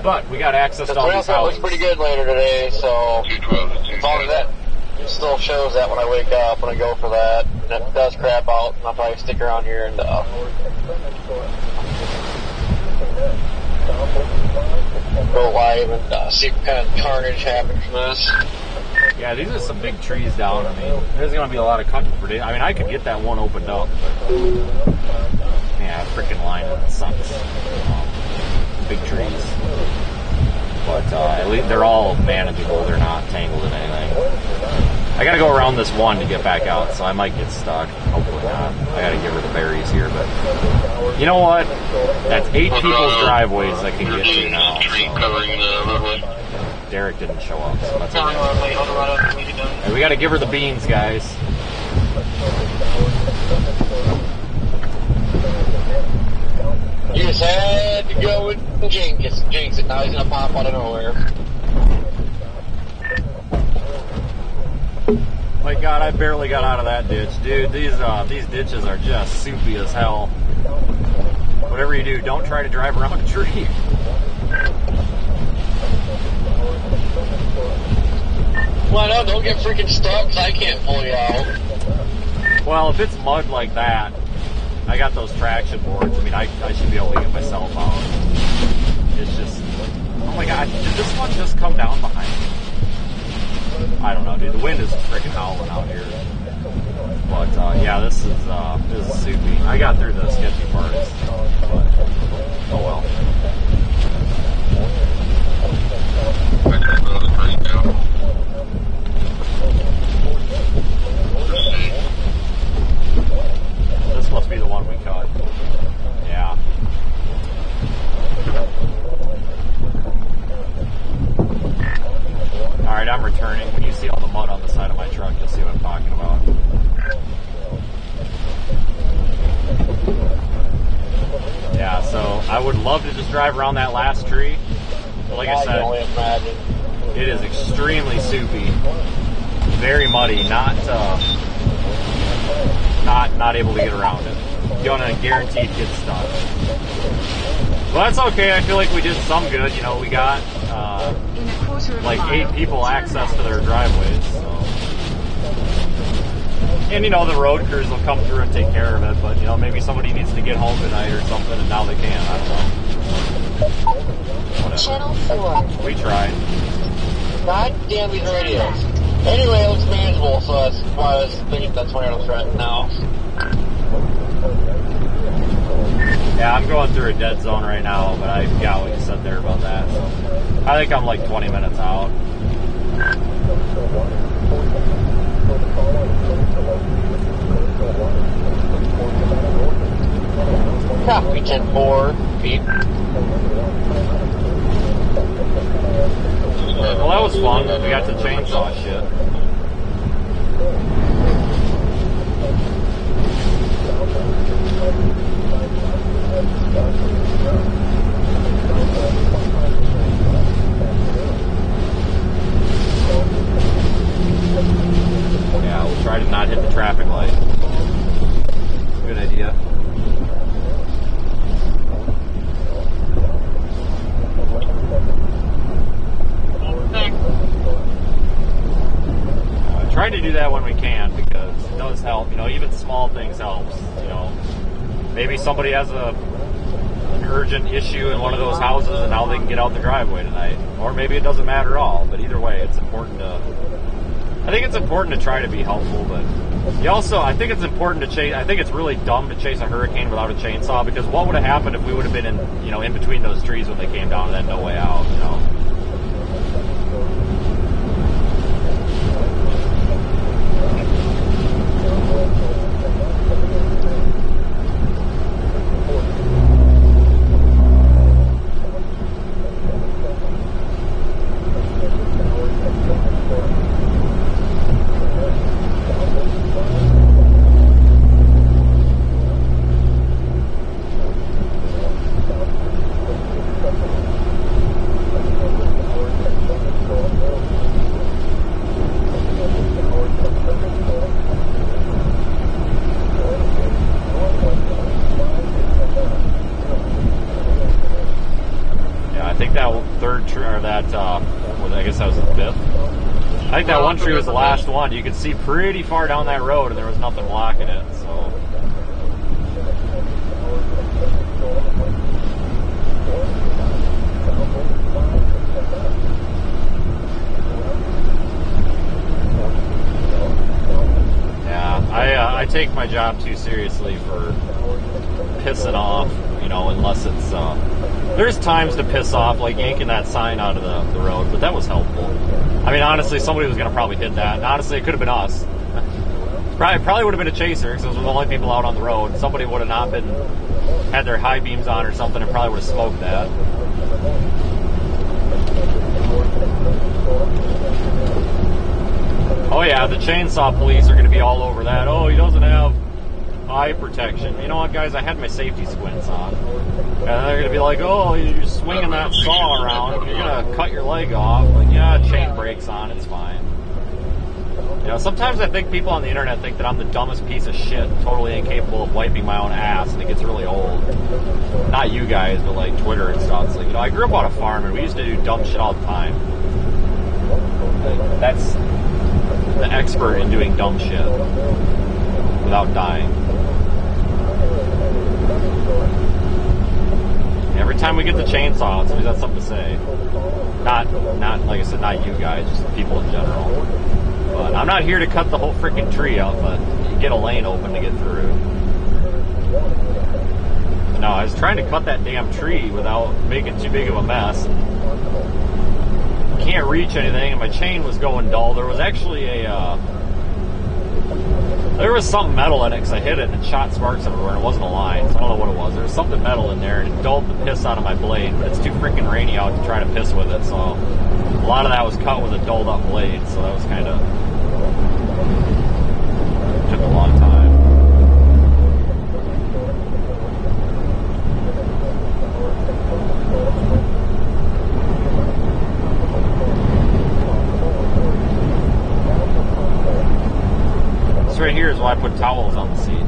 but we got access to all these houses. It looks pretty good later today, so as long as that still shows that when I wake up, when I go for that, and if it does crap out, I'll probably stick around here and go live and see what kind of carnage happens from this. Yeah, these are some big trees down. I mean, there's going to be a lot of cutting for days. I mean, I could get that one opened up, but yeah, freaking line that sucks. Big trees. But at least they're all manageable. They're not tangled in anything. I got to go around this one to get back out, so I might get stuck. Hopefully not. I got to give her the berries here, but you know what? That's 8 people's driveways I can get to now. So. Derek didn't show up, so that's okay. Hey, we got to give her the beans, guys. You just had to go and jinx it. Now he's gonna pop out of nowhere. My God, I barely got out of that ditch, dude. These ditches are just soupy as hell. Whatever you do, don't try to drive around a tree. Well, no, don't get freaking stuck, 'cause I can't pull you out. Well, if it's mud like that, I got those traction boards. I mean, I should be able to get myself out. It's just, oh my God, did this one just come down behind me? I don't know, dude. The wind is freaking howling out here. But yeah, this is soupy. I got through the sketchy parts, but oh well. This must be the one we cut. Yeah. Alright, I'm returning. When you see all the mud on the side of my truck, you'll see what I'm talking about. Yeah, so I would love to just drive around that last tree. But like I said, it is extremely soupy. Very muddy, not able to get around it. Gonna guaranteed get stuck. Well, that's okay. I feel like we did some good. You know, we got like 8 people access to their driveways. So. And you know, the road crews will come through and take care of it. But you know, maybe somebody needs to get home tonight or something, and now they can. I don't know. Whatever. Channel 4. We tried. God damn these radios. Anyway, it looks manageable, so that's why I was thinking that's why I'm threatened now. Yeah, I'm going through a dead zone right now, but I got what you said there about that. So I think I'm like 20 minutes out. Copy 10-4, feet. Well, that was fun. We got to chainsaw shit. Yeah, we'll try to not hit the traffic light. Good idea. Try to do that when we can, because it does help. You know, even small things helps. You know, maybe somebody has an urgent issue in one of those houses and now they can get out the driveway tonight, or maybe it doesn't matter at all. But either way, it's important to. I think it's important to try to be helpful, but you also, I think it's important to chase. I think it's really dumb to chase a hurricane without a chainsaw, because what would have happened if we would have been in, you know, in between those trees when they came down and had no way out? You know. I think that one tree was the last one. You could see pretty far down that road, and there was nothing blocking it. So. take my job too seriously for pissing off, you know, unless it's, there's times to piss off, like yanking that sign out of the road, but that was helpful. I mean, honestly, somebody was going to probably hit that, and honestly, it could have been us. Probably would have been a chaser, because those were the only people out on the road. Somebody would have not been, had their high beams on or something, and probably would have smoked that. Oh yeah, the chainsaw police are going to be all over that. Oh, he doesn't have eye protection. You know what, guys? I had my safety squints on. And they're going to be like, oh, you're swinging that saw around. You're going to cut your leg off. Like, yeah, chain brakes on. It's fine. You know, sometimes I think people on the internet think that I'm the dumbest piece of shit, totally incapable of wiping my own ass, and it gets really old. Not you guys, but like Twitter and stuff. It's like, you know, I grew up on a farm, and we used to do dumb shit all the time. Like, that's the expert in doing dumb shit without dying. Every time we get the chainsaw, somebody's got something to say. Not like I said, not you guys, just people in general. But I'm not here to cut the whole freaking tree out, but you get a lane open to get through. No, I was trying to cut that damn tree without making too big of a mess. Can't reach anything, and my chain was going dull. There was actually there was something metal in it because I hit it and it shot sparks everywhere, and it wasn't a line, so I don't know what it was. There was something metal in there, and it dulled the piss out of my blade, but it's too freaking rainy out to try to piss with it, so a lot of that was cut with a dulled up blade, so that was kind of, took a long time. This right here is why I put towels on the seat.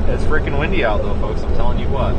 It's freaking windy out though, folks, I'm telling you what.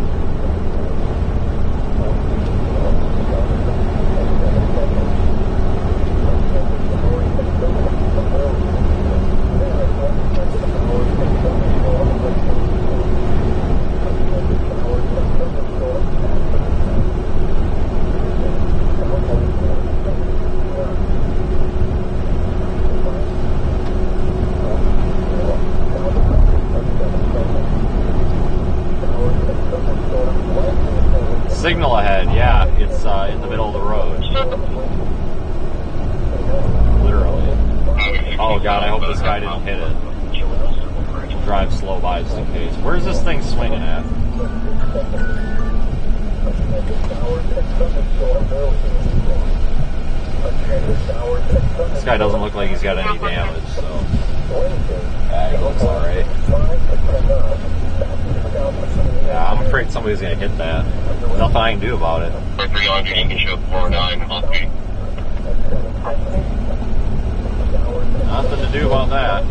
Signal ahead, yeah, it's in the middle of the road. Literally. Oh god, I hope this guy didn't hit it. Drive slow by just in case. Where's this thing swinging at? This guy doesn't look like he's got any damage, so yeah, he looks alright. Yeah, I'm afraid somebody's gonna hit that. Nothing I can do about it. For 300, you can show 49 on me. Nothing to do about that.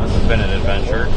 This has been an adventure.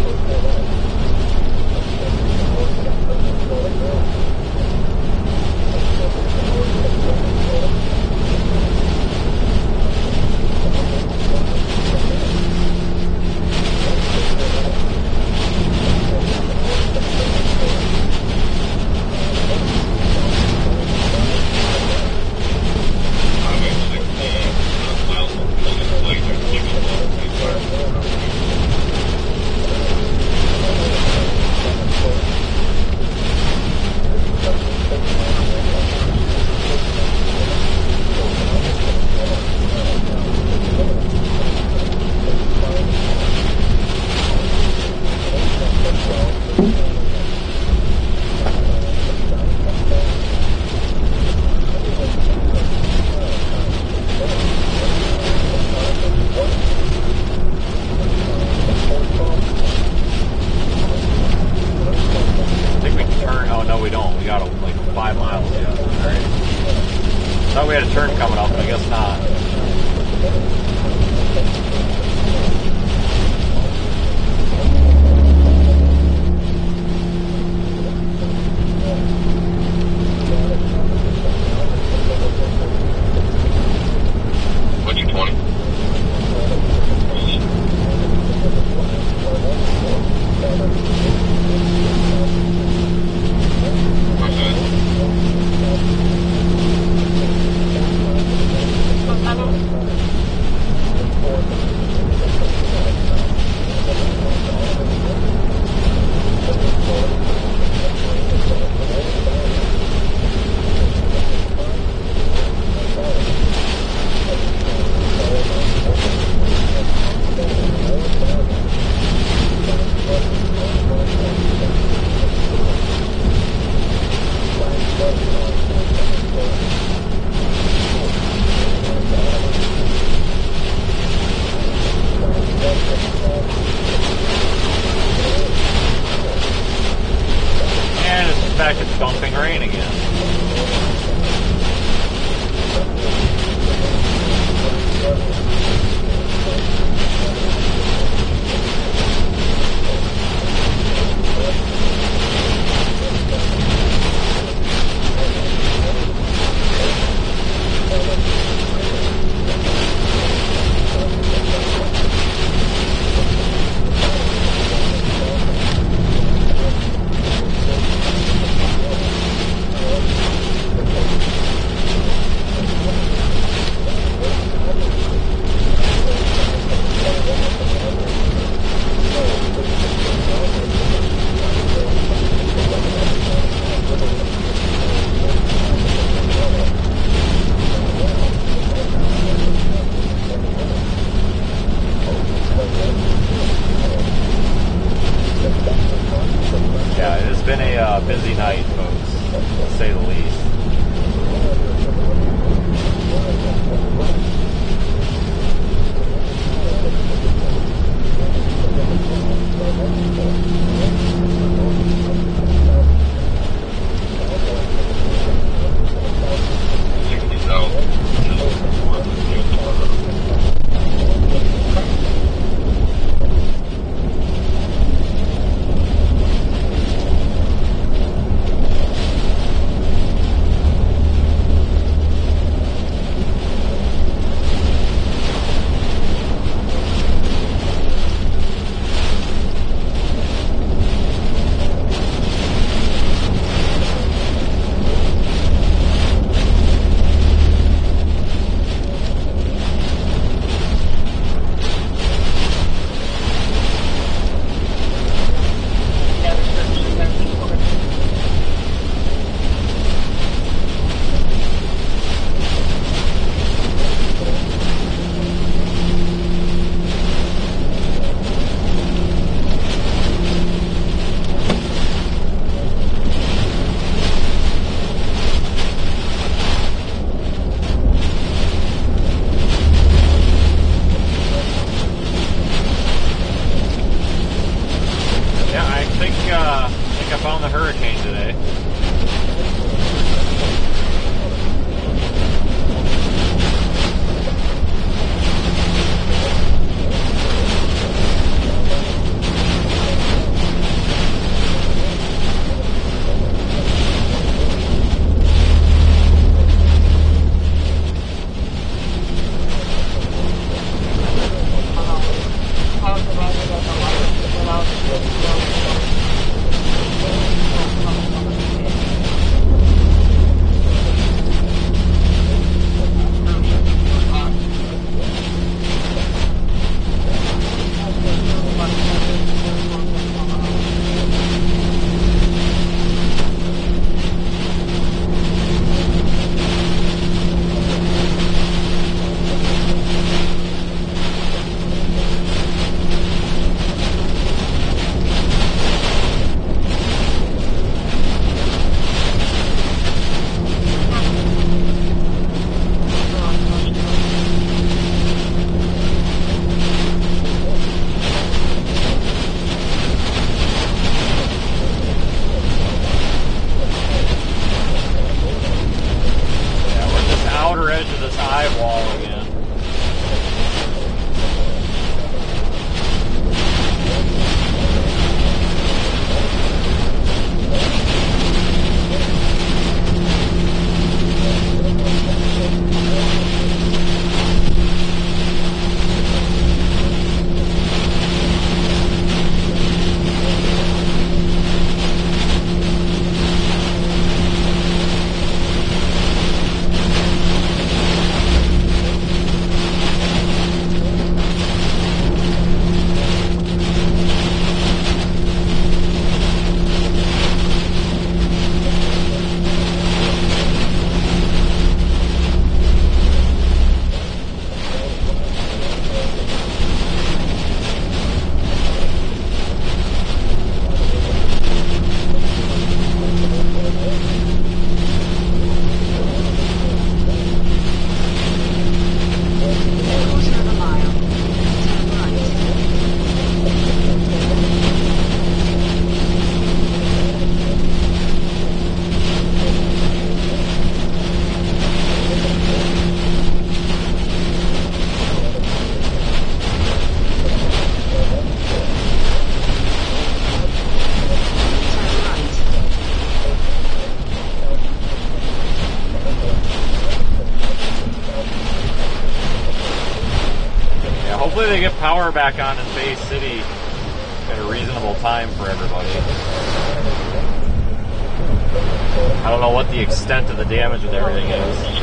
dumping rain again. Yeah, it has been a busy night, folks, to say the least. I found the hurricane today. Hopefully they get power back on in Bay City at a reasonable time for everybody. I don't know what the extent of the damage with everything is.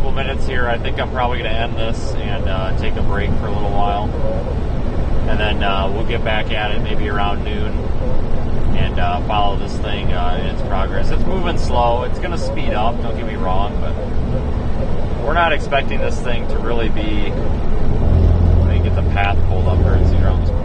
couple minutes here, I think I'm probably going to end this and take a break for a little while. And then we'll get back at it maybe around noon and follow this thing in its progress. It's moving slow. It's going to speed up, don't get me wrong, but we're not expecting this thing to really be... Let me get the path pulled up here and see around this corner.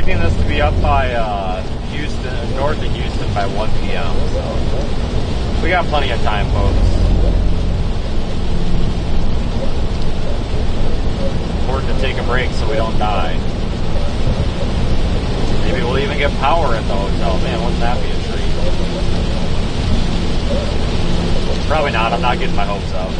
This to be up by Houston, north of Houston by 1 p.m. So we got plenty of time, folks. Important to take a break so we don't die. Maybe we'll even get power at the hotel. Man, wouldn't that be a treat? Probably not. I'm not getting my hopes up.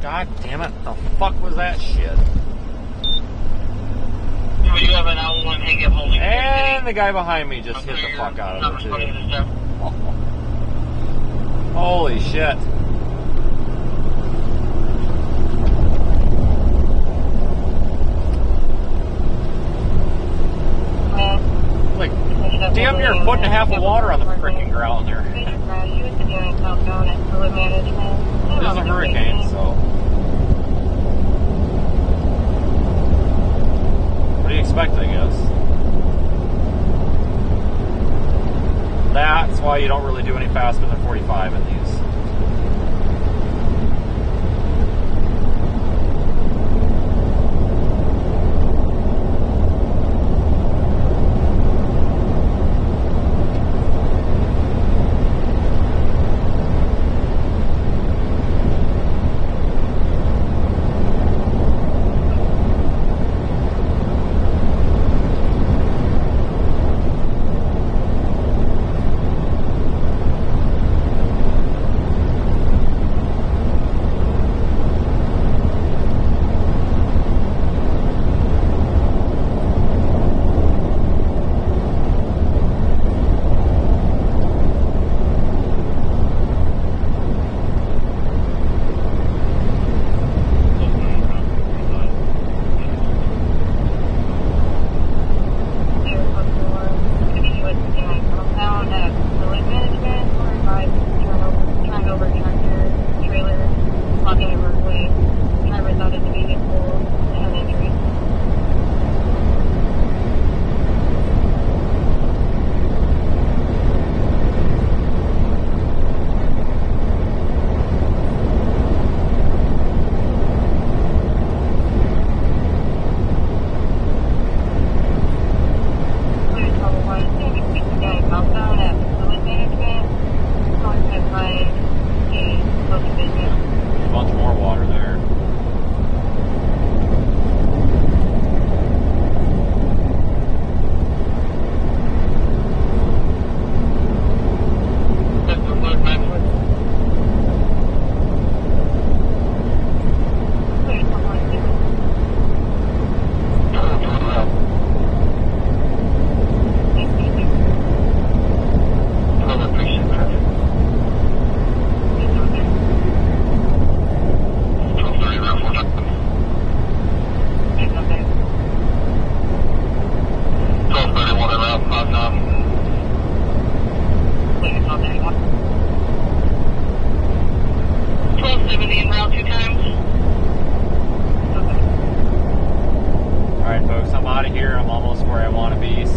God damn it, the fuck was that shit? And the guy behind me just hit the fuck out of it too. Holy shit. Like, damn near a foot and a half of water on the freaking ground there. It is a hurricane, so. What do you expect, I guess? That's why you don't really do any faster than 45 in these.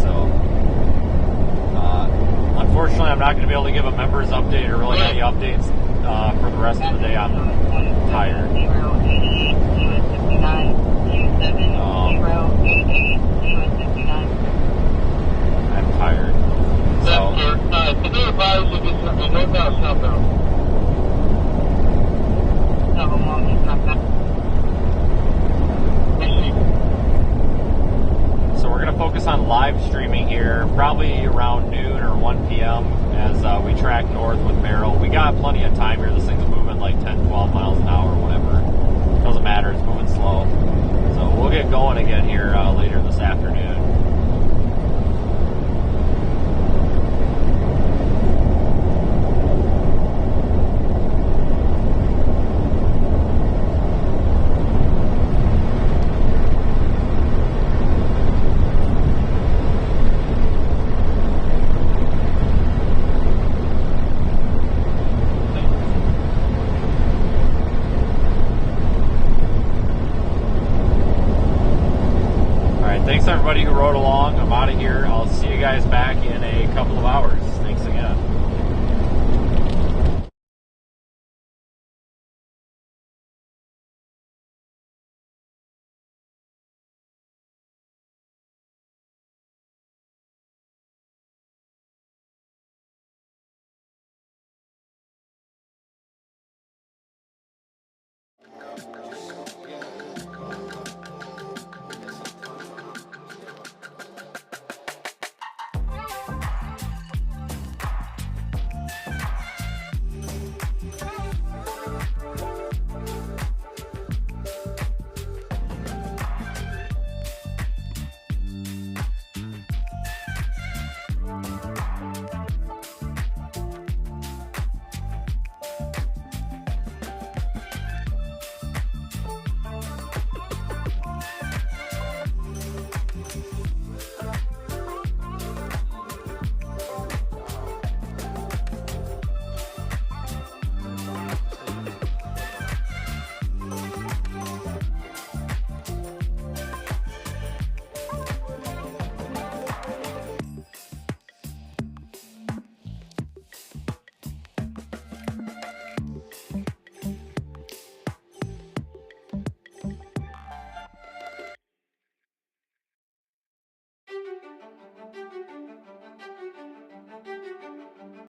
So, unfortunately, I'm not going to be able to give a members update or really any updates for the rest of the day. I'm tired. I'm tired. So, so we're going to focus on live streaming here, probably around noon or 1 p.m. as we track north with Beryl. We got plenty of time here. This thing's moving like 10, 12 miles an hour or whatever. Doesn't matter. It's moving slow. So we'll get going again here later this afternoon. Thanks everybody who rode along. I'm out of here. I'll see you guys back in a couple of hours. Thanks again.